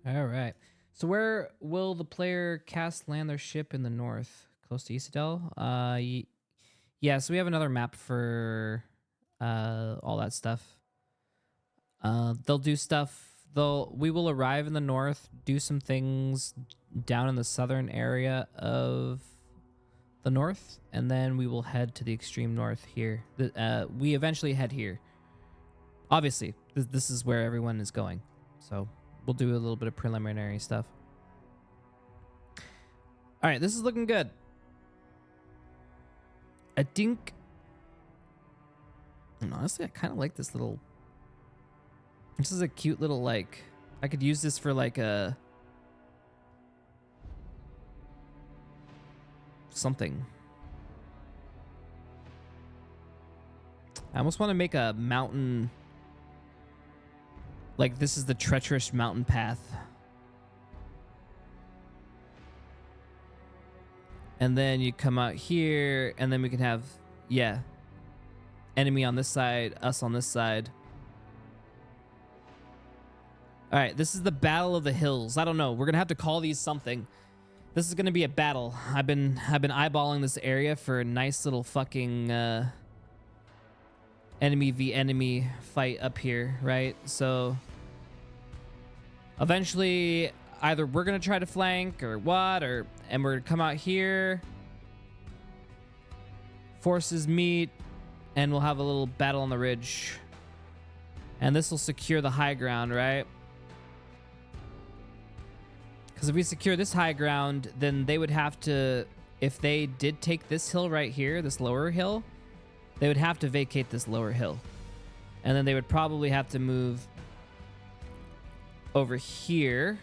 All right. So where will the player cast land their ship in the north? Close to Isidel? Yeah, so we have another map for all that stuff. They'll do stuff. We will arrive in the north, do some things down in the southern area of the north, and then we will head to the extreme north here. We eventually head here. Obviously, this is where everyone is going. So we'll do a little bit of preliminary stuff. All right, this is looking good. I think, and honestly, I kind of like this little. This is a cute little, like, I could use this for like a something. I almost want to make a mountain. Like, this is the treacherous mountain path. And then you come out here, and then we can have, yeah, enemy on this side, us on this side. All right, this is the Battle of the Hills. I don't know. We're going to have to call these something. This is going to be a battle. I've been eyeballing this area for a nice little fucking enemy v enemy fight up here, right? So eventually either we're going to try to flank or what, and we're going to come out here. Forces meet, and we'll have a little battle on the ridge. And this will secure the high ground, right? Because if we secure this high ground, then they would have to, if they did take this hill right here, this lower hill, they would have to vacate this lower hill. And then they would probably have to move over here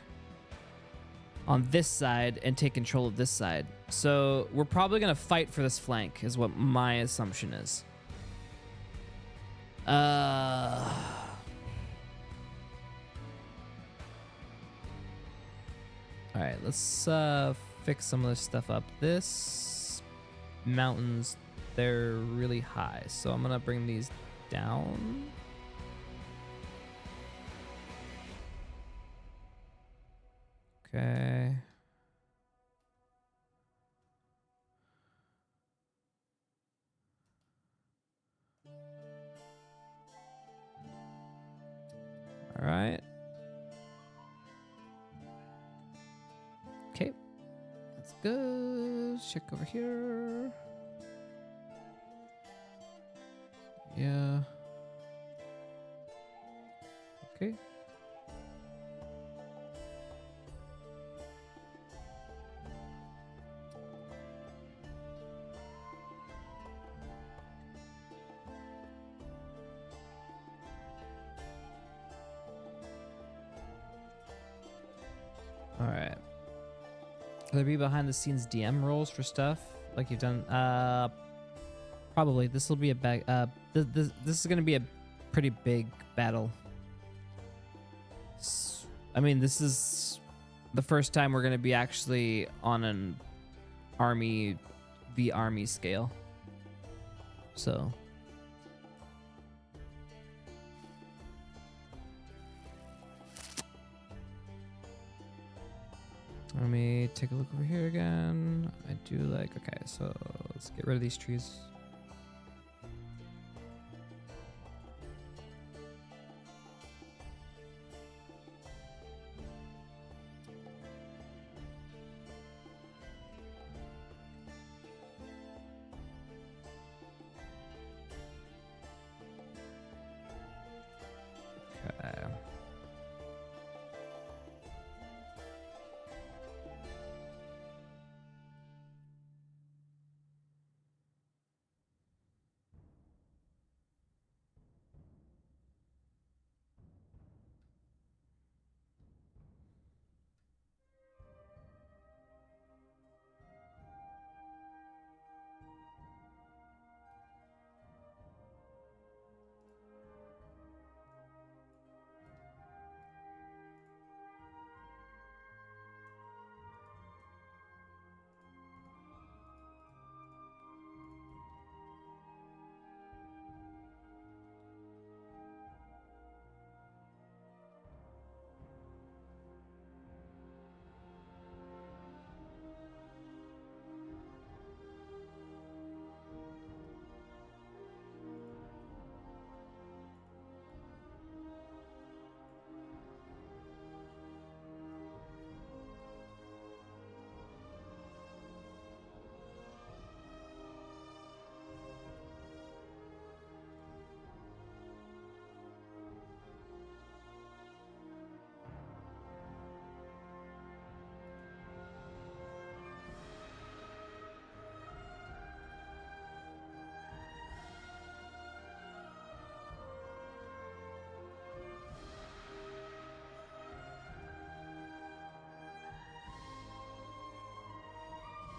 on this side and take control of this side. So we're probably going to fight for this flank is what my assumption is. All right, let's fix some of this stuff up. This mountains, they're really high, so I'm gonna bring these down. Okay. All right. Okay, that's good. Check over here. Yeah. Okay. All right. Will there be behind the scenes DM roles for stuff like you've done? Probably. This will be a bag. This is gonna be a pretty big battle. I mean, this is the first time we're gonna be actually on an army v army scale. So. Let me take a look over here again. I do like, okay, so let's get rid of these trees.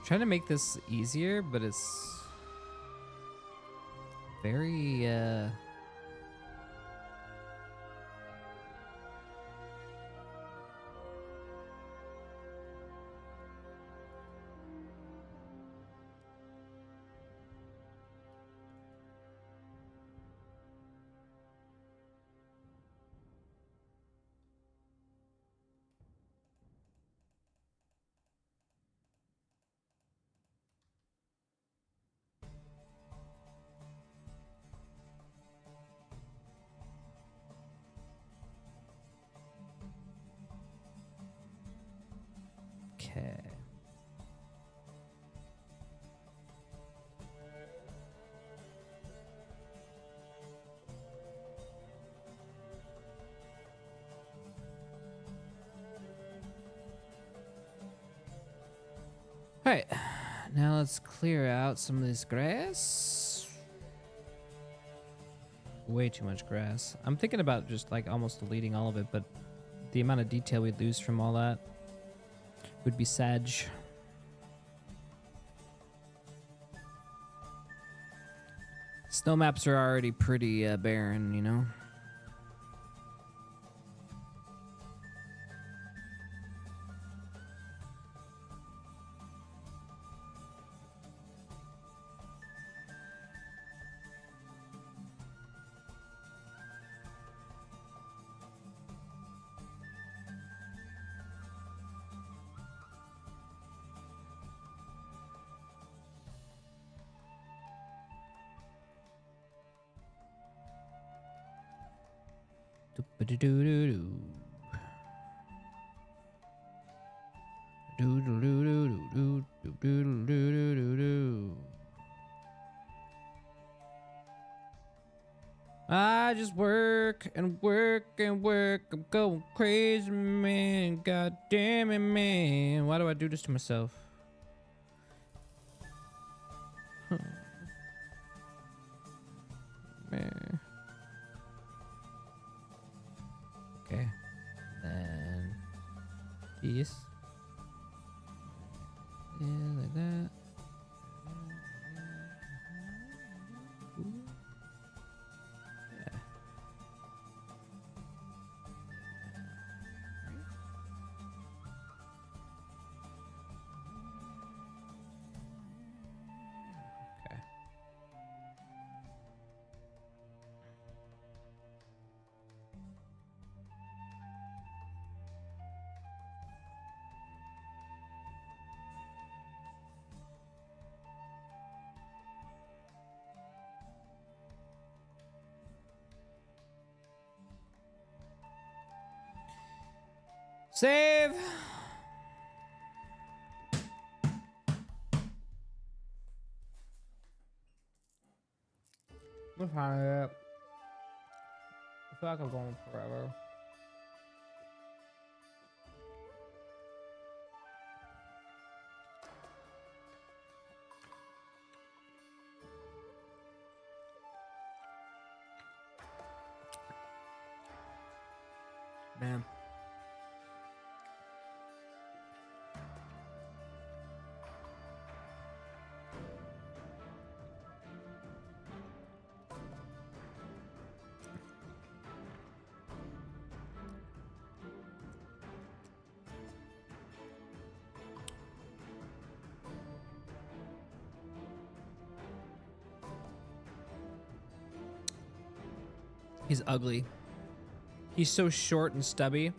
Trying to make this easier, but it's very okay. All right, now let's clear out some of this grass. Way too much grass. I'm thinking about just like almost deleting all of it, but the amount of detail we'd lose from all that would be sad. Snow maps are already pretty barren, you know? Do-ba-do-do-do-do. Do-do-do-do-do-do-do-do-do-do-do. I just work and work and work. I'm going crazy, man. God damn it, man. Why do I do this to myself? Man. Okay. Then this. Yeah, like that. Ooh. Yeah. Okay. Save. I'm tired. I feel like I'm going forever. Man. He's ugly. He's so short and stubby.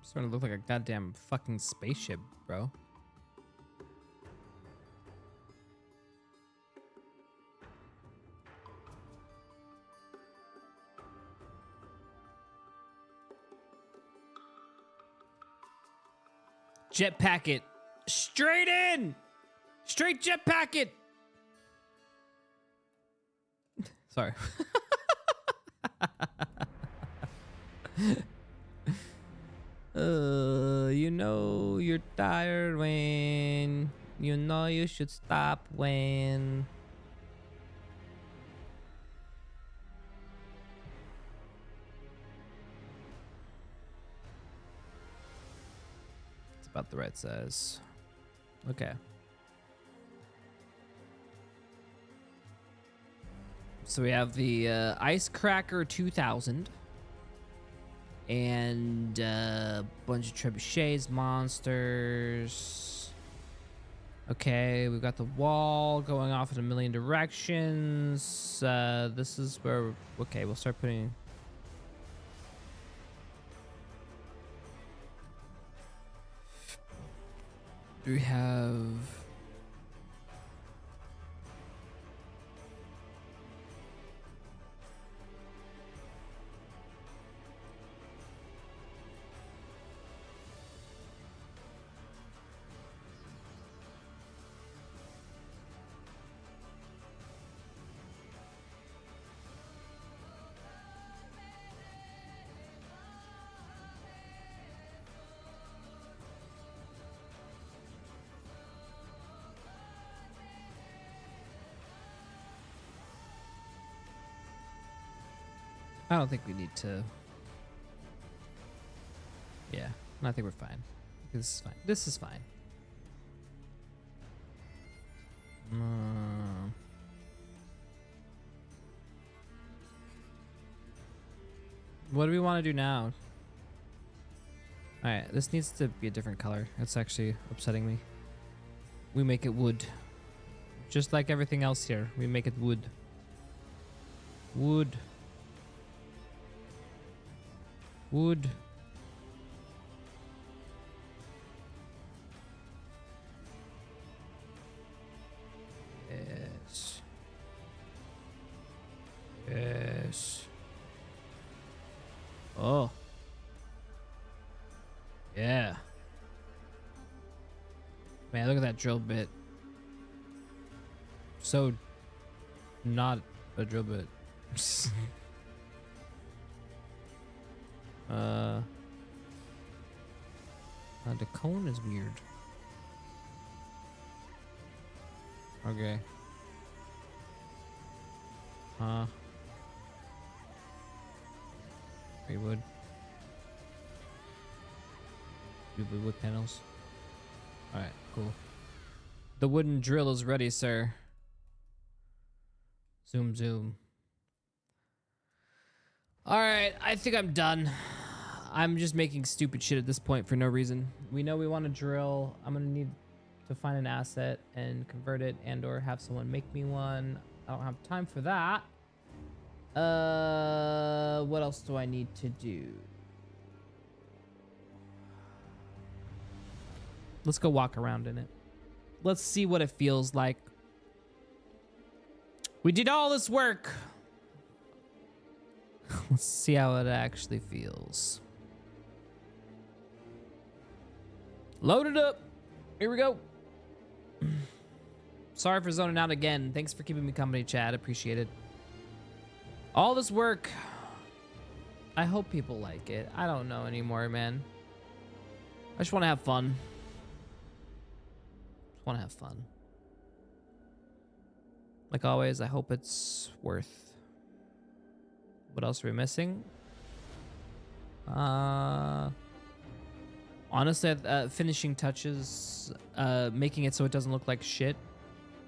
Starting to look like a goddamn fucking spaceship, bro. Jetpack it. Straight in! Straight jetpack it! Sorry. You know you're tired when you know you should stop when. It's about the right size. Okay. So we have the Ice Cracker 2000. And a bunch of trebuchets, monsters. Okay, we've got the wall going off in a million directions. This is where, okay, we'll start putting. Do we have? I don't think we need to. Yeah, I think we're fine. This is fine. This is fine. What do we want to do now? All right, this needs to be a different color. It's actually upsetting me. We make it wood. Just like everything else here, we make it wood. Wood. Wood. Yes. Yes. Oh. Yeah. Man, look at that drill bit. So not a drill bit. The cone is weird. Okay. Great wood. Wood panels. Alright, cool. The wooden drill is ready, sir. Zoom, zoom. Alright, I think I'm done. I'm just making stupid shit at this point for no reason. We know we want to drill. I'm gonna need to find an asset and convert it and or have someone make me one. I don't have time for that. What else do I need to do? Let's go walk around in it. Let's see what it feels like. We did all this work. Let's see how it actually feels. Load it up. Here we go. Sorry for zoning out again. Thanks for keeping me company, Chad. Appreciate it. All this work. I hope people like it. I don't know anymore, man. I just want to have fun. Just want to have fun. Like always, I hope it's worth. What else are we missing? Honestly, finishing touches, making it so it doesn't look like shit.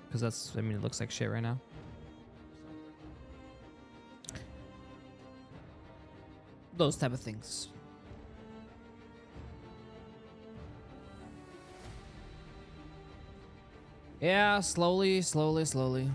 Because that's, I mean, it looks like shit right now. Those type of things. Yeah, slowly, slowly, slowly.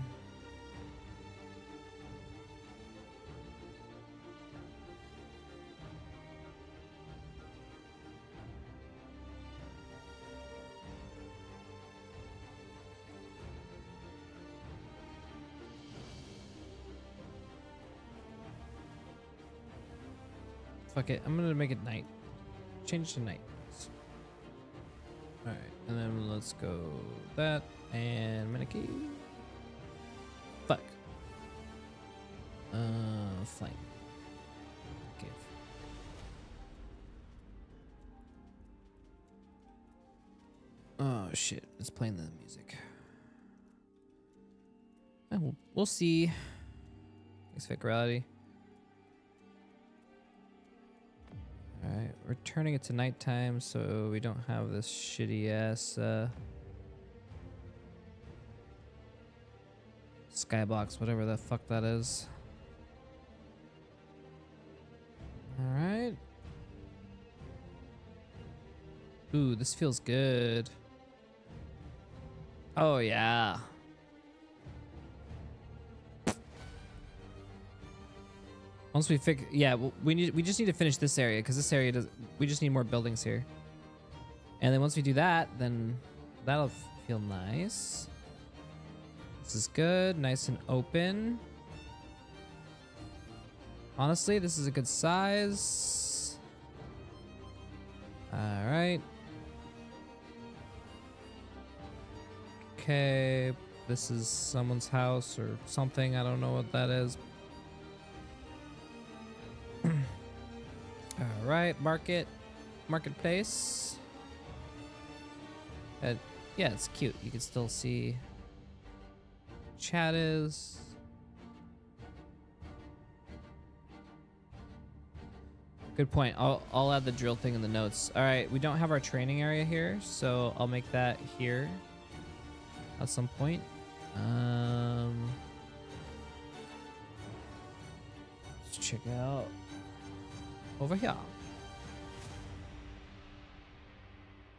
Fuck it. I'm gonna make it night. Change to night. All right, and then let's go that and Miniki. Fuck. Flame. Give. Oh shit! It's playing the music. We'll see. Expect reality. Alright, we're turning it to nighttime so we don't have this shitty ass skybox, whatever the fuck that is. Alright. Ooh, this feels good. Oh yeah. Once we fix, yeah, we just need to finish this area because this area does. We just need more buildings here, and then once we do that, then that'll feel nice. This is good, nice and open. Honestly, this is a good size. All right. Okay, this is someone's house or something. I don't know what that is. All right, marketplace. Yeah, it's cute. You can still see chat is. Good point. I'll add the drill thing in the notes. All right, we don't have our training area here, so I'll make that here at some point. Let's check out over here.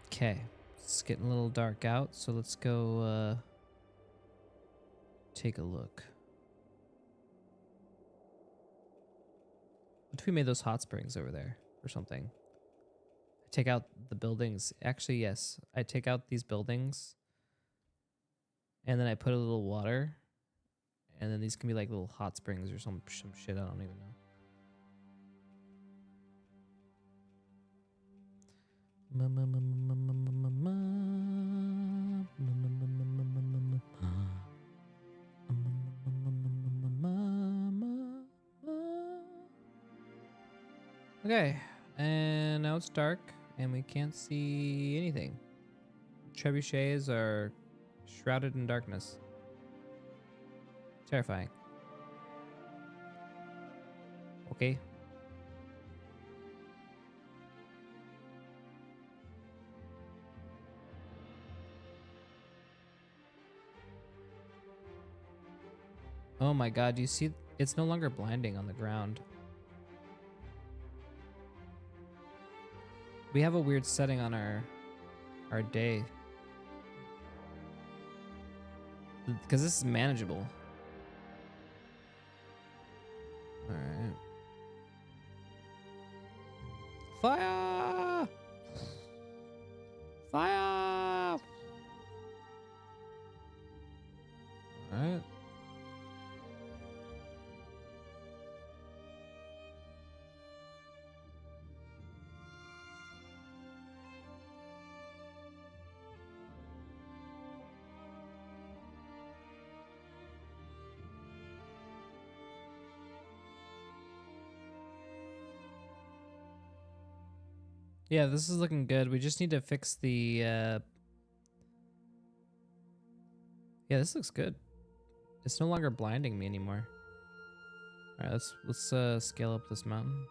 Okay, it's getting a little dark out, so let's go take a look. What if we made those hot springs over there or something? Take out the buildings. Actually, yes, I take out these buildings and then I put a little water, and then these can be like little hot springs or some shit. I don't even know. Okay, and now it's dark and we can't see anything. Trebuchets are shrouded in darkness. Terrifying. Okay. Oh my god, do you see? It's no longer blinding on the ground. We have a weird setting on our day. Because this is manageable. Alright. Fire! Fire! Alright. Yeah, this is looking good. We just need to fix the yeah, this looks good. It's no longer blinding me anymore. All right, let's scale up this mountain.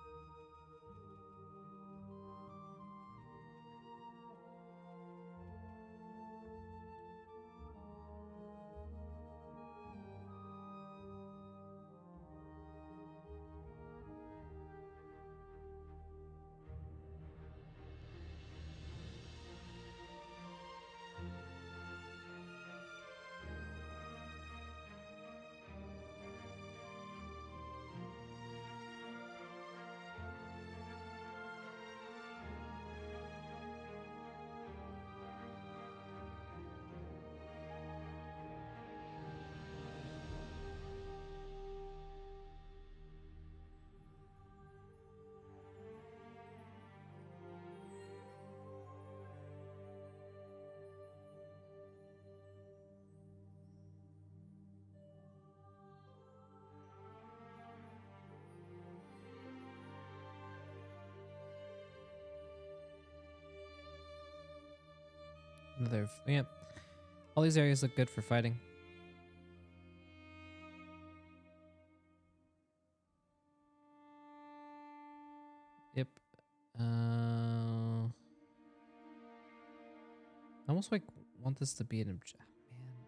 Another. Yep. All these areas look good for fighting. Yep. I almost like want this to be an object. Man,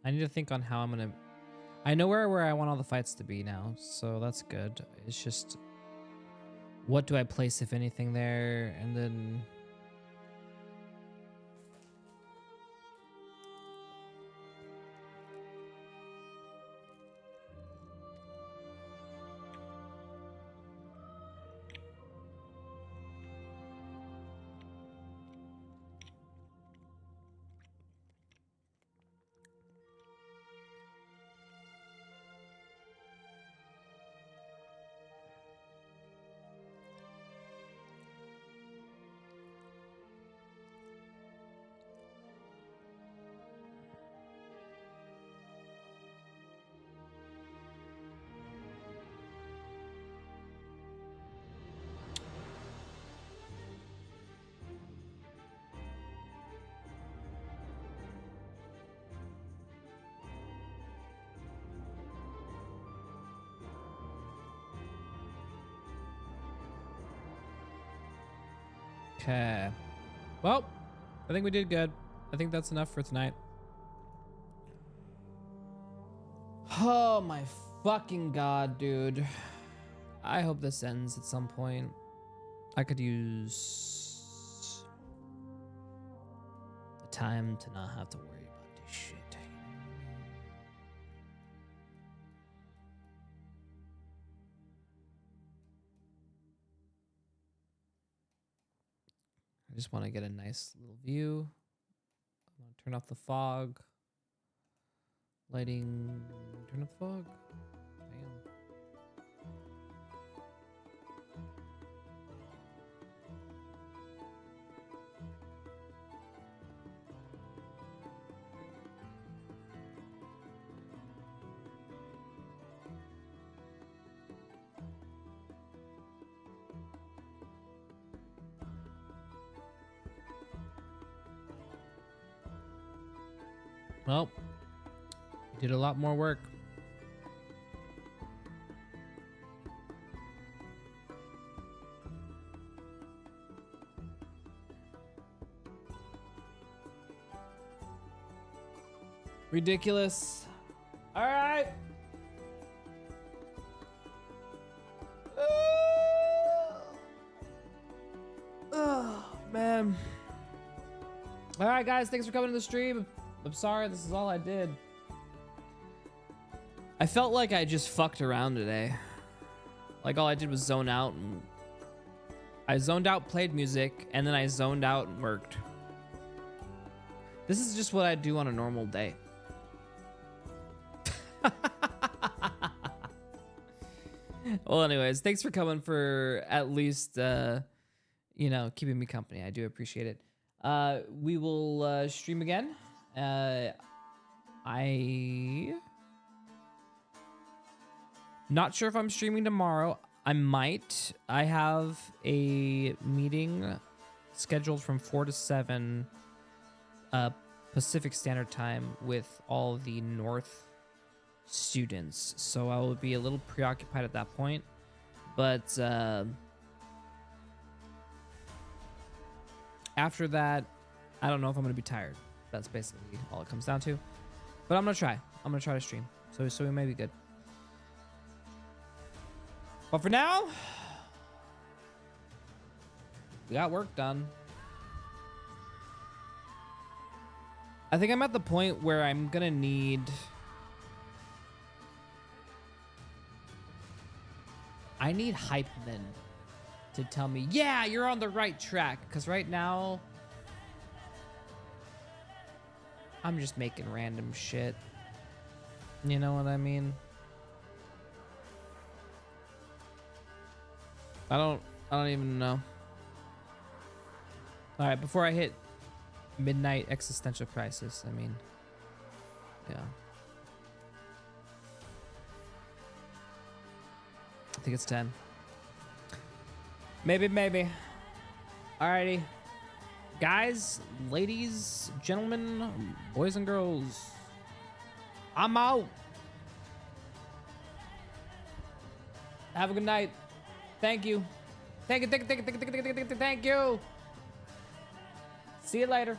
I need to think on how I'm gonna. I know where I want all the fights to be now, so that's good. It's just, what do I place, if anything, there, and then. Okay. Well, I think we did good. I think that's enough for tonight. Oh my fucking god, dude. I hope this ends at some point. I could use the time to not have to worry about this shit. I just want to get a nice little view. I'm gonna turn off the fog. Lighting. Turn off the fog. Bam. Well, you did a lot more work. Ridiculous. All right. Oh, man. All right, guys. Thanks for coming to the stream. I'm sorry, this is all I did. I felt like I just fucked around today. Like all I did was zone out, and I zoned out, played music, and then I zoned out and worked. This is just what I do on a normal day. Well, anyways, thanks for coming, for at least, you know, keeping me company. I do appreciate it. We will stream again. I not sure if I'm streaming tomorrow. I might. I have a meeting scheduled from 4 to 7 Pacific Standard Time with all the North students, so I will be a little preoccupied at that point, but after that, I don't know if I'm gonna be tired. That's basically all it comes down to. But I'm gonna try to stream, so we may be good. But for now, we got work done. I think I'm at the point where I'm gonna need hype men to tell me, yeah, you're on the right track. Because right now, I'm just making random shit. You know what I mean? I don't even know. All right, before I hit midnight existential crisis, I mean, yeah. I think it's 10. Maybe. Alrighty. Guys, ladies, gentlemen, boys and girls, I'm out. Have a good night. Thank you. Thank you. See you later.